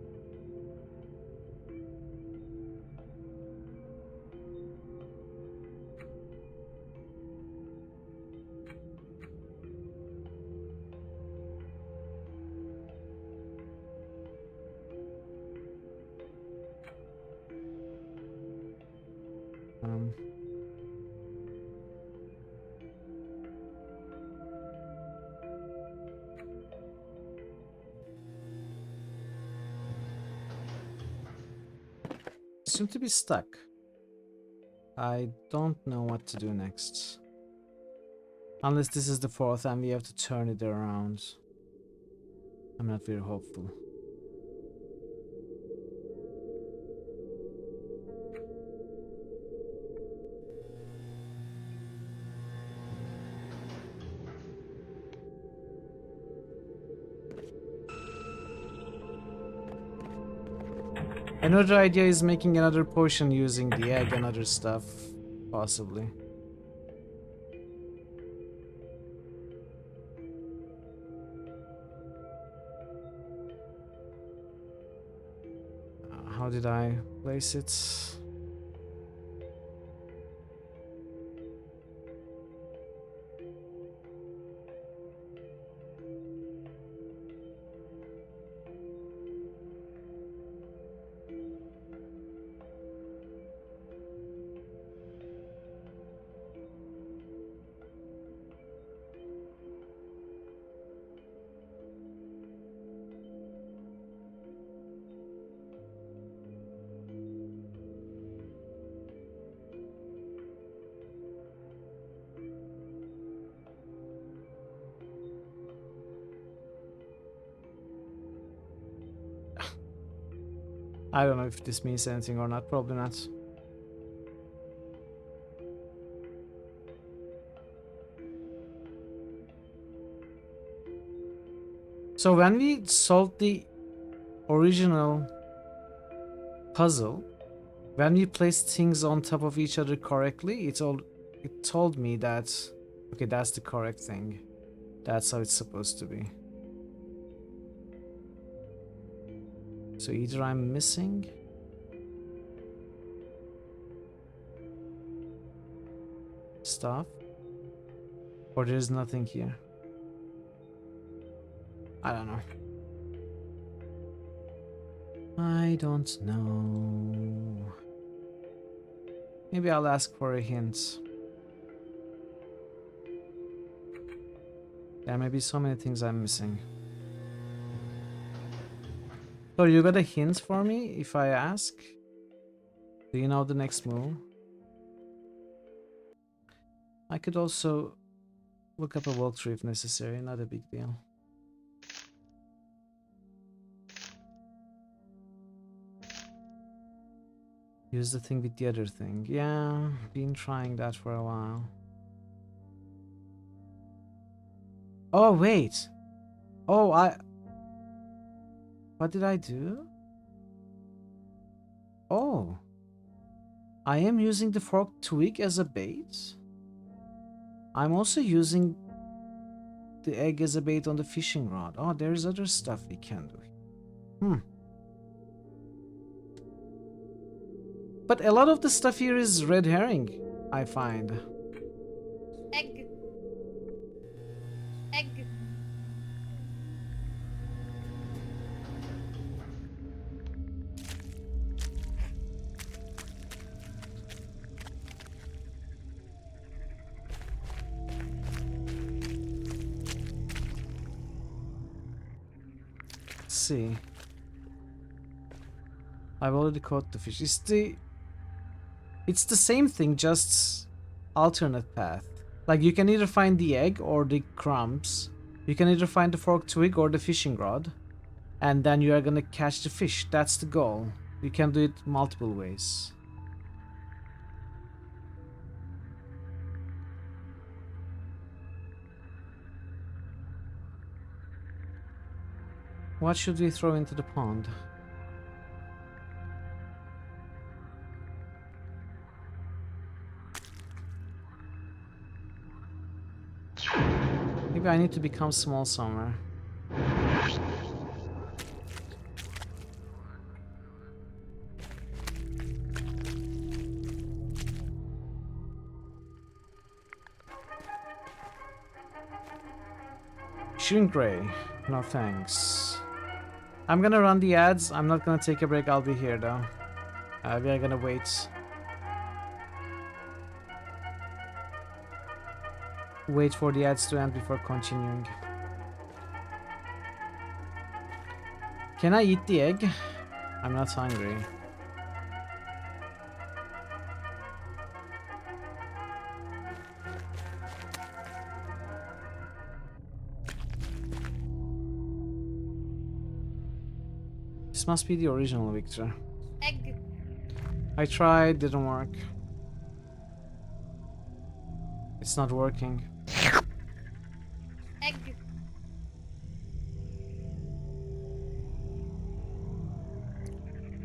Seem to be stuck. I don't know what to do next. Unless this is the fourth and we have to turn it around. I'm not very hopeful. Another idea is making another potion using the egg and other stuff, possibly. How did I place it? I don't know if this means anything or not, probably not. So when we solved the original puzzle, when we placed things on top of each other correctly, it told me that, okay, that's the correct thing. That's how it's supposed to be. So either I'm missing stuff or there's nothing here. I don't know. I don't know. Maybe I'll ask for a hint. There may be so many things I'm missing. So you got a hint for me if I ask? Do you know the next move? I could also look up a walkthrough if necessary, not a big deal. Use the thing with the other thing. Yeah, been trying that for a while. Oh, wait. Oh, what did I do? Oh. I am using the forked twig as a bait. I'm also using the egg as a bait on the fishing rod. Oh, there's other stuff we can do. But a lot of the stuff here is red herring, I find. Egg. Egg. Let's see. I've already caught the fish. It's the same thing, just alternate path. Like you can either find the egg or the crumbs. You can either find the forked twig or the fishing rod. And then you are gonna catch the fish. That's the goal. You can do it multiple ways. What should we throw into the pond? Maybe I need to become small somewhere. Shrink Ray. No thanks. I'm gonna run the ads. I'm not gonna take a break. I'll be here though. We are gonna wait. Wait for the ads to end before continuing. Can I eat the egg? I'm not hungry. This must be the original Victor. Egg. I tried, didn't work. It's not working. Egg.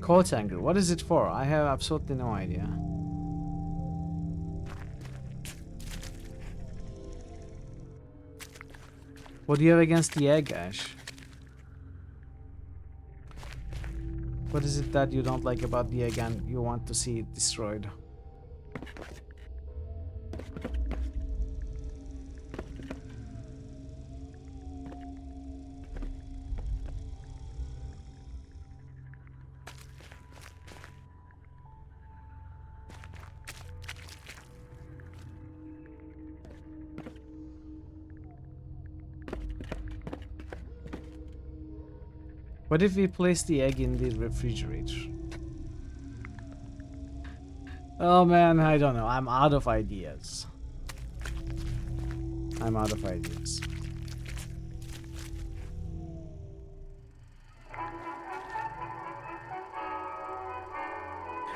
Coat anger. What is it for? I have absolutely no idea. What do you have against the egg, Ash? What is it that you don't like about the egg and you want to see it destroyed? What if we place the egg in the refrigerator? Oh man, I don't know. I'm out of ideas. I'm out of ideas.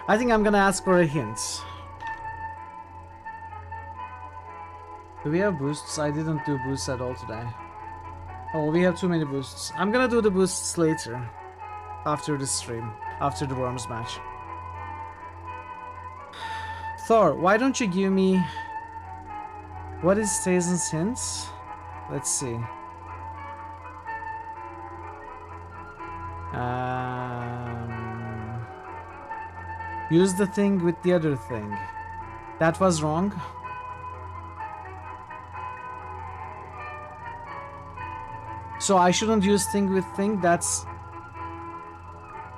I think I'm gonna ask for a hint. Do we have boosts? I didn't do boosts at all today. Oh, we have too many boosts. I'm gonna do the boosts later. After the stream. After the Worms match. Thor, why don't you give me... What is Stazen's hint? Let's see. Use the thing with the other thing. That was wrong. So I shouldn't use thing with thing? That's...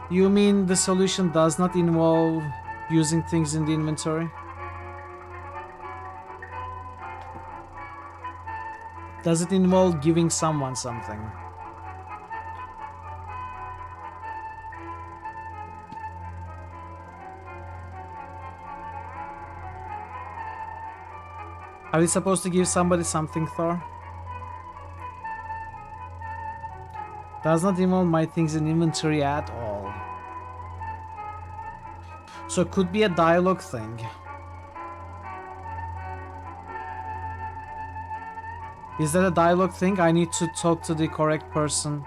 You mean the solution does not involve using things in the inventory? Does it involve giving someone something? Are we supposed to give somebody something, Thor? Does not involve my things in inventory at all. So it could be a dialogue thing. Is that a dialogue thing? I need to talk to the correct person.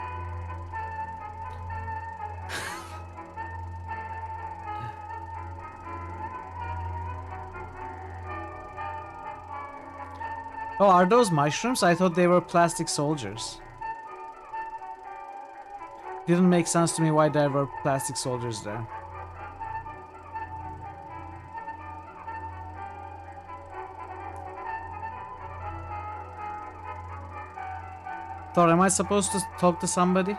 Oh, are those mushrooms? I thought they were plastic soldiers. Didn't make sense to me why there were plastic soldiers there. Thor, am I supposed to talk to somebody?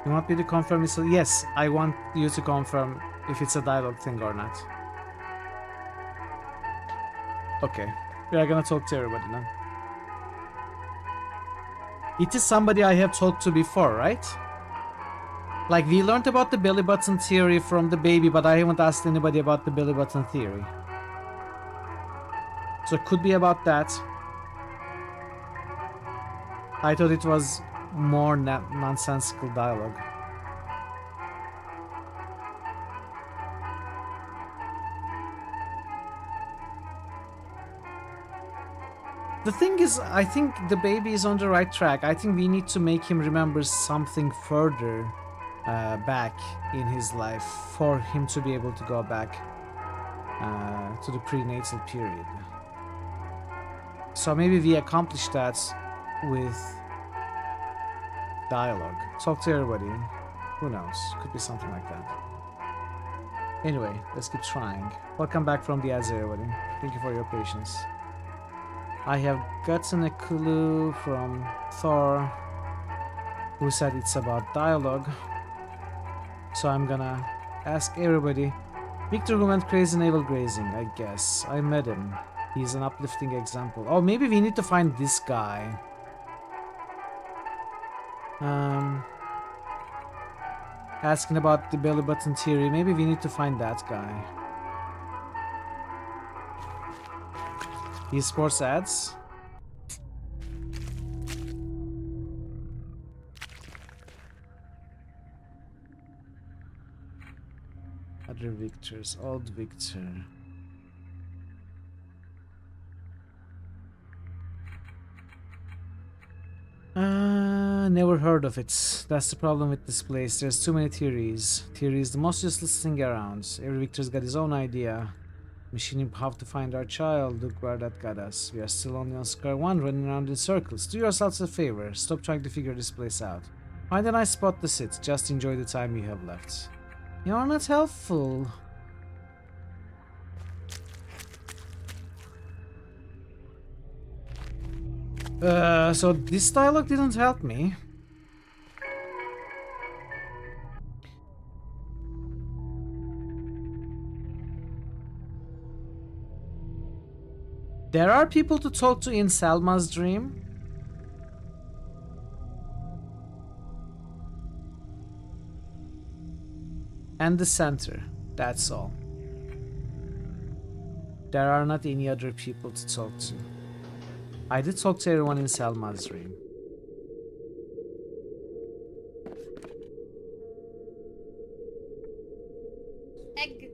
You want me to confirm this? Yes, I want you to confirm if it's a dialogue thing or not. Okay, we are gonna talk to everybody now. It is somebody I have talked to before, right? Like, we learned about the belly button theory from the baby, but I haven't asked anybody about the belly button theory. So it could be about that. I thought it was more nonsensical dialogue. The thing is, I think the baby is on the right track. I think we need to make him remember something further back in his life for him to be able to go back to the prenatal period. So maybe we accomplish that with dialogue. Talk to everybody. Who knows? Could be something like that. Anyway, let's keep trying. Welcome back from the ads, everybody. Thank you for your patience. I have gotten a clue from Thor, who said it's about dialogue. So I'm gonna ask everybody. Victor who went crazy navel grazing, I guess. I met him. He's an uplifting example. Oh, maybe we need to find this guy. Asking about the belly button theory. Maybe we need to find that guy. Esports ads. Other Victors. Old Victor. Never heard of it. That's the problem with this place. There's too many theories. Theory is the most useless thing around. Every Victor's got his own idea. Machining how to find our child. Look where that got us. We are still only on square one, running around in circles. Do yourselves a favor. Stop trying to figure this place out. Find a nice spot to sit. Just enjoy the time you have left. You're not helpful. So this dialogue didn't help me. There are people to talk to in Selma's dream. And the center, that's all. There are not any other people to talk to. I did talk to everyone in Selma's dream. Egg.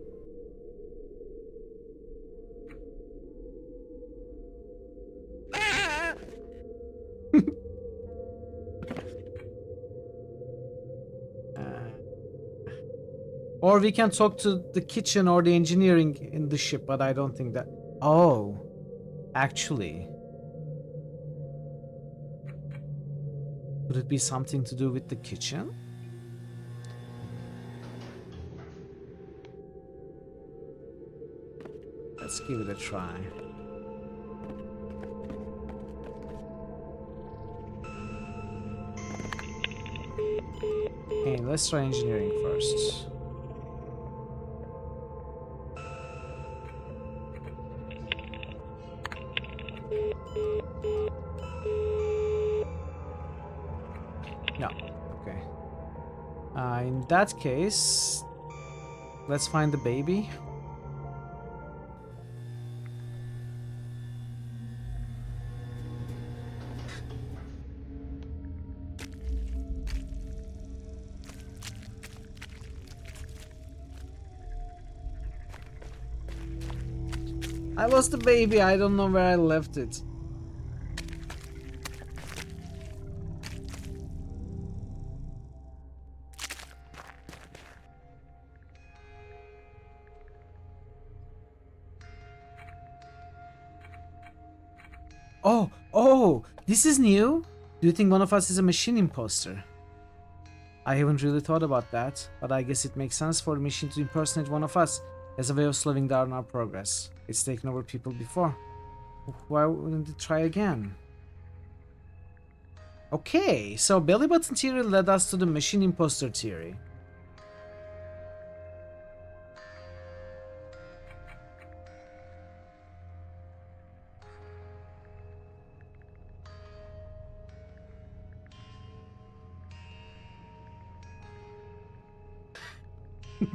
Or we can talk to the kitchen or the engineering in the ship, but I don't think that... Oh, actually. Could it be something to do with the kitchen? Let's give it a try. Okay, let's try engineering first. No, okay. In that case, let's find the baby. I lost the baby. I don't know where I left it. Oh, this is new? Do you think one of us is a machine imposter? I haven't really thought about that, but I guess it makes sense for the machine to impersonate one of us as a way of slowing down our progress. It's taken over people before. Why wouldn't it try again? Okay, so belly button theory led us to the machine imposter theory.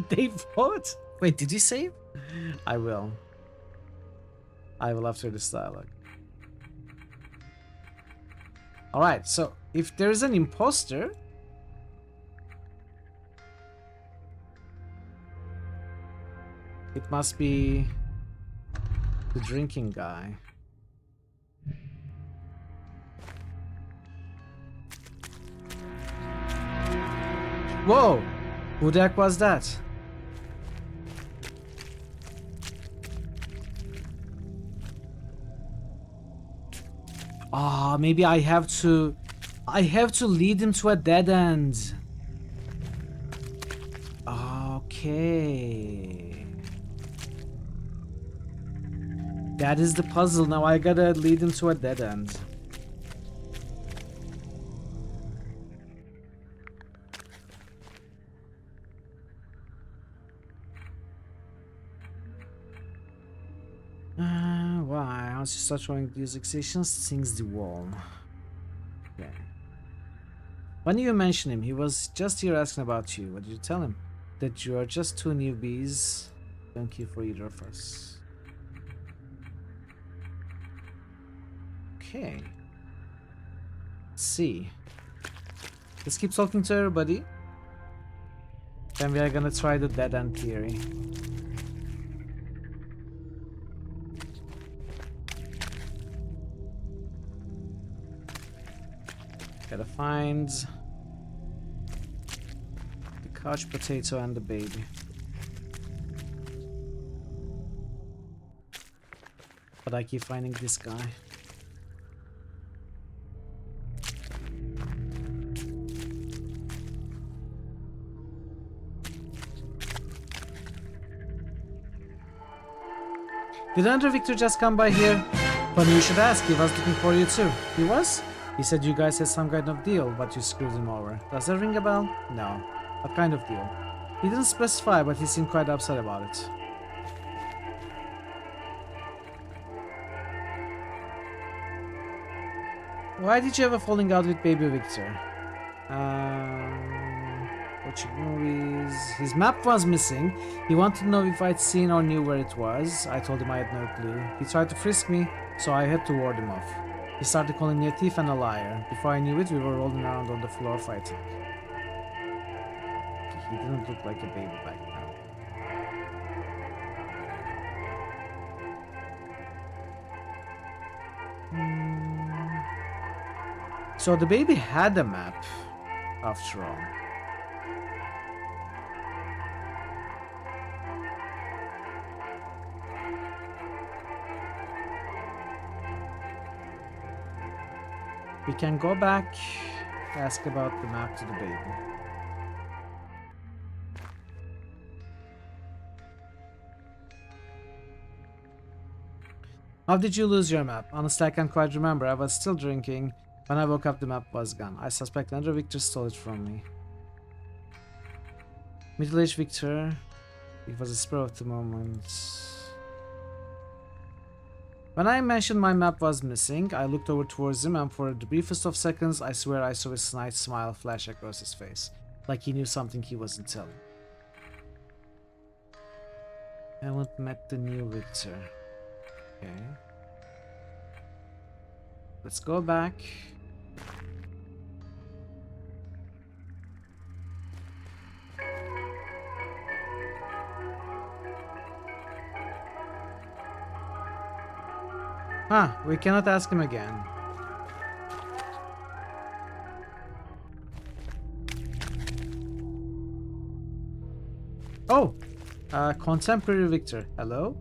They fought? Wait, did you save? I will. I will after this dialogue. Alright, so if there's an imposter, it must be the drinking guy. Whoa! Who the heck was that? Ah, maybe I have to lead him to a dead end. Okay. That is the puzzle. Now I gotta lead him to a dead end. Why? Once you start showing these actions, sings the wall. Okay. When you mention him, he was just here asking about you. What did you tell him? That you are just two newbies. Thank you for either of us. Okay. Let's see. Let's keep talking to everybody. Then we are gonna try the dead end theory. Gotta find the couch potato and the baby. But I keep finding this guy. Did Andrew Victor just come by here? Funny you should ask, he was looking for you too. He was? He said you guys had some kind of deal, but you screwed him over. Does that ring a bell? No. What kind of deal? He didn't specify, but he seemed quite upset about it. Why did you have a falling out with Baby Victor? Watching movies. His map was missing. He wanted to know if I'd seen or knew where it was. I told him I had no clue. He tried to frisk me, so I had to ward him off. He started calling me a thief and a liar. Before I knew it, we were rolling around on the floor fighting. He didn't look like a baby back then. So the baby had a map, after all. We can go back, ask about the map to the baby. How did you lose your map? Honestly, I can't quite remember. I was still drinking. When I woke up, the map was gone. I suspect Andrew Victor stole it from me. Middle-aged Victor. It was a spur of the moment. When I mentioned my map was missing, I looked over towards him, and for the briefest of seconds, I swear I saw a snide smile flash across his face, like he knew something he wasn't telling. I haven't met the new Victor. Okay. Let's go back. Huh, we cannot ask him again. Oh! Contemporary Victor. Hello?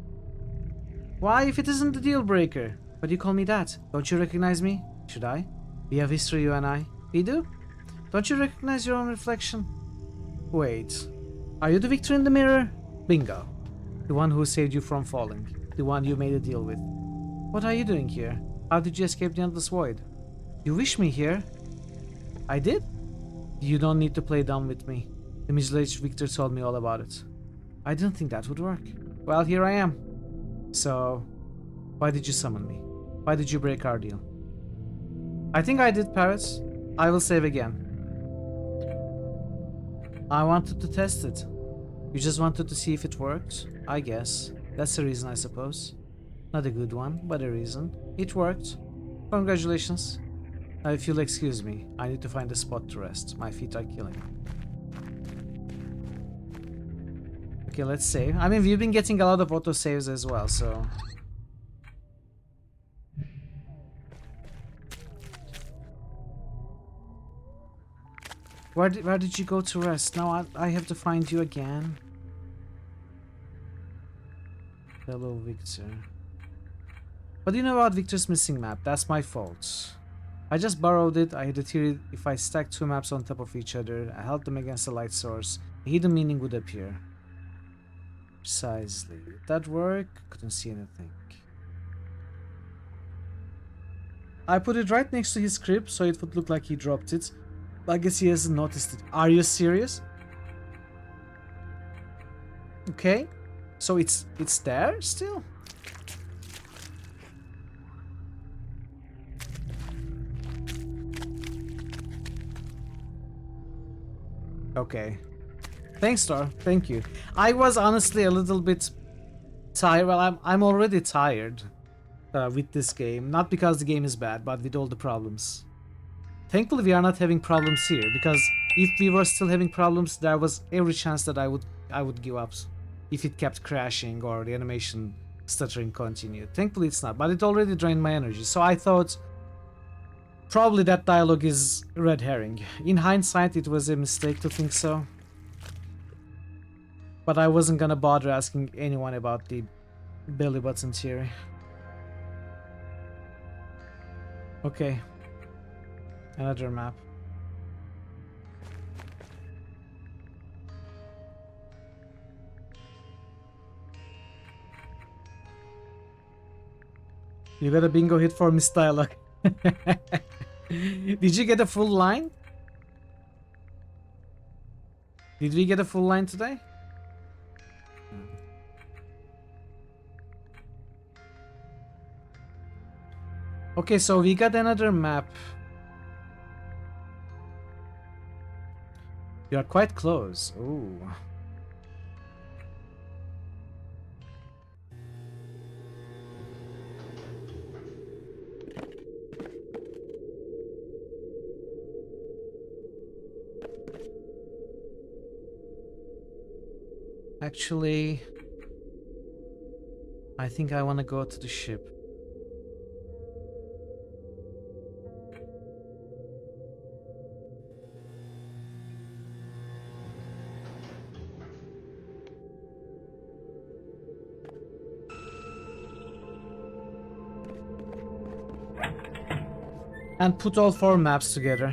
Why, if it isn't the deal breaker? But you call me that. Don't you recognize me? Should I? We have history, you and I. We do? Don't you recognize your own reflection? Wait. Are you the Victor in the mirror? Bingo. The one who saved you from falling. The one you made a deal with. What are you doing here? How did you escape the endless void? You wish me here? I did? You don't need to play dumb with me. The middle-aged Victor told me all about it. I didn't think that would work. Well, here I am. So, why did you summon me? Why did you break our deal? I think I did, Paris. I will save again. I wanted to test it. You just wanted to see if it worked? I guess. That's the reason, I suppose. Not a good one, but a reason. It worked. Congratulations. Now, if you'll excuse me, I need to find a spot to rest. My feet are killing me. Okay, let's save. I mean, we've been getting a lot of autosaves as well, so... Where did you go to rest? Now I have to find you again. Hello, Victor. What do you know about Victor's missing map? That's my fault. I just borrowed it. I had a theory if I stacked two maps on top of each other, I held them against a light source, a hidden meaning would appear. Precisely. Did that work? Couldn't see anything. I put it right next to his crib so it would look like he dropped it. I guess he hasn't noticed it. Are you serious? Okay. So it's there still? Okay. Thanks, Star. Thank you. I was honestly a little bit tired. Well, I'm already tired with this game. Not because the game is bad, but with all the problems. Thankfully, we are not having problems here, because if we were still having problems, there was every chance that I would give up if it kept crashing or the animation stuttering continued. Thankfully, it's not, but it already drained my energy, so I thought probably that dialogue is red herring. In hindsight, it was a mistake to think so. But I wasn't gonna bother asking anyone about the belly button theory. Okay. Another map. You got a bingo hit for Miss Dialogue. Did you get a full line? Did we get a full line today? Okay, so we got another map. You are quite close. Ooh. Actually, I think I want to go to the ship. And put all four maps together.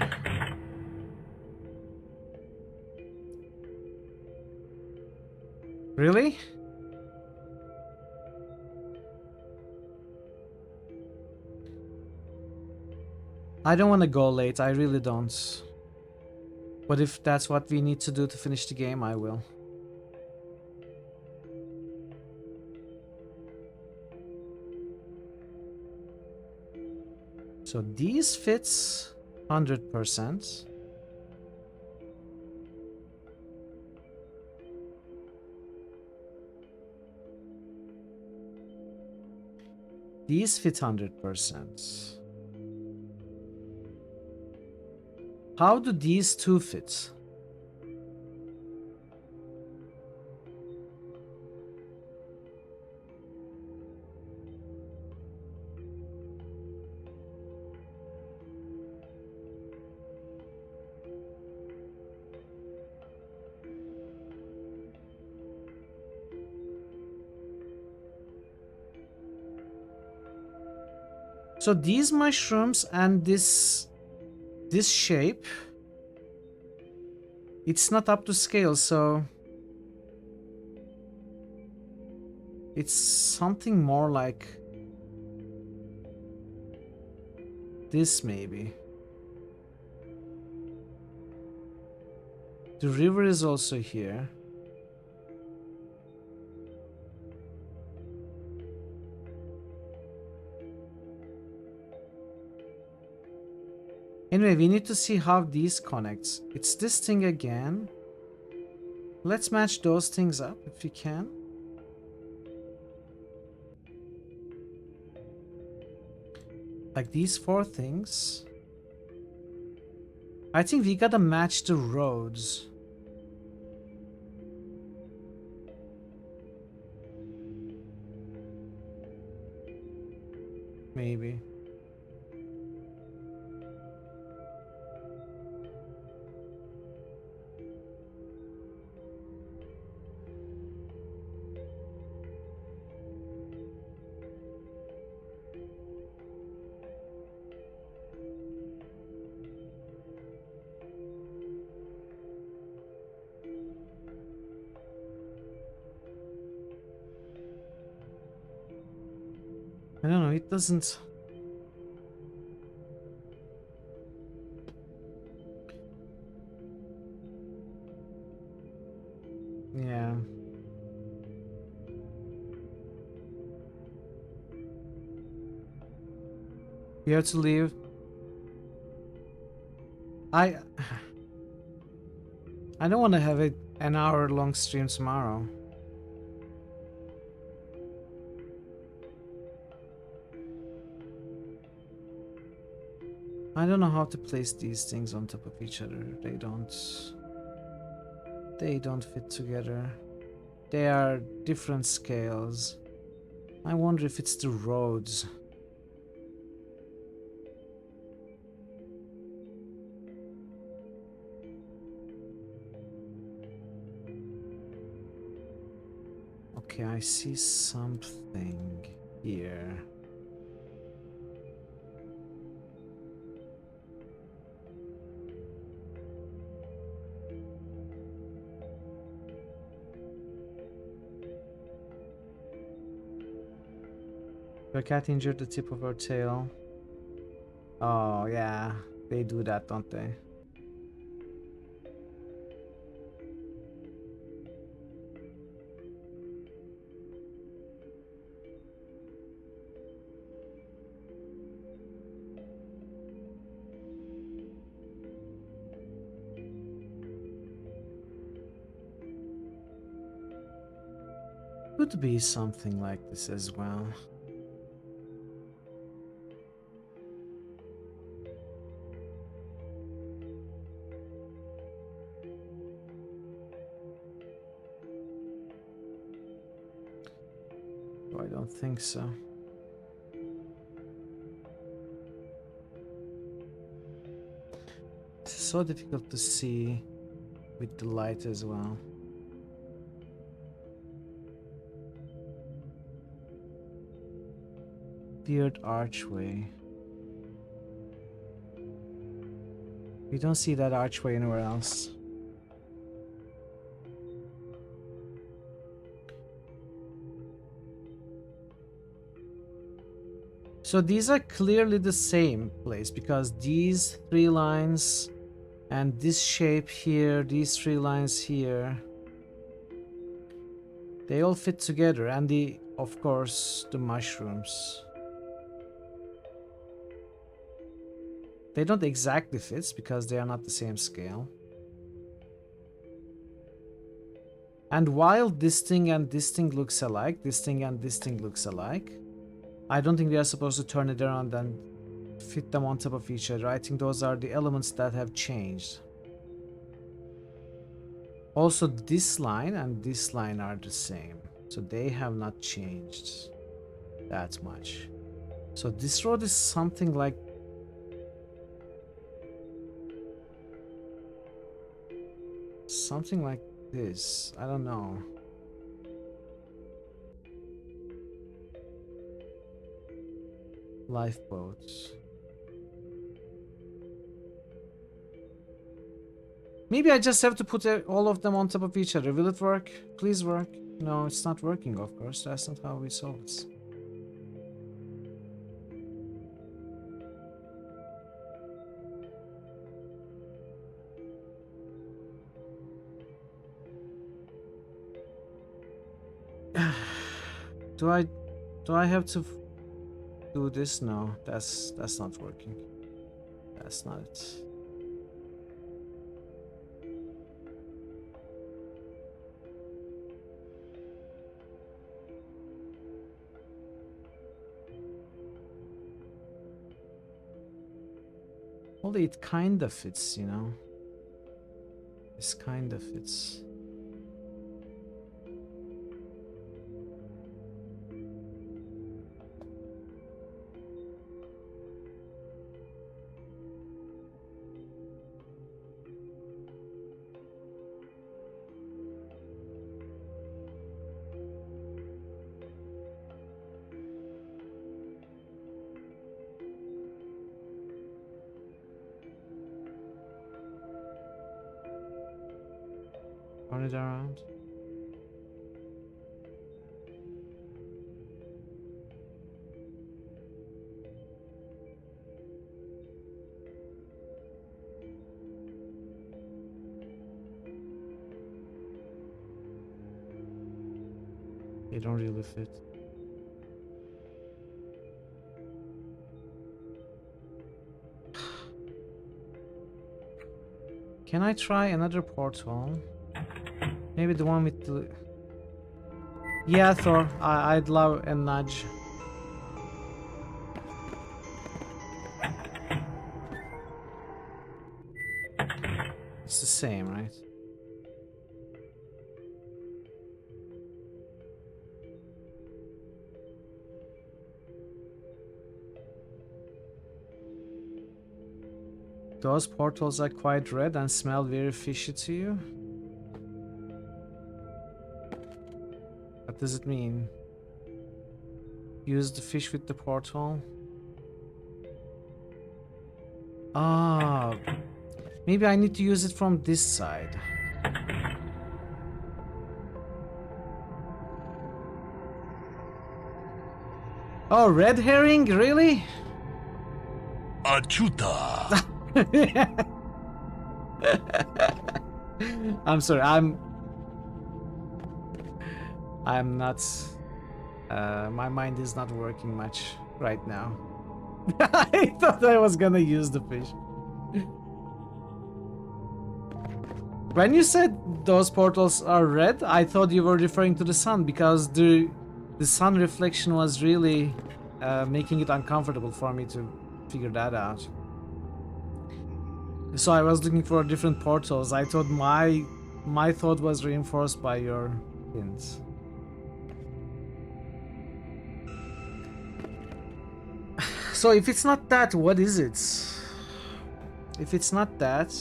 Really? I don't want to go late, I really don't. But if that's what we need to do to finish the game, I will. So these fits 100%. These fit 100%. How do these two fit? So these mushrooms and this shape, it's not up to scale, so it's something more like this maybe. The river is also here. Anyway, we need to see how these connects. It's this thing again. Let's match those things up if we can. Like these 4 things. I think we gotta match the roads. Maybe. I don't know, it doesn't... Yeah. You have to leave. I don't want to have an hour-long stream tomorrow. I don't know how to place these things on top of each other. They don't fit together. They are different scales. I wonder if it's the roads. Okay, I see something here. The cat injured the tip of her tail. Oh yeah, they do that, don't they? Could be something like this as well. Oh, I don't think so. It's so difficult to see with the light as well. Weird archway. We don't see that archway anywhere else. So these are clearly the same place because these 3 lines and this shape here, these 3 lines here, they all fit together, and of course the mushrooms. They don't exactly fit because they are not the same scale. And while this thing and this thing looks alike, this thing and this thing looks alike, I don't think we are supposed to turn it around and fit them on top of each other. I think those are the elements that have changed. Also, this line and this line are the same, so they have not changed that much. So this road is something like this. I don't know. Lifeboats. Maybe I just have to put all of them on top of each other. Will it work? Please work. No, it's not working, of course. That's not how we solve this. Do I have to do this? No, that's not working. That's not it. Well, it kind of fits, you know. This kind of fits. Turn it around. They don't really fit. Can I try another portal? Maybe the one with the... Yeah, Thor, I'd love a nudge. It's the same, right? Those portals are quite red and smell very fishy to you? What does it mean? Use the fish with the portal? Ah, maybe I need to use it from this side. Oh, red herring? Really? Achuta. I'm sorry, I'm not... my mind is not working much right now. I thought I was gonna use the fish. When you said those portals are red, I thought you were referring to the sun, because the sun reflection was really making it uncomfortable for me to figure that out. So I was looking for different portals. I thought my thought was reinforced by your hints. So if it's not that, what is it? If it's not that,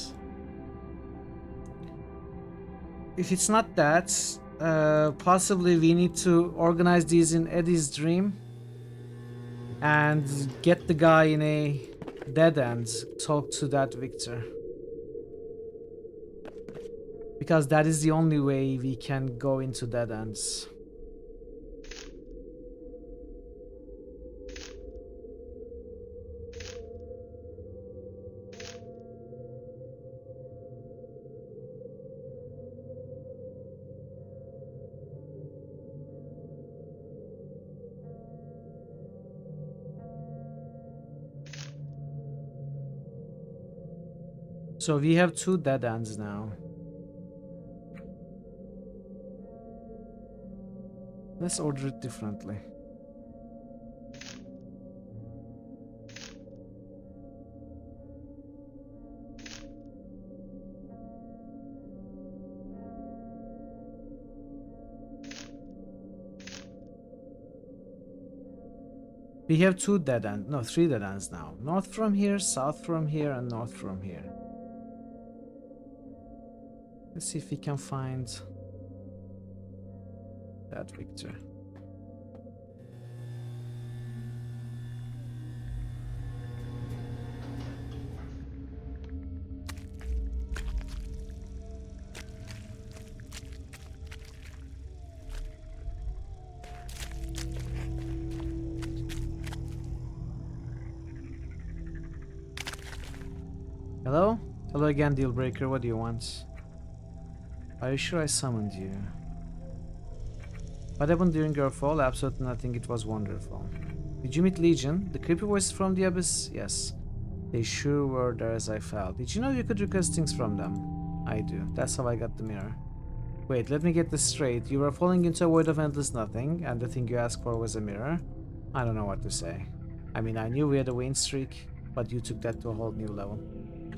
possibly we need to organize these in Eddie's dream and get the guy in a dead end, talk to that Victor. Because that is the only way we can go into dead ends. So we have 2 dead ends now. Let's order it differently. We have 2 dead ends, no, 3 dead ends now. North from here, south from here, and north from here. Let's see if we can find that Victor. Hello? Hello again, Dealbreaker. What do you want? Are you sure I summoned you? What happened during your fall? Absolutely nothing. It was wonderful. Did you meet Legion? The creepy voices from the abyss? Yes. They sure were there as I felt. Did you know you could request things from them? I do. That's how I got the mirror. Wait, let me get this straight. You were falling into a void of endless nothing, and the thing you asked for was a mirror? I don't know what to say. I mean, I knew we had a Wayne streak, but you took that to a whole new level.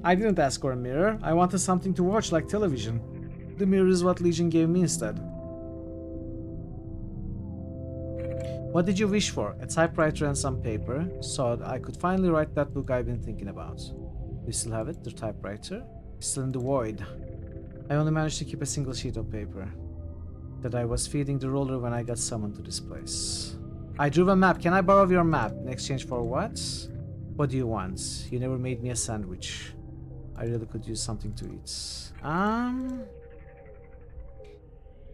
I didn't ask for a mirror. I wanted something to watch like television. The mirror is what Legion gave me instead. What did you wish for? A typewriter and some paper, so I could finally write that book I've been thinking about. You still have it, the typewriter? It's still in the void. I only managed to keep a single sheet of paper that I was feeding the roller when I got summoned to this place. I drew a map. Can I borrow your map? In exchange for what? What do you want? You never made me a sandwich. I really could use something to eat.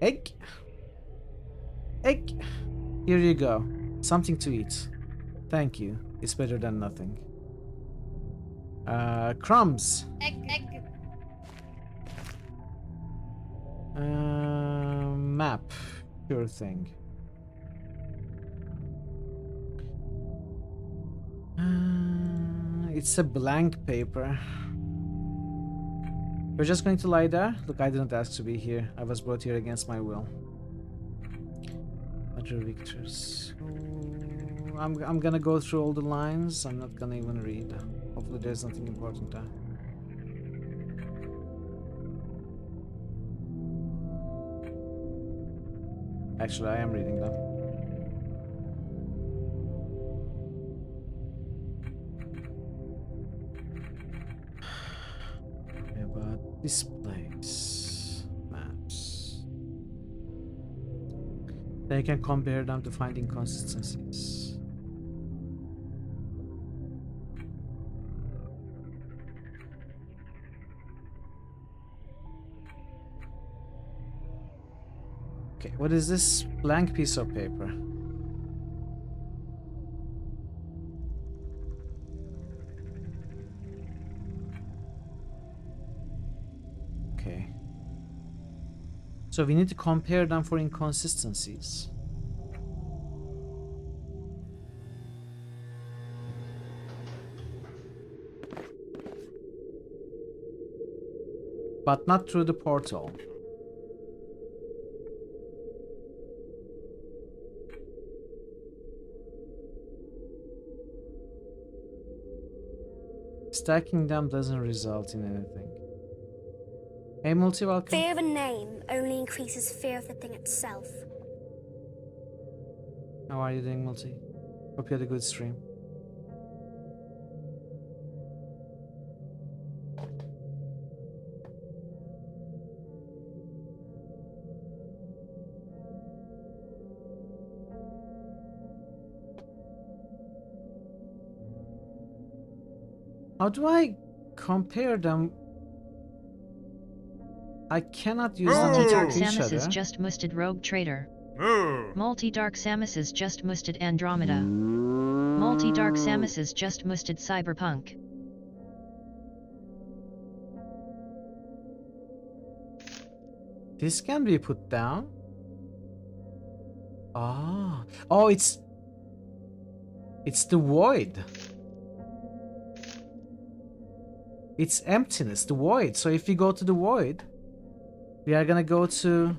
Egg? Egg? Here you go. Something to eat. Thank you. It's better than nothing. Crumbs. Egg. Map. Sure thing. It's a blank paper. You're just going to lie there? Look, I didn't ask to be here. I was brought here against my will. Other victors. I'm gonna go through all the lines. I'm not gonna even read. Hopefully there's nothing important there. Actually, I am reading them. About this place. Maps. Then you can compare them to find inconsistencies. Okay, what is this blank piece of paper? Okay. So we need to compare them for inconsistencies. But not through the portal. Stacking them doesn't result in anything. Hey, Multi, welcome. Fear of a name only increases fear of the thing itself. How are you doing, Multi? Hope you had a good stream. How do I compare them? I cannot use them to Multi-Dark each other. Samus is just musted Rogue Trader. Multi-Dark Samus is just musted Andromeda. Multi-Dark Samus is just musted Cyberpunk. This can be put down. Ah. Oh, it's the void. It's emptiness, the void. So if we go to the void, we are gonna go to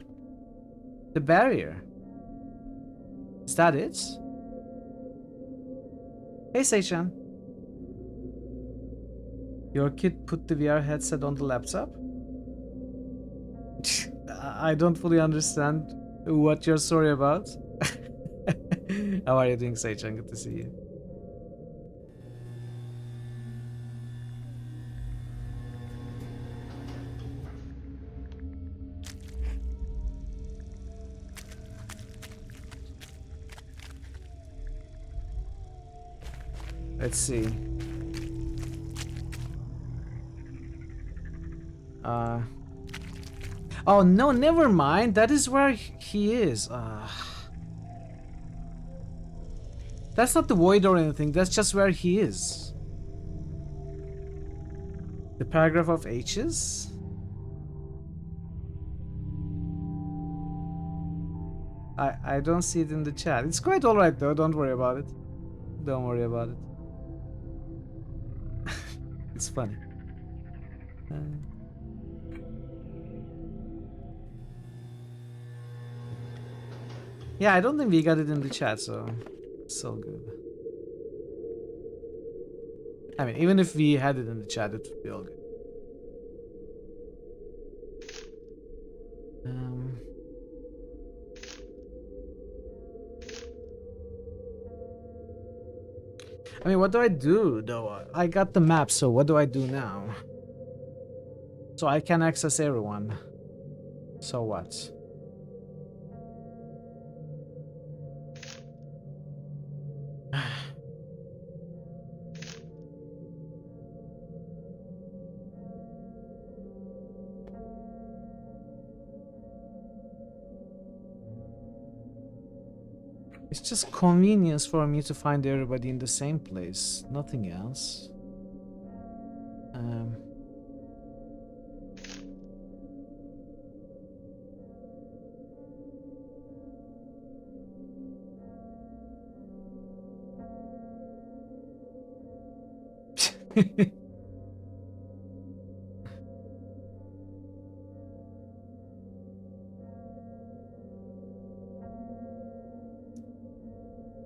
the barrier. Is that it? Hey, Seichan. Your kid put the VR headset on the laptop? I don't fully understand what you're sorry about. How are you doing, Seichan? Good to see you. Let's see. Oh no, never mind. That is where he is. That's not the void or anything. That's just where he is. The paragraph of H's? I don't see it in the chat. It's quite alright though, don't worry about it. Don't worry about it. It's funny. Yeah, I don't think we got it in the chat, so it's all good. I mean, even if we had it in the chat, it would be all good. I mean, what do I do though? I got the map, so what do I do now? So I can access everyone. So what? It's just convenience for me to find everybody in the same place, nothing else.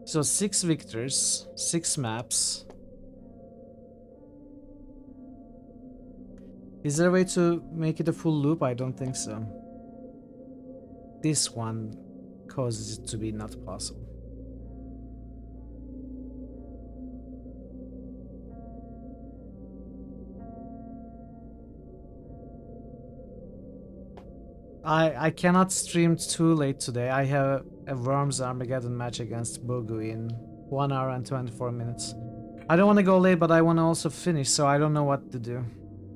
So 6 victors, 6 maps. Is there a way to make it a full loop? I don't think so. This one causes it to be not possible. I cannot stream too late today. I have a Worms Armageddon match against Bogu in 1 hour and 24 minutes. I don't want to go late, but I want to also finish, so I don't know what to do.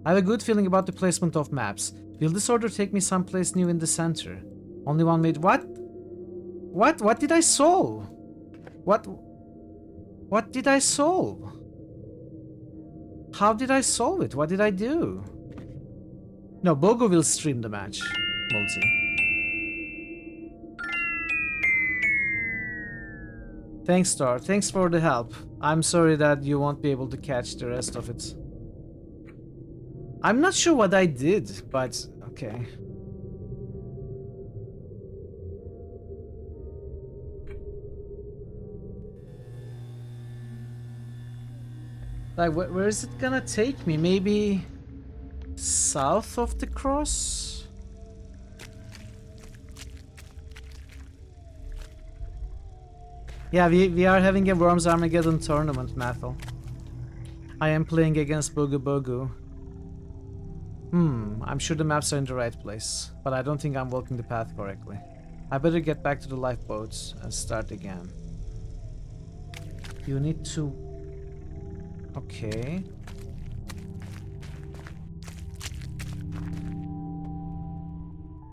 I have a good feeling about the placement of maps. Will this order take me someplace new in the center? Only one made— What? What did I solve? What did I solve? How did I solve it? What did I do? No, Bogo will stream the match. Multi. Thanks, Star. Thanks for the help. I'm sorry that you won't be able to catch the rest of it. I'm not sure what I did, but okay. Like, where is it gonna take me? Maybe south of the cross? Yeah, we are having a Worms Armageddon tournament, Mathel. I am playing against Bogu Bogu. I'm sure the maps are in the right place, but I don't think I'm walking the path correctly. I better get back to the lifeboats and start again. You need to... Okay.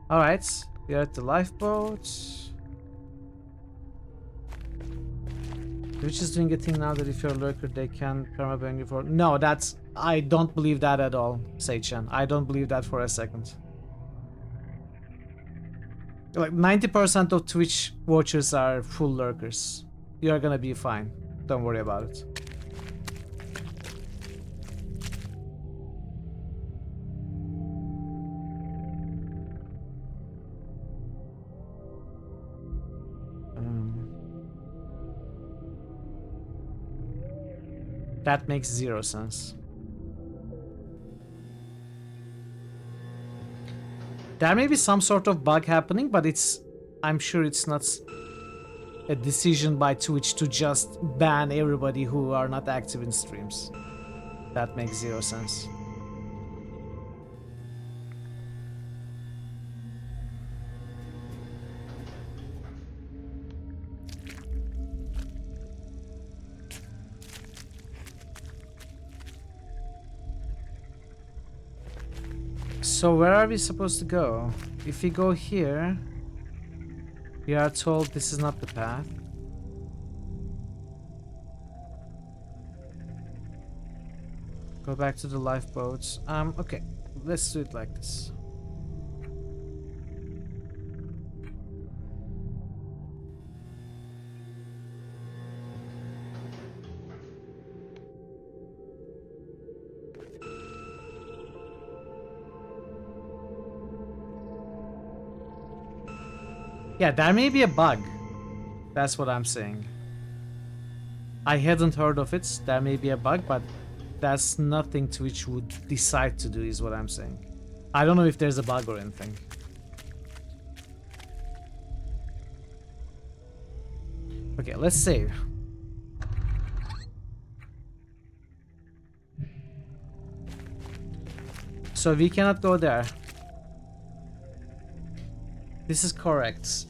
Alright, we are at the lifeboats. Twitch is doing a thing now that if you're a lurker, they can permaban you for... No, that's... I don't believe that at all, Seichan. I don't believe that for a second. Like, 90% of Twitch watchers are full lurkers. You're gonna be fine. Don't worry about it. That makes 0 sense. There may be some sort of bug happening, but I'm sure it's not a decision by Twitch to just ban everybody who are not active in streams. That makes 0 sense. So where are we supposed to go? If we go here, we are told this is not the path. Go back to the lifeboats. Okay. Let's do it like this. Yeah, there may be a bug. That's what I'm saying. I hadn't heard of it. There may be a bug, but that's nothing to which would decide to do is what I'm saying. I don't know if there's a bug or anything. Okay, let's save. So we cannot go there. This is correct.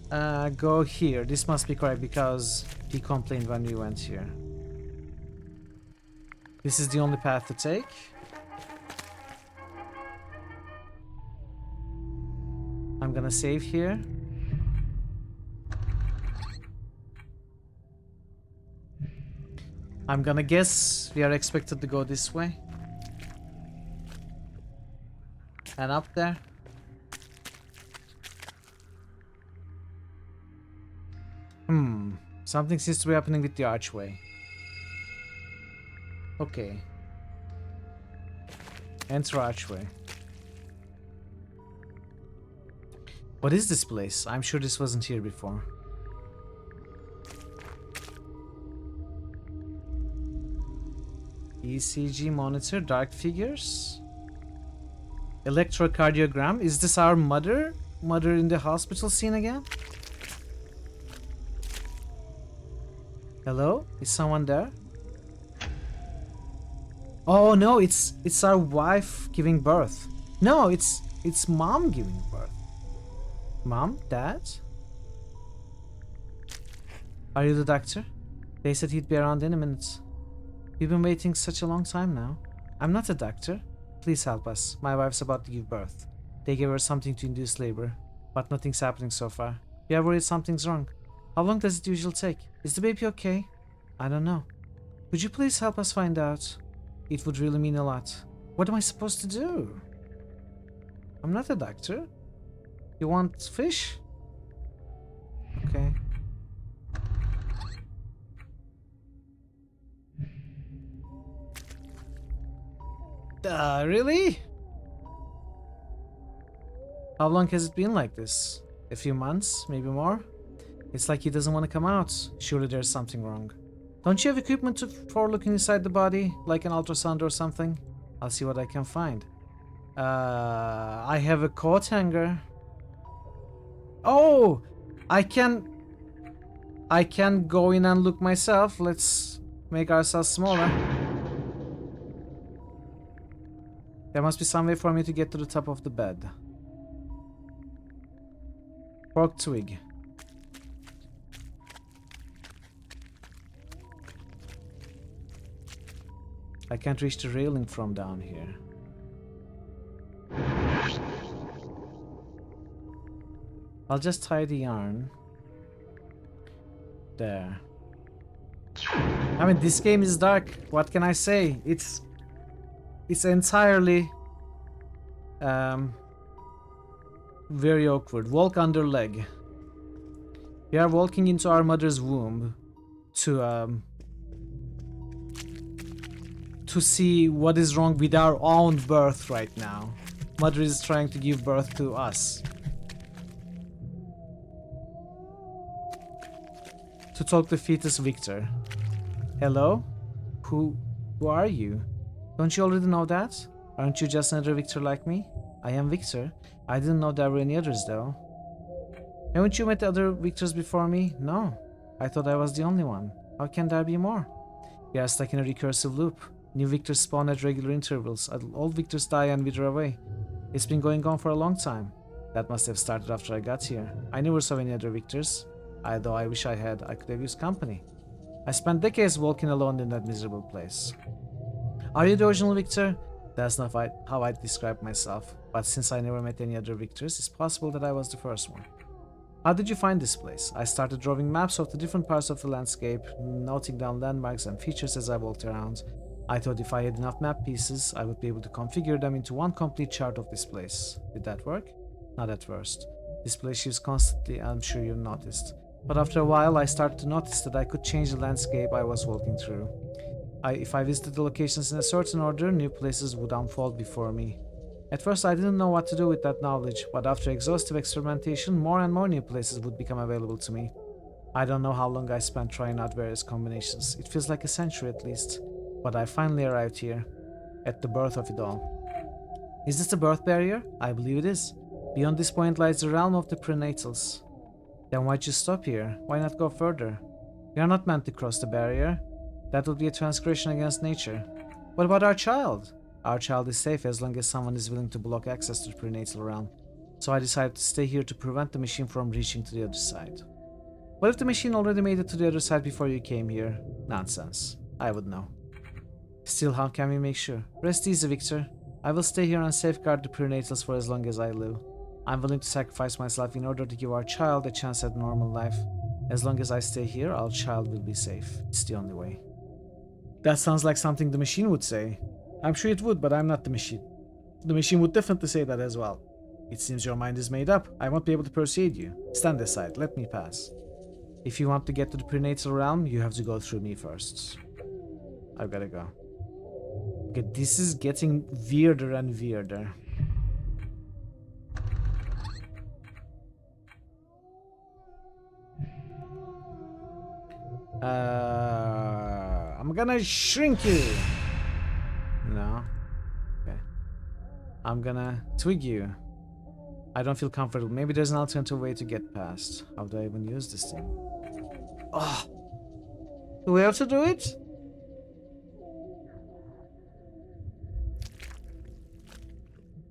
Go here. This must be correct because he complained when we went here. This is the only path to take. I'm gonna save here. I'm gonna guess we are expected to go this way. And up there. Something seems to be happening with the archway. Okay. Enter archway. What is this place? I'm sure this wasn't here before. ECG monitor, dark figures. Electrocardiogram. Is this our mother? Mother in the hospital scene again? Hello? Is someone there? Oh no, it's our wife giving birth. No, it's mom giving birth. Mom? Dad? Are you the doctor? They said he'd be around in a minute. We've been waiting such a long time now. I'm not a doctor. Please help us. My wife's about to give birth. They gave her something to induce labor, but nothing's happening so far. We are worried something's wrong. How long does it usually take? Is the baby okay? I don't know. Would you please help us find out? It would really mean a lot. What am I supposed to do? I'm not a doctor. You want fish? Okay. Really? How long has it been like this? A few months? Maybe more? It's like he doesn't want to come out. Surely there's something wrong. Don't you have equipment for looking inside the body? Like an ultrasound or something? I'll see what I can find. I have a coat hanger. Oh! I can go in and look myself. Let's make ourselves smaller. There must be some way for me to get to the top of the bed. Fork twig. I can't reach the railing from down here. I'll just tie the yarn. There. I mean, this game is dark. What can I say? It's entirely very awkward. Walk under leg. We are walking into our mother's womb to see what is wrong with our own birth right now. Mother is trying to give birth to us. To talk to fetus Victor. Hello? Who are you? Don't you already know that? Aren't you just another Victor like me? I am Victor. I didn't know there were any others though. Haven't you met other Victors before me? No. I thought I was the only one. How can there be more? We are stuck in a recursive loop. New Victors spawn at regular intervals. Old Victors die and wither away. It's been going on for a long time. That must have started after I got here. I never saw any other Victors. Though I wish I had. I could have used company. I spent decades walking alone in that miserable place. Are you the original Victor? That's not how I describe myself. But since I never met any other Victors, it's possible that I was the first one. How did you find this place? I started drawing maps of the different parts of the landscape, noting down landmarks and features as I walked around. I thought if I had enough map pieces, I would be able to configure them into one complete chart of this place. Did that work? Not at first. This place shifts constantly, I'm sure you've noticed. But after a while, I started to notice that I could change the landscape I was walking through. If I visited the locations in a certain order, new places would unfold before me. At first, I didn't know what to do with that knowledge, but after exhaustive experimentation, more and more new places would become available to me. I don't know how long I spent trying out various combinations. It feels like a century at least. But I finally arrived here, at the birth of it all. Is this the birth barrier? I believe it is. Beyond this point lies the realm of the prenatals. Then why'd you stop here? Why not go further? We are not meant to cross the barrier. That would be a transgression against nature. What about our child? Our child is safe as long as someone is willing to block access to the prenatal realm. So I decided to stay here to prevent the machine from reaching to the other side. What if the machine already made it to the other side before you came here? Nonsense. I would know. Still, how can we make sure? Rest easy, Victor. I will stay here and safeguard the prenatals for as long as I live. I'm willing to sacrifice myself in order to give our child a chance at normal life. As long as I stay here, our child will be safe. It's the only way. That sounds like something the machine would say. I'm sure it would, but I'm not the machine. The machine would definitely say that as well. It seems your mind is made up. I won't be able to persuade you. Stand aside. Let me pass. If you want to get to the prenatal realm, you have to go through me first. I've gotta go. Okay, this is getting weirder and weirder. I'm gonna shrink you. No. Okay. I'm gonna twig you. I don't feel comfortable. Maybe there's an alternative way to get past. How do I even use this thing? Oh! Do we have to do it?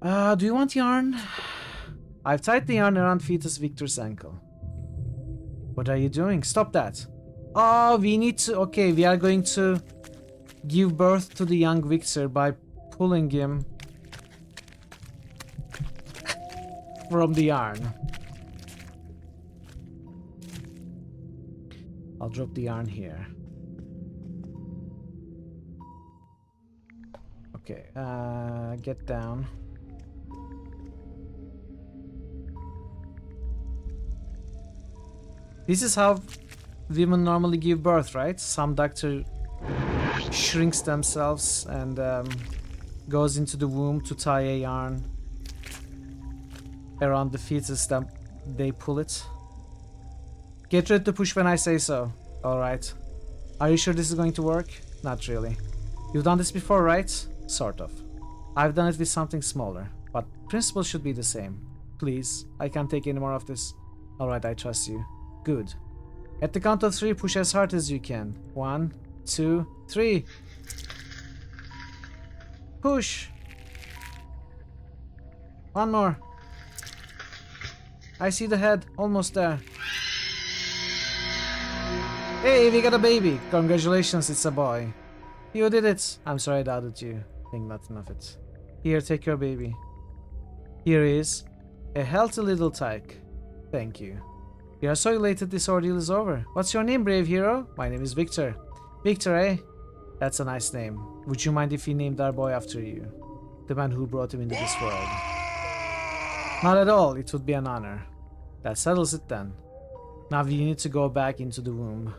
Do you want yarn? I've tied the yarn around fetus Victor's ankle. What are you doing? Stop that. Oh, we need to... Okay, we are going to give birth to the young Victor by pulling him from the yarn. I'll drop the yarn here. Okay, get down. This is how women normally give birth, right? Some doctor shrinks themselves and goes into the womb to tie a yarn around the fetus, then they pull it. Get ready to push when I say so. Alright. Are you sure this is going to work? Not really. You've done this before, right? Sort of. I've done it with something smaller, but principle should be the same. Please, I can't take any more of this. Alright, I trust you. Good. At the count of 3, push as hard as you can. 1, 2, 3. Push. One more. I see the head. Almost there. Hey, we got a baby. Congratulations, it's a boy. You did it. I'm sorry I doubted you. Think nothing of it. Here, take your baby. Here is a healthy little tyke. Thank you. We are so elated this ordeal is over. What's your name, brave hero? My name is Victor. Victor, eh? That's a nice name. Would you mind if we named our boy after you? The man who brought him into this world. Not at all. It would be an honor. That settles it then. Now we need to go back into the womb.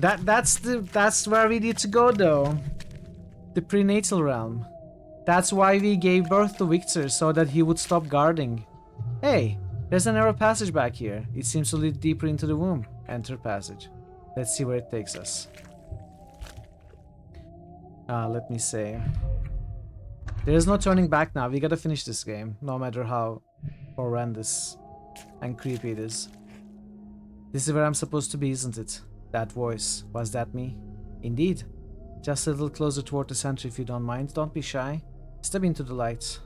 That's where we need to go though. The prenatal realm. That's why we gave birth to Victor, so that he would stop guarding. Hey, there's a narrow passage back here. It seems to lead deeper into the womb. Enter passage. Let's see where it takes us. Let me say. There's no turning back now. We gotta finish this game, no matter how horrendous and creepy it is. This is where I'm supposed to be, isn't it? That voice, was that me? Indeed. Just a little closer toward the center if you don't mind. Don't be shy. Step into the light.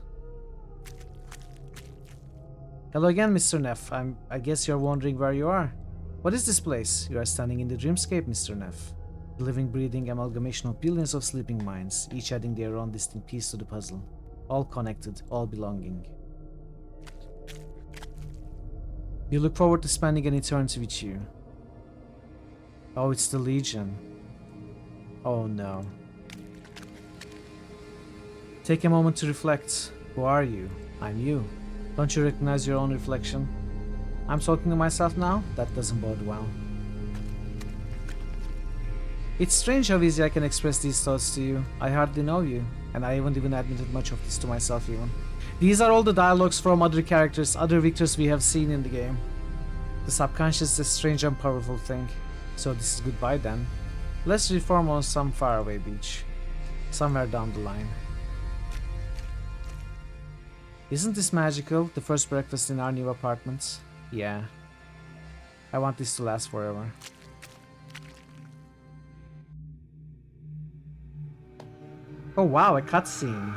Hello again, Mr. Neff. I guess you're wondering where you are. What is this place? You are standing in the dreamscape, Mr. Neff. The living, breathing amalgamation of billions of sleeping minds, each adding their own distinct piece to the puzzle. All connected, all belonging. You look forward to spending an eternity with you. Oh, it's the Legion. Oh no. Take a moment to reflect. Who are you? I'm you. Don't you recognize your own reflection? I'm talking to myself now? That doesn't bode well. It's strange how easy I can express these thoughts to you. I hardly know you, and I haven't even admitted much of this to myself even. These are all the dialogues from other characters, other victors we have seen in the game. The subconscious is a strange and powerful thing. So this is goodbye then. Let's reform on some faraway beach. Somewhere down the line. Isn't this magical? The first breakfast in our new apartment? Yeah. I want this to last forever. Oh wow, a cutscene.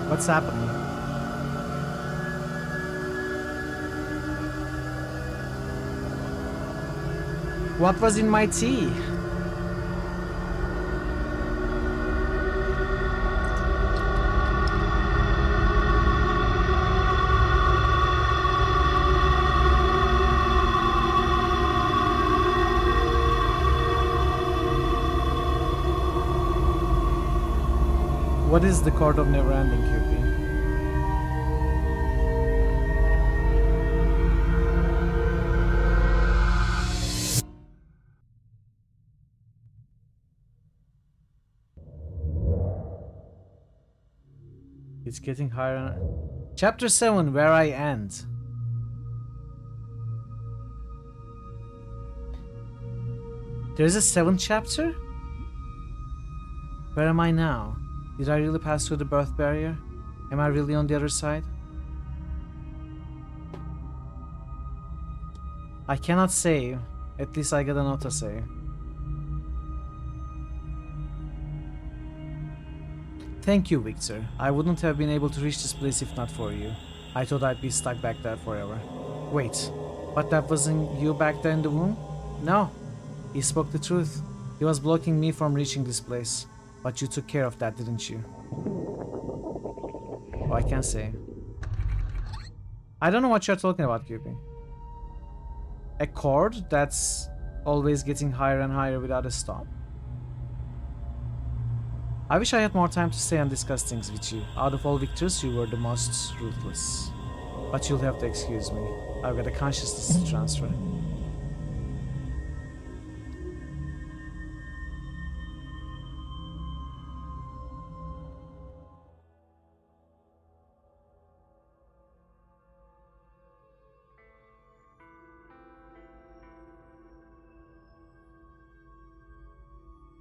What's happening? What was in my tea? What is the Court of Never-Ending, QP? It's getting higher. Chapter 7, where I end. There's a 7th chapter? Where am I now? Did I really pass through the birth barrier? Am I really on the other side? I cannot save. At least I got an autosave. Thank you, Victor. I wouldn't have been able to reach this place if not for you. I thought I'd be stuck back there forever. Wait, but that wasn't you back there in the womb? No, he spoke the truth. He was blocking me from reaching this place. But you took care of that, didn't you? Oh, I can't say. I don't know what you're talking about, QP. A chord that's always getting higher and higher without a stop? I wish I had more time to stay and discuss things with you. Out of all victors, you were the most ruthless. But you'll have to excuse me. I've got a consciousness to transfer.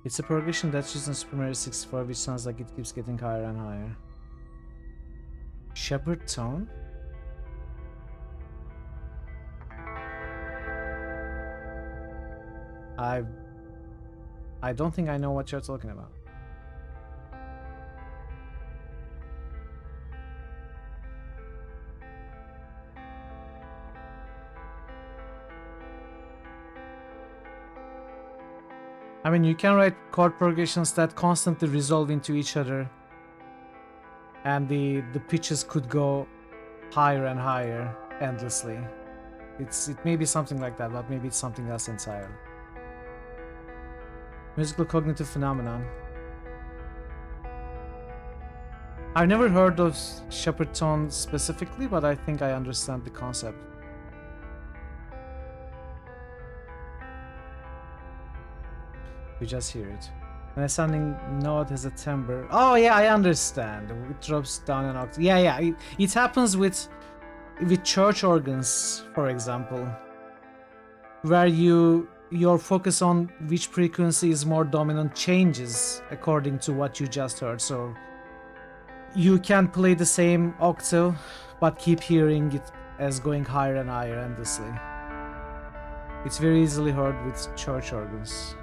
It's a progression that's used in Super Mario 64, which sounds like it keeps getting higher and higher. Shepherd Tone? I don't think I know what you're talking about. I mean, you can write chord progressions that constantly resolve into each other, and the pitches could go higher and higher endlessly. It may be something like that, but maybe it's something else entirely. Musical cognitive phenomenon. I've never heard of shepherd tone specifically, but I think I understand the concept. You just hear it. An ascending note has a timbre. Oh yeah, I understand. It drops down an octave. Yeah. It happens with church organs, for example, where your focus on which frequency is more dominant changes according to what you just heard. So you can play the same octave, but keep hearing it as going higher and higher endlessly. It's very easily heard with church organs.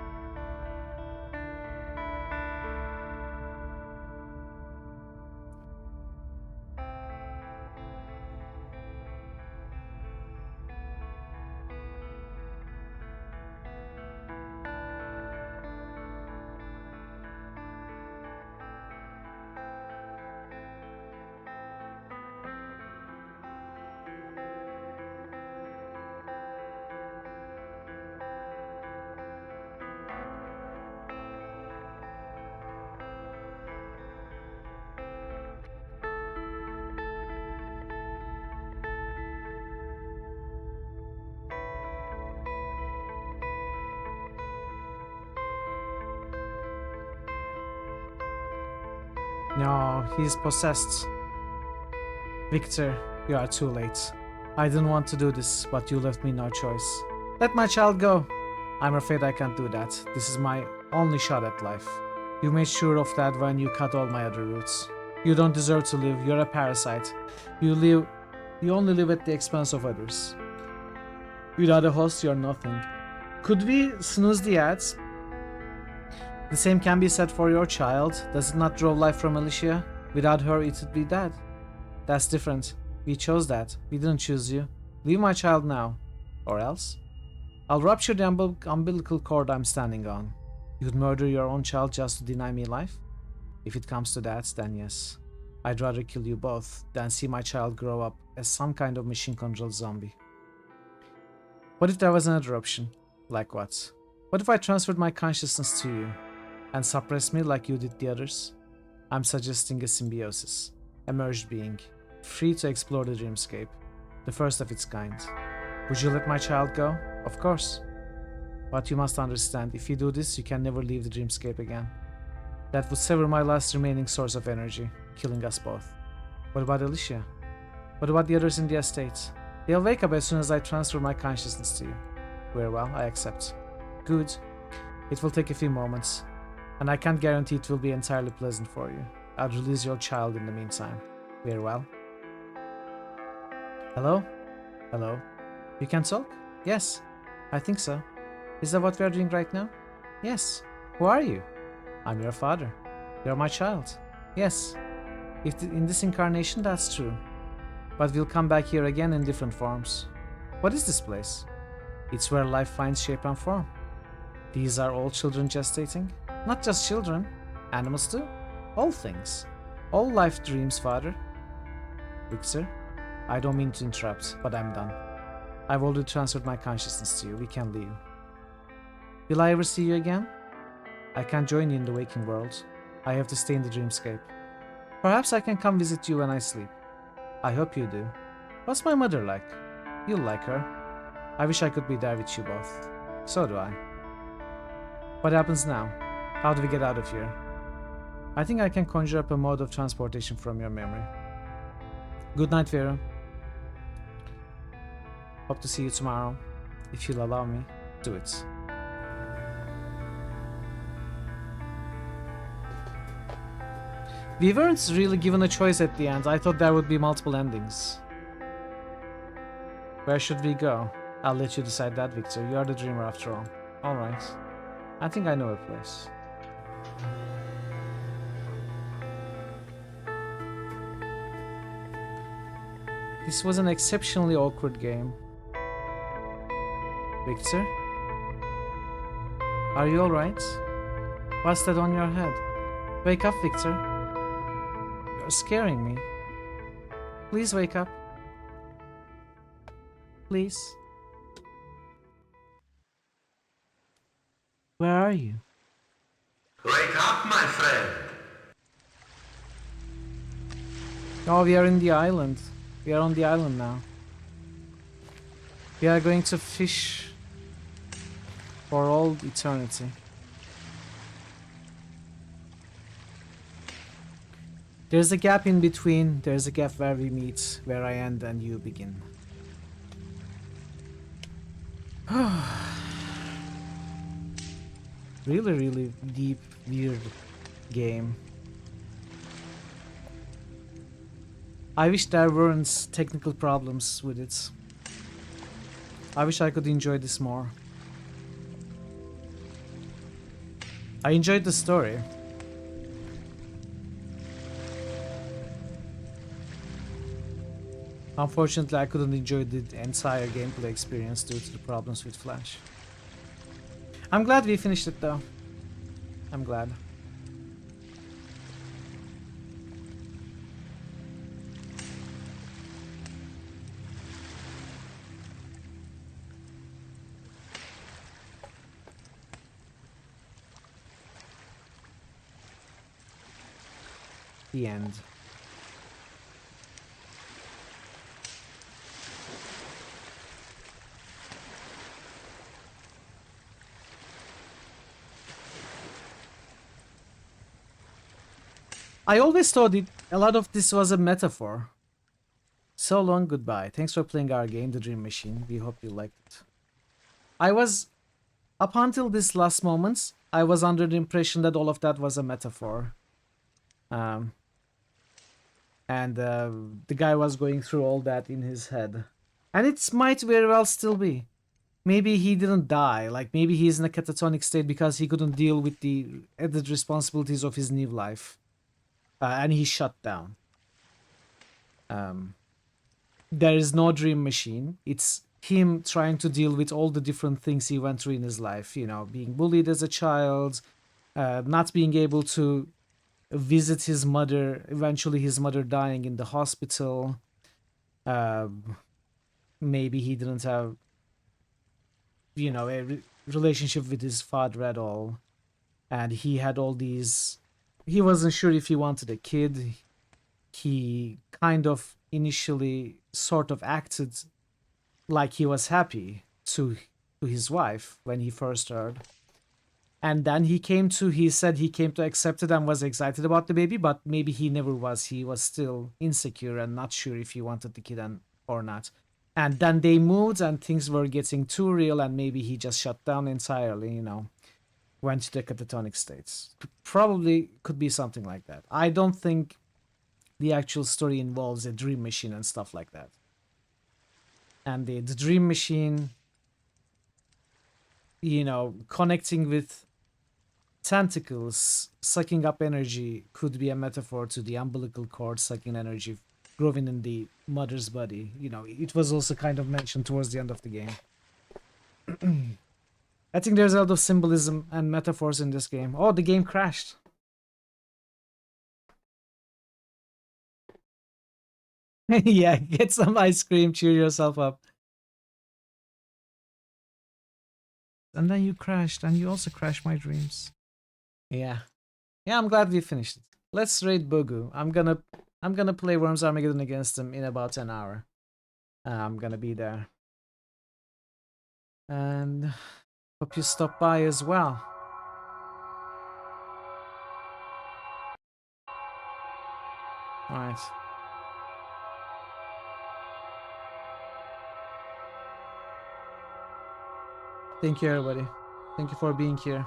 No, he's possessed. Victor, you are too late. I didn't want to do this, but you left me no choice. Let my child go. I'm afraid I can't do that. This is my only shot at life. You made sure of that when you cut all my other roots. You don't deserve to live. You're a parasite. You only live at the expense of others. Without a host, you're nothing. Could we snooze the ads? The same can be said for your child. Does it not draw life from Alicia? Without her, it would be dead. That's different. We chose that. We didn't choose you. Leave my child now. Or else? I'll rupture the umbilical cord I'm standing on. You'd murder your own child just to deny me life? If it comes to that, then yes. I'd rather kill you both than see my child grow up as some kind of machine-controlled zombie. What if there was another option? Like what? What if I transferred my consciousness to you and suppressed me like you did the others? I'm suggesting a symbiosis, a merged being, free to explore the dreamscape, the first of its kind. Would you let my child go? Of course. But you must understand, if you do this, you can never leave the dreamscape again. That would sever my last remaining source of energy, killing us both. What about Alicia? What about the others in the estate? They'll wake up as soon as I transfer my consciousness to you. Very well, I accept. Good. It will take a few moments, and I can't guarantee it will be entirely pleasant for you. I'll release your child in the meantime. Very well. Hello? Hello? You can talk? Yes, I think so. Is that what we are doing right now? Yes. Who are you? I'm your father. You're my child. Yes. In this incarnation, that's true. But we'll come back here again in different forms. What is this place? It's where life finds shape and form. These are all children gestating? Not just children. Animals too. All things. All life dreams, father. Victor, I don't mean to interrupt, but I'm done. I've already transferred my consciousness to you. We can leave. Will I ever see you again? I can't join you in the waking world. I have to stay in the dreamscape. Perhaps I can come visit you when I sleep. I hope you do. What's my mother like? You'll like her. I wish I could be there with you both. So do I. What happens now? How do we get out of here? I think I can conjure up a mode of transportation from your memory. Good night, Vera. Hope to see you tomorrow. If you'll allow me, do it. We weren't really given a choice at the end. I thought there would be multiple endings. Where should we go? I'll let you decide that, Victor. You are the dreamer after all. Alright. I think I know a place. This was an exceptionally awkward game. Victor? Are you alright? What's that on your head? Wake up, Victor. You're scaring me. Please wake up. Please. Where are you? Wake up, my friend. Oh, we are in the island. We are on the island now. We are going to fish for all eternity. There's a gap in between. There's a gap where we meet, where I end and you begin. Really, really deep, weird game. I wish there weren't technical problems with it. I wish I could enjoy this more. I enjoyed the story. Unfortunately, I couldn't enjoy the entire gameplay experience due to the problems with Flash. I'm glad we finished it though. I'm glad. The end. I always thought a lot of this was a metaphor. So long, goodbye. Thanks for playing our game, The Dream Machine. We hope you liked it. Up until this last moment, I was under the impression that all of that was a metaphor. The guy was going through all that in his head. And it might very well still be. Maybe he didn't die. Like, maybe he's in a catatonic state because he couldn't deal with the added responsibilities of his new life. And he shut down. There is no dream machine. It's him trying to deal with all the different things he went through in his life. You know, being bullied as a child, not being able to visit his mother, eventually his mother dying in the hospital. Maybe he didn't have, you know, a relationship with his father at all. And he had all these... He wasn't sure if he wanted a kid. He kind of initially sort of acted like he was happy to his wife when he first heard. And then he said he came to accept it and was excited about the baby, but maybe he never was. He was still insecure and not sure if he wanted the kid or not. And then they moved and things were getting too real and maybe he just shut down entirely, you know. Went to the catatonic states. Probably could be something like that. I don't think the actual story involves a dream machine and stuff like that. And the dream machine, you know, connecting with tentacles, sucking up energy could be a metaphor to the umbilical cord sucking energy growing in the mother's body. You know, it was also kind of mentioned towards the end of the game. I think there's a lot of symbolism and metaphors in this game. Oh, the game crashed. Yeah, get some ice cream, cheer yourself up. And then you crashed, and you also crashed my dreams. Yeah. Yeah, I'm glad we finished it. Let's raid Bogu. I'm gonna play Worms Armageddon against him in about an hour. I'm gonna be there. And hope you stop by as well. Alright. Thank you, everybody. Thank you for being here.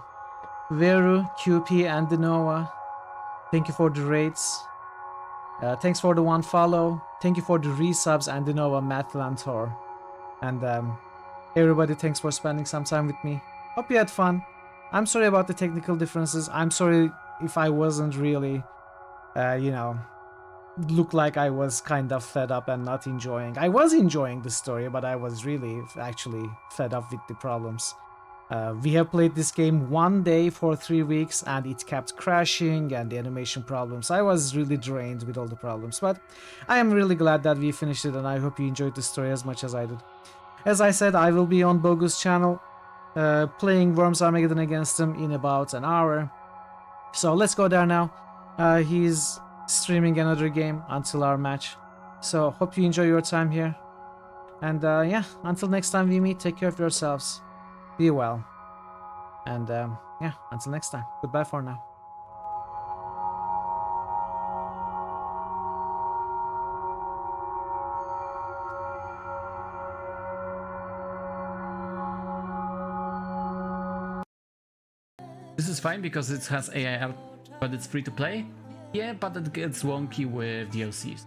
Veru, QP, and Denoa, thank you for the rates. Thanks for the one follow. Thank you for the resubs, and Denoa, Matt Lantor. And everybody, thanks for spending some time with me. Hope you had fun. I'm sorry about the technical differences. I'm sorry if I wasn't really, you know, looked like I was kind of fed up and not enjoying. I was enjoying the story, but I was really actually fed up with the problems. We have played this game one day for 3 weeks and it kept crashing and the animation problems. I was really drained with all the problems, but I am really glad that we finished it and I hope you enjoyed the story as much as I did. As I said, I will be on Bogu's channel playing Worms Armageddon against him in about an hour. So let's go there now. He's streaming another game until our match. So hope you enjoy your time here. And yeah, until next time we meet, take care of yourselves. Be well. And yeah, until next time. Goodbye for now. This is fine because it has AIR, but it's free to play. Yeah, but it gets wonky with DLCs.